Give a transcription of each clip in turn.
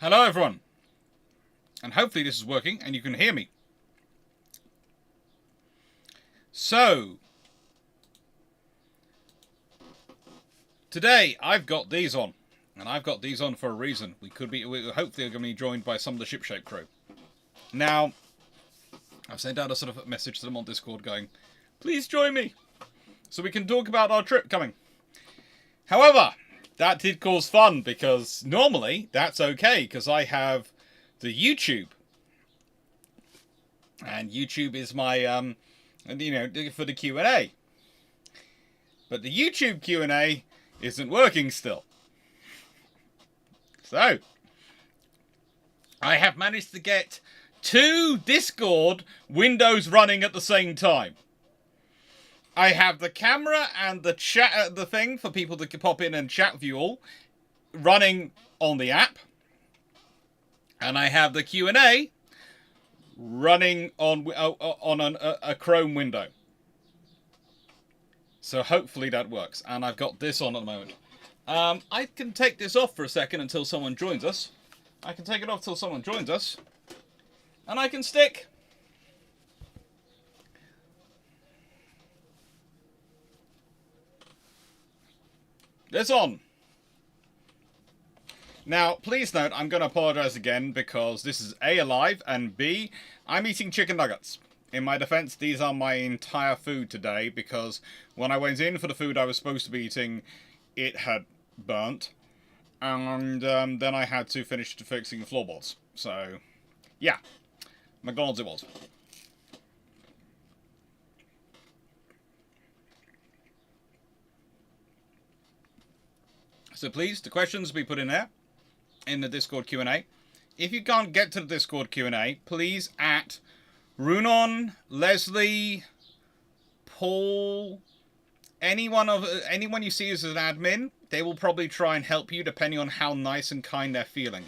Hello everyone, and hopefully this is working and you can hear me. So, today I've got these on, and I've got these on for a reason. Hopefully we're going to be joined by some of the shipshape crew. Now, I've sent out a sort of message to them on Discord going, please join me, so we can talk about our trip coming. However, that did cause fun, because normally that's okay, because I have the YouTube. And YouTube is my, for the Q&A. But the YouTube Q&A isn't working still. So, I have managed to get 2 Discord windows running at the same time. I have the camera and the chat, the thing for people to pop in and chat with you all, running on the app. And I have the Q&A running on a Chrome window. So hopefully that works. And I've got this on at the moment. I can take this off for a second until someone joins us. I can take it off till someone joins us. And I can stick this on. Now, please note, I'm going to apologise again because this is A, alive, and B, I'm eating chicken nuggets. In my defence, these are my entire food today because when I went in for the food I was supposed to be eating, it had burnt. And then I had to finish fixing the floorboards. So, yeah. McDonald's it was. So please, the questions be put in there, in the Discord Q&A. If you can't get to the Discord Q&A, please at Runon, Leslie, Paul, anyone you see as an admin, they will probably try and help you depending on how nice and kind they're feeling.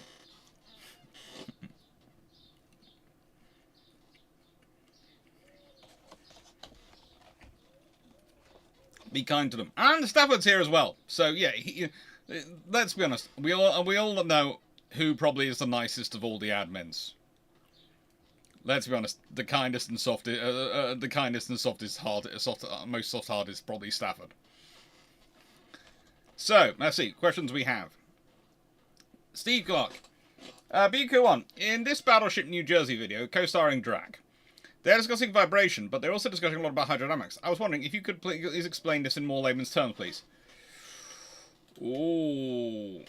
Be kind to them. And Stafford's here as well. So yeah, let's be honest. We all know who probably is the nicest of all the admins. Let's be honest. The kindest and softest, most soft-hearted is probably Stafford. So let's see. Questions we have. Steve Clarke. BQ1. In this Battleship New Jersey video, co-starring Drag, they're discussing vibration, but they're also discussing a lot about hydrodynamics. I was wondering if you could please explain this in more layman's terms, please. Ooh.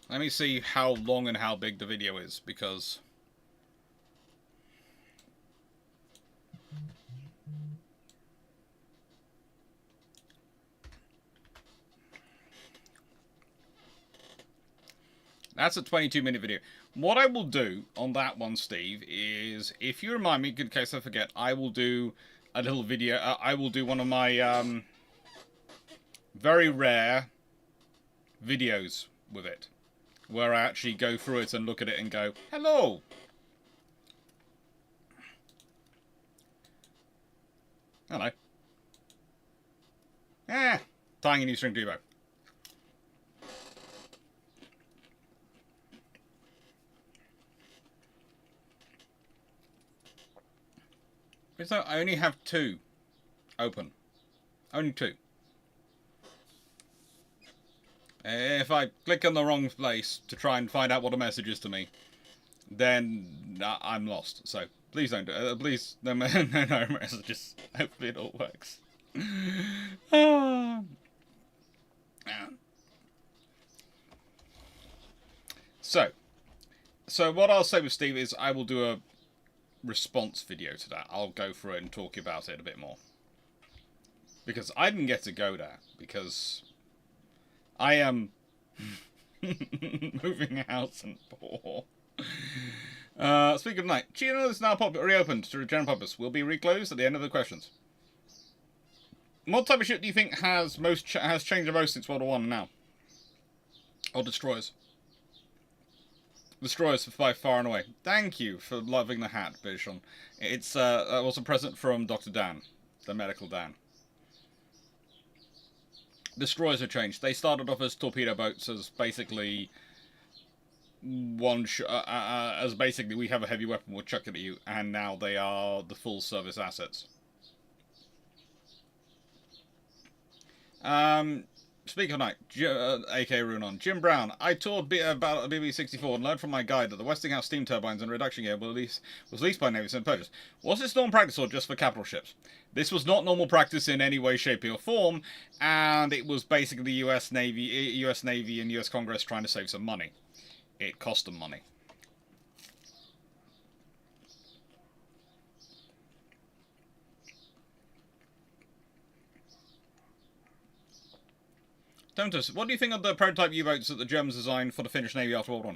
Let me see how long and how big the video is, because that's a 22-minute video. What I will do on that one, Steve, is if you remind me, in case I forget, I will do a little video. I will do one of my very rare videos with it, where I actually go through it and look at it and go, hello. Hello. Tying a new string to your bow. So I only have 2 open. Only 2. If I click on the wrong place to try and find out what a message is to me, then I'm lost. So please don't. Please no messages. Hopefully it all works. So what I'll say with Steve is I will do a response video to that. I'll go through it and talk about it a bit more, because I didn't get to go there because I am moving house and poor. Speaking of night, Chino is now reopened to general purpose. Will be reclosed at the end of the questions. What type of ship do you think has changed the most since World War I now? Or destroyers? Destroyers by far and away. Thank you for loving the hat, Bichon. It's that was a present from Dr. Dan, the medical Dan. Destroyers have changed. They started off as torpedo boats, as basically as basically we have a heavy weapon, we'll chuck it at you, and now they are the full service assets. Speaking of night, AK Runon, Jim Brown. I toured about BB-64 and learned from my guide that the Westinghouse steam turbines and reduction gear was leased by Navy and purchased. Was this normal practice or just for capital ships? This was not normal practice in any way, shape, or form, and it was basically the US Navy and US Congress trying to save some money. It cost them money. Tontus, what do you think of the prototype U-boats that the Germans designed for the Finnish Navy after World War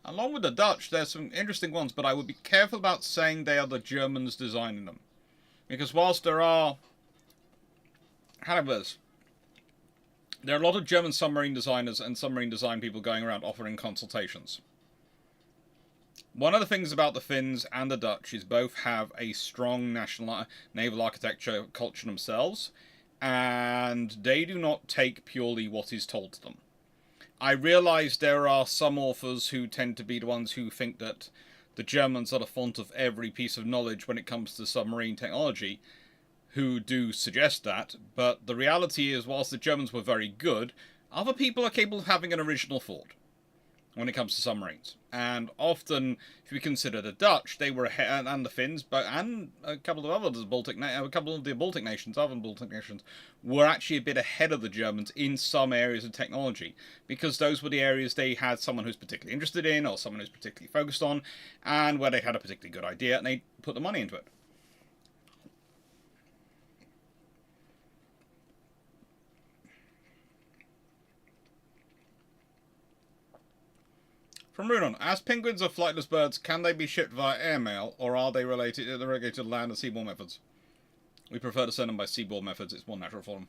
I? Along with the Dutch, there's some interesting ones, but I would be careful about saying they are the Germans designing them. Because whilst there are... there are a lot of German submarine designers and submarine design people going around offering consultations. One of the things about the Finns and the Dutch is both have a strong naval architecture culture themselves, and they do not take purely what is told to them. I realise there are some authors who tend to be the ones who think that the Germans are the font of every piece of knowledge when it comes to submarine technology, who do suggest that, but the reality is, whilst the Germans were very good, other people are capable of having an original thought when it comes to submarines. And often, if we consider the Dutch, they were ahead, and the Finns, and a couple of others, a couple of the Baltic nations, other Baltic nations, were actually a bit ahead of the Germans in some areas of technology, because those were the areas they had someone who's particularly interested in, or someone who's particularly focused on, and where they had a particularly good idea, and they put the money into it. From Runon, as penguins are flightless birds, can they be shipped via airmail, or are they relegated to land and seaborne methods? We prefer to send them by seaborne methods, it's more natural for them.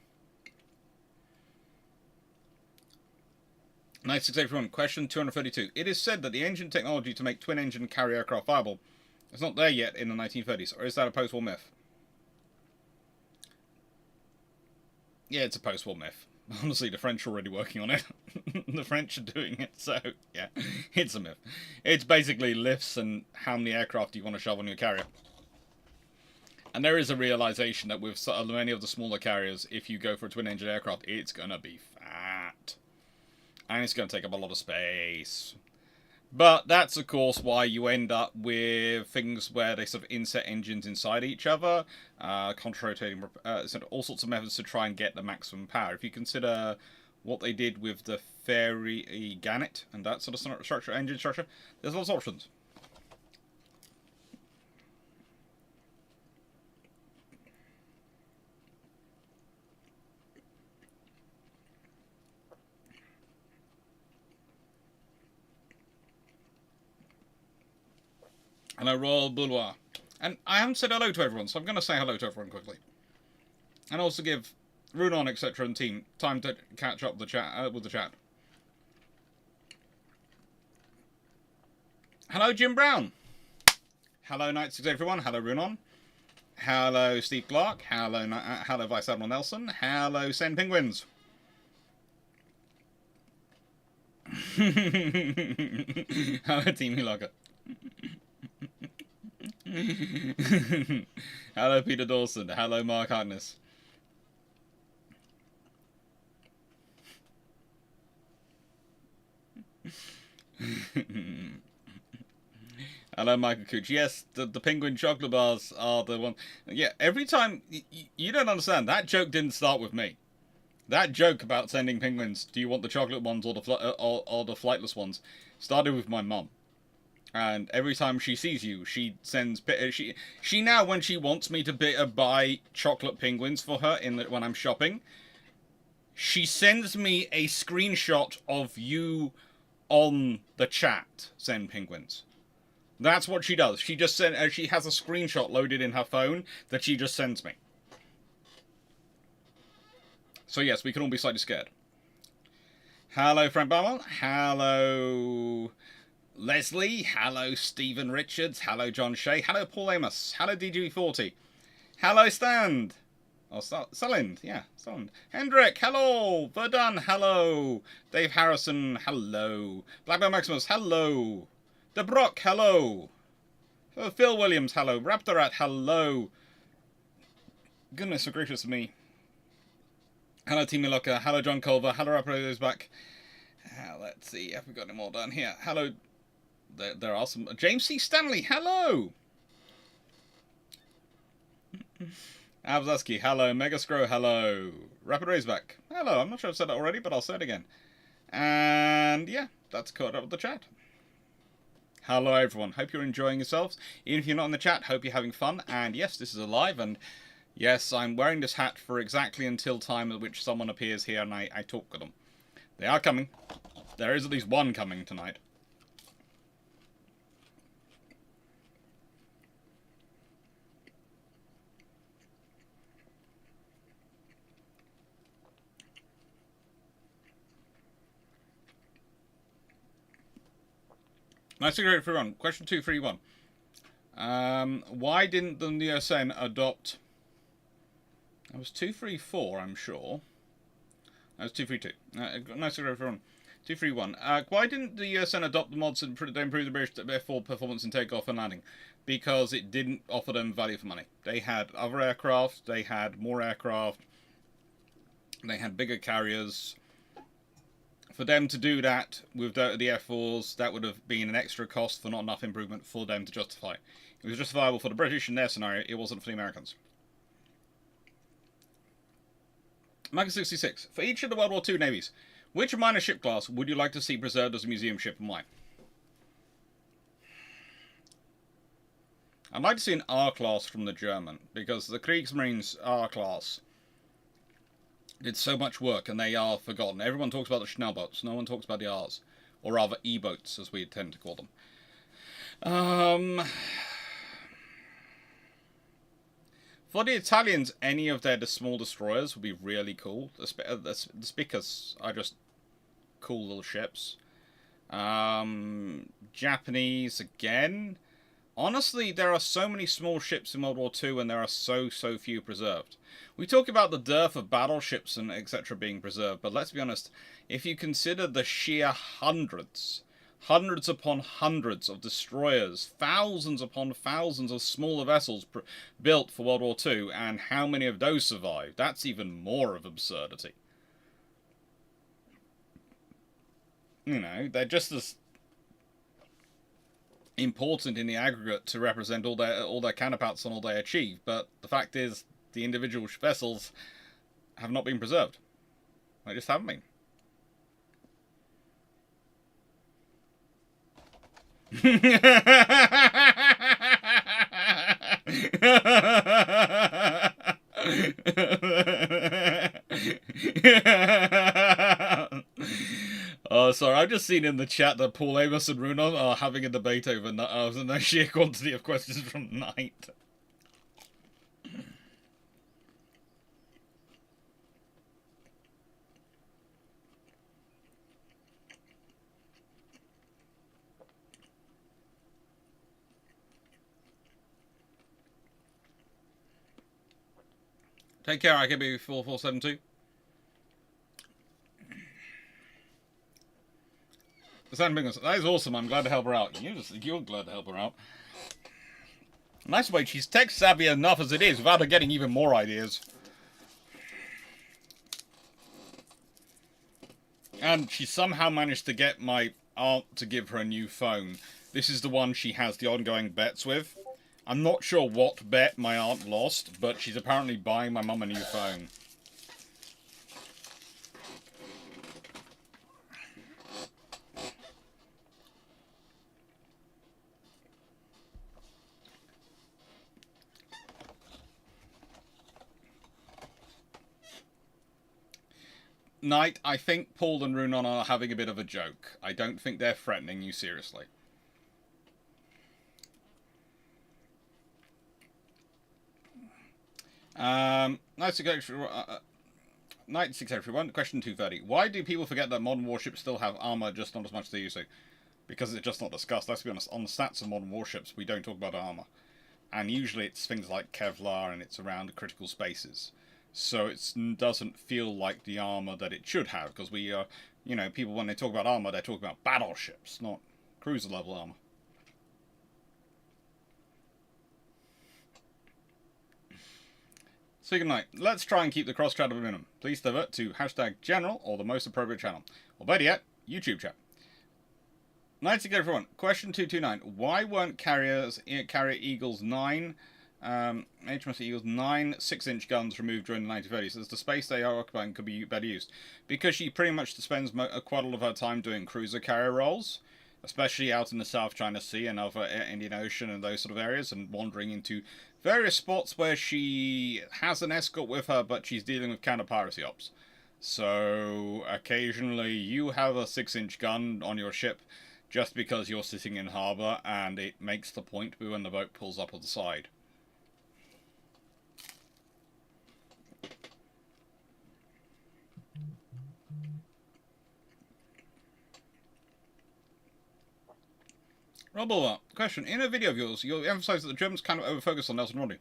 9681, question 232. It is said that the engine technology to make twin-engine carrier aircraft viable is not there yet in the 1930s, or is that a post-war myth? Yeah, it's a post-war myth. Honestly, the French are already working on it. The French are doing it, so yeah, it's a myth. It's basically lifts and how many aircraft you want to shove on your carrier. And there is a realization that with many of the smaller carriers, if you go for a twin-engine aircraft, it's going to be fat. And it's going to take up a lot of space. But that's, of course, why you end up with things where they sort of inset engines inside each other, contra-rotating, all sorts of methods to try and get the maximum power. If you consider what they did with the Fairy Gannet and that sort of structure, engine structure, there's lots of options. Hello, Royal Bouloir. And I haven't said hello to everyone, so I'm going to say hello to everyone quickly. And also give Runon, etc. and team time to catch up with the chat. Hello, Jim Brown. Hello, Knights, everyone. Hello, Runon. Hello, Steve Clarke. Hello, Vice Admiral Nelson. Hello, Sen Penguins. Hello, Team Hilaga. Hello, Peter Dawson. Hello, Mark Harkness. Hello, Michael Cooch. Yes, the penguin chocolate bars are the one. Yeah, every time... You don't understand. That joke didn't start with me. That joke about sending penguins, do you want the chocolate ones or the flightless ones, started with my mum. And every time she sees you, she sends... She now, when she wants me to buy chocolate penguins for her when I'm shopping, she sends me a screenshot of you on the chat, send penguins. That's what she does. She just she has a screenshot loaded in her phone that she just sends me. So yes, we can all be slightly scared. Hello, Frank Barwell. Hello... Leslie, hello Stephen Richards, hello John Shea, hello Paul Amos, hello DG40, hello Stand, oh Salind, yeah, Salind, Hendrik, hello, Verdun, hello, Dave Harrison, hello, Blackbear Maximus, hello, De Brock, hello, Phil Williams, hello, Raptorat, hello, goodness gracious me, hello Team Miloka, hello John Culver, hello Raptorat is back, let's see, have we got any more down here, hello. There are some. James C. Stanley, hello! Abzaski, hello. Megascrow, hello. Rapid Razorback, hello. I'm not sure I've said that already, but I'll say it again. And yeah, that's caught up with the chat. Hello, everyone. Hope you're enjoying yourselves. Even if you're not in the chat, hope you're having fun. And yes, this is a live. And yes, I'm wearing this hat for exactly until time at which someone appears here and I talk with them. They are coming. There is at least one coming tonight. Nice to go for one. Question 231. Why didn't the USN adopt... That was 234, I'm sure. That was 232. Nice to go for one. 231. Why didn't the USN adopt the mods to improve the British F4 performance in takeoff and landing? Because it didn't offer them value for money. They had other aircraft, they had more aircraft, they had bigger carriers. For them to do that with the F4s, that would have been an extra cost for not enough improvement for them to justify. It was justifiable for the British in their scenario, it wasn't for the Americans. Mega 66. For each of the World War II navies, which minor ship class would you like to see preserved as a museum ship and why? I'd like to see an R-class from the German, because the Kriegsmarines R-class did so much work and they are forgotten. Everyone talks about the Schnellboats, no one talks about the R's. Or rather, E-boats, as we tend to call them. For the Italians, any of their small destroyers would be really cool. The Spiccas are just cool little ships. Japanese, again. Honestly, there are so many small ships in World War II and there are so few preserved. We talk about the dearth of battleships and etc. being preserved, but let's be honest, if you consider the sheer hundreds upon hundreds of destroyers, thousands upon thousands of smaller vessels built for World War II, and how many of those survived, that's even more of absurdity. You know, they're just as important in the aggregate to represent all their counterparts and all they achieve, but the fact is, the individual vessels have not been preserved. They just haven't been. Oh, sorry, I've just seen in the chat that Paul Amos and Runon are having a debate over the sheer quantity of questions from Knight. Take care, IKB4472. That is awesome. I'm glad to help her out. You're glad to help her out. Nice way. She's tech savvy enough as it is without her getting even more ideas. And she somehow managed to get my aunt to give her a new phone. This is the one she has the ongoing bets with. I'm not sure what bet my aunt lost, but she's apparently buying my mum a new phone. Knight, I think Paul and Runon are having a bit of a joke. I don't think they're threatening you seriously. Nice to go through. Knight 6 everyone. Question 230. Why do people forget that modern warships still have armor, just not as much as they used to? because it's just not discussed. Let's be honest, on the stats of modern warships, we don't talk about armour. And usually it's things like Kevlar and it's around critical spaces. So it doesn't feel like the armour that it should have, because we are, you know, people when they talk about armour, they're talking about battleships, not cruiser level armour. So good night. Let's try and keep the cross chat at a minimum. Please divert to #general or the most appropriate channel. Or better yet, YouTube chat. Nice to go everyone. Question 229. Why weren't carrier Eagles 9 HMS Eagles 9 6-inch guns removed during the 1930s, as the space they are occupying could be better used? Because she pretty much spends quite a lot of her time doing cruiser carrier roles, especially out in the South China Sea and other Indian Ocean and those sort of areas, and wandering into various spots where she has an escort with her, but she's dealing with counter-piracy ops. So occasionally you have a 6-inch gun on your ship just because you're sitting in harbour, and it makes the point when the boat pulls up on the side. Robble, question. In a video of yours, you emphasise that the Germans kind of over-focus on Nelson Rodney.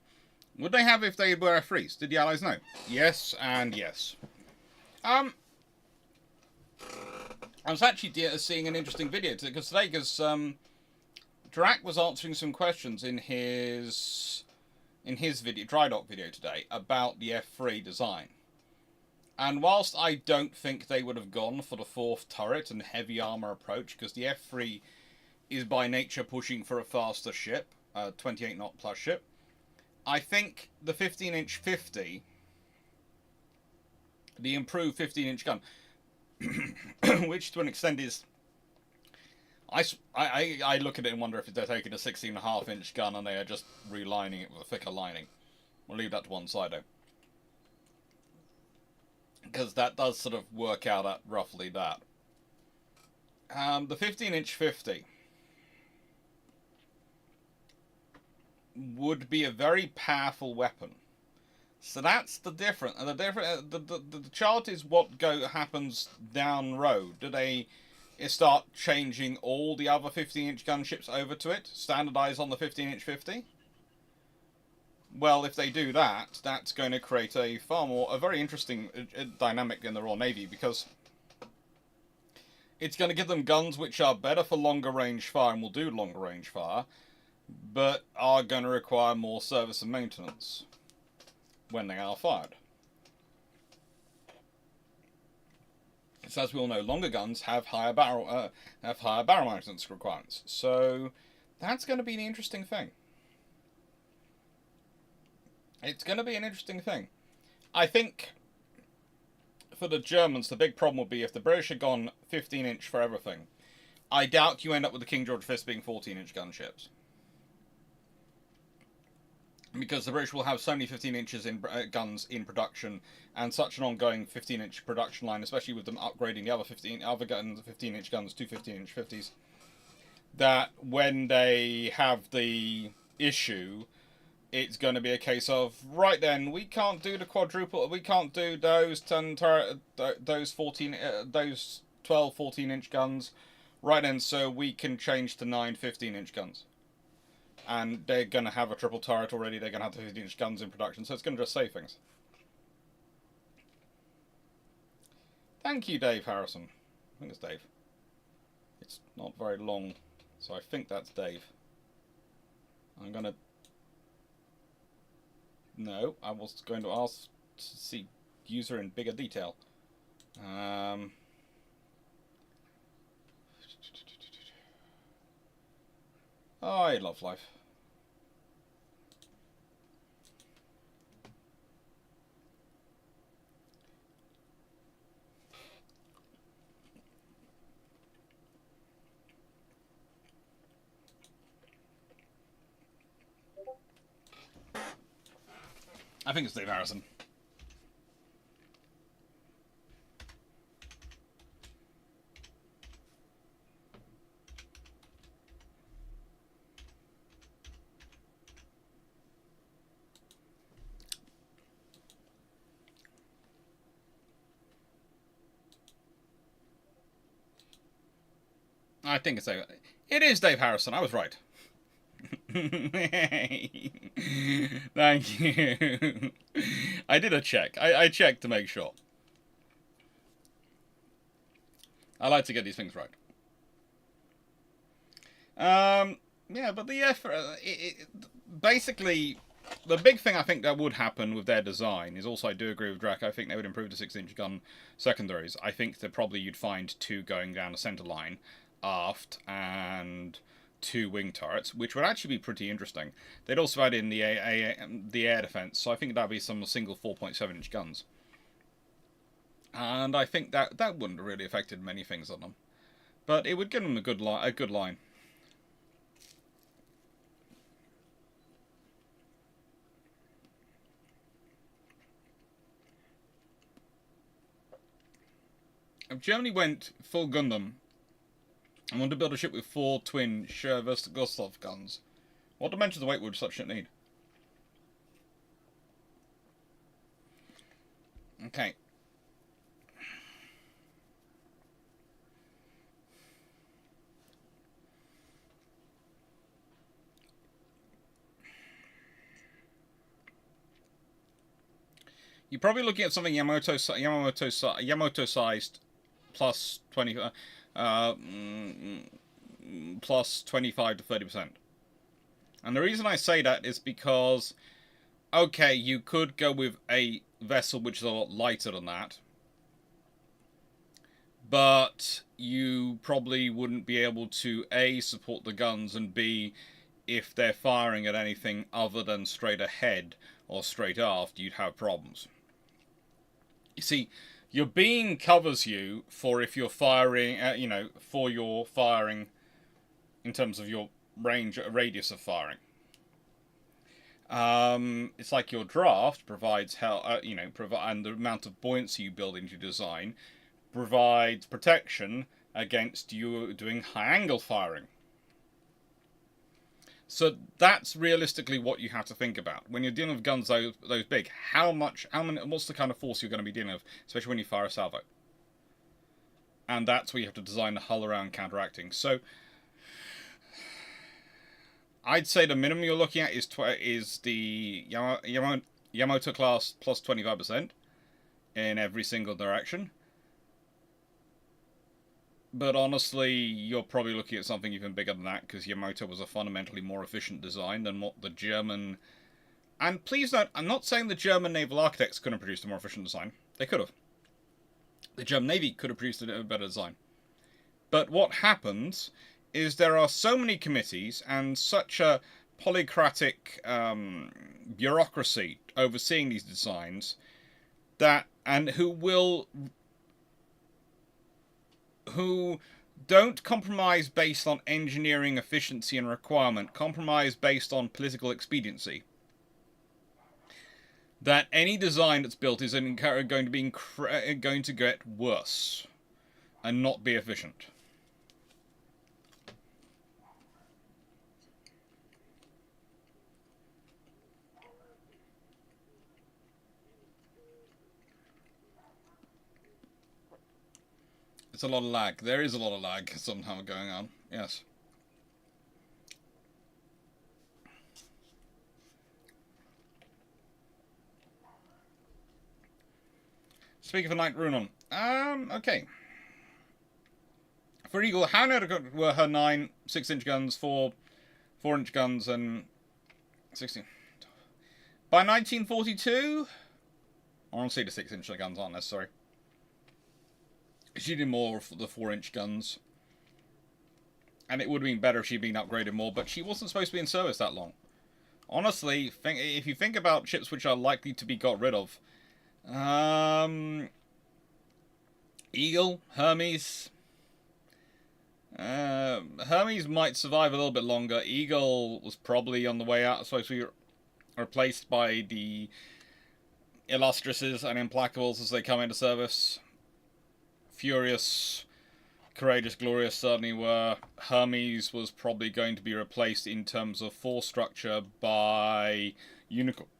Would they have if they were F3s? Did the Allies know? Yes and yes. I was actually seeing an interesting video because Drac was answering some questions in his video, dry dock video today, about the F3 design. And whilst I don't think they would have gone for the 4th turret and heavy armour approach, because the F3 is by nature pushing for a faster ship, 28 knot plus ship, I think the 15-inch 50, the improved 15-inch gun, which to an extent is, I look at it and wonder if they're taking a 16.5-inch gun and they are just relining it with a thicker lining. We'll leave that to one side though, because that does sort of work out at roughly that. The 15-inch 50 would be a very powerful weapon. So that's the difference. And the chart is what happens down road. Do they start changing all the other 15-inch gunships over to it? Standardise on the 15-inch 50? Well, if they do that, that's going to create a very interesting dynamic in the Royal Navy, because it's going to give them guns which are better for longer range fire and will do longer range fire, but are going to require more service and maintenance when they are fired. So as we all know, longer guns have higher barrel maintenance requirements. So that's going to be an interesting thing. It's going to be an interesting thing. I think for the Germans, the big problem would be if the British had gone 15-inch for everything. I doubt you end up with the King George V being 14-inch gunships, because the British will have so many 15 inches in guns in production, and such an ongoing 15-inch production line, especially with them upgrading the other 15-inch guns to 15-inch 50s, that when they have the issue, it's going to be a case of, right then, we can't do the quadruple, we can't do those 12, 14-inch guns, right then, so we can change to 9 15-inch guns. And they're going to have a triple turret already, they're going to have the 15-inch guns in production, so it's going to just save things. Thank you, Dave Harrison. I think it's Dave. It's not very long, so I think that's Dave. I'm going to... No, I was going to ask to see user in bigger detail. Oh, I love life. I think it's Dave Harrison. I think it's Dave. It is Dave Harrison. I was right. Thank you. I did a check. I checked to make sure. I like to get these things right. Yeah, but the effort, basically, the big thing I think that would happen with their design is also I do agree with Drac. I think they would improve the 6-inch gun secondaries. I think that probably you'd find 2 going down the centre line, aft, and 2 wing turrets, which would actually be pretty interesting. They'd also add in the air defence, so I think that'd be some single 4.7-inch guns. And I think that wouldn't have really affected many things on them, but it would give them a good line. If Germany went full Gundam and wanted to build a ship with 4 twin Gustav guns, what dimensions of weight would such ship need? Okay. You're probably looking at something Yamamoto-sized plus 20, plus 25 to 30%. And the reason I say that is because, okay, you could go with a vessel which is a lot lighter than that, but you probably wouldn't be able to A, support the guns, and B, if they're firing at anything other than straight ahead or straight aft, you'd have problems. You see, your beam covers you for if you're firing, for your firing in terms of your radius of firing. It's like your draft provides and the amount of buoyancy you build into your design provides protection against you doing high angle firing. So that's realistically what you have to think about when you're dealing with guns those big. What's the kind of force you're going to be dealing with, especially when you fire a salvo? And that's where you have to design the hull around counteracting. So I'd say the minimum you're looking at is the Yamato class plus 25% in every single direction. But honestly, you're probably looking at something even bigger than that, because Yamato was a fundamentally more efficient design than what the German... And please note, I'm not saying the German naval architects couldn't have produced a more efficient design. They could have. The German Navy could have produced a better design. But what happens is there are so many committees and such a polycratic bureaucracy overseeing these designs who don't compromise based on engineering efficiency and requirement, compromise based on political expediency. That any design that's built is going to get worse and not be efficient. It's a lot of lag. There is a lot of lag somehow going on. Yes. Speaking of Knight Runon. Okay. For Eagle, how were her 9 6-inch guns, 4-inch guns, and 16? By 1942? Honestly, the 6-inch guns aren't necessary. She did more for the 4-inch guns. And it would have been better if she'd been upgraded more, but she wasn't supposed to be in service that long. Honestly, if you think about ships which are likely to be got rid of, Eagle, Hermes. Hermes might survive a little bit longer. Eagle was probably on the way out, supposed to be replaced by the Illustriouses and Implacables as they come into service. Furious, Courageous, Glorious certainly were. Hermes was probably going to be replaced in terms of force structure by Unicorn.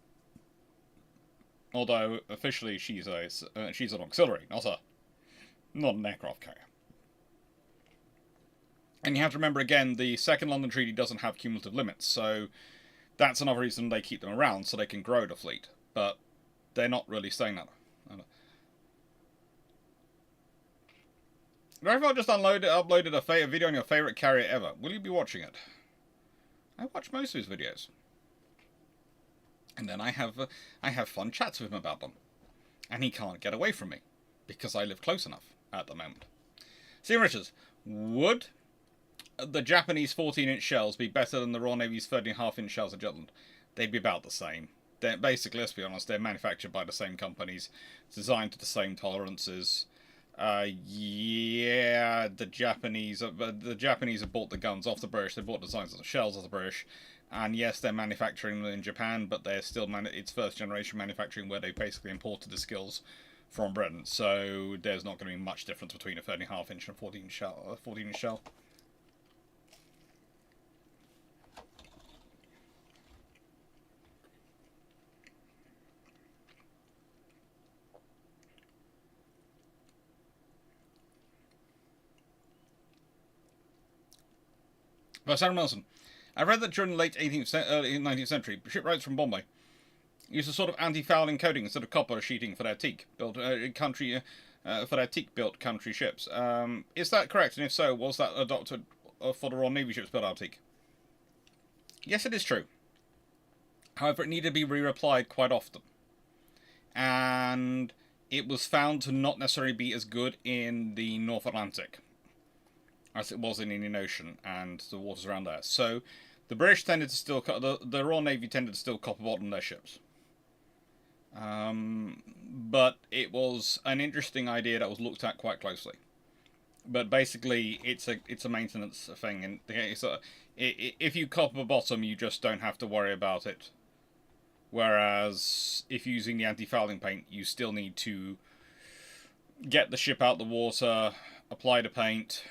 Although officially she's an auxiliary, not an aircraft carrier. And you have to remember again, the Second London Treaty doesn't have cumulative limits, so that's another reason they keep them around, so they can grow the fleet. But they're not really saying that. Naval just uploaded a video on your favourite carrier ever. Will you be watching it? I watch most of his videos. And then I have fun chats with him about them. And he can't get away from me. Because I live close enough at the moment. Stephen Richards, would the Japanese 14-inch shells be better than the Royal Navy's 13.5-inch shells at Jutland? They'd be about the same. They're basically, let's be honest, they're manufactured by the same companies, designed to the same tolerances. Yeah, the Japanese have bought the guns off the British. They bought designs of the shells off the British, and yes, they're manufacturing them in Japan, but they're still it's first generation manufacturing where they basically imported the skills from Britain. So there's not going to be much difference between a 13.5-inch and a 14-inch shell. By Sam Nelson, I've read that during the late 18th, early 19th century, shipwrights from Bombay used a sort of anti-fouling coating instead of copper sheeting for their teak-built country ships. Is that correct? And if so, was that adopted for the Royal Navy ships built out of teak? Yes, it is true. However, it needed to be re-applied quite often, and it was found to not necessarily be as good in the North Atlantic as it was in the Indian Ocean and the waters around there. So the British tended to still the Royal Navy tended to still copper bottom their ships. But it was an interesting idea that was looked at quite closely. But basically, it's a maintenance thing, and if you copper bottom, you just don't have to worry about it. Whereas if using the anti-fouling paint, you still need to get the ship out the water, apply the paint.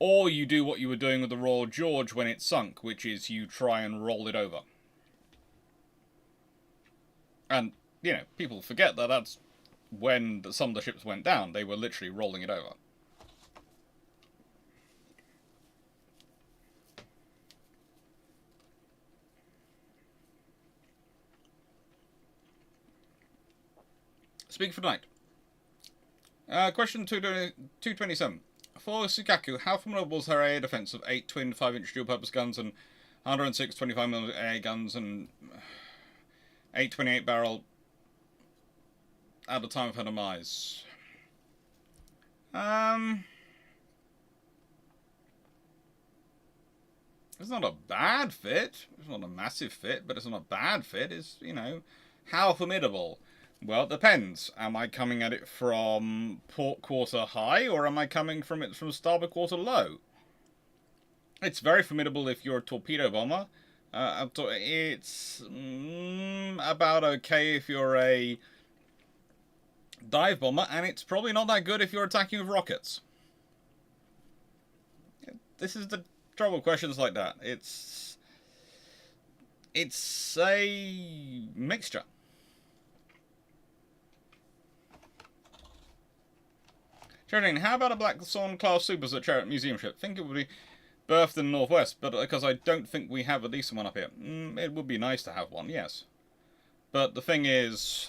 Or you do what you were doing with the Royal George when it sunk, which is you try and roll it over. And, you know, people forget that that's when some of the ships went down. They were literally rolling it over. Speak for tonight. Question 227. For Sukaku, how formidable was her air defense of 8 twin 5-inch dual-purpose guns and 106 25mm air guns and 8 28-barrel at the time of her demise? It's not a bad fit. It's not a massive fit, but it's not a bad fit. It's, you know, how formidable? Well, it depends. Am I coming at it from port quarter high, or am I coming from it from starboard quarter low? It's very formidable if you're a torpedo bomber. It's about okay if you're a dive bomber, and it's probably not that good if you're attacking with rockets. This is the trouble with questions like that. It's a mixture. Sheridan, how about a Black Swan class supers at Chariot Museum ship? Think it would be berthed in the northwest, but because I don't think we have a decent one up here. It would be nice to have one, yes. But the thing is,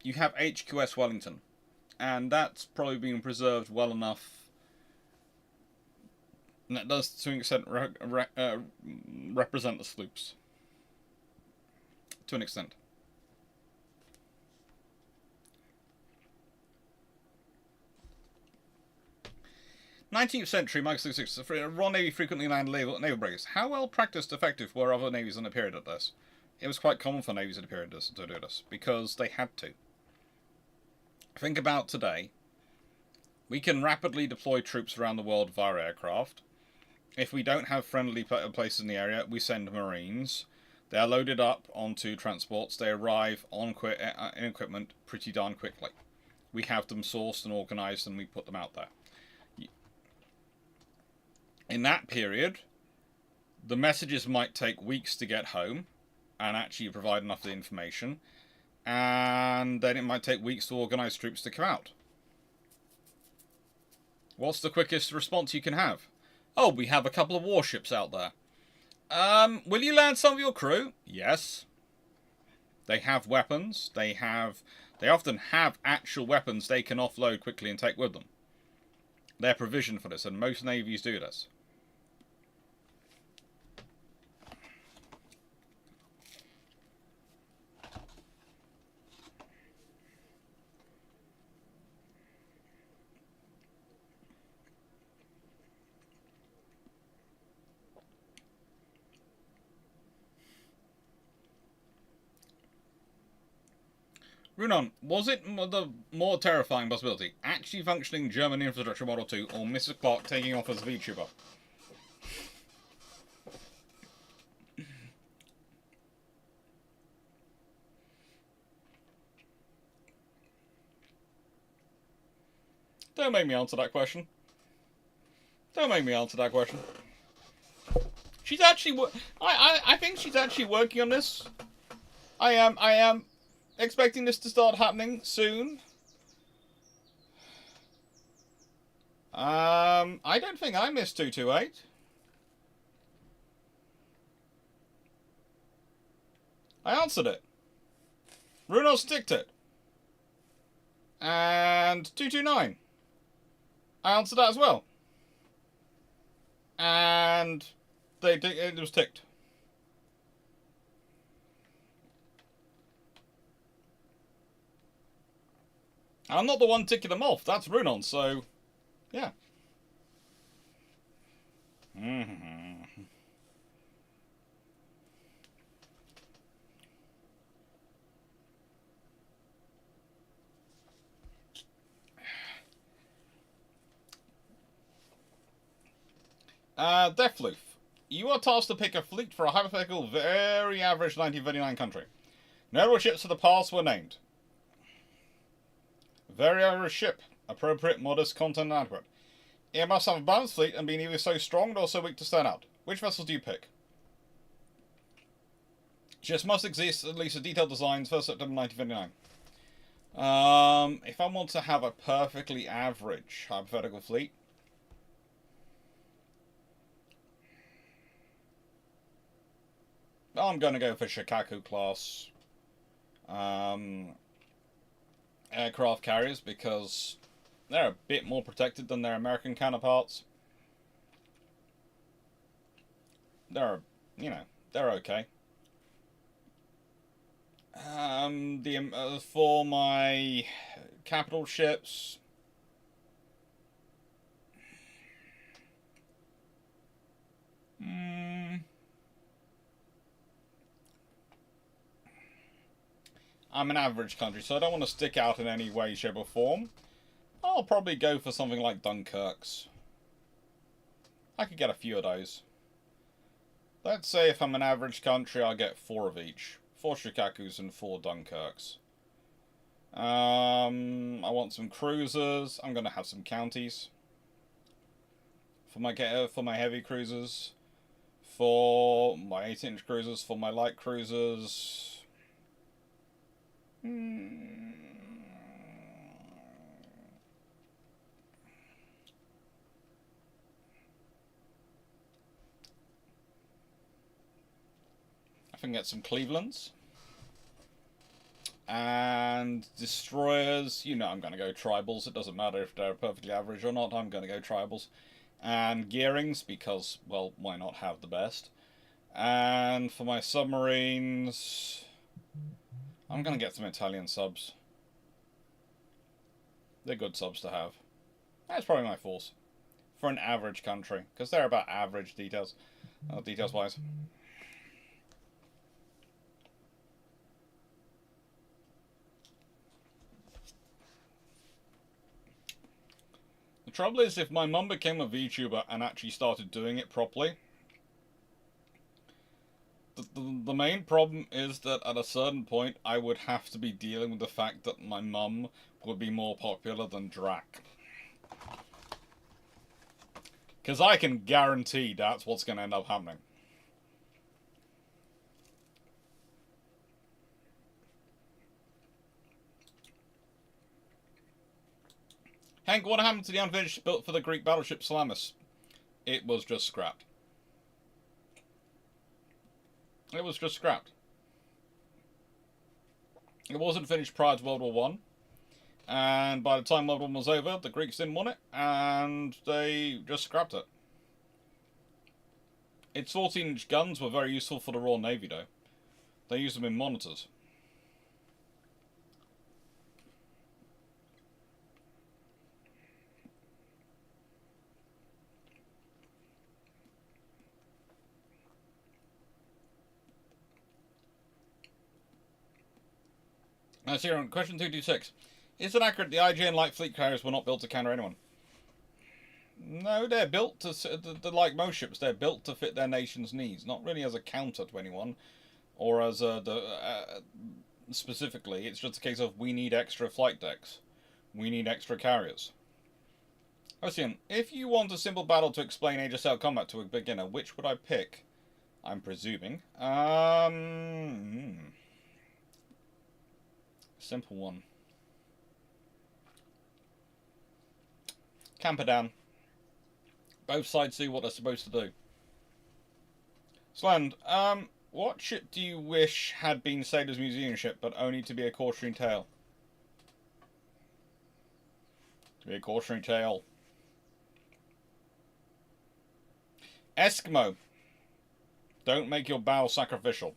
you have HQS Wellington, and that's probably being preserved well enough. And that does, to an extent, represent the sloops. To an extent. 19th century, Mike 66, Royal Navy frequently landed naval brigadeers. How well practiced effective were other navies in the period at this? It was quite common for navies in the period to do this, because they had to. Think about today. We can rapidly deploy troops around the world via aircraft. If we don't have friendly places in the area, we send Marines. They are loaded up onto transports. They arrive on in equipment pretty darn quickly. We have them sourced and organised, and we put them out there. In that period, the messages might take weeks to get home and actually provide enough of the information, and then it might take weeks to organise troops to come out. What's the quickest response you can have? Oh, we have a couple of warships out there. Will you land some of your crew? Yes. They have weapons. They often have actual weapons they can offload quickly and take with them. They're provisioned for this, and most navies do this. Runon, was it the more terrifying possibility? Actually functioning German infrastructure Model 2 or Mrs. Clarke taking off as a VTuber? Don't make me answer that question. Don't make me answer that question. She's actually... I think she's actually working on this. I am expecting this to start happening soon. I don't think I missed 228. I answered it. Runos ticked it. And 229. I answered that as well. And it was ticked. I'm not the one ticking them off. That's Runon, so yeah. Deathloop. You are tasked to pick a fleet for a hypothetical, very average 1939 country. Notable ships of the past were named. Very average ship. Appropriate, modest, content, and adequate. It must have a balanced fleet and be neither so strong nor so weak to stand out. Which vessels do you pick? Ships must exist, at least a detailed designs, 1st September 1959. If I want to have a perfectly average hypothetical fleet, I'm going to go for Shikaku class aircraft carriers because they're a bit more protected than their American counterparts. They're okay. For my capital ships, I'm an average country, so I don't want to stick out in any way, shape, or form. I'll probably go for something like Dunkirk's. I could get a few of those. Let's say if I'm an average country, I'll get 4 of each. 4 Shikakus and 4 Dunkirks. I want some cruisers. I'm going to have some counties. For my heavy cruisers. For my 8-inch cruisers. For my light cruisers. I can get some Clevelands. And destroyers, you know I'm going to go tribals. It doesn't matter if they're perfectly average or not, I'm going to go tribals. And gearings, because, well, why not have the best? And for my submarines, I'm going to get some Italian subs. They're good subs to have. That's probably my force. For an average country, because they're about average details, details-wise. The trouble is, if my mum became a VTuber and actually started doing it properly, the main problem is that at a certain point I would have to be dealing with the fact that my mum would be more popular than Drac. Because I can guarantee that's what's going to end up happening. Hank, what happened to the unfinished built for the Greek battleship Salamis? It was just scrapped. It was just scrapped. It wasn't finished prior to World War One, and by the time World War One was over, the Greeks didn't want it, and they just scrapped it. Its 14-inch guns were very useful for the Royal Navy, though. They used them in monitors. Let's hear on question 226. Is it accurate the IJN light fleet carriers were not built to counter anyone? No, they're built to, like most ships, they're built to fit their nation's needs, not really as a counter to anyone, or as specifically. It's just a case of we need extra flight decks, we need extra carriers. Ocean, if you want a simple battle to explain Age of Sail combat to a beginner, which would I pick? I'm presuming. Simple one. Camper down. Both sides do what they're supposed to do. Sland, what ship do you wish had been Sailor's Museum ship, but only to be a cautionary tale? To be a cautionary tale. Eskimo. Don't make your bow sacrificial.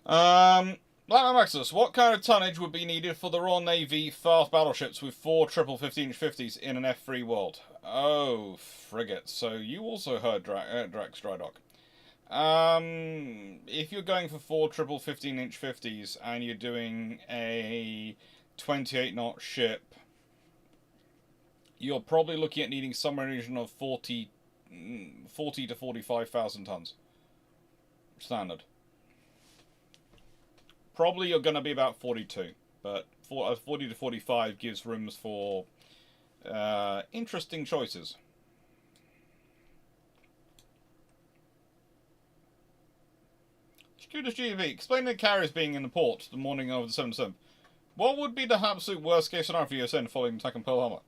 Blackman Maxus, what kind of tonnage would be needed for the Royal Navy fast battleships with 4 triple 15-inch 50s in an F3 world? Oh, frigates. So you also heard Drax Drydock. If you're going for 4 triple 15-inch 50s and you're doing a 28-knot ship, you're probably looking at needing somewhere in the region of 40 to 45,000 tons. Standard. Probably you're going to be about 42, but 40 to 45 gives rooms for interesting choices. Scuda's GV, explain the carriers being in the port the morning of the 7th. What would be the absolute worst case scenario for USN following the attack on Pearl Harbor?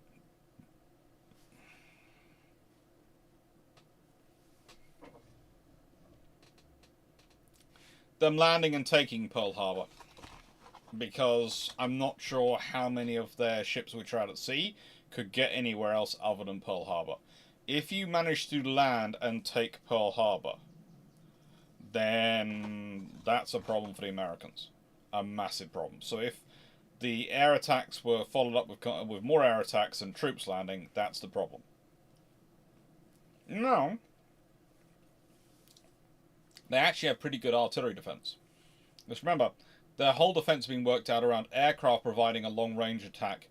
Them landing and taking Pearl Harbor, because I'm not sure how many of their ships which are out at sea could get anywhere else other than Pearl Harbor. If you manage to land and take Pearl Harbor, then that's a problem for the Americans. A massive problem. So if the air attacks were followed up with more air attacks and troops landing, that's the problem. No. They actually have pretty good artillery defense. Just remember, their whole defense being worked out around aircraft providing a long-range attack,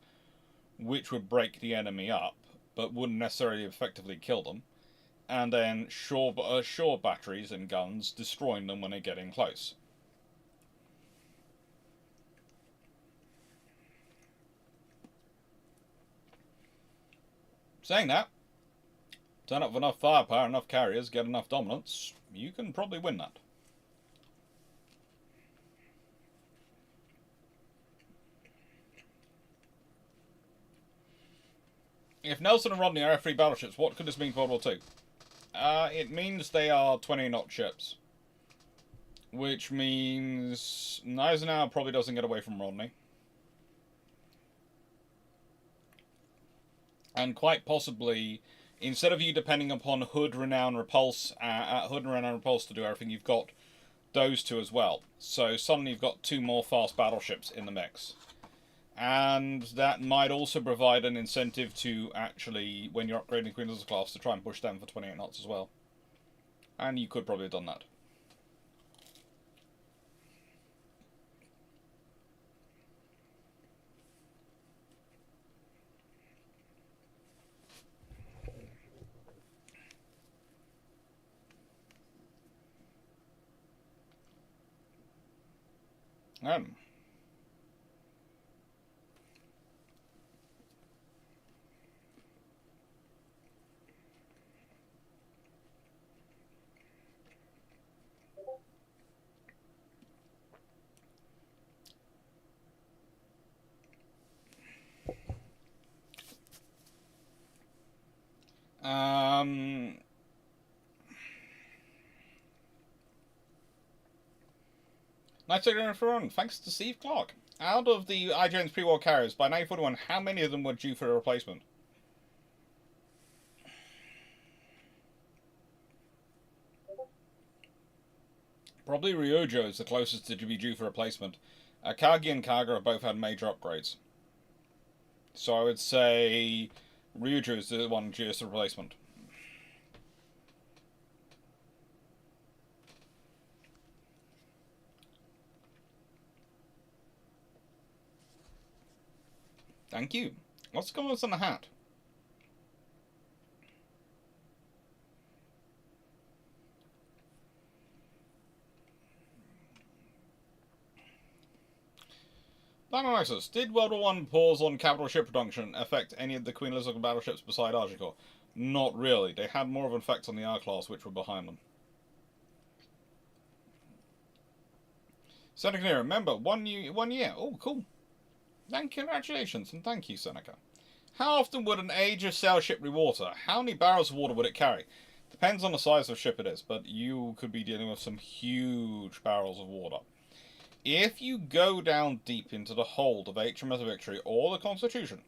which would break the enemy up, but wouldn't necessarily effectively kill them, and then shore batteries and guns destroying them when they get in close. Saying that, turn up with enough firepower, enough carriers, get enough dominance, you can probably win that. If Nelson and Rodney are F3 battleships, what could this mean for World War II? It means they are 20-knot ships. Which means Eisenhower probably doesn't get away from Rodney. And quite possibly, instead of you depending upon Hood, Renown, Repulse, to do everything, you've got those two as well. So suddenly you've got 2 more fast battleships in the mix. And that might also provide an incentive to actually, when you're upgrading Queen Elizabeth class, to try and push them for 28 knots as well. And you could probably have done that. Nice to know for thanks to Steve Clarke. Out of the IGN's pre-war carriers, by 1941, how many of them were due for a replacement? Probably Ryojo is the closest to be due for replacement. Kagi and Kaga have both had major upgrades. So I would say Ryojo is the one due as a replacement. Thank you. What's going on the hat? Dynamaxus, did World War I pause on capital ship production affect any of the Queen Elizabeth battleships beside Agincourt? Not really. They had more of an effect on the R-class, which were behind them. Seneca, remember, one year. Oh, cool. Congratulations, and thank you, Seneca. How often would an age of sail ship rewater? How many barrels of water would it carry? Depends on the size of ship it is, but you could be dealing with some huge barrels of water. If you go down deep into the hold of HMS Victory or the Constitution,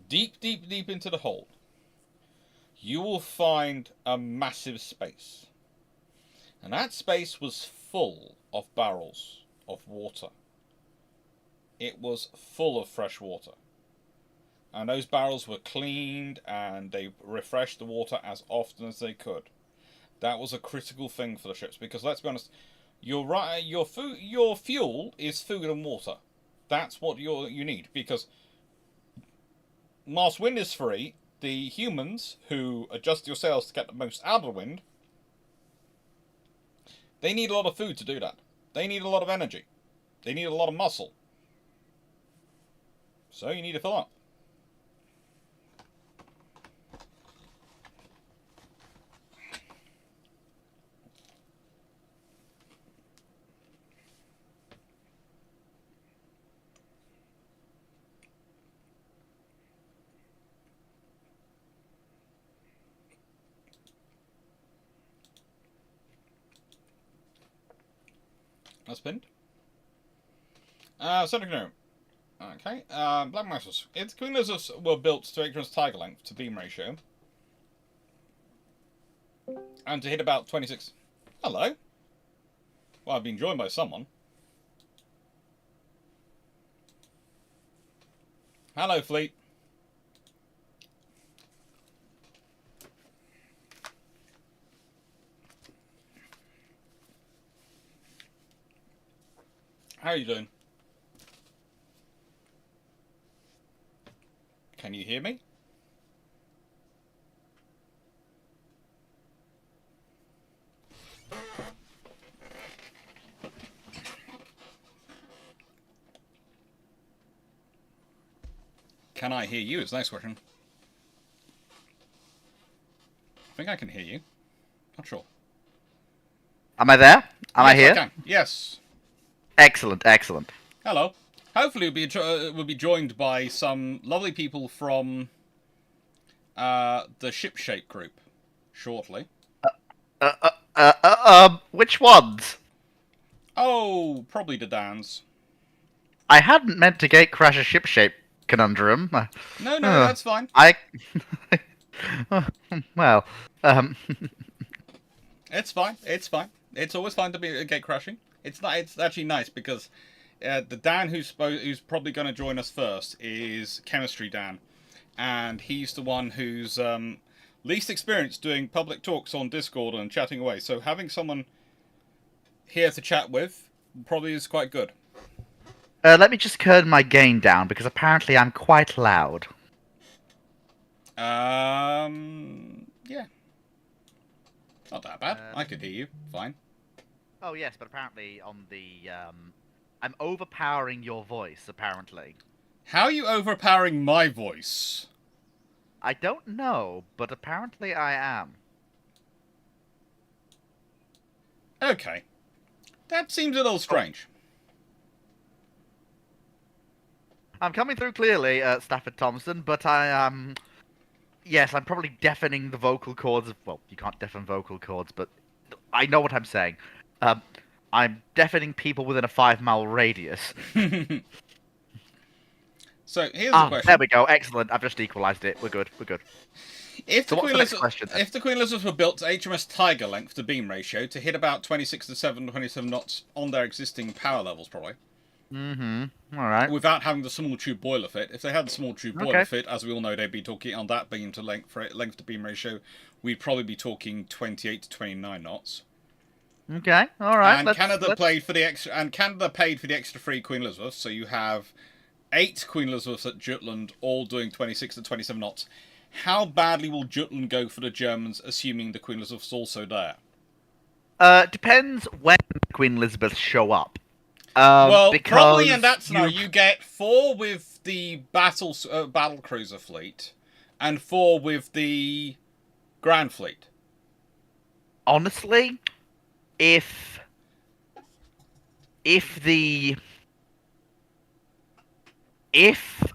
deep into the hold, you will find a massive space. And that space was full of barrels of water. It was full of fresh water. And those barrels were cleaned and they refreshed the water as often as they could. That was a critical thing for the ships because let's be honest, your fuel is food and water. That's what you need because whilst wind is free, the humans who adjust your sails to get the most out of the wind, they need a lot of food to do that. They need a lot of energy. They need a lot of muscle. So you need to fill up. That's pinned. Seneca. Okay. Black Masters. Its Queen Elizabeths were built to HMS Tiger length to beam ratio. And to hit about 26. Hello. Well, I've been joined by someone. Hello, Fleet. How are you doing? Can you hear me? Can I hear you is the next question. I think I can hear you. Not sure. Am I there? Am I here? I can. Yes. Excellent, excellent. Hello. Hopefully we'll be joined by some lovely people from the Ship Shape group shortly. Which ones? Oh, probably the Dans. I hadn't meant to gate crash a ship shape conundrum. No, that's fine. Well, It's fine. It's fine. It's always fine to be gate crashing. It's not. It's actually nice because the Dan who's probably going to join us first is Chemistry Dan, and he's the one who's least experienced doing public talks on Discord and chatting away. So having someone here to chat with probably is quite good. Let me just turn my gain down because apparently I'm quite loud. Yeah. Not that bad. I could hear you. Fine. Oh yes, but apparently on the I'm overpowering your voice. Apparently. How are you overpowering my voice? I don't know, but apparently I am. Okay. That seems a little strange. I'm coming through clearly, Stafford Thompson, but I am. Yes, I'm probably deafening the vocal cords. Well, you can't deafen vocal cords, but I know what I'm saying. Um, I'm deafening people within a 5-mile radius. So here's the question. There we go. Excellent. I've just equalised it. We're good. We're good. If So the what's the next question, then? If the Queen Elizabeth were built to HMS Tiger length to beam ratio to hit about 26 to 27 knots on their existing power levels, probably. Mm-hmm. All right. Without having the small tube boiler fit. If they had the small tube boiler Okay. fit, as we all know, they'd be talking on that beam to length to beam ratio. We'd probably be talking 28 to 29 knots. Okay. All right. And Canada paid for the extra 3 Queen Elizabeths, so you have 8 Queen Elizabeths at Jutland, all doing 26 to 27 knots. How badly will Jutland go for the Germans, assuming the Queen Elizabeth's also there? Depends when Queen Elizabeth show up. Well, because probably in that scenario, you get 4 with the battle cruiser fleet, and 4 with the Grand Fleet. Honestly, if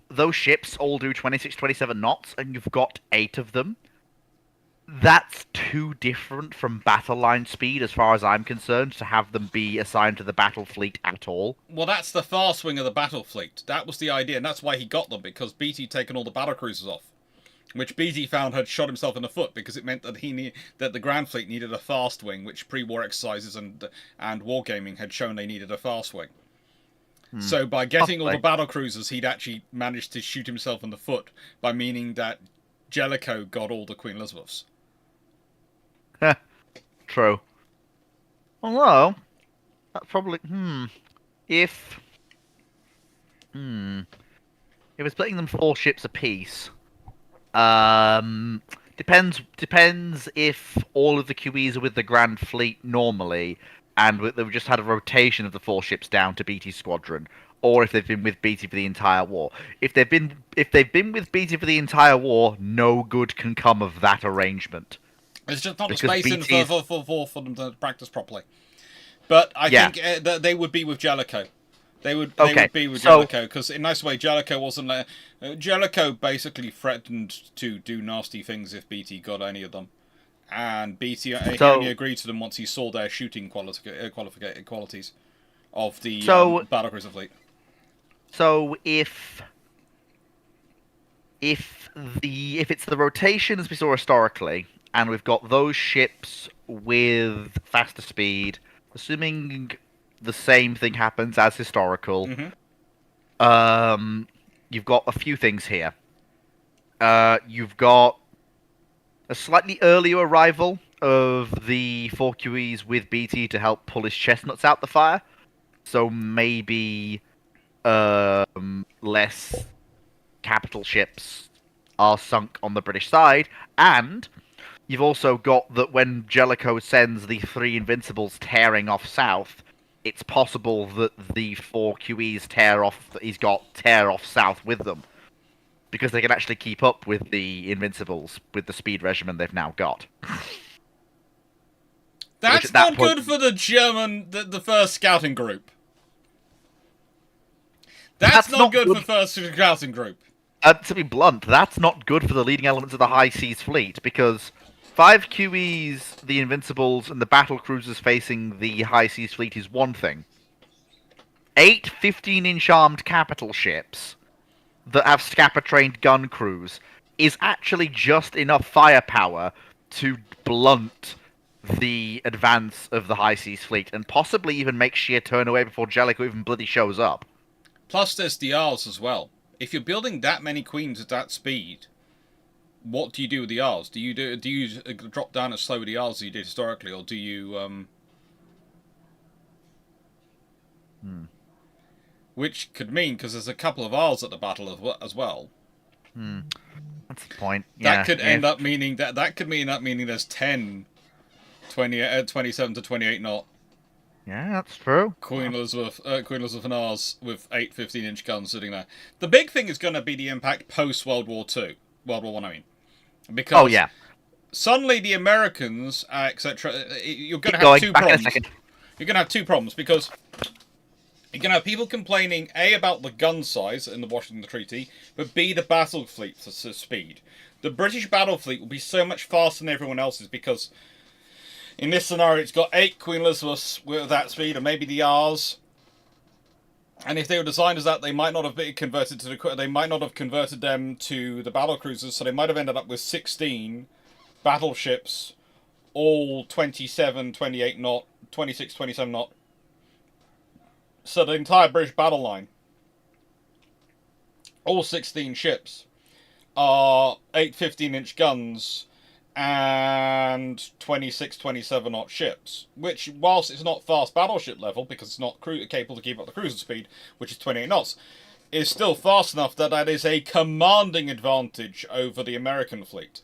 those ships all do 26, 27 knots, and you've got 8 of them, that's too different from battle line speed, as far as I'm concerned, to have them be assigned to the battle fleet at all. Well, that's the fast wing of the battle fleet. That was the idea, and that's why he got them, because Beatty taken all the battle cruisers off. Which Beatty found had shot himself in the foot, because it meant that that the Grand Fleet needed a fast wing, which pre-war exercises and wargaming had shown they needed a fast wing. So by getting all the battle cruisers, he'd actually managed to shoot himself in the foot, by meaning that Jellicoe got all the Queen Elizabeths. True. Although, that's probably if we're splitting them 4 ships apiece. Depends if all of the QEs are with the Grand Fleet normally, and they've just had a rotation of the 4 ships down to BT Squadron, or if they've been with BT for the entire war. If they've been with BT for the entire war, no good can come of that arrangement. There's just not the space in for them to practice properly. But I think they would be with Jellicoe. They would be with Jellicoe, because in a nice way, Jellicoe wasn't. Jellicoe basically threatened to do nasty things if BT got any of them, and BT only agreed to them once he saw their shooting qualities of the battlecruiser fleet. So if it's the rotation as we saw historically, and we've got those ships with faster speed, assuming the same thing happens as historical, you've got a few things here. You've got a slightly earlier arrival of the 4 QEs with BT to help pull his chestnuts out the fire. So maybe less capital ships are sunk on the British side, and you've also got that when Jellicoe sends the 3 Invincibles tearing off south, it's possible that the 4 QEs tear off south with them, because they can actually keep up with the Invincibles with the speed regimen they've now got. That's not good for the German, the first scouting group. That's not good for first scouting group. To be blunt, that's not good for the leading elements of the High Seas Fleet, because 5 QEs, the Invincibles, and the battle cruisers facing the High Seas Fleet is one thing. 8 15-inch armed capital ships that have Scappa-trained gun crews is actually just enough firepower to blunt the advance of the High Seas Fleet, and possibly even make Sheer turn away before Jellicoe even bloody shows up. Plus there's the R's as well. If you're building that many queens at that speed, what do you do with the R's? Do you drop down as slow with the R's as you did historically, or do you Which could mean, because there's a couple of R's at the battle as well. That's the point. That could end up meaning that could mean there's 10 27 to 28 knot. Yeah, that's true. Queen Elizabeth and R's with 8 15-inch guns sitting there. The big thing is going to be the impact post World War II. World War One, I mean. Because suddenly the Americans, etc., you're going to have 2 problems. You're going to have 2 problems, because you're can have people complaining A about the gun size in the Washington Treaty, but B the battle fleet's speed. The British battle fleet will be so much faster than everyone else's because in this scenario it's got 8 Queen Elizabeths with that speed and maybe the R's. And if they were designed as that, they might not have been converted to they might not have converted them to the battle cruisers, so they might have ended up with 16 battleships, all 27, 28 knot, 26, 27 knot. So the entire British battle line, all 16 ships, are 8 15-inch guns and 26, 27 knot ships, which, whilst it's not fast battleship level, because it's not capable to keep up the cruiser speed, which is 28 knots, is still fast enough that that is a commanding advantage over the American fleet.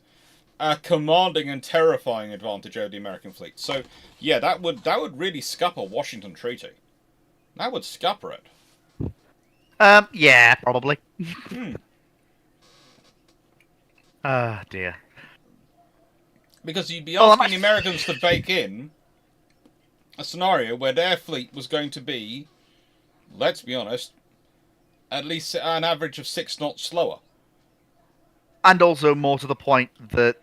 A commanding and terrifying advantage over the American fleet. So, yeah, that would really scupper Washington Treaty. That would scupper it. Yeah, probably. Hmm. Ah, dear. Because you'd be asking the Americans to bake in a scenario where their fleet was going to be, let's be honest, at least an average of 6 knots slower. And also, more to the point that,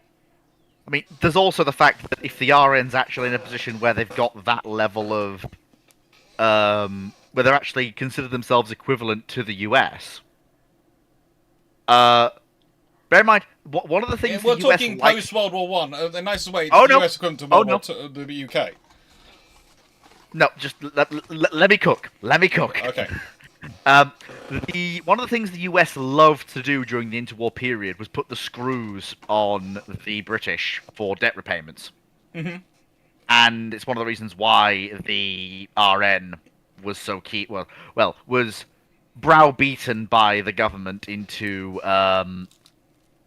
I mean, there's also the fact that if the RN's actually in a position where they've got that level of, where they're actually consider themselves equivalent to the US, bear in mind, one of the things we're the talking US post-World War One. The nicest way, Oh, the no. US equivalent to Oh, World no. War II, the UK. No, just let me cook. Let me cook. Okay. One of the things the US loved to do during the interwar period was put the screws on the British for debt repayments. Mm-hmm. And it's one of the reasons why the RN was so key. Well, was browbeaten by the government into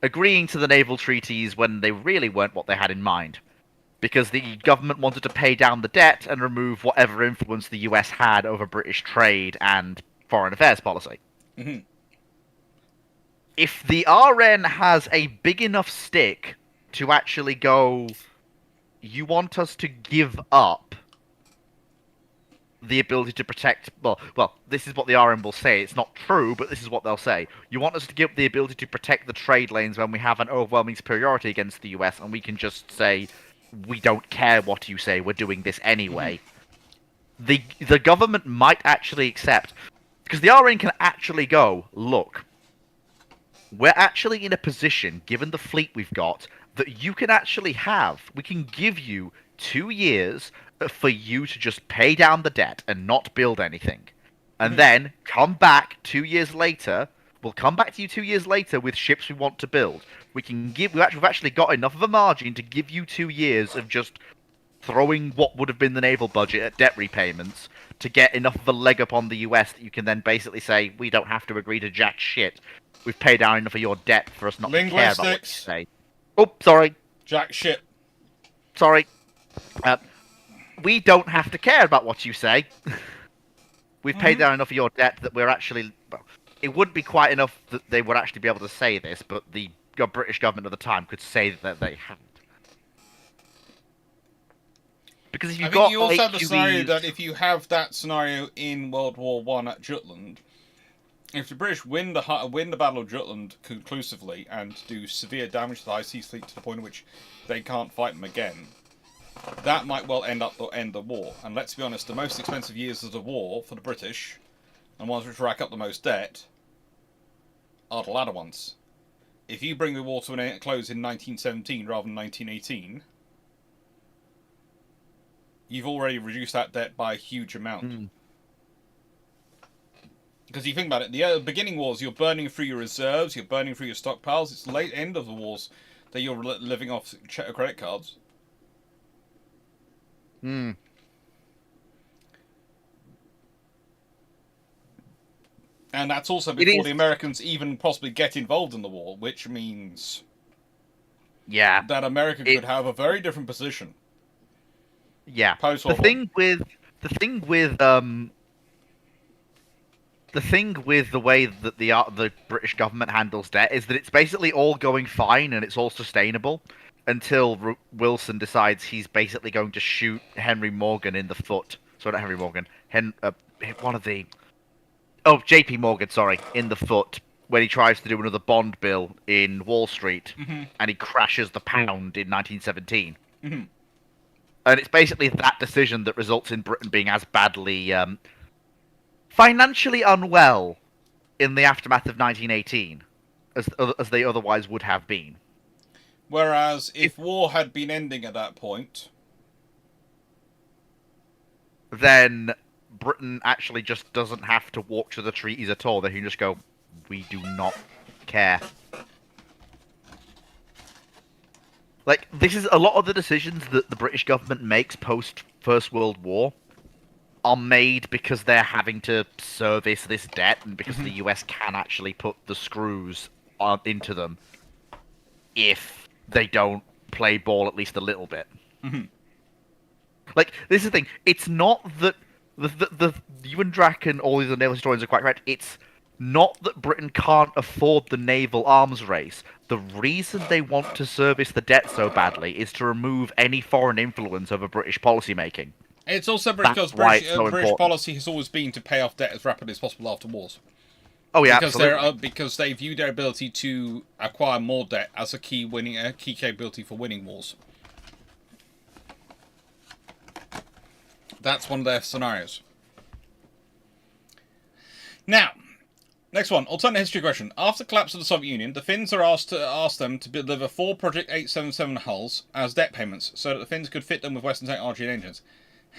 agreeing to the naval treaties when they really weren't what they had in mind. Because the government wanted to pay down the debt and remove whatever influence the US had over British trade and foreign affairs policy. Mm-hmm. If the RN has a big enough stick to actually go, you want us to give up the ability to protect... Well, this is what the RN will say. It's not true, but this is what they'll say. You want us to give up the ability to protect the trade lanes when we have an overwhelming superiority against the US, and we can just say, we don't care what you say, we're doing this anyway. The government might actually accept... Because the RN can actually go, look, we're actually in a position, given the fleet we've got, that you can actually have. We can give you 2 years for you to just pay down the debt and not build anything. And then come back 2 years later. We'll come back to you 2 years later with ships we want to build. We've actually got enough of a margin to give you 2 years of just throwing what would have been the naval budget at debt repayments to get enough of a leg up on the US that you can then basically say, we don't have to agree to jack shit. We've paid down enough of your debt for us not to care about what you say. Oh, sorry. Jack shit. Sorry. We don't have to care about what you say. We've paid down enough of your debt that we're actually... Well, it wouldn't be quite enough that they would actually be able to say this, but the British government at the time could say that they hadn't. Because if I you've think got you also have the AQEs... scenario that if you have that scenario in World War One at Jutland, if the British win the Battle of Jutland conclusively and do severe damage to the High Seas Fleet to the point at which they can't fight them again, that might well end the war. And let's be honest, the most expensive years of the war for the British, and ones which rack up the most debt, are the latter ones. If you bring the war to a close in 1917 rather than 1918, you've already reduced that debt by a huge amount. Because you think about it, the beginning wars, you're burning through your reserves, you're burning through your stockpiles. It's the late end of the wars that you're living off credit cards. And that's also before the Americans even possibly get involved in the war, which means that America could have a very different position. Yeah. Post-World The thing with the way that the British government handles debt is that it's basically all going fine and it's all sustainable until Wilson decides he's basically going to shoot Henry Morgan in the foot. Sorry, not Henry Morgan. one of the JP Morgan, sorry, in the foot when he tries to do another bond bill in Wall Street, and he crashes the pound in 1917. Mm-hmm. And it's basically that decision that results in Britain being as badly financially unwell in the aftermath of 1918 as they otherwise would have been. Whereas if war had been ending at that point, then Britain actually just doesn't have to walk to the treaties at all. They can just go, we do not care. Like, this is a lot of the decisions that the British government makes post First World War are made because they're having to service this debt and because the US can actually put the screws into them if they don't play ball at least a little bit. Like, this is the thing. It's not that the you and Drac and all these naval historians are quite right. It's not that Britain can't afford the naval arms race. The reason they want to service the debt so badly is to remove any foreign influence over British policymaking. it's also because British policy has always been to pay off debt as rapidly as possible after wars. Oh yeah, Because they view their ability to acquire more debt as a key capability for winning wars. That's one of their scenarios. Now, next one. Alternate history question. After the collapse of the Soviet Union, the Finns are asked them to deliver 4 Project 877 hulls as debt payments, so that the Finns could fit them with Western technology and engines.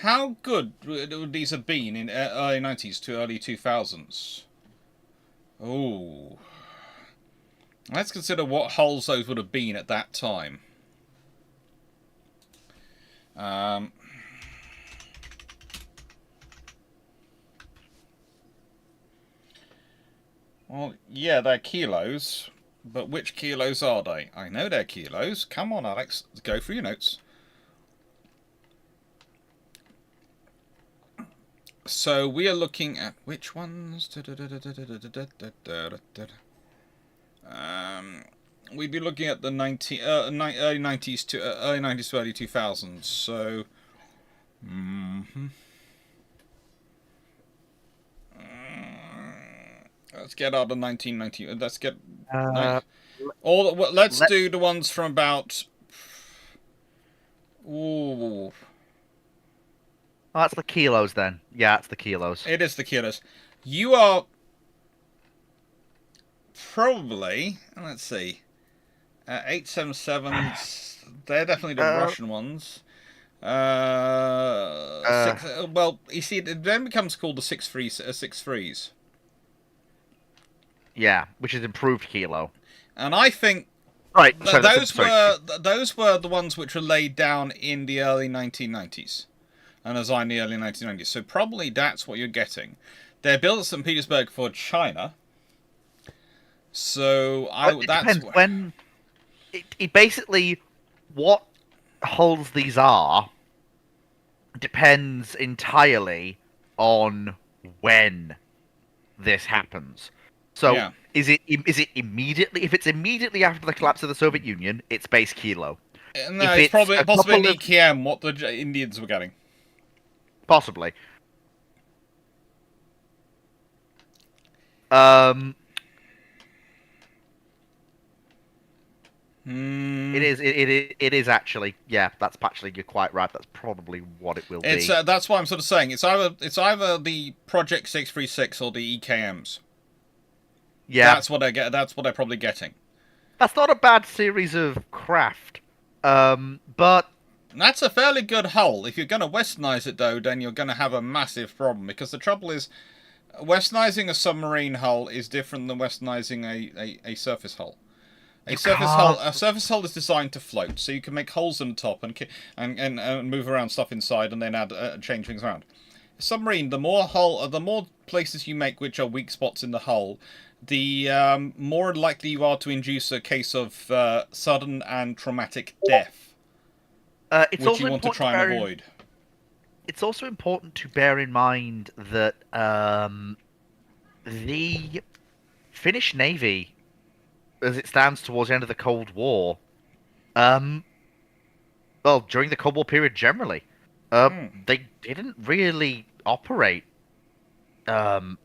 How good would these have been in early 90s to early 2000s? Oh. Let's consider what hulls those would have been at that time. Well, yeah, they're kilos, but which kilos are they? I know they're kilos. Come on, Alex, go through your notes. So we are looking at which ones? We'd be looking at the early 90s to early 90s to early 2000s. So, let's get out of 1990. Let's get let's do the ones from about. Ooh. Oh, that's the kilos then. Yeah, it's the kilos. It is the kilos. You are probably, let's see, 877s. They're definitely the Russian ones. Well, you see, it then becomes called the 6.3s. Yeah, which is improved kilo. And I think those were the ones which were laid down in the early 1990s. And designed in the early 1990s. So probably that's what you're getting. They're built at St. Petersburg for China. So depends when. It basically, what hulls these are depends entirely on when this happens. So yeah. Is it immediately? If it's immediately after the collapse of the Soviet Union, it's base kilo. No, it's possibly an EKM, what the Indians were getting. Possibly. It is actually, yeah, that's actually, you're quite right, that's probably what it will be. That's why I'm sort of saying it's either the Project 636 or the EKMs. Yeah. That's what they're probably getting. That's not a bad series of craft. But that's a fairly good hull. If you're going to westernize it, though, then you're going to have a massive problem. Because the trouble is, westernizing a submarine hull is different than westernizing a surface hull. A surface hull is designed to float, so you can make holes in the top and move around stuff inside, and then change things around. A submarine, the more places you make which are weak spots in the hull, the more likely you are to induce a case of sudden and traumatic death. Which you want to try and avoid. It's also important to bear in mind that the Finnish Navy, as it stands towards the end of the Cold War, during the Cold War period generally, they didn't really operate um,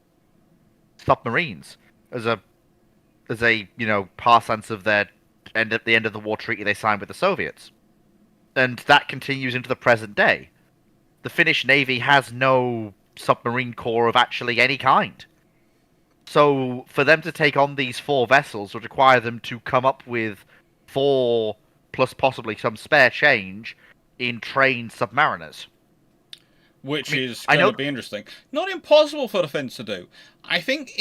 submarines as a parsance of their at the end of the war treaty they signed with the Soviets, and that continues into the present day. The Finnish Navy has no submarine corps of actually any kind. So for them to take on these 4 vessels would require them to come up with 4 plus possibly some spare change in trained submariners. Which I mean, is I going know. to be interesting. Not impossible for the Finns to do. I think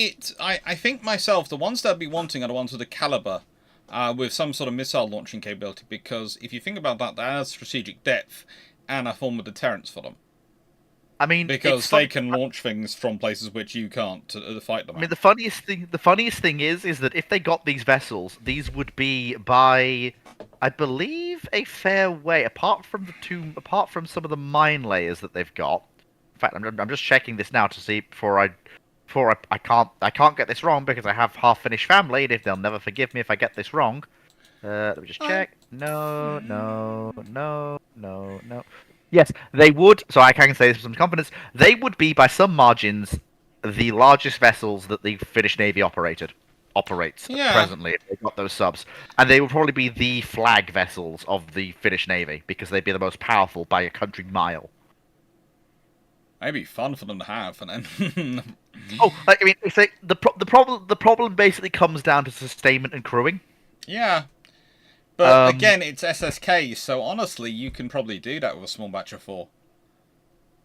I think myself, the ones that'd be wanting are the ones with the caliber, with some sort of missile launching capability. Because if you think about that, that has strategic depth and a form of deterrence for them. I mean, Because they can launch things from places which you can't to fight them. I mean, the funniest thing is that if they got these vessels, these would be by, I believe, a fair way. Apart from some of the mine layers that they've got. In fact, I'm just checking this now to see I can't get this wrong because I have half Finnish family, and if they'll never forgive me if I get this wrong. Let me just check. No, no, no, no, no. Yes, they would. So I can say this with some confidence. They would be, by some margins, the largest vessels that the Finnish Navy operates presently. If they got those subs, and they would probably be the flag vessels of the Finnish Navy because they'd be the most powerful by a country mile. It'd be fun for them to have, and then. I mean, it's like the problem basically comes down to sustainment and crewing. Yeah. But again, it's SSK, so honestly, you can probably do that with a small batch of 4.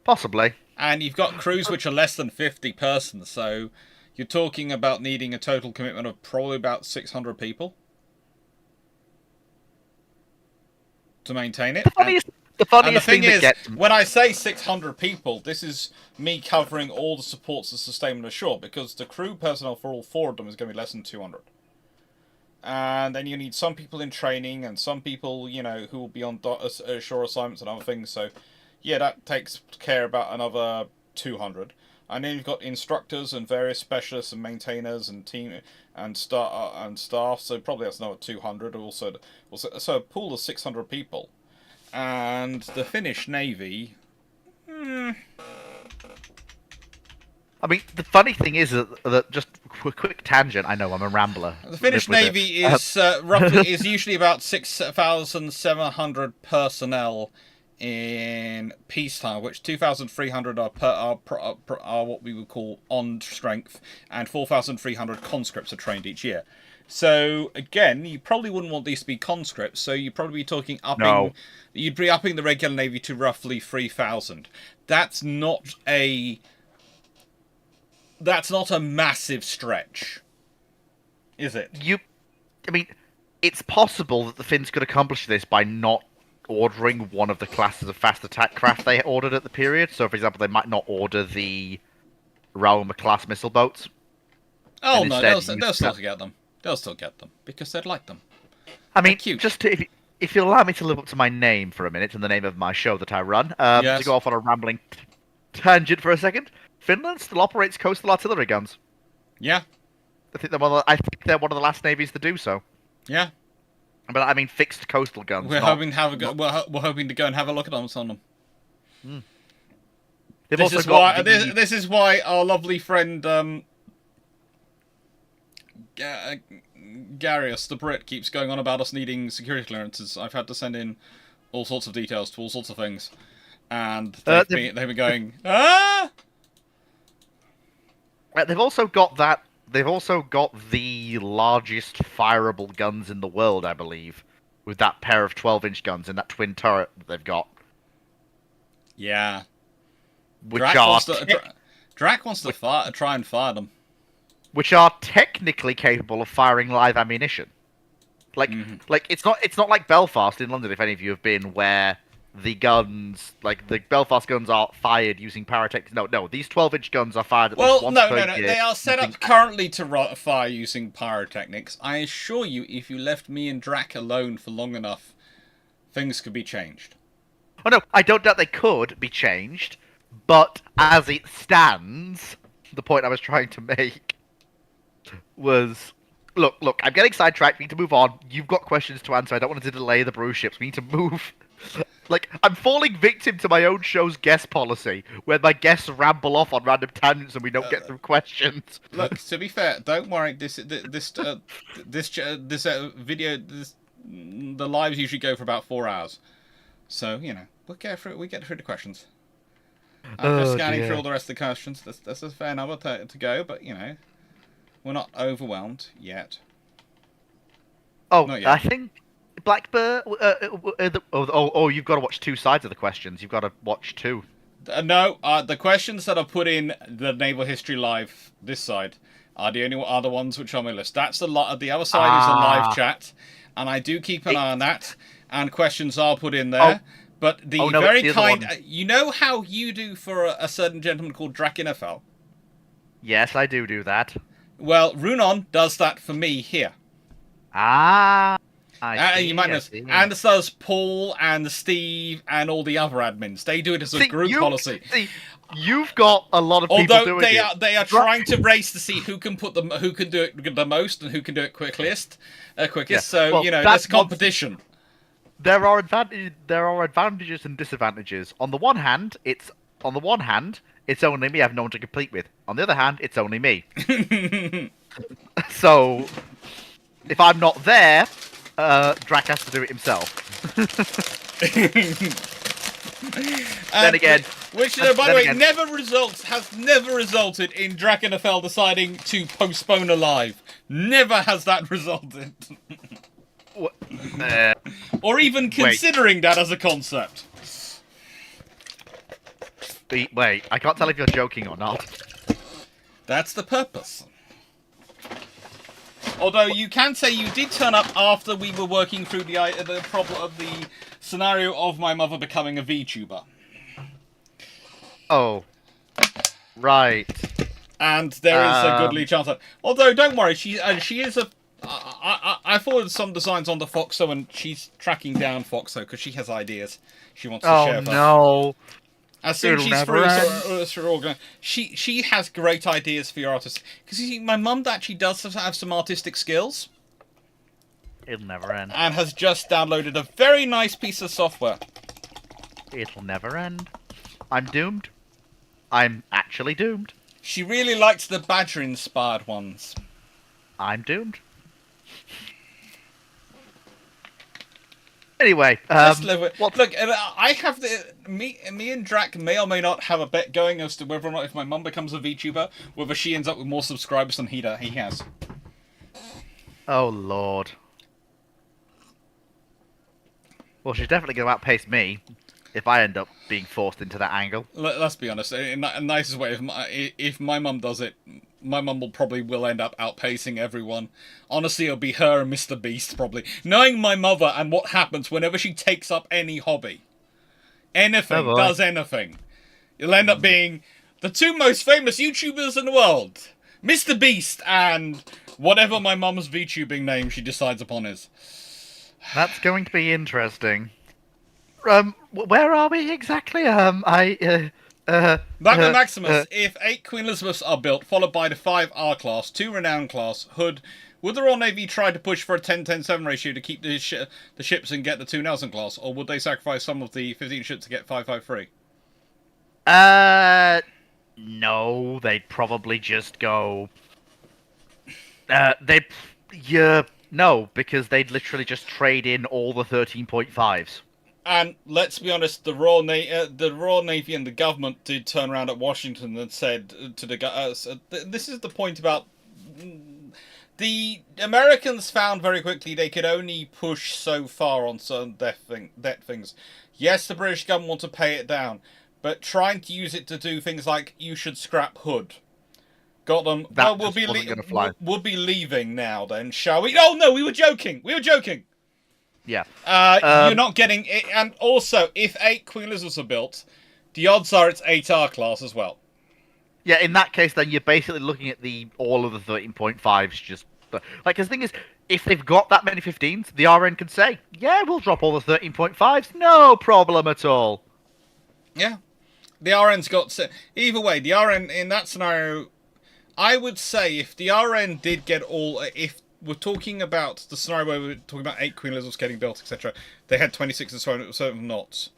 Possibly. And you've got crews which are less than 50 persons, so you're talking about needing a total commitment of probably about 600 people to maintain it. The funniest thing thing is, that gets when I say 600 people, this is me covering all the supports of sustainment ashore, because the crew personnel for all 4 of them is going to be less than 200. And then you need some people in training and some people, who will be on shore assignments and other things. So, yeah, that takes care about another 200. And then you've got instructors and various specialists and maintainers and team and staff. So probably that's another 200. Also, so a pool of 600 people. And the Finnish Navy. I mean, the funny thing is that just a quick tangent. I know I'm a rambler. The Finnish Navy is roughly usually about 6,700 personnel in peacetime, which 2,300 are what we would call on strength, and 4,300 conscripts are trained each year. So again, you probably wouldn't want these to be conscripts. So you'd probably be talking upping. No. You'd be upping the regular Navy to roughly 3,000. That's not a massive stretch, is it? I mean, it's possible that the Finns could accomplish this by not ordering one of the classes of fast attack craft they ordered at the period. So, for example, they might not order the Rauma-class missile boats. Oh no, they'll still get them. They'll still get them because they'd like them. I mean, cute. just if you'll allow me to live up to my name for a minute and the name of my show that I run, Yes. to go off on a rambling tangent for a second. Finland still operates coastal artillery guns. Yeah. I think they're one of the last navies to do so. Yeah. But I mean fixed coastal guns. We're hoping to go and have a look at them on them. This is why our lovely friend Garius, the Brit, keeps going on about us needing security clearances. I've had to send in all sorts of details to all sorts of things, and they've been going They've also got that. They've also got the largest fireable guns in the world, I believe, with that pair of 12-inch guns and that twin turret that they've got. Yeah. Drac wants to try and fire them. Which are technically capable of firing live ammunition. Like it's not like Belfast in London, if any of you have been, where the guns, like the Belfast guns, are fired using pyrotechnics. No, these 12-inch guns are fired at least once per year. They are set up currently to fire using pyrotechnics. I assure you, if you left me and Drac alone for long enough, things could be changed. Oh no, I don't doubt they could be changed, but as it stands, the point I was trying to make was... Look, I'm getting sidetracked. We need to move on. You've got questions to answer. I don't want to delay the Bruships. We need to move. Like, I'm falling victim to my own show's guest policy, where my guests ramble off on random tangents and we don't get through questions. Look, to be fair, don't worry. This video, the lives usually go for about 4 hours, so we'll get through. We get through the questions. I'm just scanning through all the rest of the questions. That's a fair number to go, but we're not overwhelmed yet. Oh, Not yet. I think Blackbird. You've got to watch two sides of the questions. You've got to watch two. No, the questions that are put in the Naval History Live this side are the only other ones which are on my list. That's the other side is a live chat, and I do keep an eye on that. And questions are put in there. But very kind, you know how you do for a certain gentleman called Drakenfell? Yes, I do that. Well, Runon does that for me here. You might know. And so does Paul and Steve and all the other admins. They do it as a group policy. You've got a lot of people doing it. Although they are trying to race to see who can do it the most and who can do it quickest. Yeah. So there's competition. There are advantages and disadvantages. On the one hand, it's only me. I have no one to compete with. On the other hand, it's only me. So, if I'm not there, Drac has to do it himself. Then again, which by the way has never resulted in Drakenfell deciding to postpone a live. Never has that resulted. Or even considering that as a concept. Wait, I can't tell if you're joking or not. That's the purpose. Although you can say you did turn up after we were working through the problem of the scenario of my mother becoming a VTuber. Oh, right. And there is a goodly chance that. Although don't worry, she is a. I forwarded some designs onto Foxo, and she's tracking down Foxo because she has ideas she wants to share. Oh no! As soon as she's through, she has great ideas for your artists. Because you see, my mum actually does have some artistic skills. It'll never end. And has just downloaded a very nice piece of software. It'll never end. I'm doomed. I'm actually doomed. She really likes the Badger-inspired ones. I'm doomed. Anyway, look, I have me and Drac may or may not have a bet going as to whether or not if my mum becomes a VTuber, whether she ends up with more subscribers than he has. Oh lord. Well, she's definitely going to outpace me if I end up being forced into that angle. Let's be honest. In the nicest way, if my mum does it, my mum will end up outpacing everyone. Honestly, it'll be her and Mr. Beast, probably. Knowing my mother and what happens whenever she takes up any hobby. Does anything. You'll end up being the two most famous YouTubers in the world. Mr. Beast and whatever my mum's VTubing name she decides upon is. That's going to be interesting. Where are we exactly? Maximus, if 8 Queen Elizabeths are built, followed by the 5 R-Class, 2 Renown Class, Hood, would the Royal Navy try to push for a 10-10-7 ratio to keep the ships and get the 2 Nelson Class, or would they sacrifice some of the 15 ships to get 5-5-3? No, they'd probably just go... No, because they'd literally just trade in all the 13.5s. And let's be honest, the Royal Navy and the government did turn around at Washington and said to the this is the point about the Americans found very quickly they could only push so far on certain debt things. Yes, the British government want to pay it down, but trying to use it to do things like you should scrap Hood. Got them. We'll be leaving now then, shall we? Oh no, we were joking. Yeah. You're not getting it. And also, if 8 Queen Elizabeths are built, the odds are it's 8 R-Class as well. Yeah, in that case, then you're basically looking at all of the 13.5s just... Like, the thing is, if they've got that many 15s, the RN can say, yeah, we'll drop all the 13.5s. No problem at all. Yeah. The RN's got... Either way, the RN, in that scenario, I would say if the RN did get all... If we're talking about the scenario where we're talking about 8 Queen Elizabeths getting built, etc., they had 26 and 7 knots.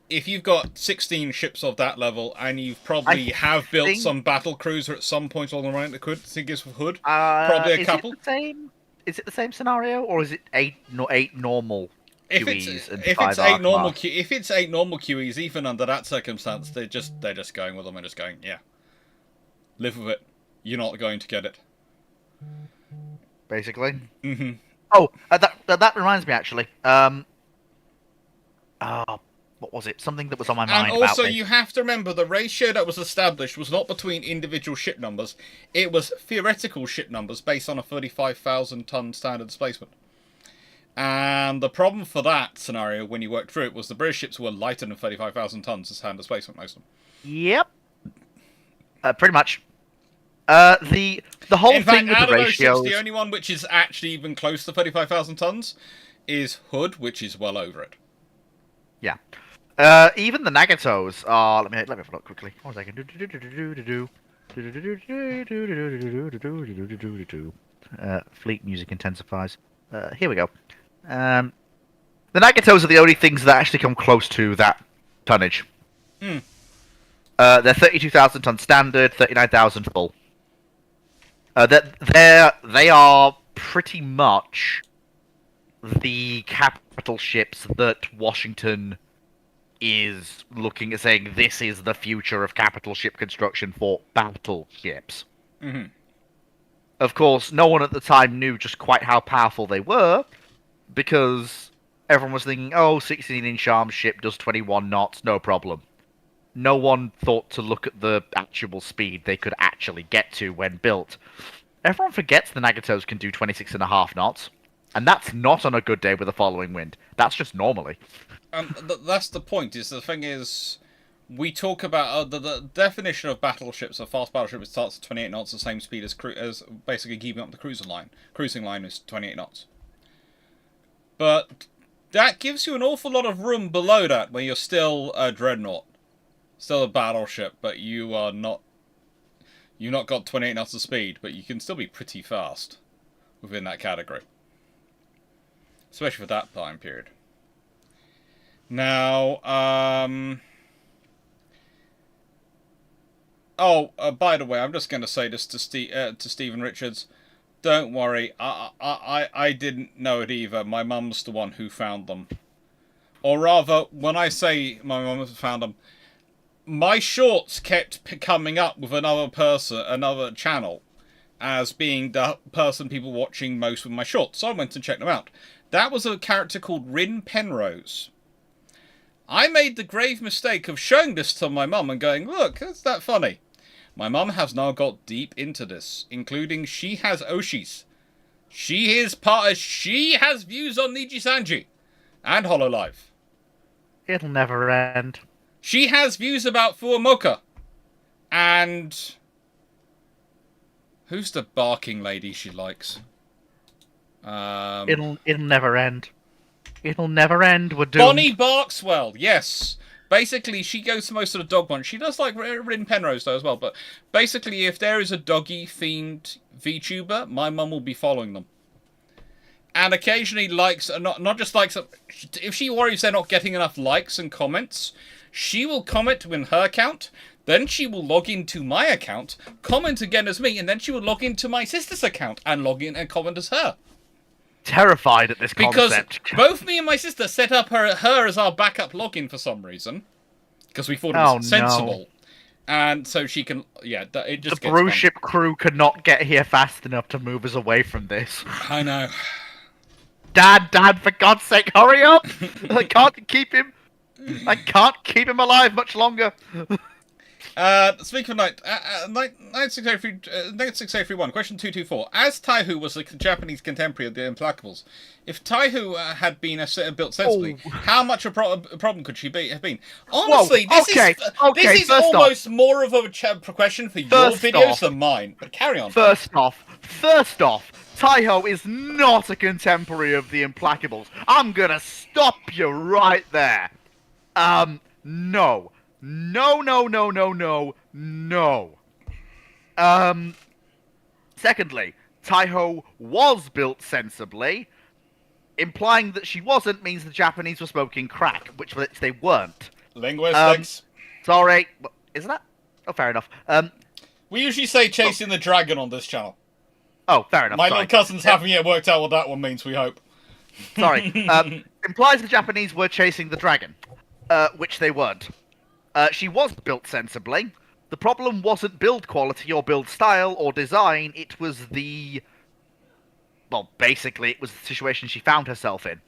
if you've got 16 ships of that level, and you've probably I have built think- some battle cruiser at some point along the line that could think it's with Hood, probably a is couple. It the same? Is it the same scenario, or is it eight normal If QEs and if 5 it's eight normal Arcmar? if it's 8 normal QEs, even under that circumstance, they're just going with them and just going, yeah, live with it. You're not going to get it. Basically. Mm-hmm. Oh, that reminds me actually. What was it? Something that was on my mind. And also, about you have to remember the ratio that was established was not between individual ship numbers; it was theoretical ship numbers based on a 35,000-ton standard displacement. And the problem for that scenario, when you worked through it, was the British ships were lighter than 35,000 tons as standard displacement, most of them. Yep. Pretty much. The whole In thing fact, with out the of those ships, ratios. the only one which is actually even close to 35,000 tons is Hood, which is well over it. Yeah. Even the Nagatos are. Let me have a look quickly. 1 second. Fleet music intensifies. Here we go. The Nagatos are the only things that actually come close to that tonnage. Hmm. They're 32,000 ton standard, 39,000 full. They are pretty much the capital ships that Washington is looking at, saying this is the future of capital ship construction for battleships. Mm-hmm. Of course, no one at the time knew just quite how powerful they were, because everyone was thinking, oh, 16-inch armed ship does 21 knots, no problem. No one thought to look at the actual speed they could actually get to when built. Everyone forgets the Nagatos can do 26.5 knots, and that's not on a good day with a following wind. That's just normally. That's the point. Is the thing is, we talk about the definition of battleships. A fast battleship it starts at 28 knots, the same speed as basically keeping up the cruising line. Cruising line is 28 knots. But that gives you an awful lot of room below that, where you're still a dreadnought, still a battleship, but you are not. You've not got 28 knots of speed, but you can still be pretty fast within that category, especially for that time period. Now, by the way, I'm just going to say this to Stephen Richards. Don't worry, I didn't know it either. My mum's the one who found them. Or rather, when I say my mum found them, my shorts kept coming up with another channel, as being the person people watching most with my shorts. So I went and checked them out. That was a character called Rin Penrose. I made the grave mistake of showing this to my mum and going, look, is that funny? My mum has now got deep into this, including she has Oshis. She has views on Niji Sanji and Hololive. It'll never end. She has views about Fuamoka. And who's the barking lady she likes? It'll never end. It'll never end. We're doomed. Bonnie Barkswell, yes. Basically, she goes to most of the dog ones. She does like Rin Penrose, though, as well. But basically, if there is a doggy-themed VTuber, my mum will be following them. And occasionally likes, not just likes, if she worries they're not getting enough likes and comments, she will comment in her account, then she will log into my account, comment again as me, and then she will log into my sister's account and log in and comment as her. Terrified at this Because concept. both me and my sister set up her as our backup login for some reason. Because we thought it was sensible. No. And so she can, yeah, it just The gets Bruship crew could not get here fast enough to move us away from this. I know. Dad, for God's sake, hurry up! I can't keep him alive much longer. Speaking of 96831, question 224. As Taihu was the Japanese contemporary of the Implacables, if Taihu had been built sensibly, how much a problem could she have been? Honestly, this is almost more of a question for your videos than mine. But carry on. First off, Taiho is not a contemporary of the Implacables. I'm gonna stop you right there. No. Secondly, Taiho was built sensibly. Implying that she wasn't means the Japanese were smoking crack, which they weren't. Linguistics. Sorry. Isn't that? Oh, fair enough. We usually say chasing the dragon on this channel. Oh, fair enough. My sorry. little cousins haven't yet worked out what that one means, we hope. Sorry. Implies the Japanese were chasing the dragon, which they weren't. She was built sensibly. The problem wasn't build quality or build style or design, it was the... Well, basically, it was the situation she found herself in.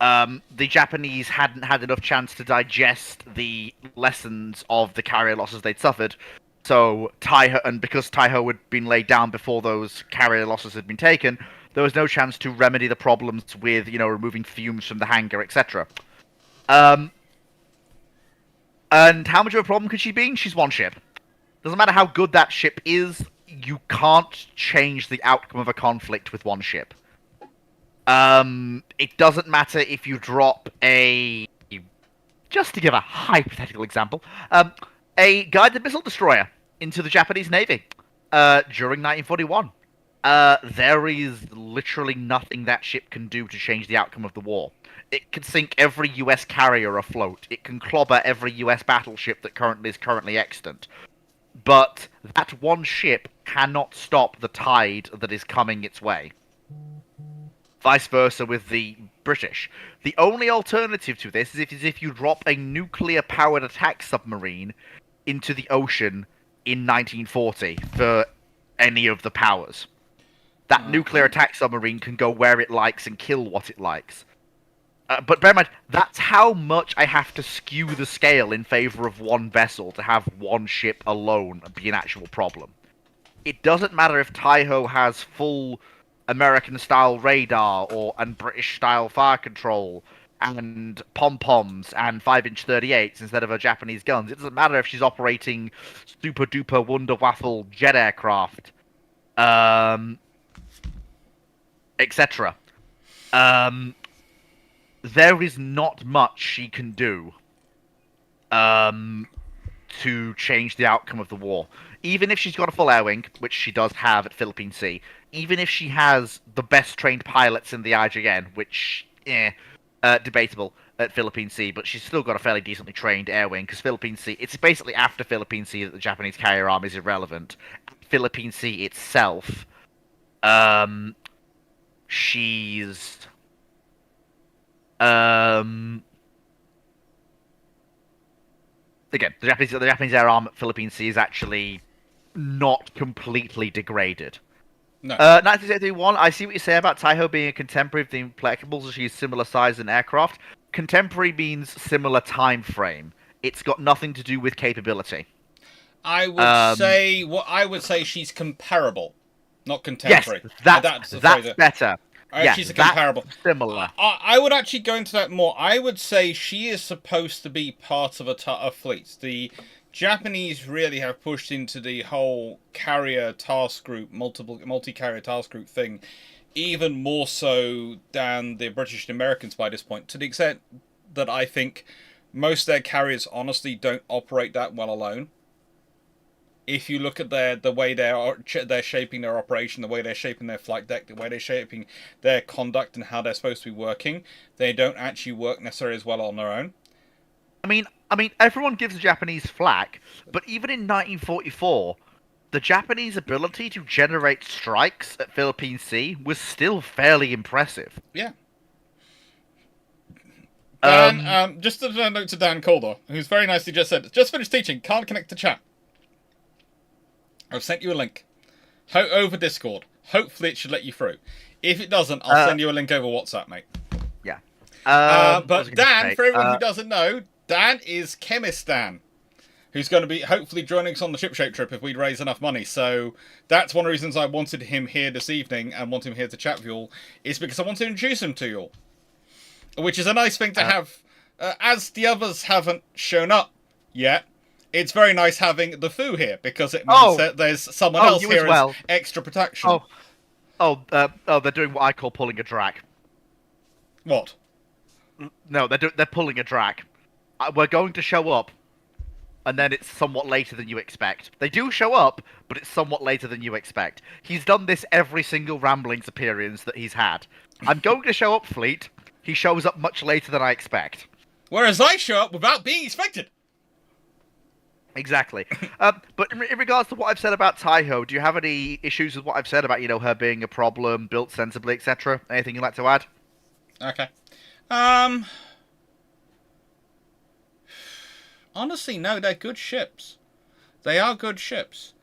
The Japanese hadn't had enough chance to digest the lessons of the carrier losses they'd suffered, so Taiho, and because Taiho had been laid down before those carrier losses had been taken, there was no chance to remedy the problems with, removing fumes from the hangar, etc. And how much of a problem could she be? She's one ship. Doesn't matter how good that ship is, you can't change the outcome of a conflict with one ship. It doesn't matter if you drop just to give a hypothetical example, a guided missile destroyer into the Japanese Navy during 1941. There is literally nothing that ship can do to change the outcome of the war. It can sink every US carrier afloat. It can clobber every US battleship that is currently extant. But that one ship cannot stop the tide that is coming its way. Vice versa with the British. The only alternative to this is if you drop a nuclear-powered attack submarine into the ocean in 1940 for any of the powers. That nuclear attack submarine can go where it likes and kill what it likes. But bear in mind, that's how much I have to skew the scale in favor of one vessel to have one ship alone be an actual problem. It doesn't matter if Taiho has full American-style radar and British-style fire control and pom-poms and 5-inch 38s instead of her Japanese guns. It doesn't matter if she's operating super-duper Wunderwaffe jet aircraft, etc. There is not much she can do to change the outcome of the war. Even if she's got a full air wing, which she does have at Philippine Sea, even if she has the best trained pilots in the IJN, which, debatable at Philippine Sea, but she's still got a fairly decently trained air wing, because Philippine Sea, it's basically after Philippine Sea that the Japanese carrier arm is irrelevant. Philippine Sea itself, she's... Again, the Japanese air arm at Philippine Sea is actually not completely degraded. No. 1971, I see what you say about Taiho being a contemporary of the Implacables, as she's similar size in aircraft. Contemporary means similar time frame. It's got nothing to do with capability. I would say she's comparable, not contemporary. Yes, that's better. She's comparable. Similar. I would actually go into that more. I would say she is supposed to be part of a fleet. The Japanese really have pushed into the whole carrier task group, multi-carrier task group thing, even more so than the British and Americans by this point, to the extent that I think most of their carriers honestly don't operate that well alone. If you look at the way they're shaping their operation, the way they're shaping their flight deck, the way they're shaping their conduct and how they're supposed to be working, they don't actually work necessarily as well on their own. I mean, everyone gives the Japanese flack, but even in 1944, the Japanese ability to generate strikes at Philippine Sea was still fairly impressive. Yeah. Dan, just a note to Dan Calder, who's very nicely just said, just finished teaching, can't connect to chat. I've sent you a link. Over Discord. Hopefully it should let you through. If it doesn't, I'll send you a link over WhatsApp, mate. Yeah. But Dan, for everyone who doesn't know, Dan is Chemist Dan, who's going to be hopefully joining us on the Ship Shape trip if we raise enough money. So that's one of the reasons I wanted him here this evening and want him here to chat with you all, is because I want to introduce him to you all. Which is a nice thing to have, as the others haven't shown up yet. It's very nice having the Foo here, because it means that there's someone else here as extra protection. They're doing what I call pulling a drac. What? No, they're pulling a drac. We're going to show up, and then it's somewhat later than you expect. They do show up, but it's somewhat later than you expect. He's done this every single Ramblings appearance that he's had. I'm going to show up, Fleet. He shows up much later than I expect. Whereas I show up without being expected. Exactly. But in regards to what I've said about Taiho, do you have any issues with what I've said about, her being a problem, built sensibly, etc.? Anything you'd like to add? Okay. Honestly, no, they're good ships. They are good ships.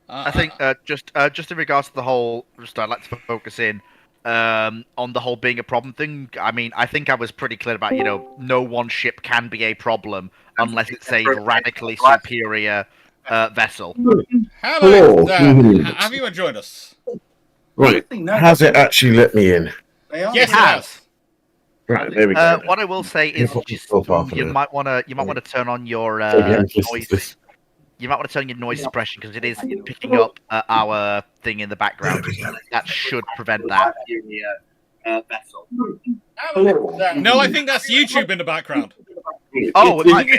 I think just in regards to the whole, I'd like to focus in on the whole being a problem thing. I mean, I think I was pretty clear about, no one ship can be a problem unless it's a radically superior vessel. Hello, Dan. Have you enjoyed us? Right. Has it actually let me in? Yes, it has. Right, there we go. What I will say is, you might want to turn on your noise. You might want to turn on your noise suppression because it is picking up our thing in the background. That should prevent that. Vessel. No, I think that's YouTube in the background. Oh, it might be.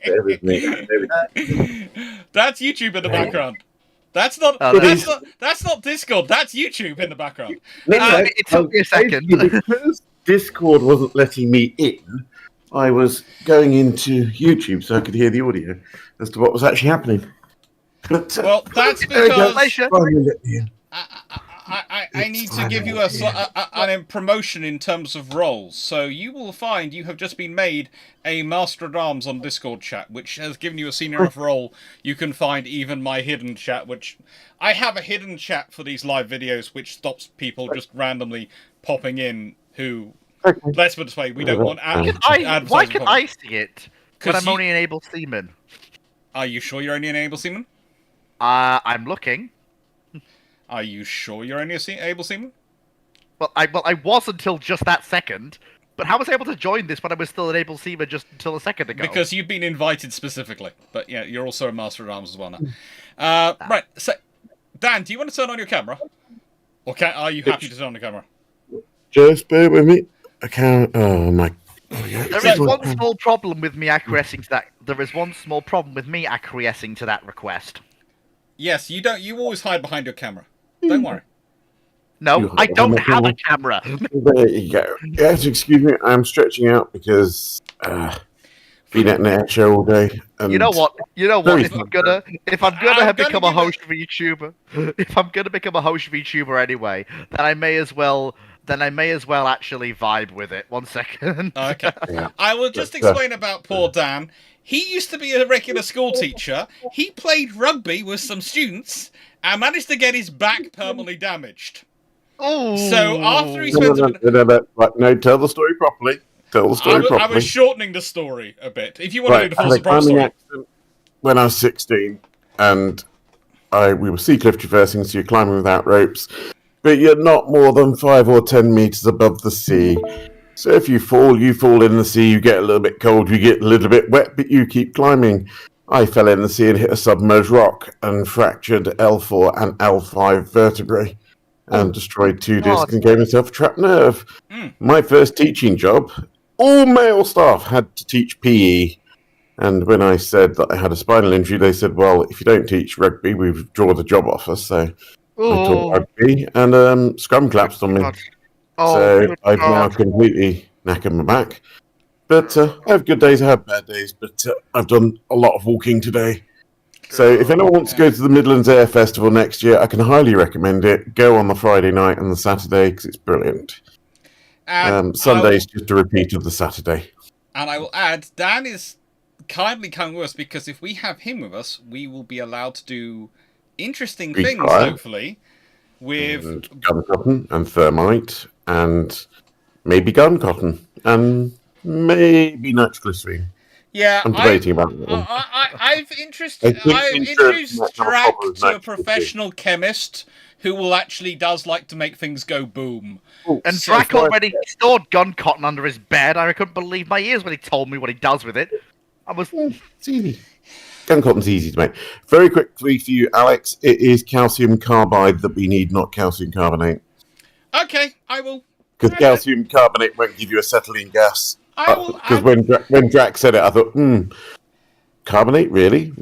Bear with me. That's YouTube in the background. That's not Discord. That's YouTube in the background. It took me a second. Because Discord wasn't letting me in, I was going into YouTube so I could hear the audio as to what was actually happening. But, well, that's because I need to give you a promotion in terms of roles. So you will find you have just been made a Master at Arms on Discord chat, which has given you a senior enough role. You can find even my hidden chat, which I have a hidden chat for these live videos, which stops people just randomly popping in who. Let's put it this way, we don't want why can I see it when I'm only an able seaman? Are you sure you're only an able seaman? I'm looking. Are you sure you're only an able seaman? Well, I was until just that second. But how was I able to join this when I was still an able seaman just until a second ago? Because you've been invited specifically. But yeah, you're also a Master at Arms as well now. Right, so Dan, do you want to turn on your camera? Or are you happy to turn on the camera? Just bear with me. I can't. Oh my. Oh, yeah. There is one small problem with me acquiescing to that. There is one small problem with me acquiescing to that request. Yes, you don't. You always hide behind your camera. Don't worry. No, I don't have a camera. There you go. Yes, excuse me. I'm stretching out because been at an air show all day. And you know what? If I'm gonna become a host of a YouTuber, anyway, then I may as well actually vibe with it. 1 second. Okay. Yeah. I will just explain about poor Dan. He used to be a regular school teacher. He played rugby with some students and managed to get his back permanently damaged. Oh. So after he spent no, tell the story properly. Tell the story properly. I was shortening the story a bit. If you want to do the full surprise story. Accident when I was 16, and we were sea cliff traversing, so you're climbing without ropes, but you're not more than 5 or 10 meters above the sea. So if you fall in the sea, you get a little bit cold, you get a little bit wet, but you keep climbing. I fell in the sea and hit a submerged rock and fractured L4 and L5 vertebrae and destroyed 2 discs and gave myself a trapped nerve. My first teaching job, all male staff had to teach PE. And when I said that I had a spinal injury, they said, well, if you don't teach rugby, we withdraw the job offer. So I taught rugby and scrum collapsed on me. So I've now completely knackered my back. But I have good days, I have bad days, but I've done a lot of walking today. So if anyone wants to go to the Midlands Air Festival next year, I can highly recommend it. Go on the Friday night and the Saturday, because it's brilliant. Sunday's just a repeat of the Saturday. And I will add, Dan is kindly coming with us, because if we have him with us, we will be allowed to do interesting things, hopefully, with gun cotton and thermite and maybe gun cotton and maybe nitroglycerine. Yeah, I'm debating about that one. I've introduced Drac to a professional chemist who does like to make things go boom. And Drac already stored gun cotton under his bed. I couldn't believe my ears when he told me what he does with it. It's easy. Gun cotton's easy to make. Very quickly for you, Alex, it is calcium carbide that we need, not calcium carbonate. Okay, I will. Because calcium carbonate won't give you acetylene gas. Because when Drac said it, I thought, carbonate, really?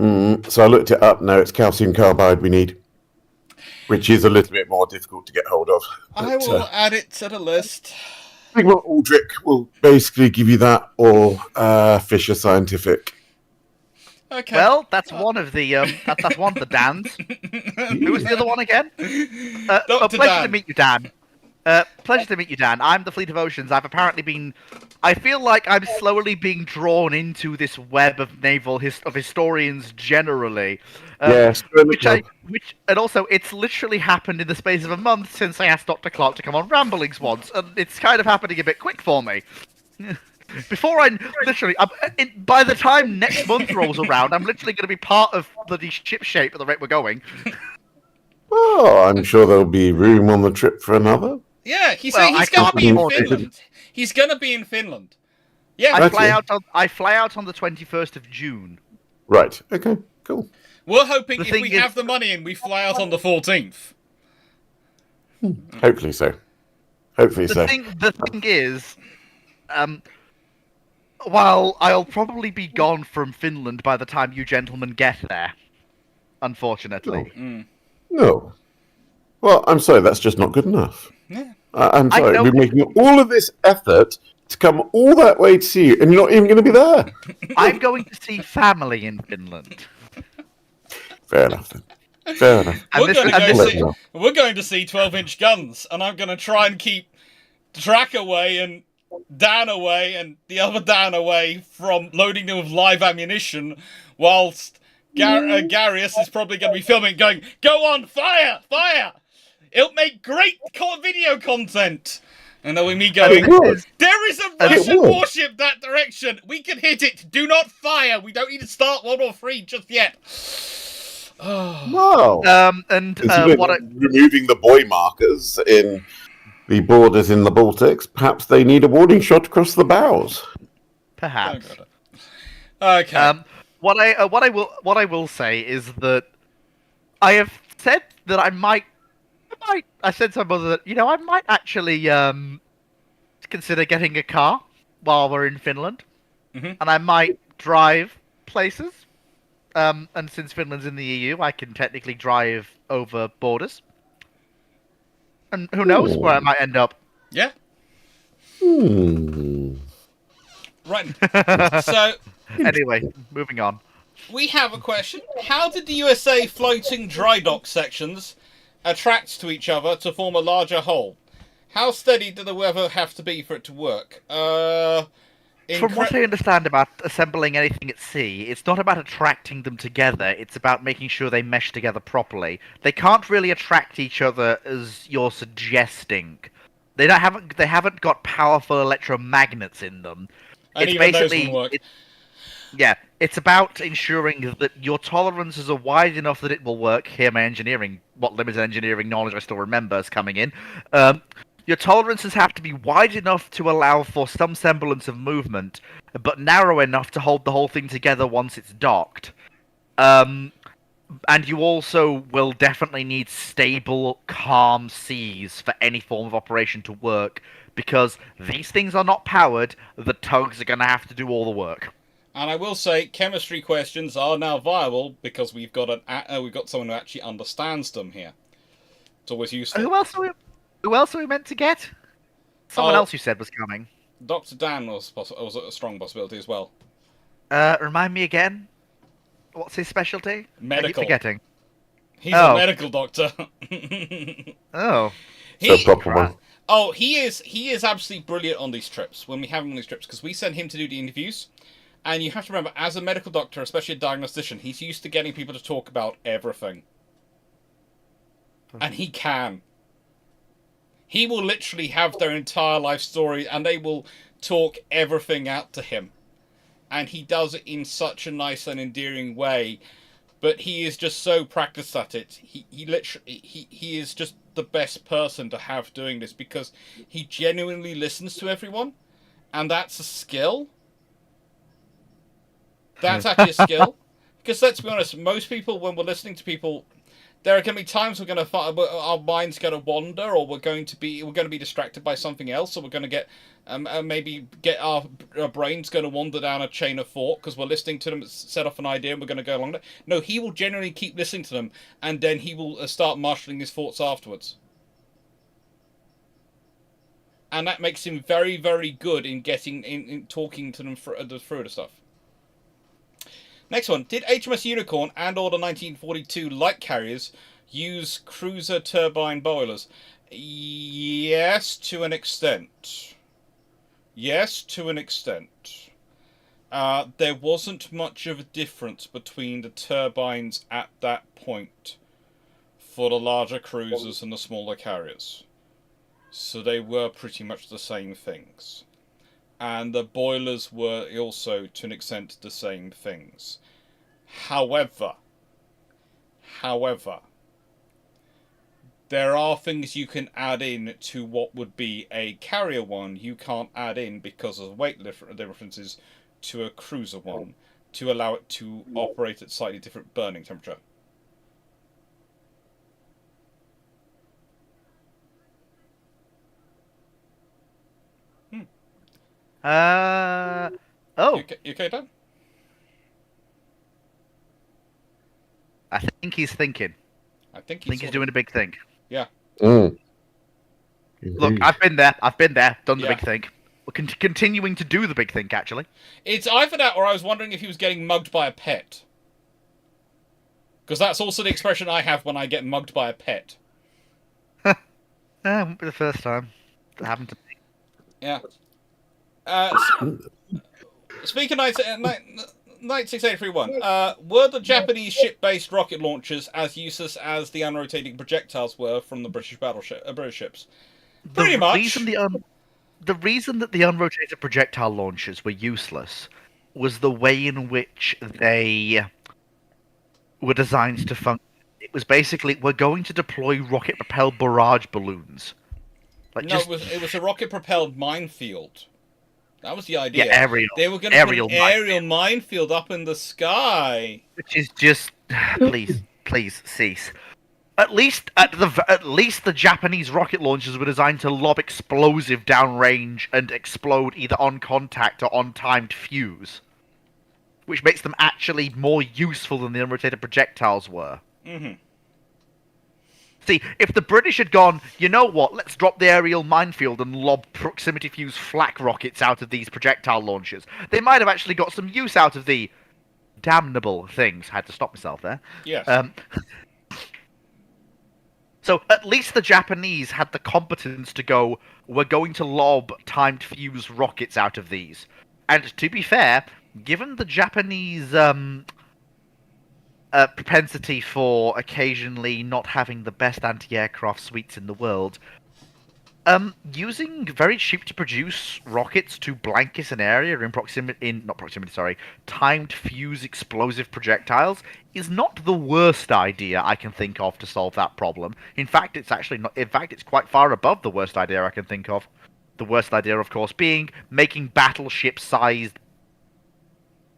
So I looked it up. No, it's calcium carbide we need, which is a little bit more difficult to get hold of. I will add it to the list. Sigma Aldrich will basically give you that, or Fisher Scientific. Okay. Well, that's one of the that's one of the Dans. Who was the other one again? Dr. Pleasure Dan. to meet you, Dan. Pleasure to meet you, Dan. I'm the Fleet of Oceans. I've apparently been. I feel like I'm slowly being drawn into this web of of historians generally. Yes, And also, it's literally happened in the space of a month since I asked Dr. Clarke to come on Ramblings once, and it's kind of happening a bit quick for me. Before I literally, by the time next month rolls around, I'm literally going to be part of bloody ship shape at the rate we're going. Oh, I'm sure there'll be room on the trip for another. Yeah, he's Well, going I to can't be in afford it. Finland. He's going to be in Finland. Yeah, I Right. fly out on the 21st of June. Right. Okay. Cool. we're hoping The if thing we is- have the money and we fly out on the 14th. Hopefully so. Hopefully so. The thing is, while I'll probably be gone from Finland by the time you gentlemen get there, unfortunately. No. Well, I'm sorry. That's just not good enough. Yeah. I'm I sorry. know- We're making all of this effort to come all that way to see you, and you're not even going to be there. I'm going to see family in Finland. Fair enough. Then. Fair enough. And We're this- going to and go this- see. We're going to see 12-inch guns, and I'm going to try and keep Track away and Dan away and the other Dan away from loading them with live ammunition, whilst Garius is probably going to be filming, going, "Go on, fire, fire! It'll make great video content." And then with me going, It would. "There is a It Russian would. warship that direction. We can hit it. Do not fire. We don't need to start World War III just yet." No. And Removing the buoy markers in the borders in the Baltics, perhaps they need a warning shot across the bows. perhaps. Okay. What I will say is that I have said that I said to my mother that I might actually consider getting a car while we're in Finland, Mhm. and I might drive places. And since Finland's in the EU, I can technically drive over borders. And who knows where I might end up. Yeah. Hmm. Right. So Anyway, moving on. we have a question. How did the USA floating dry dock sections attract to each other to form a larger whole? How steady did the weather have to be for it to work? From what I understand about assembling anything at sea, it's not about attracting them together, it's about making sure they mesh together properly. They can't really attract each other as you're suggesting. They haven't got powerful electromagnets in them. And It's even those basically wouldn't work. it's about ensuring that your tolerances are wide enough that it will work. Here, my engineering, what limited engineering knowledge I still remember is coming in. Your tolerances have to be wide enough to allow for some semblance of movement, but narrow enough to hold the whole thing together once it's docked. And you also will definitely need stable, calm seas for any form of operation to work, because these things are not powered, the tugs are going to have to do all the work. And I will say, chemistry questions are now viable because we've got someone who actually understands them here. It's always useful. Who else are we meant to get? Someone Oh. else you said was coming. Dr. Dan was a strong possibility as well. Remind me again? What's his specialty? I keep Medical. forgetting. He's a Oh. medical doctor. Oh. So proper one. Oh, he is absolutely brilliant on these trips, when we have him on these trips, because we send him to do the interviews. And you have to remember, as a medical doctor, especially a diagnostician, he's used to getting people to talk about everything. And he can. He will literally have their entire life story, and they will talk everything out to him. And he does it in such a nice and endearing way. But he is just so practiced at it. He is just the best person to have doing this, because he genuinely listens to everyone, and that's a skill. That's actually a skill. Because let's be honest, most people, when we're listening to people, there are going to be times our mind's going to wander, or we're going to be distracted by something else, or we're going to get our brain's going to wander down a chain of thought because we're listening to them set off an idea and we're going to go along there. No, he will generally keep listening to them, and then he will start marshalling his thoughts afterwards. and that makes him very, very good in getting in talking to them through the stuff. Next one. Did HMS Unicorn and or the 1942 light carriers use cruiser turbine boilers? Yes, to an extent. Yes, to an extent. There wasn't much of a difference between the turbines at that point for the larger cruisers and the smaller carriers. So they were pretty much the same things. And the boilers were also, to an extent, the same things. However, there are things you can add in to what would be a carrier one you can't add in because of weight differences to a cruiser one to allow it to operate at slightly different burning temperature. Oh. You okay, Dan? I think he's thinking. I think he's doing a big thing. Yeah. Mm. Look, Indeed. I've been there, done the Yeah. big thing. We're continuing to do the big thing, actually. It's either that or I was wondering if he was getting mugged by a pet. Because that's also the expression I have when I get mugged by a pet. Won't be the first time that happened to me. Yeah. Speaking of 96831, were the Japanese ship-based rocket launchers as useless as the unrotating projectiles were from the British British ships? Pretty much. The reason that the unrotated projectile launchers were useless was the way in which they were designed to function. It was basically, we're going to deploy rocket-propelled barrage balloons. It was a rocket-propelled minefield. That was the idea. Yeah, They were going to put an aerial minefield up in the sky. Which is just, please cease. At least the Japanese rocket launchers were designed to lob explosive downrange and explode either on contact or on timed fuse, which makes them actually more useful than the unrotated projectiles were. Mm-hmm. See, if the British had gone, you know what, let's drop the aerial minefield and lob proximity fuse flak rockets out of these projectile launchers, they might have actually got some use out of the damnable things. I had to stop myself there. Yes. So at least the Japanese had the competence to go, we're going to lob timed fuse rockets out of these. And to be fair, given the Japanese propensity for occasionally not having the best anti-aircraft suites in the world, using very cheap to produce rockets to blanket an area timed fuse explosive projectiles is not the worst idea I can think of to solve that problem. In fact, it's actually not. In fact, it's quite far above the worst idea I can think of. The worst idea, of course, being making battleship-sized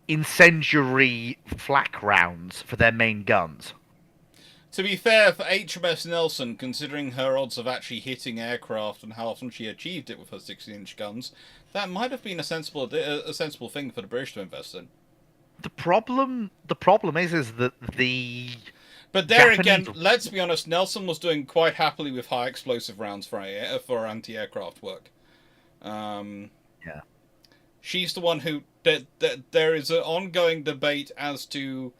incendiary flak rounds for their main guns. To be fair, for HMS Nelson, considering her odds of actually hitting aircraft and how often she achieved it with her 16-inch guns, that might have been a sensible thing for the British to invest in. The problem is that the... But there again, let's be honest, Nelson was doing quite happily with high explosive rounds for anti-aircraft work. Yeah. She's the one who... there is an ongoing debate as to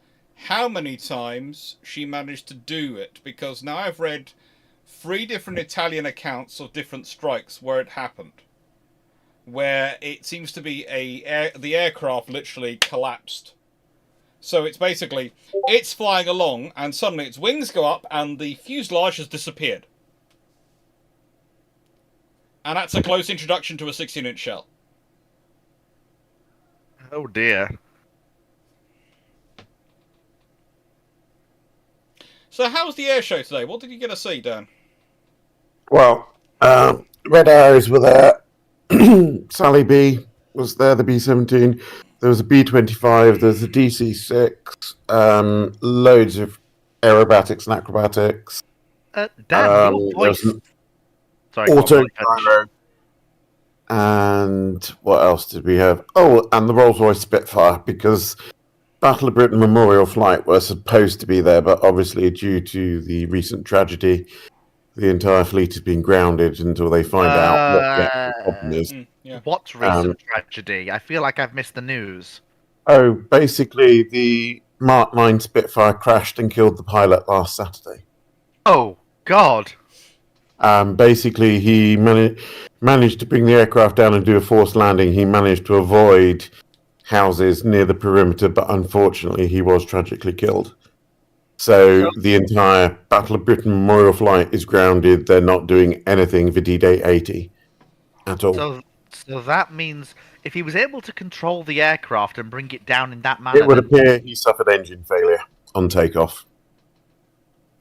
how many times she managed to do it, because now I've read 3 different Italian accounts of different strikes where it happened, where it seems to be the aircraft literally collapsed. So it's basically, it's flying along and suddenly its wings go up and the fuselage has disappeared. And that's a close introduction to a 16-inch shell. Oh dear. So how was the air show today? What did you get to see, Dan? Well, Red Arrows were there. Sally B was there, the B-17. There was a B-25. There was a DC-6. Loads of aerobatics and acrobatics. Dan, your voice... Sorry, Auto gyro. And what else did we have? Oh, and the Rolls-Royce Spitfire, because Battle of Britain Memorial Flight were supposed to be there, but obviously due to the recent tragedy, The entire fleet has been grounded until they find out what the actual problem is. Yeah. What recent tragedy? I feel like I've missed the news. Oh, basically, the Mark 9 Spitfire crashed and killed the pilot last Saturday. Oh, God. Basically, he managed to bring the aircraft down and do a forced landing. He managed to avoid houses near the perimeter, but unfortunately, he was tragically killed. So the entire Battle of Britain Memorial flight is grounded. They're not doing anything for D-Day 80 at all. So that means if he was able to control the aircraft and bring it down in that manner, It would appear he suffered engine failure on takeoff.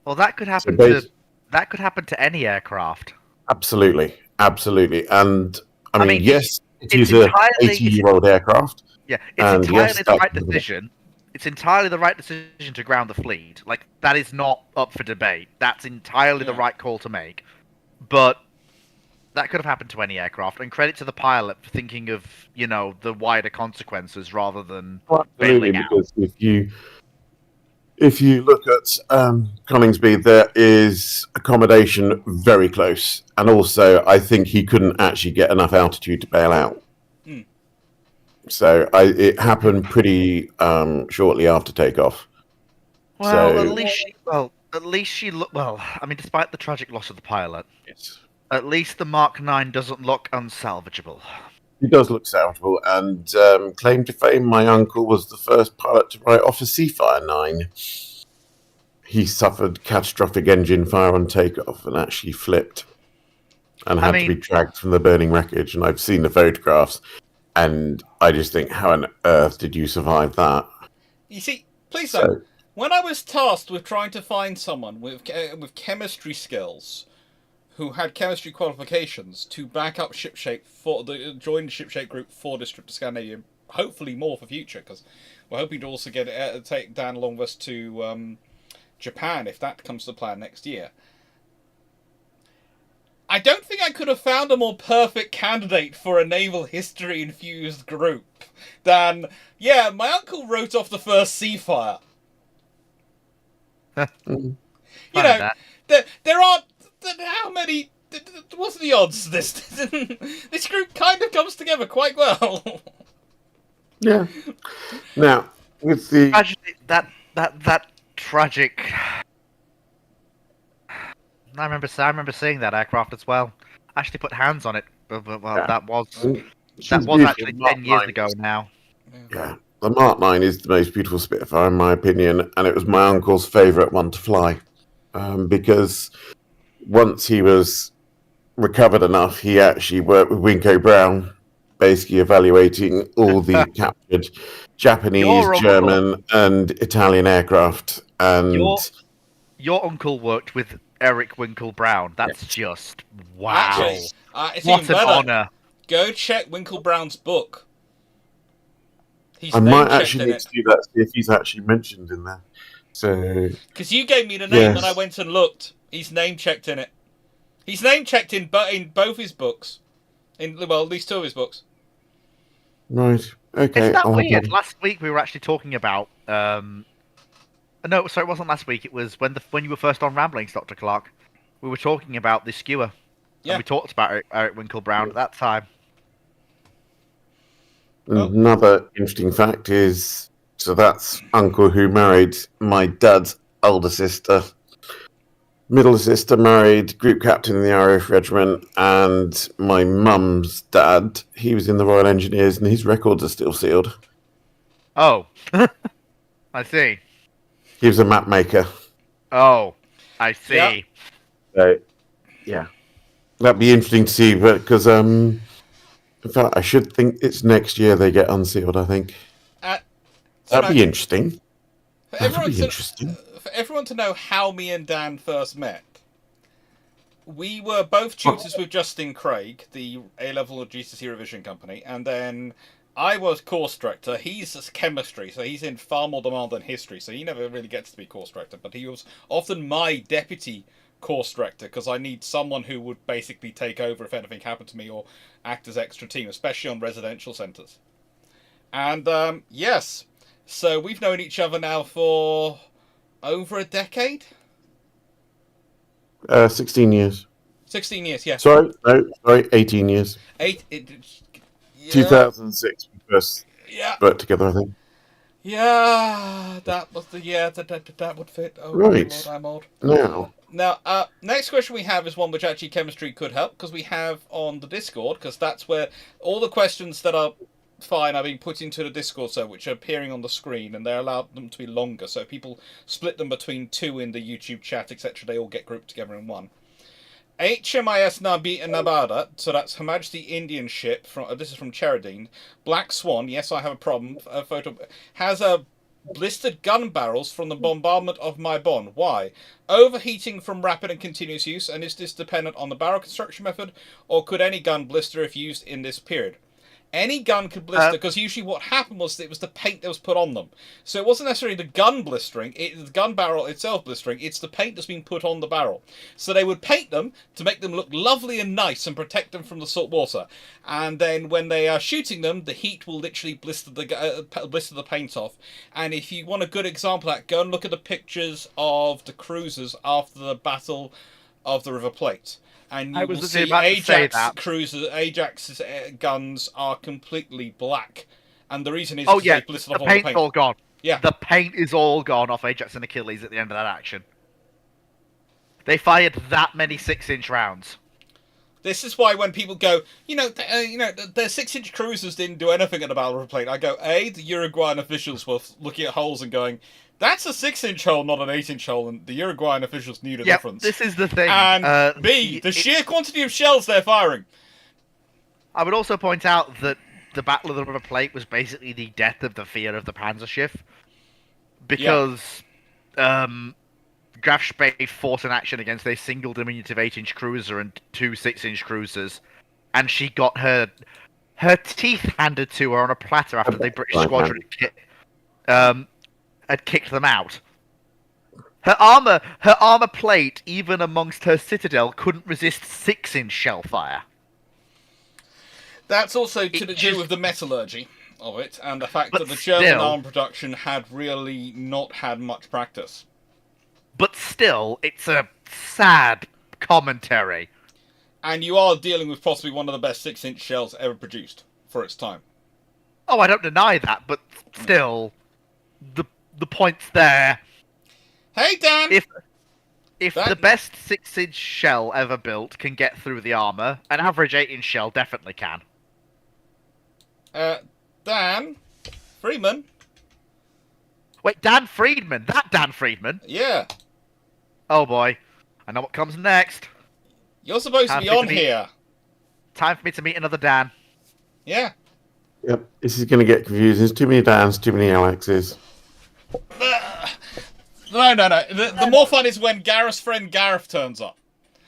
Well, that could happen to any aircraft. Absolutely, absolutely. And I mean, yes, it it's is an entirely- 80-year-old aircraft. Yeah, it's And entirely yes, the that right could be- decision. It's entirely the right decision to ground the fleet. Like, that is not up for debate. That's entirely the right call to make. But that could have happened to any aircraft, and credit to the pilot for thinking of, the wider consequences rather than Absolutely, bailing out. because if you look at Coningsby, there is accommodation very close, and also I think he couldn't actually get enough altitude to bail out. So it happened pretty shortly after takeoff. Well, So- at least she looked. Well, I mean, despite the tragic loss of the pilot, Yes. at least the Mark 9 doesn't look unsalvageable. He does look salvageable, and claim to fame, my uncle was the first pilot to write off a Seafire 9. He suffered catastrophic engine fire on takeoff and actually flipped and had to be dragged from the burning wreckage. And I've seen the photographs, and I just think, how on earth did you survive that? You see, please don't. When I was tasked with trying to find someone with chemistry skills who had chemistry qualifications to back up Shipshape join the Shipshape group for this trip to Scandinavia, hopefully more for future, because we're hoping to also take Dan along with us to Japan if that comes to plan next year. I don't think I could have found a more perfect candidate for a naval history infused group than, my uncle wrote off the first Seafire. There are how many? What's the odds? This this group kind of comes together quite well. Yeah. Now with the Tragedy, that tragic. I remember seeing that aircraft as well. I actually put hands on it. Well, that was actually 10 years ago now. Yeah. The Mark 9 is the most beautiful Spitfire, in my opinion, and it was my uncle's favourite one to fly. Because once he was recovered enough, he actually worked with Winko Brown, basically evaluating all the captured Japanese, German, and Italian aircraft. And your uncle worked with Eric Winkle Brown. That's just wow. Actually, it's what even an better. honour. Go check Winkle Brown's book. I might actually need to do that, see if he's actually mentioned in there. So, because you gave me the name and I went and looked. He's name checked in it. He's name checked in both his books. At least two of his books. Right. Okay. Isn't that weird? Last week we were actually talking about. No, sorry, it wasn't last week. It was when you were first on Ramblings, Dr. Clarke. We were talking about the skewer. Yeah. And we talked about Eric Winkle Brown at that time. Another interesting fact is, so that's uncle who married my dad's older sister. Middle sister married group captain in the RAF regiment, and my mum's dad, he was in the Royal Engineers, and his records are still sealed. Oh, I see. He was a map maker. Oh, I see. Yeah. That'd be interesting to see, because in fact, I should think it's next year they get unsealed, I think. That'd be interesting. For everyone to know how me and Dan first met, we were both tutors with Justin Craig, the A-level GCSE revision company, and then I was course director. He's chemistry, so he's in far more demand than history, so he never really gets to be course director, but he was often my deputy course director, because I need someone who would basically take over if anything happened to me or act as extra team, especially on residential centres. And yes, so we've known each other now for over a decade. 16 years. 16 years, yeah. Sorry, no, sorry, 18 years. Yeah, 2006 we first yeah, worked together, I think. yeah. That was the year that would fit. Oh, good lord, Right. I'm old. Now, Now, next question we have is one which actually chemistry could help, because we have on the Discord, because that's where all the questions that are fine are being put into the Discord server, which are appearing on the screen, and they're allowed them to be longer, so people split them between two in the YouTube chat, etc. They all get grouped together in one. HMIS Nabada, so that's Her Majesty Indian ship. From this is from Cheradine. Black Swan. Yes, I have a problem. A photo has a blistered gun barrels from the bombardment of Maibon. Why? Overheating from rapid and continuous use, and is this dependent on the barrel construction method, or could any gun blister if used in this period? Any gun could blister, because usually what happened was it was the paint that was put on them. So it wasn't necessarily the gun blistering, the gun barrel itself blistering, it's the paint that's been put on the barrel. So they would paint them to make them look lovely and nice and protect them from the salt water. And then when they are shooting them, the heat will literally blister the paint off. And if you want a good example of that, go and look at the pictures of the cruisers after the Battle of the River Plate. And you will see Ajax's guns are completely black. And the reason is they blistered off all the paint. The paint's all gone. Yeah. The paint is all gone off Ajax and Achilles at the end of that action. They fired that many 6-inch rounds. This is why when people go, the 6-inch cruisers didn't do anything at the Battle of the Plate, I go, A, the Uruguayan officials were looking at holes and going, that's a 6-inch hole, not an 8-inch hole, and the Uruguayan officials knew the difference. This is the thing. And B, the sheer quantity of shells they're firing. I would also point out that the Battle of the River Plate was basically the death of the fear of the Panzerschiff. Because Graf Spee fought an action against a single diminutive 8-inch cruiser and 2 6-inch cruisers, and she got her teeth handed to her on a platter after the British squadron had kicked them out. Her armor plate, even amongst her citadel, couldn't resist 6-inch shell fire. That's also to do with the metallurgy of it, and the fact that the German arm production had really not had much practice. But still, it's a sad commentary. And you are dealing with possibly one of the best 6-inch shells ever produced for its time. Oh, I don't deny that, but still, the point's there. Hey, Dan! If the best 6-inch shell ever built can get through the armor, an average 8-inch shell definitely can. Dan Freeman. Wait, Dan Friedman? That Dan Friedman? Yeah. Oh boy, I know what comes next. You're supposed to be on here. Time for me to meet another Dan. Yeah. Yep, this is going to get confusing. There's too many Dans, too many Alexes. No. The more fun is when Gareth's friend Gareth turns up.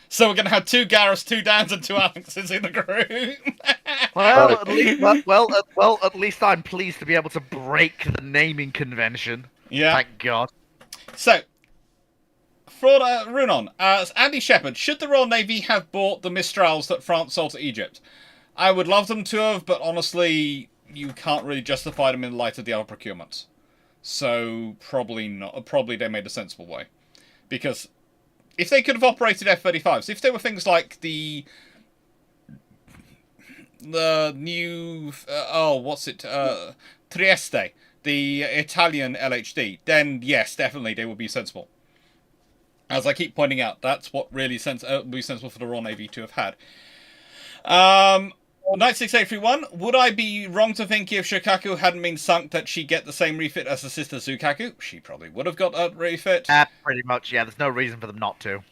So we're going to have 2 Gareths, 2 Dans, and 2 Alexes in the group. Well, at least I'm pleased to be able to break the naming convention. Yeah. Thank God. So, Runon, Andy Shepherd, should the Royal Navy have bought the Mistrals that France sold to Egypt? I would love them to have, but honestly, you can't really justify them in light of the other procurements. So, probably not. Probably they made a sensible way. Because if they could have operated F-35s, if there were things like the new... Trieste, the Italian LHD, then yes, definitely they would be sensible. As I keep pointing out, that's what really would be sensible for the Royal Navy to have had. Knight 6831, would I be wrong to think if Shokaku hadn't been sunk that she'd get the same refit as her sister Zukaku? She probably would have got a refit. Pretty much, yeah. There's no reason for them not to.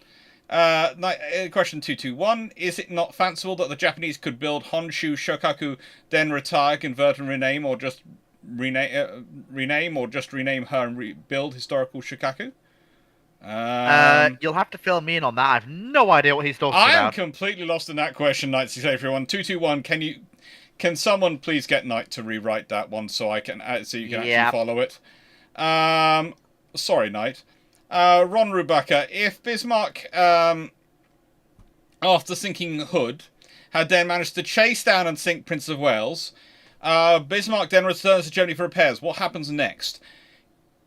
Question 221, is it not fanciful that the Japanese could build Honshu Shokaku, then retire, convert and rename, or just rename her and rebuild historical Shokaku? You'll have to fill me in on that. I have no idea what he's talking about. I am completely lost in that question, Knight 681. 221, can someone please get Knight to rewrite that one so you can actually follow it? Sorry, Knight. Ron Rubaka, if Bismarck, after sinking Hood, had then managed to chase down and sink Prince of Wales, Bismarck then returns to Germany for repairs. What happens next?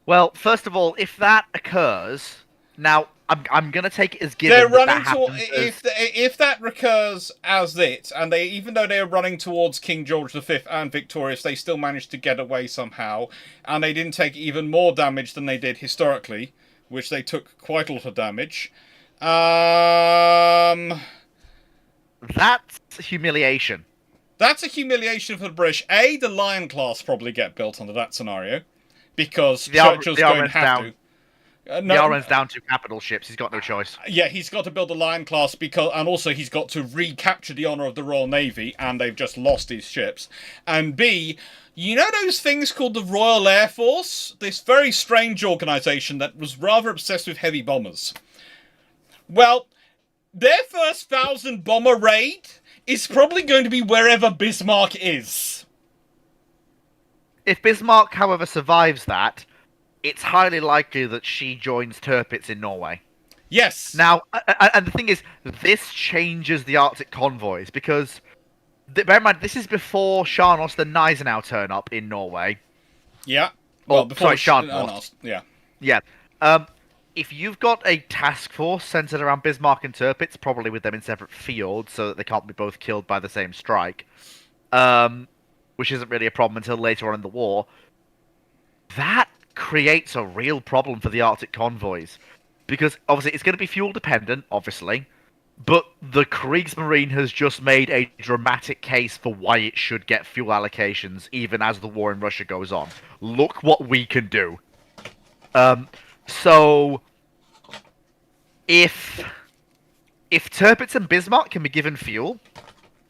Well, first of all, if that occurs... Now, I'm gonna take it as given They're that running happens if that recurs as it, and they even though they are running towards King George V and victorious, they still managed to get away somehow, and they didn't take even more damage than they did historically, which they took quite a lot of damage. That's humiliation. That's a humiliation for the British. The Lion class probably get built under that scenario, because Churchill's going to have to. The RN's down to capital ships. He's got no choice. Yeah, he's got to build the Lion class and also he's got to recapture the honour of the Royal Navy, and they've just lost his ships. And B, you know those things called the Royal Air Force? This very strange organisation that was rather obsessed with heavy bombers. Well, their first 1,000 bomber raid is probably going to be wherever Bismarck is. If Bismarck, however, survives that, it's highly likely that she joins Tirpitz in Norway. Yes. Now, and the thing is, this changes the Arctic convoys, because, bear in mind, this is before Scharnhorst and Gneisenau turn up in Norway. Yeah. Well, before Scharnhorst. Yeah. Yeah. If you've got a task force centered around Bismarck and Tirpitz, probably with them in separate fields, so that they can't be both killed by the same strike, which isn't really a problem until later on in the war, that creates a real problem for the Arctic convoys. Because, obviously, it's going to be fuel-dependent, obviously, but the Kriegsmarine has just made a dramatic case for why it should get fuel allocations, even as the war in Russia goes on. Look what we can do. So, if Tirpitz and Bismarck can be given fuel,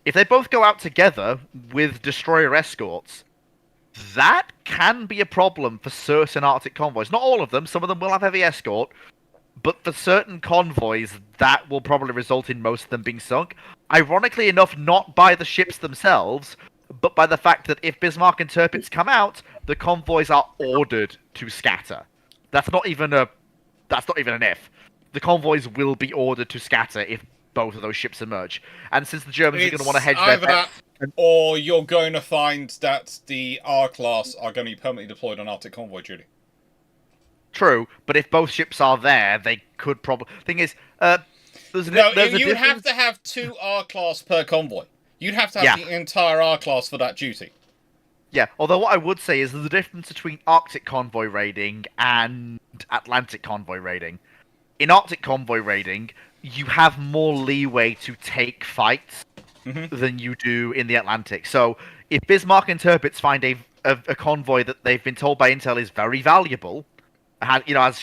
if they both go out together with destroyer escorts, that can be a problem for certain Arctic convoys. Not all of them, some of them will have heavy escort, but for certain convoys, that will probably result in most of them being sunk. Ironically enough, not by the ships themselves, but by the fact that if Bismarck and Tirpitz come out, the convoys are ordered to scatter. That's not even an if. The convoys will be ordered to scatter if both of those ships emerge. And since the Germans are going to want to hedge their bets, or you're going to find that the R-class are going to be permanently deployed on Arctic convoy duty. True, but if both ships are there, they could probably... Thing is, you'd have to have 2 R-class per convoy. You'd have to have the entire R-class for that duty. Yeah, although what I would say is there's a difference between Arctic convoy raiding and Atlantic convoy raiding. In Arctic convoy raiding, you have more leeway to take fights than you do in the Atlantic. So, if Bismarck and Tirpitz find a convoy that they've been told by Intel is very valuable, has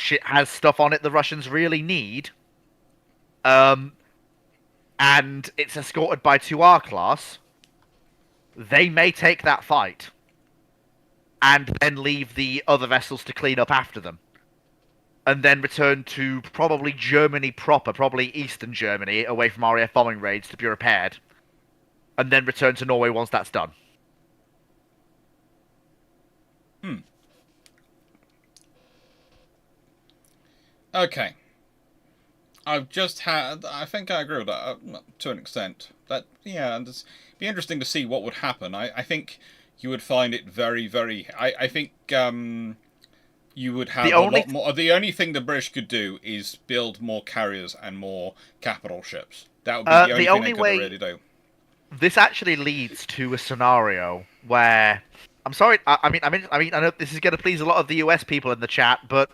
stuff on it the Russians really need, and it's escorted by 2 R-class, they may take that fight, and then leave the other vessels to clean up after them. And then return to probably Germany proper, probably Eastern Germany, away from RAF bombing raids to be repaired. And then return to Norway once that's done. Okay. I think I agree with that to an extent. And it'd be interesting to see what would happen. I think you would find it very, very... I think you would have a lot more... The only thing the British could do is build more carriers and more capital ships. That would be the only thing they could really do. This actually leads to a scenario where... I'm sorry, I mean, I know this is going to please a lot of the US people in the chat, but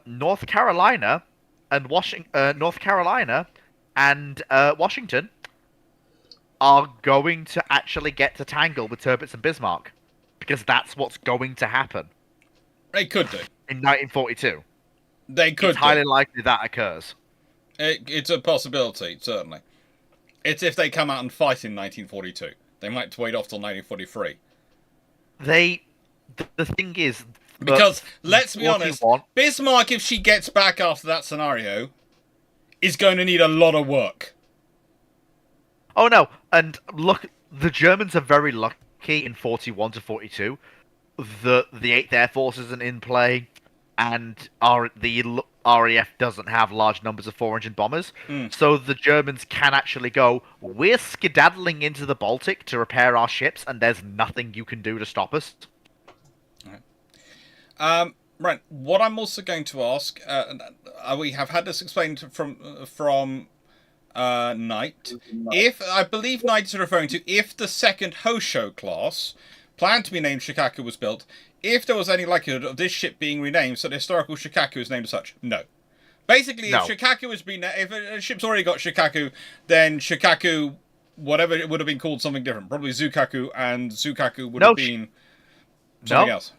North Carolina and Washington are going to actually get to tangle with Tirpitz and Bismarck, because that's what's going to happen. They could do. In 1942. They could. It's highly likely that occurs. It's a possibility, certainly. It's if they come out and fight in 1942. They might wait off till 1943. The thing is... Because, let's be honest, Bismarck, if she gets back after that scenario, is going to need a lot of work. Oh no, and look, the Germans are very lucky in 41 to 42 that the 8th Air Force isn't in play, and the RAF doesn't have large numbers of 4-engine bombers, so the Germans can actually go, we're skedaddling into the Baltic to repair our ships, and there's nothing you can do to stop us. Right. What I'm also going to ask, we have had this explained from Knight. If I believe Knight is referring to if the second Hosho class, planned to be named Shikaku, was built, if there was any likelihood of this ship being renamed so the historical Shikaku is named as such. No. Basically, No. if Shikaku has been, if a ship's already got Shikaku, then Shikaku, whatever it would have been called, something different. Probably Zukaku, and Zukaku would have been something else.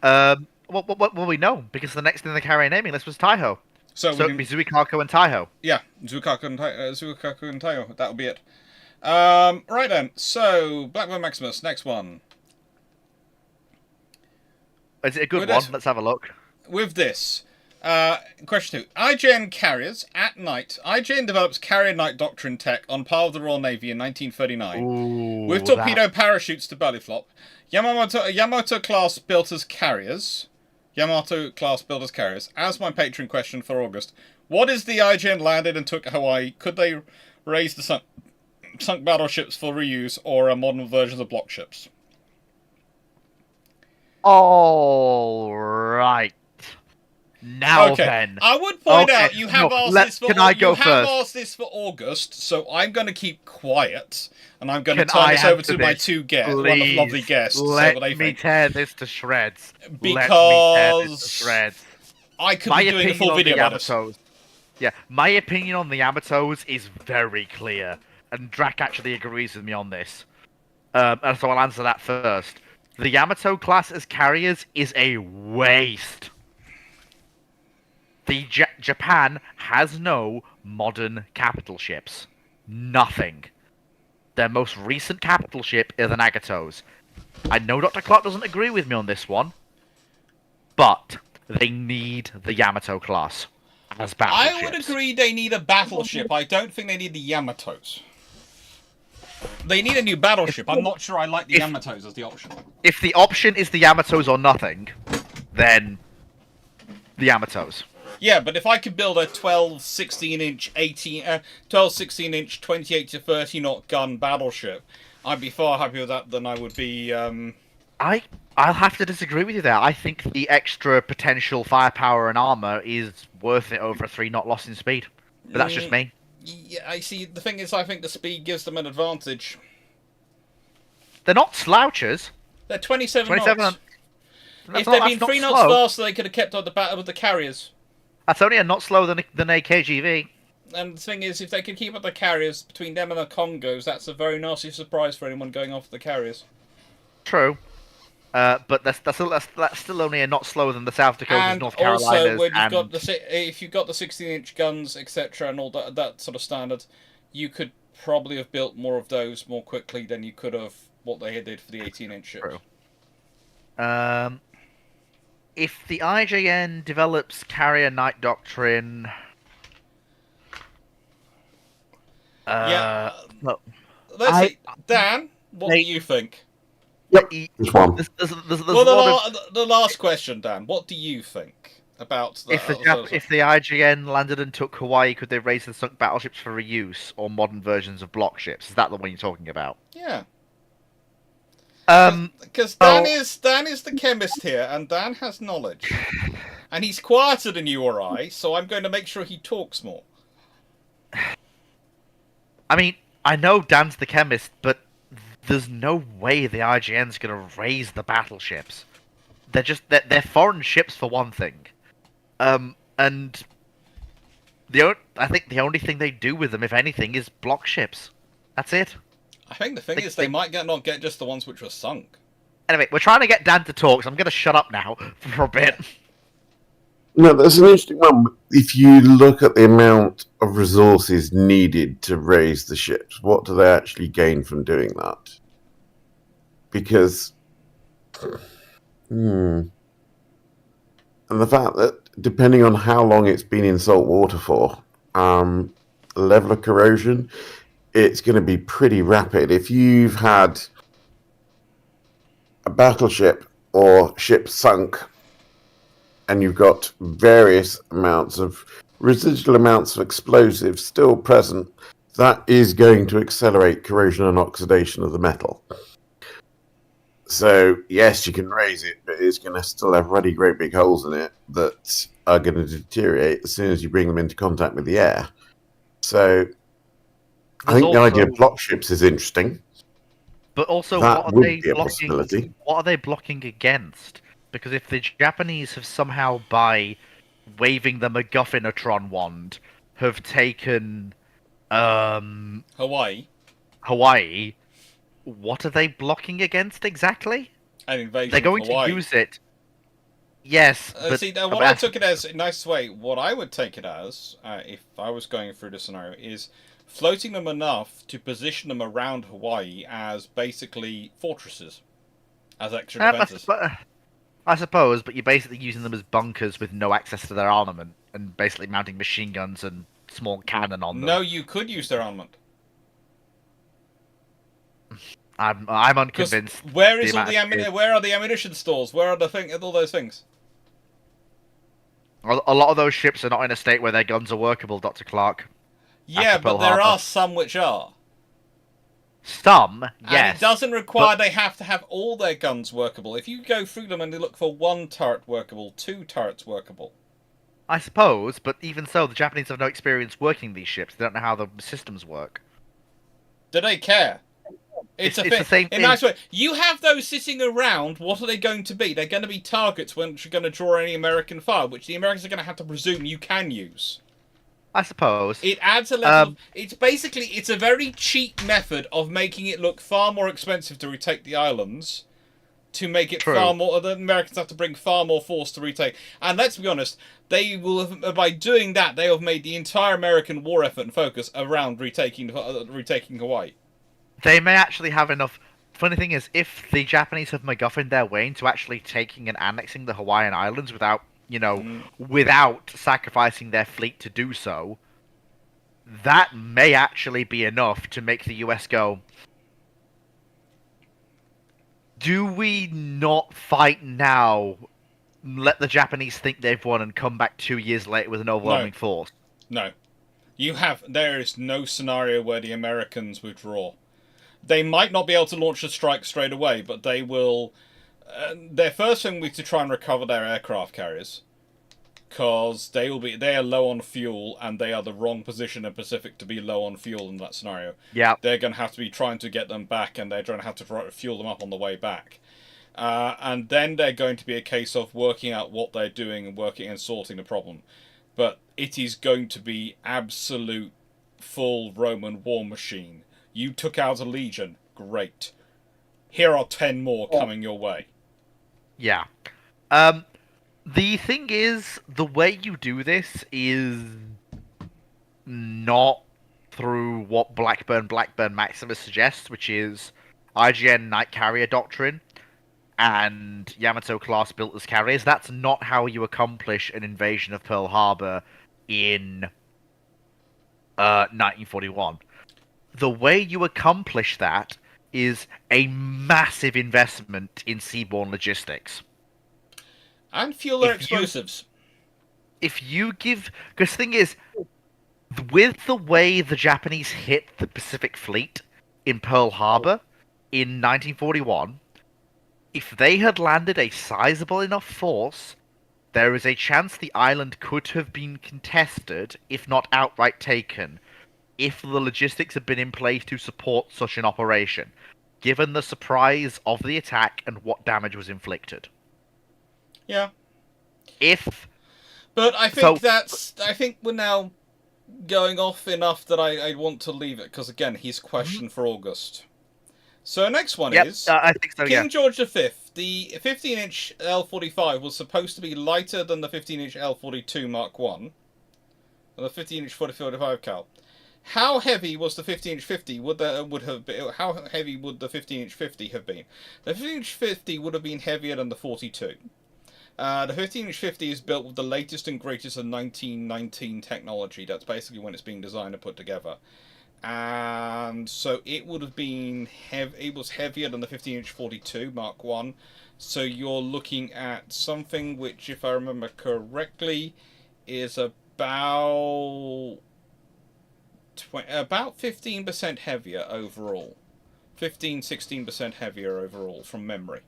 Well, we know because the next thing the carrier naming list was Taiho. So it'd be Zuikaku and Taiho. Yeah, Zukaku and Taiho. That'll be it. Right then. So Blackburn Maximus, next one. Is it a good one? Let's have a look. With this, question 2. IJN carriers at night. IJN develops carrier night doctrine tech on par with the Royal Navy in 1939. Ooh, with torpedo parachutes to belly flop. Yamato class built as carriers. As my patron question for August. What is the IJN landed and took Hawaii? Could they raise the sunk battleships for reuse or a modern version of block ships? All right. Now okay. then. I would point out you have asked this for August, so I'm going to keep quiet and I'm going to turn this over to my two guests, lovely guests. Let me tear this to shreds. Because I could be doing a full video about this. Yeah, my opinion on the Yamatos is very clear, and Drac actually agrees with me on this. And so I'll answer that first. The Yamato class as carriers is a waste. The Japan has no modern capital ships. Nothing. Their most recent capital ship is the Nagatos. I know Dr. Clarke doesn't agree with me on this one, but they need the Yamato class as battleships. I would agree they need a battleship. I don't think they need the Yamatos. They need a new battleship. I'm not sure I like the Yamatos as the option. If the option is the Yamatos or nothing, then the Yamatos. Yeah, but if I could build a 12, 16-inch, 16-inch, 28 to 30 knot gun battleship, I'd be far happier with that than I would be. I'll have to disagree with you there. I think the extra potential firepower and armor is worth it over a 3-knot loss in speed. But that's just me. Yeah, I see. The thing is, I think the speed gives them an advantage. They're not slouchers. They're 27 knots. If they'd been 3 knots faster, they could have kept up the battle with the carriers. That's only a knot slower than a KGV. And the thing is, if they could keep up the carriers between them and the Congos, that's a very nasty surprise for anyone going off the carriers. True. But that's still only a knot slower than the South Dakotas, and North Carolinas, also, when you've got if you've got the 16-inch guns, etc., and all that sort of standard, you could probably have built more of those more quickly than you could have what they did for the 18-inch ships. True. If the IJN develops carrier night doctrine, let's see, Dan, what do you think? Yep. Which one? The last question, Dan. What do you think about that? If the IJN landed and took Hawaii, could they raise the sunk battleships for reuse or modern versions of block ships? Is that the one you're talking about? Yeah. Because Dan is the chemist here, and Dan has knowledge, and he's quieter than you or I. So I'm going to make sure he talks more. I mean, I know Dan's the chemist, but there's no way the IGN's gonna raise the battleships. They're foreign ships for one thing, and I think the only thing they do with them, if anything, is block ships. That's it. I think the thing is they might not get just the ones which were sunk. Anyway, we're trying to get Dan to talk, so I'm gonna shut up now for a bit. No, that's an interesting one. If you look at the amount of resources needed to raise the ships, what do they actually gain from doing that? Because, and the fact that depending on how long it's been in salt water for, level of corrosion, it's going to be pretty rapid. If you've had a battleship or ship sunk, and you've got various amounts of residual amounts of explosives still present, that is going to accelerate corrosion and oxidation of the metal. So yes, you can raise it, but it's going to still have ruddy, great big holes in it that are going to deteriorate as soon as you bring them into contact with the air. So I There's think the idea of also, block ships is interesting. but also, That what are would they be a blocking? possibility. What are they blocking against? Because if the Japanese have somehow, by waving the MacGuffinatron wand, have taken Hawaii, Hawaii, what are they blocking against exactly? an They're invasion of going to Hawaii. use it. Yes, but See, now what I took it as, in nicest way, what I would take it as, if I was going through the scenario, is floating them enough to position them around Hawaii as basically fortresses, as extra defenses. I suppose, but you're basically using them as bunkers with no access to their armament, and basically mounting machine guns and small cannon on them. No, you could use their armament. I'm Because unconvinced. where is all amount the of- where are the ammunition stores? Where are all those things? A lot of those ships are not in a state where their guns are workable, Dr. Clarke. Yeah, Pearl but there Harbor. are some which are. Some, And yes. it doesn't require they have to have all their guns workable. If you go through them and you look for one turret workable, two turrets workable. I suppose, but even so, the Japanese have no experience working these ships. They don't know how the systems work. Do they care? It's the same in thing. a nice way. You have those sitting around. What are they going to be? They're going to be targets which are going to draw any American fire, which the Americans are going to have to presume you can use. I suppose. It adds a level. It's basically it's a very cheap method of making it look far more expensive to retake the islands. To make it True. far more, the Americans have to bring far more force to retake. And let's be honest, they will have, by doing that, they have made the entire American war effort and focus around retaking Hawaii. They may actually have enough. Funny thing is, if the Japanese have MacGuffined their way into actually taking and annexing the Hawaiian Islands without, without sacrificing their fleet to do so, that may actually be enough to make the US go, do we not fight now, let the Japanese think they've won, and come back 2 years later with an overwhelming force? No. There is no scenario where the Americans withdraw. They might not be able to launch a strike straight away, but they will. Their first thing will be to try and recover their aircraft carriers, because they are low on fuel, and they are the wrong position in Pacific to be low on fuel in that scenario. Yeah. They're going to have to be trying to get them back, and they're going to have to fuel them up on the way back. And then they're going to be a case of working out what they're doing and working and sorting the problem. But it is going to be absolute full Roman war machine. You took out a legion. Great. Here are 10 more coming your way. Yeah. The thing is, the way you do this is not through what Blackburn Maximus suggests, which is IGN Night Carrier Doctrine and Yamato class built as carriers. That's not how you accomplish an invasion of Pearl Harbor in 1941. The way you accomplish that is a massive investment in seaborne logistics. And fuel their explosives. If you give... Because the thing is, with the way the Japanese hit the Pacific Fleet in Pearl Harbor in 1941, if they had landed a sizable enough force, there is a chance the island could have been contested, if not outright taken, if the logistics had been in place to support such an operation, given the surprise of the attack and what damage was inflicted. Yeah. But I think I think we're now going off enough that I want to leave it, because again, he's question for August. So next one is I think so, King George V. The 15-inch L45 was supposed to be lighter than the 15-inch L42 Mark 1, and the 15-inch 45 cal. How heavy was the 15-inch 50? How heavy would the 15-inch 50 have been? The 15-inch 50 would have been heavier than the 42. The 15-inch 50 is built with the latest and greatest of 1919 technology. That's basically when it's being designed and put together. And so it would have been it was heavier than the 15-inch 42 Mark 1. So you're looking at something which, if I remember correctly, is about 15% heavier overall 16% heavier overall from memory.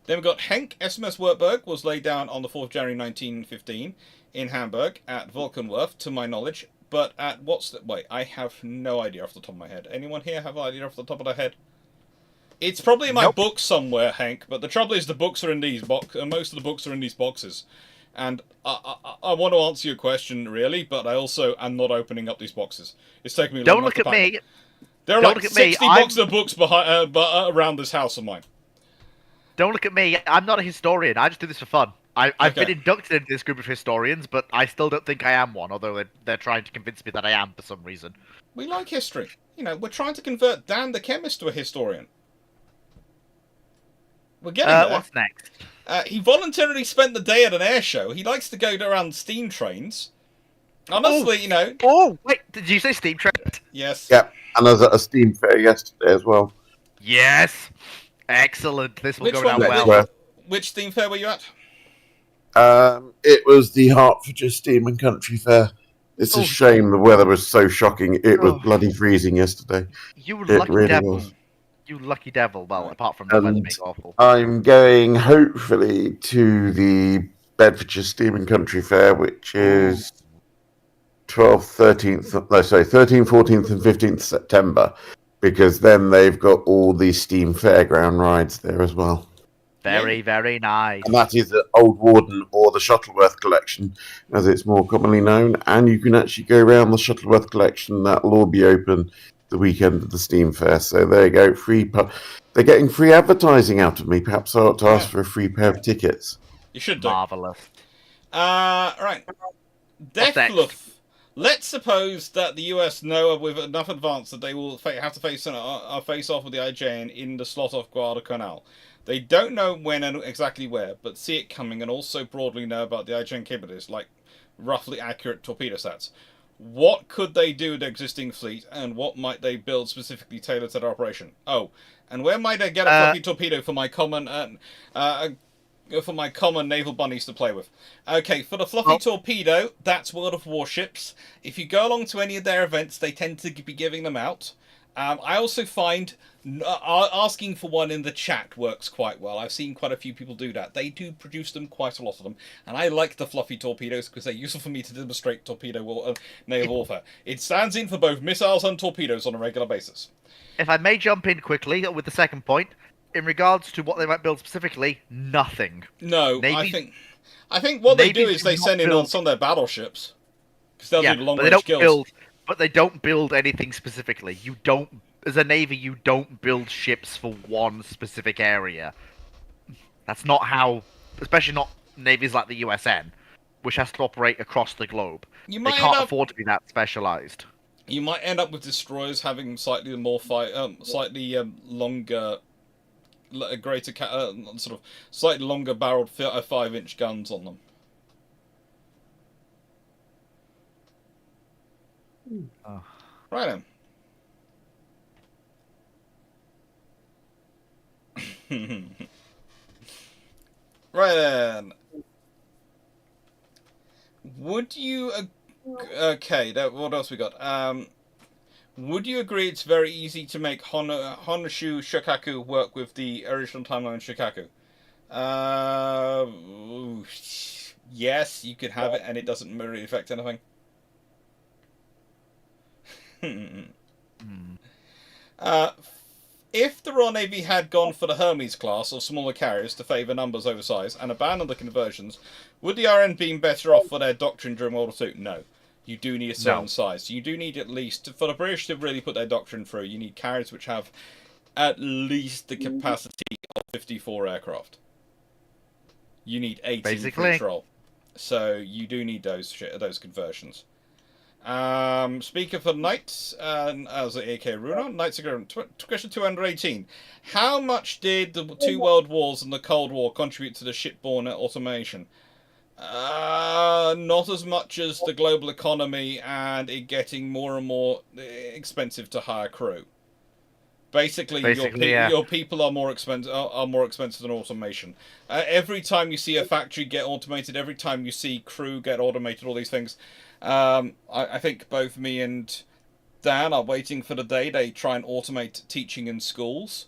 Then we've got Henk. SMS Wartburg was laid down on the 4th of January 1915 in Hamburg at Vulcanwerft, to my knowledge. But at what's the... Wait, I have no idea off the top of my head. Anyone here have an idea off the top of their head? It's probably in my book somewhere, Hank, but the trouble is the books are in these most of the books are in these boxes. And I want to answer your question, really, but I also am not opening up these boxes. It's taking me a long Don't look at me. There are like 60 boxes of books behind, around this house of mine. Don't look at me. I'm not a historian. I just do this for fun. I've been inducted into this group of historians, but I still don't think I am one, although they're trying to convince me that I am for some reason. We like history. You know, we're trying to convert Dan the chemist to a historian. We're getting there. What's next? He voluntarily spent the day at an air show. He likes to go around steam trains. Honestly, you know... Oh, wait, did you say steam train? Yes. Yep, and I was at a steam fair yesterday as well. Yes! Excellent, this will go down well. Which steam fair were you at? It was the Hertfordshire Steam and Country Fair. It's a shame the weather was so shocking. It was bloody freezing yesterday. You lucky devil. You lucky devil. Well, apart from the weather being awful. I'm going, hopefully, to the Bedfordshire Steam and Country Fair, which is 13th, 14th and 15th September, because then they've got all the steam fairground rides there as well. Very, very nice. And that is the Old Warden, or the Shuttleworth Collection, as it's more commonly known. And you can actually go around the Shuttleworth Collection. That will all be open the weekend of the Steam Fair. So there you go. They're getting free advertising out of me. Perhaps I ought to ask for a free pair of tickets. You should do. Marvellous. Right. Deathloop. Let's suppose that the US know with enough advance that they will have to face off with the IJN in the slot off Guadalcanal. They don't know when and exactly where, but see it coming and also broadly know about the IJN capabilities, like roughly accurate torpedo stats. What could they do with the existing fleet, and what might they build specifically tailored to their operation? Oh, and where might I get a fluffy torpedo for my common naval bunnies to play with? Okay, for the fluffy torpedo, that's World of Warships. If you go along to any of their events, they tend to be giving them out. I also find asking for one in the chat works quite well. I've seen quite a few people do that. They do produce them, quite a lot of them, and I like the fluffy torpedoes because they're useful for me to demonstrate naval warfare. It stands in for both missiles and torpedoes on a regular basis. If I may jump in quickly with the second point, in regards to what they might build specifically, nothing. No, I think what they do is they send in on some of their battleships because they'll do the long-range kills. But they don't build anything specifically. You don't, as a navy, you don't build ships for one specific area. That's not how, especially not navies like the USN, which has to operate across the globe. They can't afford to be that specialized. You might end up with destroyers having slightly longer, slightly longer barreled 5-inch guns on them. Oh. Right then. Right then. Would you... Okay, what else we got? Would you agree it's very easy to make Honshu Shokaku work with the original timeline Shokaku? Yes, you could have it and it doesn't really affect anything. If the Royal Navy had gone for the Hermes class or smaller carriers to favour numbers over size and abandoned the conversions, would the RN been better off for their doctrine during World War II? No. You do need a certain size. You do need at least, for the British to really put their doctrine through, you need carriers which have at least the capacity of 54 aircraft. You need 18 for each role. So you do need those conversions. Speaker for Knights, as AK Runa, Knights are question 218. How much did the two world wars and the Cold War contribute to the shipborne automation? Not as much as the global economy and it getting more and more expensive to hire crew. Basically your people are more expensive than automation. Every time you see a factory get automated, every time you see crew get automated, all these things. I think both me and Dan are waiting for the day they try and automate teaching in schools.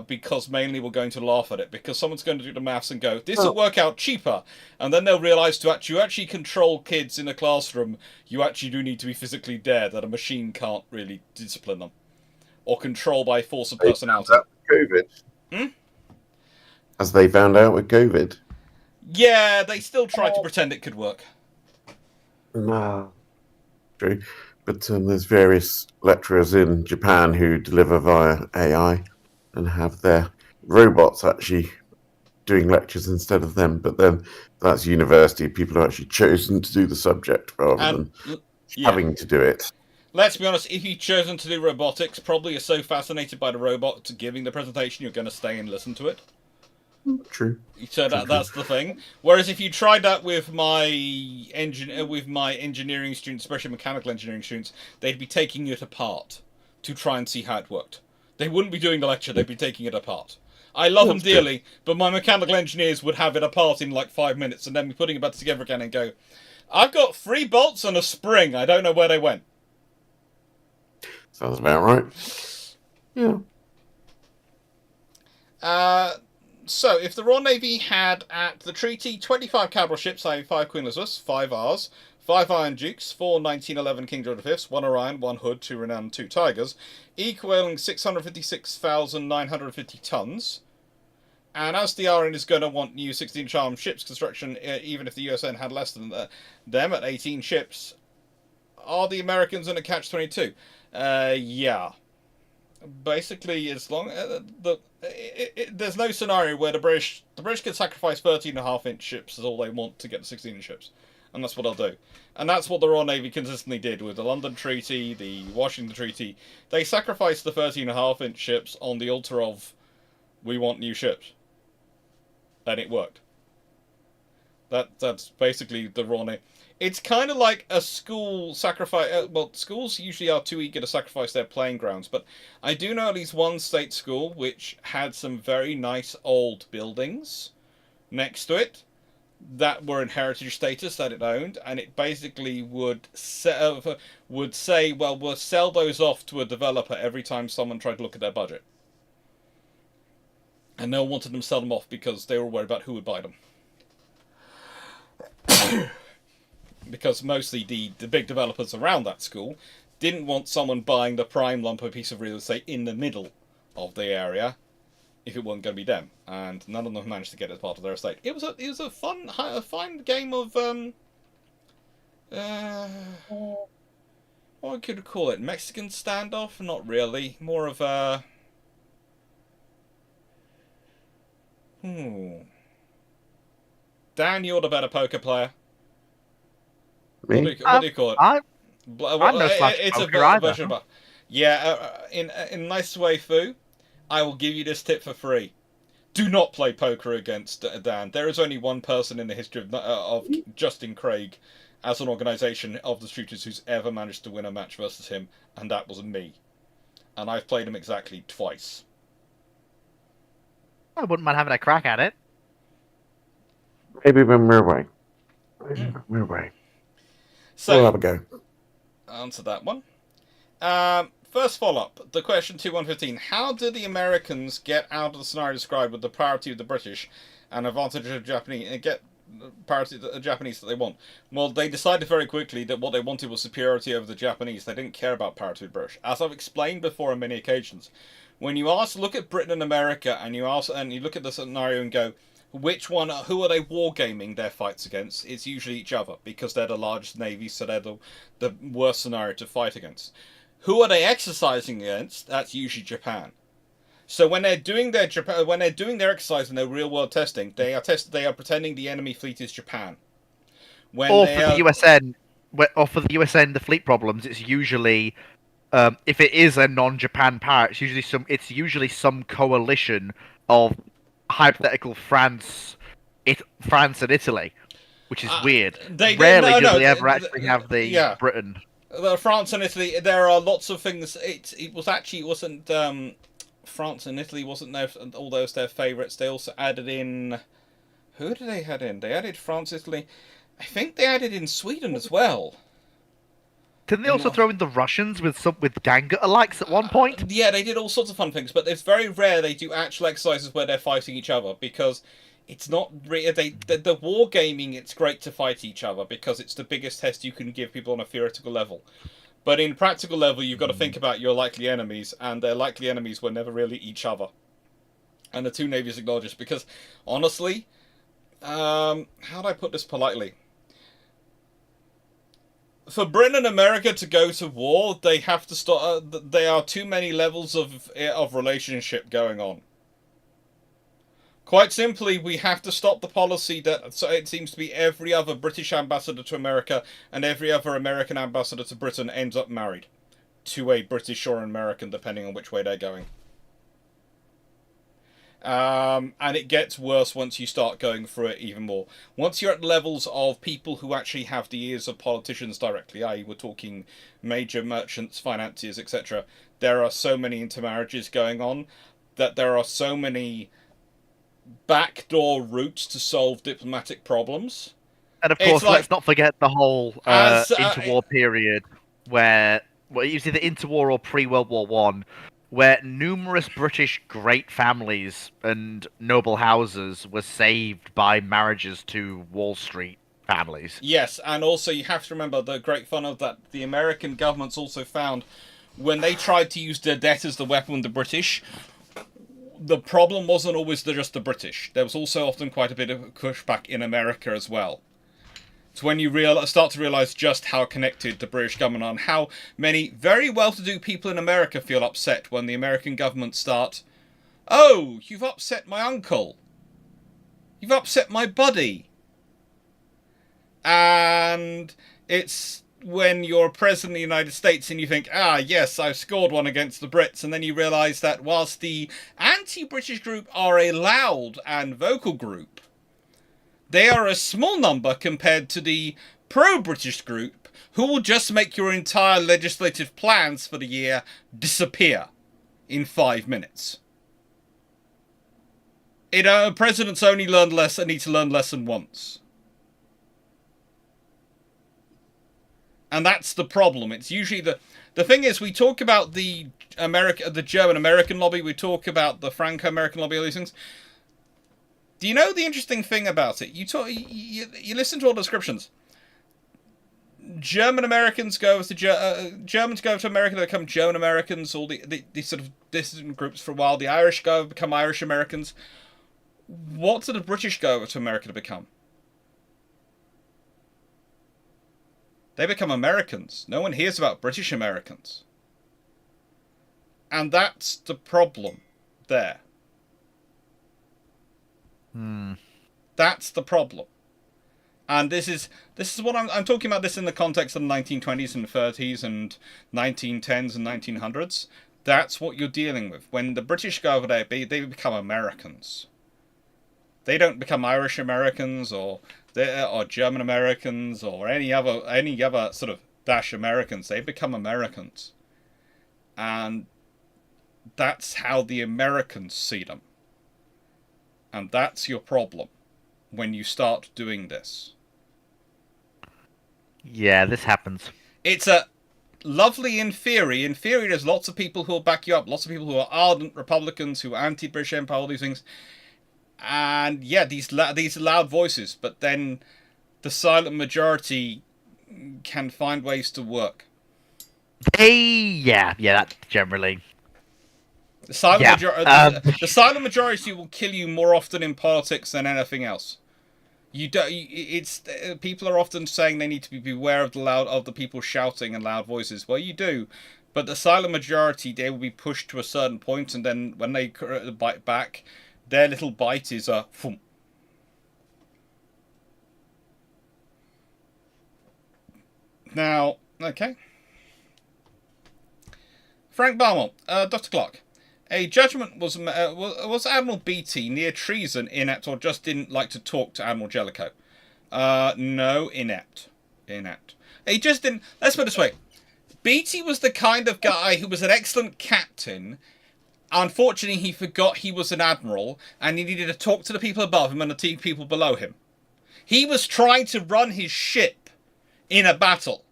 Because mainly we're going to laugh at it. Because someone's going to do the maths and go, this will work out cheaper. And then they'll realise to actually control kids in a classroom, you actually do need to be physically there, that a machine can't really discipline them. Or control by force of personality. COVID. Hmm? As they found out with COVID. Yeah, they still tried to pretend it could work. No. True. But there's various lecturers in Japan who deliver via AI and have their robots actually doing lectures instead of them. But then that's university. People have actually chosen to do the subject rather than having to do it. Let's be honest, if you've chosen to do robotics, probably you're so fascinated by the robot giving the presentation, you're going to stay and listen to it. True. So that's the thing. Whereas if you tried that with my engineering students, especially mechanical engineering students, they'd be taking it apart to try and see how it worked. They wouldn't be doing the lecture, they'd be taking it apart. I love them dearly, but my mechanical engineers would have it apart in like 5 minutes and then be putting it back together again and go, I've got 3 bolts and a spring, I don't know where they went. Sounds about right. Yeah. So, if the Royal Navy had at the treaty 25 capital ships, i.e. 5 Queen Elizabeths, 5 R's, 5 Iron Dukes, 4 1911 King George V's, 1 Orion, 1 Hood, 2 Renown, 2 Tigers, equaling 656,950 tons. And as the RN is going to want new 16-inch armed ships construction, even if the USN had less than them at 18 ships, are the Americans in a catch-22? Yeah. Basically, as long there's no scenario where the British can sacrifice 13.5-inch ships as all they want to get the 16-inch ships, and that's what they'll do. And that's what the Royal Navy consistently did with the London Treaty, the Washington Treaty. They sacrificed the 13.5-inch ships on the altar of we want new ships, and it worked. That's basically the Royal Navy. It's kind of like a school sacrifice. Well, schools usually are too eager to sacrifice their playing grounds, but I do know at least one state school which had some very nice old buildings next to it that were in heritage status that it owned, and it basically would say, well, we'll sell those off to a developer every time someone tried to look at their budget. And no one wanted them to sell them off because they were worried about who would buy them. Because mostly the big developers around that school didn't want someone buying the prime lump of piece of real estate in the middle of the area if it wasn't going to be them, and none of them managed to get it as part of their estate. It was a fun game of what could you call it? Mexican standoff? Not really. More of a Dan, you're the better poker player. Me? What do you call it? I'm no slash it's poker a either. version of in a nice way, Fu. I will give you this tip for free. Do not play poker against Dan. There is only one person in the history of Justin Craig as an organisation of the shooters who's ever managed to win a match versus him, and that was me. And I've played him exactly twice. I wouldn't mind having a crack at it. Maybe when we're away. We're away. So, we'll have a go. Answer that one. First follow-up, the question 2115. How did the Americans get out of the scenario described with the parity of the British and advantage of Japanese, and get parity of the Japanese that they want? Well, they decided very quickly that what they wanted was superiority over the Japanese. They didn't care about parity with the British. As I've explained before on many occasions, when you look at Britain and America, and you look at the scenario and go, who are they wargaming their fights against? It's usually each other, because they're the largest navies, so they're the worst scenario to fight against. Who are they exercising against? That's usually Japan. So when they're doing their exercise and their real world testing, they are pretending the enemy fleet is Japan. For the USN, the fleet problems, it's usually if it is a non-Japan power, it's usually some coalition of hypothetical France and Italy, which is weird. Rarely do they ever actually have the Britain. France and Italy, there are lots of things. It wasn't France and Italy wasn't all those their favourites. They also added in, who did they add in? They added France, Italy. I think they added in Sweden as well. Didn't they also throw in the Russians with Ganga-alikes at one point? Yeah, they did all sorts of fun things, but it's very rare they do actual exercises where they're fighting each other, because it's not really... The wargaming, it's great to fight each other, because it's the biggest test you can give people on a theoretical level. But in practical level, you've got to think about your likely enemies, and their likely enemies were never really each other. And the two navies acknowledge this, because, honestly, how do I put this politely? For Britain and America to go to war, they have to start. There are too many levels of relationship going on. Quite simply, we have to stop the policy that so it seems to be every other British ambassador to America and every other American ambassador to Britain ends up married to a British or an American, depending on which way they're going. And it gets worse once you start going through it even more. Once you're at levels of people who actually have the ears of politicians directly, i.e. we're talking major merchants, financiers, etc., there are so many intermarriages going on that there are so many backdoor routes to solve diplomatic problems. And of course, let's not forget the whole interwar period where it was either interwar or pre-World War One, where numerous British great families and noble houses were saved by marriages to Wall Street families. Yes, and also you have to remember the great fun of that the American governments also found when they tried to use their debt as the weapon of the British, the problem wasn't always just the British. There was also often quite a bit of pushback in America as well. It's when you start to realise just how connected the British government are and how many very well-to-do people in America feel upset when the American government start, "Oh, you've upset my uncle. You've upset my buddy." And it's when you're president of the United States and you think, "Ah, yes, I've scored one against the Brits," and then you realise that whilst the anti-British group are a loud and vocal group, they are a small number compared to the pro-British group who will just make your entire legislative plans for the year disappear in 5 minutes. Presidents only need to learn lesson once. And that's the problem. It's usually the thing is, we talk about the German-American lobby, we talk about the Franco-American lobby, all these things. Do you know the interesting thing about it? You listen to all the descriptions. German Americans go to Germans go to America, they become German Americans. All these sort of dissident groups for a while. The Irish become Irish Americans. What do the British go over to America to become? They become Americans. No one hears about British Americans, and that's the problem there. That's the problem. And this is what I'm talking about this in the context of the 1920s and 30s and 1910s and 1900s. That's what you're dealing with. When the British go over there, they become Americans. They don't become Irish Americans or German Americans or any other sort of dash Americans. They become Americans. And that's how the Americans see them. And that's your problem when you start doing this. Yeah, this happens. It's a lovely in theory. In theory, there's lots of people who will back you up. Lots of people who are ardent Republicans, who are anti-British Empire, all these things. And yeah, these loud voices. But then the silent majority can find ways to work. Yeah, that generally. The silent majority will kill you more often in politics than anything else. People are often saying they need to beware of the people shouting and loud voices. Well, you do, but the silent majority, they will be pushed to a certain point, and then when they bite back, their little bite is a thump. Now, okay. Frank Barmont, Dr. Clarke. A judgment was Admiral Beatty near treason, inept, or just didn't like to talk to Admiral Jellicoe? No, inept. He just didn't... Let's put it this way. Beatty was the kind of guy who was an excellent captain. Unfortunately, he forgot he was an admiral, and he needed to talk to the people above him and the people below him. He was trying to run his ship in a battle.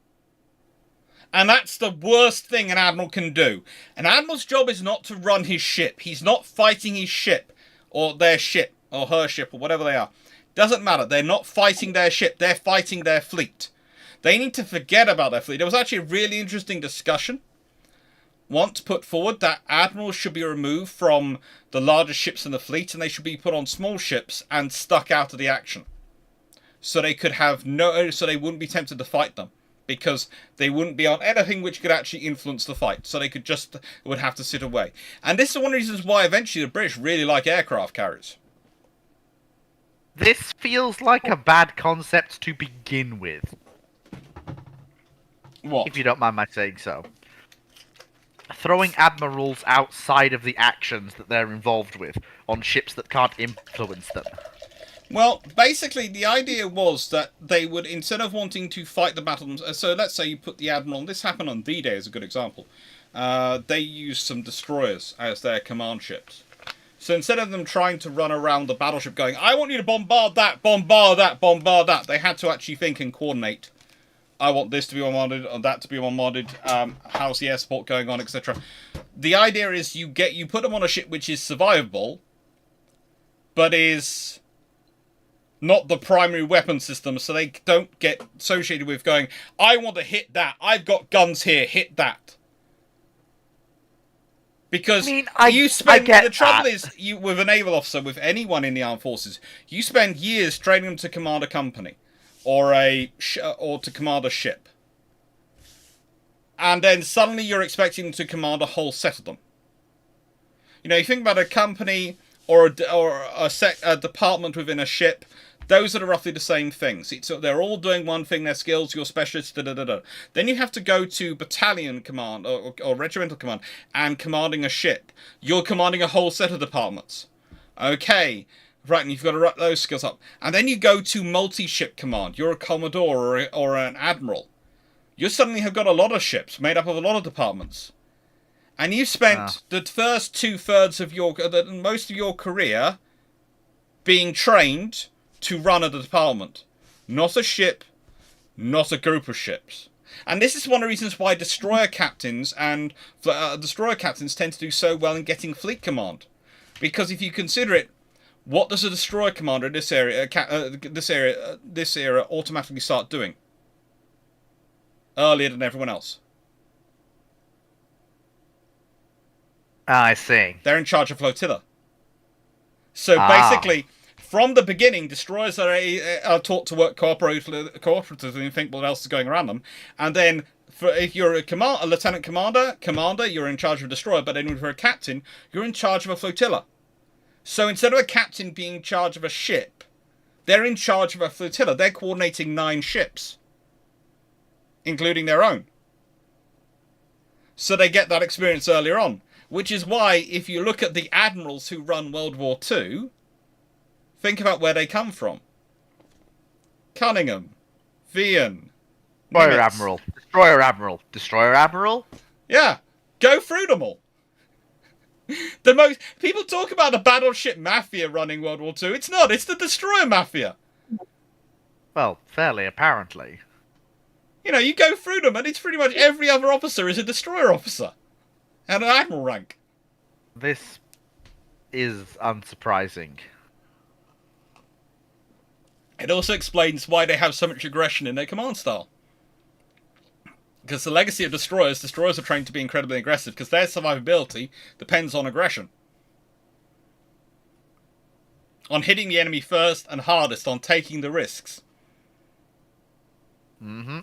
And that's the worst thing an admiral can do. An admiral's job is not to run his ship. He's not fighting his ship, or their ship, or her ship, or whatever they are. Doesn't matter. They're not fighting their ship. They're fighting their fleet. They need to forget about their fleet. There was actually a really interesting discussion once put forward that admirals should be removed from the largest ships in the fleet, and they should be put on small ships and stuck out of the action. So they could have so they wouldn't be tempted to fight them. Because they wouldn't be on anything which could actually influence the fight. So they would have to sit away. And this is one of the reasons why eventually the British really like aircraft carriers. This feels like a bad concept to begin with. What? If you don't mind my saying so. Throwing admirals outside of the actions that they're involved with on ships that can't influence them. Well, basically, the idea was that they would, instead of wanting to fight the battle, so let's say you put the admiral, this happened on D-Day as a good example, they used some destroyers as their command ships. So instead of them trying to run around the battleship going, I want you to bombard that, bombard that, bombard that, they had to actually think and coordinate. I want this to be bombarded, or that to be bombarded, how's the air support going on, etc. The idea is you put them on a ship which is survivable, but is not the primary weapon system, so they don't get associated with going, I want to hit that, I've got guns here, hit that. Because the trouble is, with a naval officer, with anyone in the armed forces, you spend years training them to command a company, or to command a ship. And then suddenly you're expecting them to command a whole set of them. You know, you think about a company, or a department within a ship. Those are roughly the same things. They're all doing one thing, their skills, your specialists, da-da-da-da. Then you have to go to battalion command, or regimental command, and commanding a ship. You're commanding a whole set of departments. Okay, right, and you've got to wrap those skills up. And then you go to multi-ship command. You're a commodore or an admiral. You suddenly have got a lot of ships made up of a lot of departments. And you've spent the first 2/3 of most of your career being trained to run a department. Not a ship, not a group of ships. And this is one of the reasons why destroyer captains tend to do so well in getting fleet command. Because if you consider it, what does a destroyer commander in this era automatically start doing? Earlier than everyone else. I see. They're in charge of flotilla. So basically, from the beginning, destroyers are taught to work cooperatively and think what else is going around them. And then, if you're a lieutenant commander, you're in charge of a destroyer. But then if you're a captain, you're in charge of a flotilla. So instead of a captain being in charge of a ship, they're in charge of a flotilla. They're coordinating 9 ships, including their own. So they get that experience earlier on. Which is why, if you look at the admirals who run World War II, think about where they come from. Cunningham, Vian, Destroyer Admiral, Destroyer Admiral, Destroyer Admiral. Yeah, go through them all. People talk about the battleship mafia running World War II. It's not. It's the destroyer mafia. Well, fairly apparently. You know, you go through them, and it's pretty much every other officer is a destroyer officer. And an admiral rank. This is unsurprising. It also explains why they have so much aggression in their command style. Because the legacy of destroyers are trained to be incredibly aggressive, because their survivability depends on aggression. On hitting the enemy first and hardest, on taking the risks. Mm-hmm.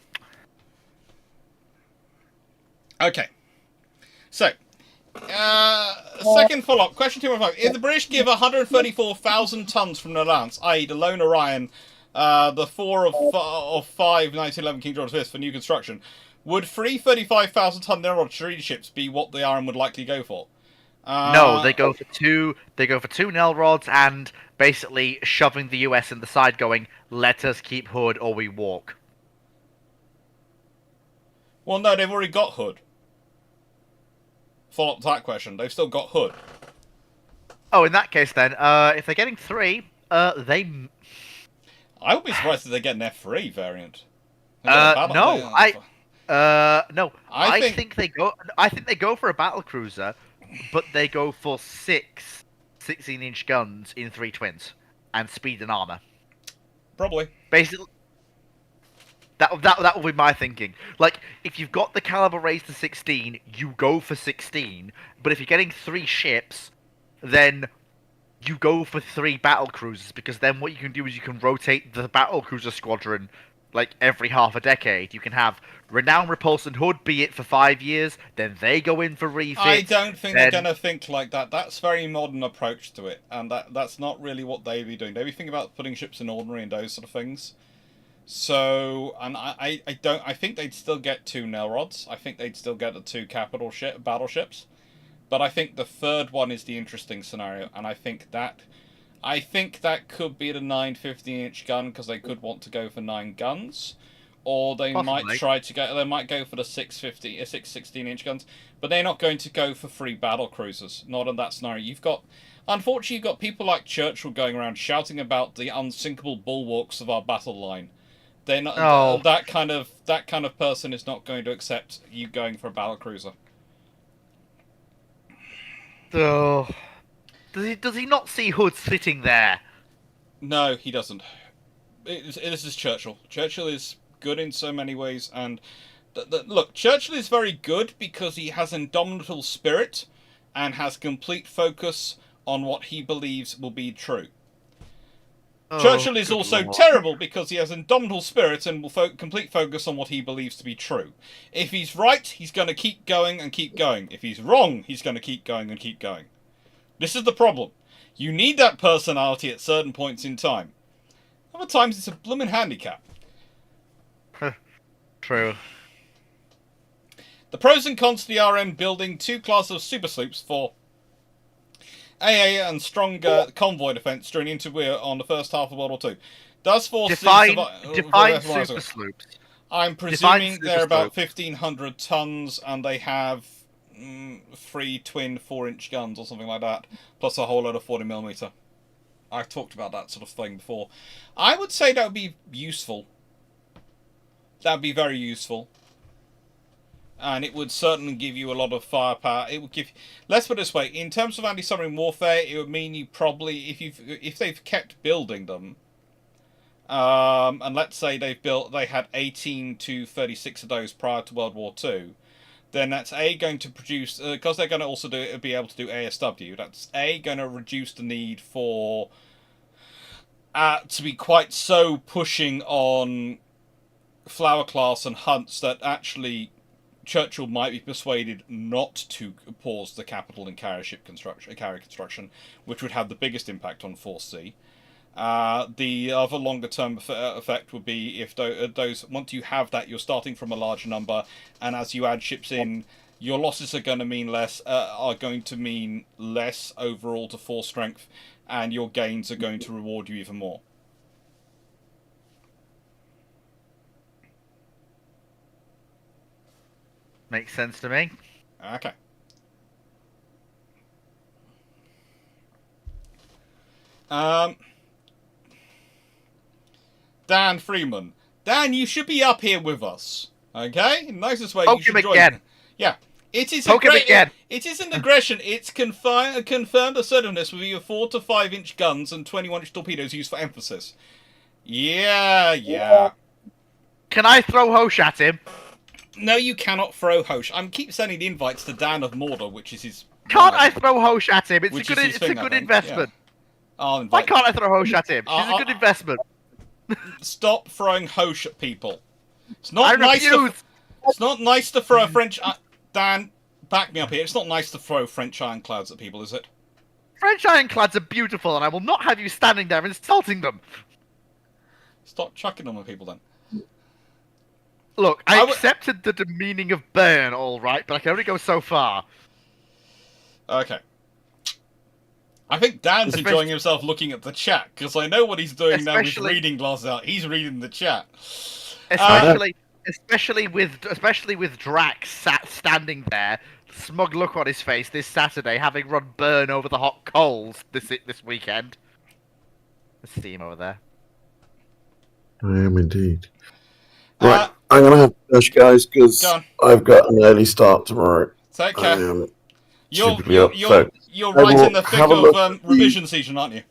Okay. So, second follow-up. Question 215. If the British give 134,000 tons from the Lance, i.e. the Lone Orion, the 4 of 5 1911 King George V for new construction, would 3 35,000-ton Naval treaty ships be what the Iron would likely go for? No, they go for two. They go for 2 Nell rods and basically shoving the US in the side, going, "Let us keep Hood or we walk." Well, no, they've already got Hood. Follow up to that question. They've still got Hood. Oh, in that case then, if they're getting 3, they... I would be surprised if they get an F3 variant. No, No. I think they go. I think they go for a battle cruiser, but they go for 16-inch guns in 3 twins and speed and armor. Probably. Basically, that will be my thinking. Like, if you've got the caliber raised to 16, you go for 16. But if you're getting 3 ships, then you go for 3 battle cruisers, because then what you can do is you can rotate the battle cruiser squadron like every half a decade. You can have Renown, Repulse, and Hood be it for 5 years, then they go in for refit. I don't think they're going to think like that. That's very modern approach to it, and that's not really what they'd be doing. They'd be thinking about putting ships in ordinary and those sort of things. So, and I think they'd still get 2 Nelrods. I think they'd still get the 2 battleships. But I think the third one is the interesting scenario, and I think that could be the 9-15-inch gun, because they could want to go for 9 guns, or they might go for the 16-inch guns, but they're not going to go for 3 battle cruisers. Not in that scenario. Unfortunately, you've got people like Churchill going around shouting about the unsinkable bulwarks of our battle line. They're not that kind of person is not going to accept you going for a battle cruiser. Oh. Does he not see Hood sitting there? No, he doesn't. This is Churchill. Churchill is good in so many ways, and look, Churchill is very good because he has indomitable spirit and has complete focus on what he believes will be true. Churchill is also terrible because he has indomitable spirit and will complete focus on what he believes to be true. If he's right, he's going to keep going and keep going. If he's wrong, he's going to keep going and keep going. This is the problem. You need that personality at certain points in time. Other times it's a blooming handicap. True. The pros and cons to the RM building 2 classes of super sloops for AA and stronger convoy defence during the interwar on the first half of World War II. Does force define super sloops. I'm presuming they're about 1,500 tons, and they have 3 twin 4-inch guns or something like that, plus a whole load of 40mm. I've talked about that sort of thing before. I would say that would be useful. That would be very useful. And it would certainly give you a lot of firepower. It would give. Let's put it this way: in terms of anti-submarine warfare, it would mean you probably, if they've kept building them, and let's say they had 18 to 36 of those prior to World War II, then that's going to produce, because they're going to also be able to do ASW. That's going to reduce the need for to be quite so pushing on Flower class and Hunts that actually Churchill might be persuaded not to pause the capital and carrier construction, which would have the biggest impact on Force C. The other longer term effect would be if those once you have that, you're starting from a larger number, and as you add ships in, your losses are going to mean less overall to force strength, and your gains are going to reward you even more. Makes sense to me. Okay. Dan Freeman. Dan, you should be up here with us. Okay? Nicest way you should join. Again. Yeah. It is again. It isn't aggression, it's confirmed assertiveness with your 4 to 5-inch guns and 21-inch torpedoes used for emphasis. Yeah. Can I throw Hosh at him? No, you cannot throw Hosh. I keep sending the invites to Dan of Mordor, which is his... Can't I throw Hosh at him? It's a good investment. Yeah. Why can't I throw Hosh at him? It's a good investment. Stop throwing Hosh at people. It's not nice to throw a French... Dan, back me up here. It's not nice to throw French ironclads at people, is it? French ironclads are beautiful, and I will not have you standing there insulting them. Stop chucking them at people, then. Look, I accepted the demeaning of burn, all right, but I can only go so far. Okay. I think Dan's enjoying himself looking at the chat, because I know what he's doing now with reading glasses out. He's reading the chat. Especially with Drax standing there, smug look on his face this Saturday, having run burn over the hot coals this weekend. Let's see him over there. I am indeed. Right, I'm going to have to push, guys, because Go on. I've got an early start tomorrow. Take I care. am You're stupidly up. So you're I right will in the thick have a look of at the- revision season, aren't you?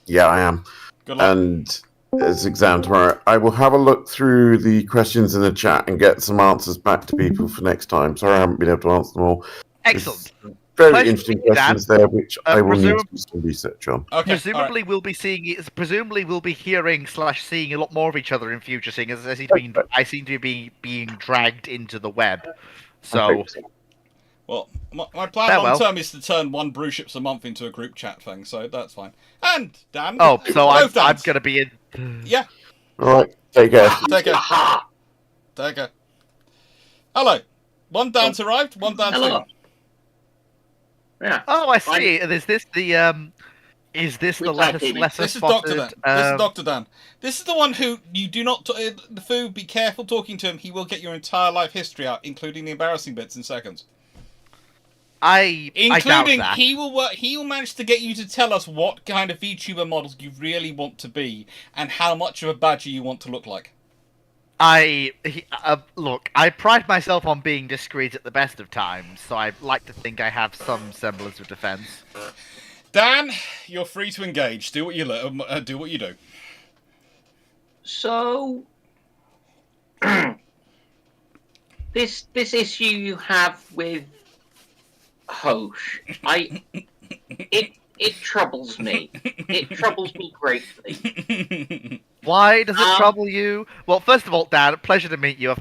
Yeah, I am. Good luck. And it's exam tomorrow. I will have a look through the questions in the chat and get some answers back to people for next time. Sorry, I haven't been able to answer them all. Excellent. There's very Pleasure interesting to meet you, Dan. questions there, which I will need Presum- to do some research on. Okay. Presumably, we'll be presumably we'll be hearing / seeing a lot more of each other in future. Seeing as I seem to be being dragged into the web. So Well, my plan Farewell. long term is to turn one Bruships a month into a group chat thing, so that's fine. And Dan. so I'm Dans. gonna be in. Yeah. All right, take care. Take care. Take care. Hello. One Dan's arrived. One Dan's Hello. here. Yeah. Oh, I see. Is this the Is this the Which side, lesser Phoebe? lesser This is Doctor spotted? Dan. This is Doctor Dan. This is the one who you do not. The Foo, be careful talking to him. He will get your entire life history out, including the embarrassing bits, in seconds. I doubt Including that. he will manage to get you to tell us what kind of VTuber models you really want to be and how much of a badger you want to look like. Look, I pride myself on being discreet at the best of times, so I like to think I have some semblance of defense. Dan, you're free to engage. Do what you do. What you do. So, this issue you have with Hosh, it troubles me. It troubles me greatly. Why does it trouble you? Well, first of all, Dan, pleasure to meet you. I've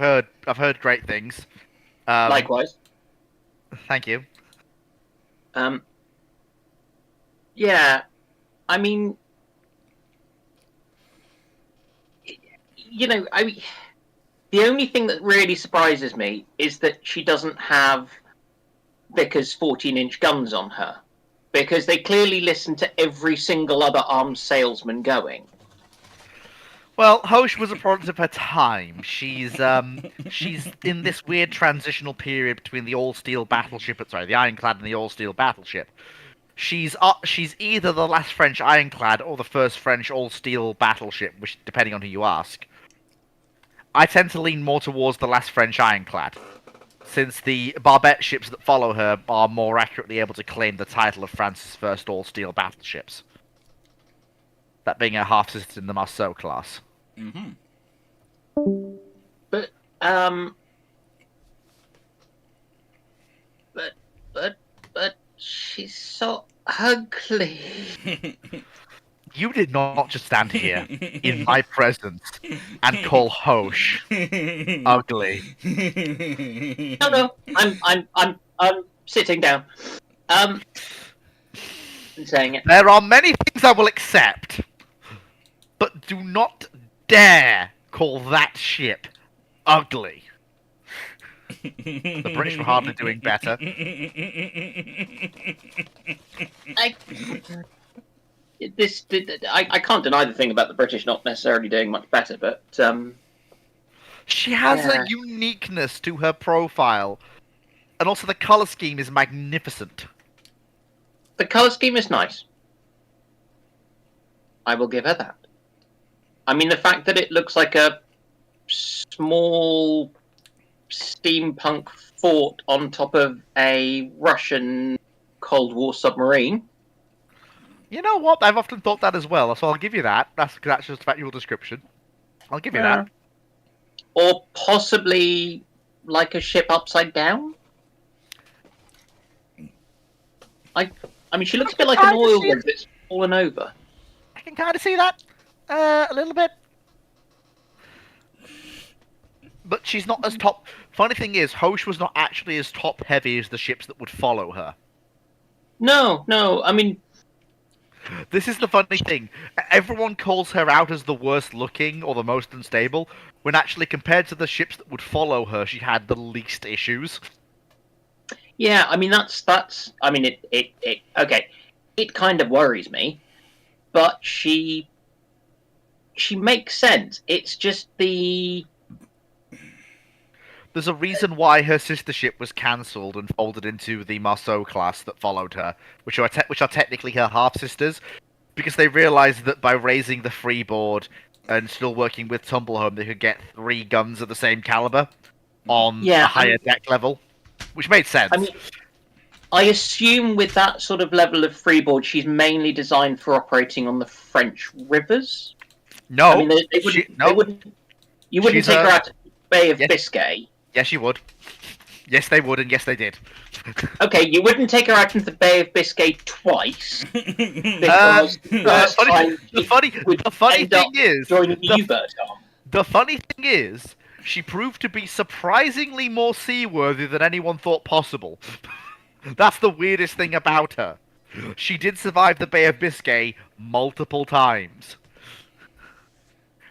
heard great things. Likewise. Thank you. Yeah, I mean, the only thing that really surprises me is that she doesn't have Vickers 14-inch guns on her, because they clearly listen to every single other arms salesman going. Well, Hosh was a product of her time. She's in this weird transitional period between the all-steel battleship, the ironclad and the all-steel battleship. She's either the last French ironclad or the first French all-steel battleship, which depending on who you ask. I tend to lean more towards the last French ironclad, since the barbette ships that follow her are more accurately able to claim the title of France's first all-steel battleships. That being her half-sister in the Marceau class. Mm-hmm. But she's so ugly. You did not just stand here in my presence and call Hosh ugly. No, I'm sitting down. I'm saying it. There are many things I will accept, but do not dare call that ship ugly. The British were hardly doing better. I can't deny the thing about the British not necessarily doing much better, but She has Yeah. a uniqueness to her profile, and also the color scheme is magnificent. the colour scheme is nice. I will give her that. I mean, the fact that it looks like a small steampunk fort on top of a Russian Cold War submarine. You know what? I've often thought that as well, so I'll give you that. That's just about your description. I'll give you that. Or possibly like a ship upside down. I mean, she looks a bit like an oil rig that's fallen over. I can kind of see that a little bit. But she's not as top. Funny thing is, Hosh was not actually as top heavy as the ships that would follow her. No, I mean, This is the funny thing. Everyone calls her out as the worst looking or the most unstable, when actually compared to the ships that would follow her, she had the least issues. yeah, I mean that's. I mean it. Okay, it kind of worries me, but she makes sense. It's just the. There's a reason why her sister ship was cancelled and folded into the Marceau class that followed her, which are technically her half sisters, because they realised that by raising the freeboard, and still working with Tumblehome, they could get 3 guns of the same caliber on Yeah, a higher deck level, which made sense. I mean, I assume with that sort of level of freeboard, she's mainly designed for operating on the French rivers. no, I mean, they wouldn't. You wouldn't She's take her a- out to the Bay of Yes. Biscay. yes, you would. Yes, they would, and yes, they did. Okay, you wouldn't take her out into the Bay of Biscay twice. Um, Because the first time the would funny end up thing is, joining the U-boat arm. the funny thing is, she proved to be surprisingly more seaworthy than anyone thought possible. That's the weirdest thing about her. She did survive the Bay of Biscay multiple times.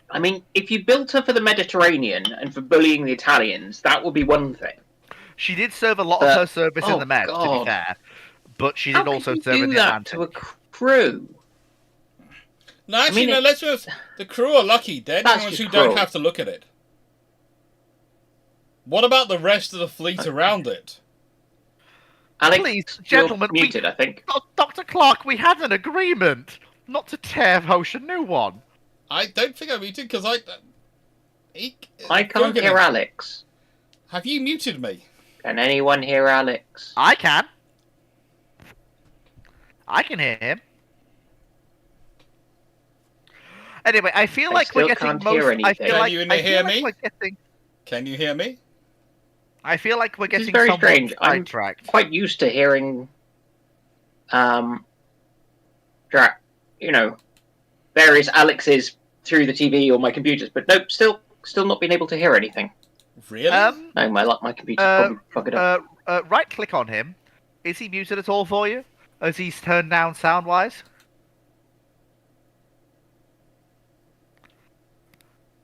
I mean, if you built her for the Mediterranean and for bullying the Italians, that would be one thing. She did serve a lot of her service in oh the Med, to be God. fair, but she How did also could serve you in do the that Atlantic. to a crew? No, actually, mean, no. Let's just. The crew are lucky. They're the That's ones just who don't cruel. have to look at it. What about the rest of the fleet around it? Alex, Please, you're gentlemen, muted, I think. Dr. Clarke, we had an agreement not to tear Ocean New One. I don't think I muted because I I can't Googling. hear Alex. Have you muted me? Can anyone hear Alex? I can. I can hear him. Anyway, I feel I like we're still getting can't most. hear I anything. feel Can like you I hear feel me? like we're getting. Can you hear me? I feel like we're This is getting very somewhat strange. I'm sidetracked. quite used to hearing, various Alexes through the TV or my computers, but nope, still not being able to hear anything. Really? No, my computer's probably fucked up. Right click on him. Is he muted at all for you? As he's turned down sound wise?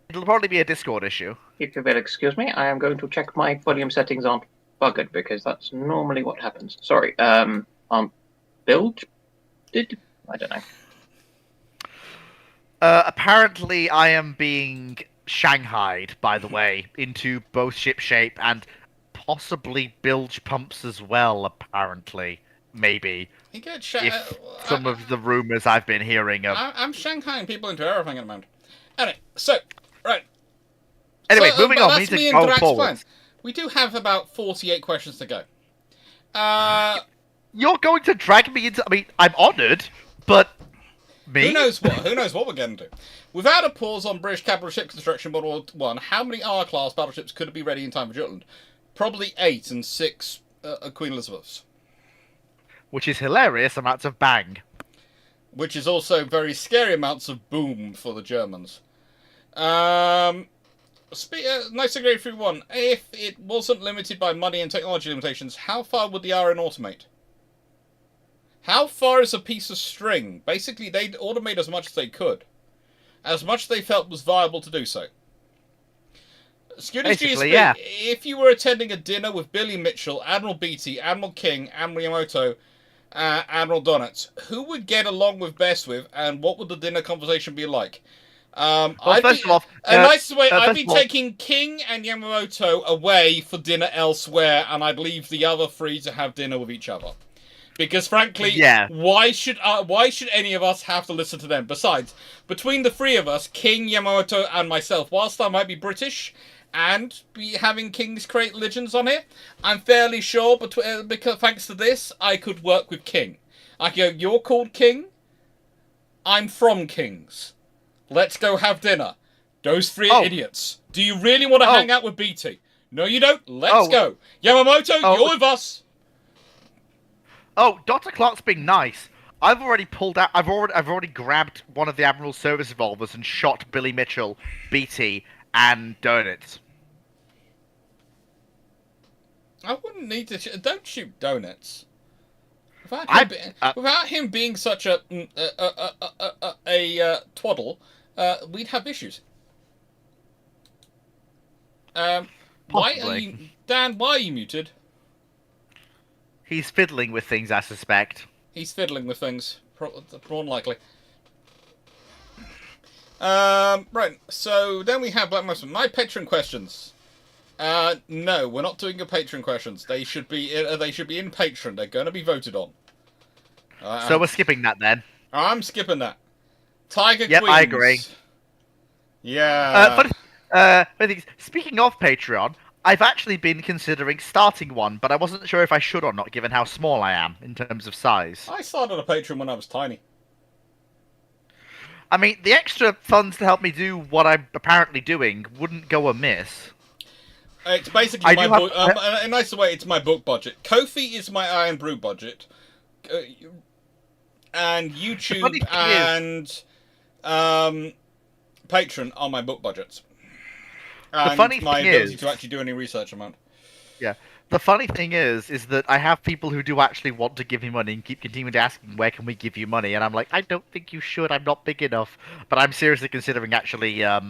It'll probably be a Discord issue. If you will excuse me, I am going to check my volume settings aren't buggered because that's normally what happens. Sorry, build? I don't know. Apparently, I am being shanghaied, by the way, into both ship shape and possibly bilge pumps as well, apparently. Maybe. You get If some of the rumours I've been hearing of. I'm Shanghaiing people into everything at the moment. Anyway, so right. Anyway, So, moving but on, we that's need me to and go Drax forward. plans. We do have about 48 questions to go. You're going to drag me into. I mean, I'm honoured, but. Me? Who knows what we're getting to? Without a pause on British capital ship construction World War One, how many R-class battleships could be ready in time for Jutland? Probably 8 and 6 Queen Elizabeths. Which is hilarious amounts of bang. Which is also very scary amounts of boom for the Germans. Nice to go through one. If it wasn't limited by money and technology limitations, how far would the RN automate? How far is a piece of string? Basically, they'd automate as much as they could. As much as they felt was viable to do so. Basically, yeah. If you were attending a dinner with Billy Mitchell, Admiral Beatty, Admiral King, Admiral Yamamoto, Admiral Donitz, who would get along with best with, and what would the dinner conversation be like? First of all, I'd be taking King and Yamamoto away for dinner elsewhere, and I'd leave the other 3 to have dinner with each other. Because frankly, yeah. why should any of us have to listen to them? Besides, between the 3 of us, King, Yamamoto, and myself, whilst I might be British and be having Kings create legends on here, I'm fairly sure, because thanks to this, I could work with King. I could go, you're called King, I'm from Kings. Let's go have dinner. Those 3 are idiots. Do you really want to hang out with BT? No, you don't. Let's go. Yamamoto, you're with us. Oh, Dr. Clarke's being nice. I've already pulled out. I've already grabbed one of the Admiral's service revolvers and shot Billy Mitchell, BT, and Donitz. I wouldn't need to. Don't shoot Donuts. Without him being such a twaddle, we'd have issues. Why are you, Dan? Why are you muted? He's fiddling with things, I suspect. He's fiddling with things. More than likely. Right. So then we have Black Muslim. My patron questions. No, we're not doing your patron questions. They should be in Patreon. They're going to be voted on. So we're skipping that then. I'm skipping that. Tiger Yep, Queens. I agree. Yeah. Funny thing, speaking of Patreon, I've actually been considering starting one, but I wasn't sure if I should or not, given how small I am in terms of size. I started a Patreon when I was tiny. I mean, the extra funds to help me do what I'm apparently doing wouldn't go amiss. It's basically I my do have- book. In a nicer way, it's my book budget. Ko-fi is my Iron Brew budget, and funny YouTube thing and Patreon are my book budgets. And funny my thing ability is- to actually do any research amount. Yeah. The funny thing is that I have people who do actually want to give me money and keep continuing to ask me, where can we give you money? And I'm like, I don't think you should. I'm not big enough. But I'm seriously considering actually, If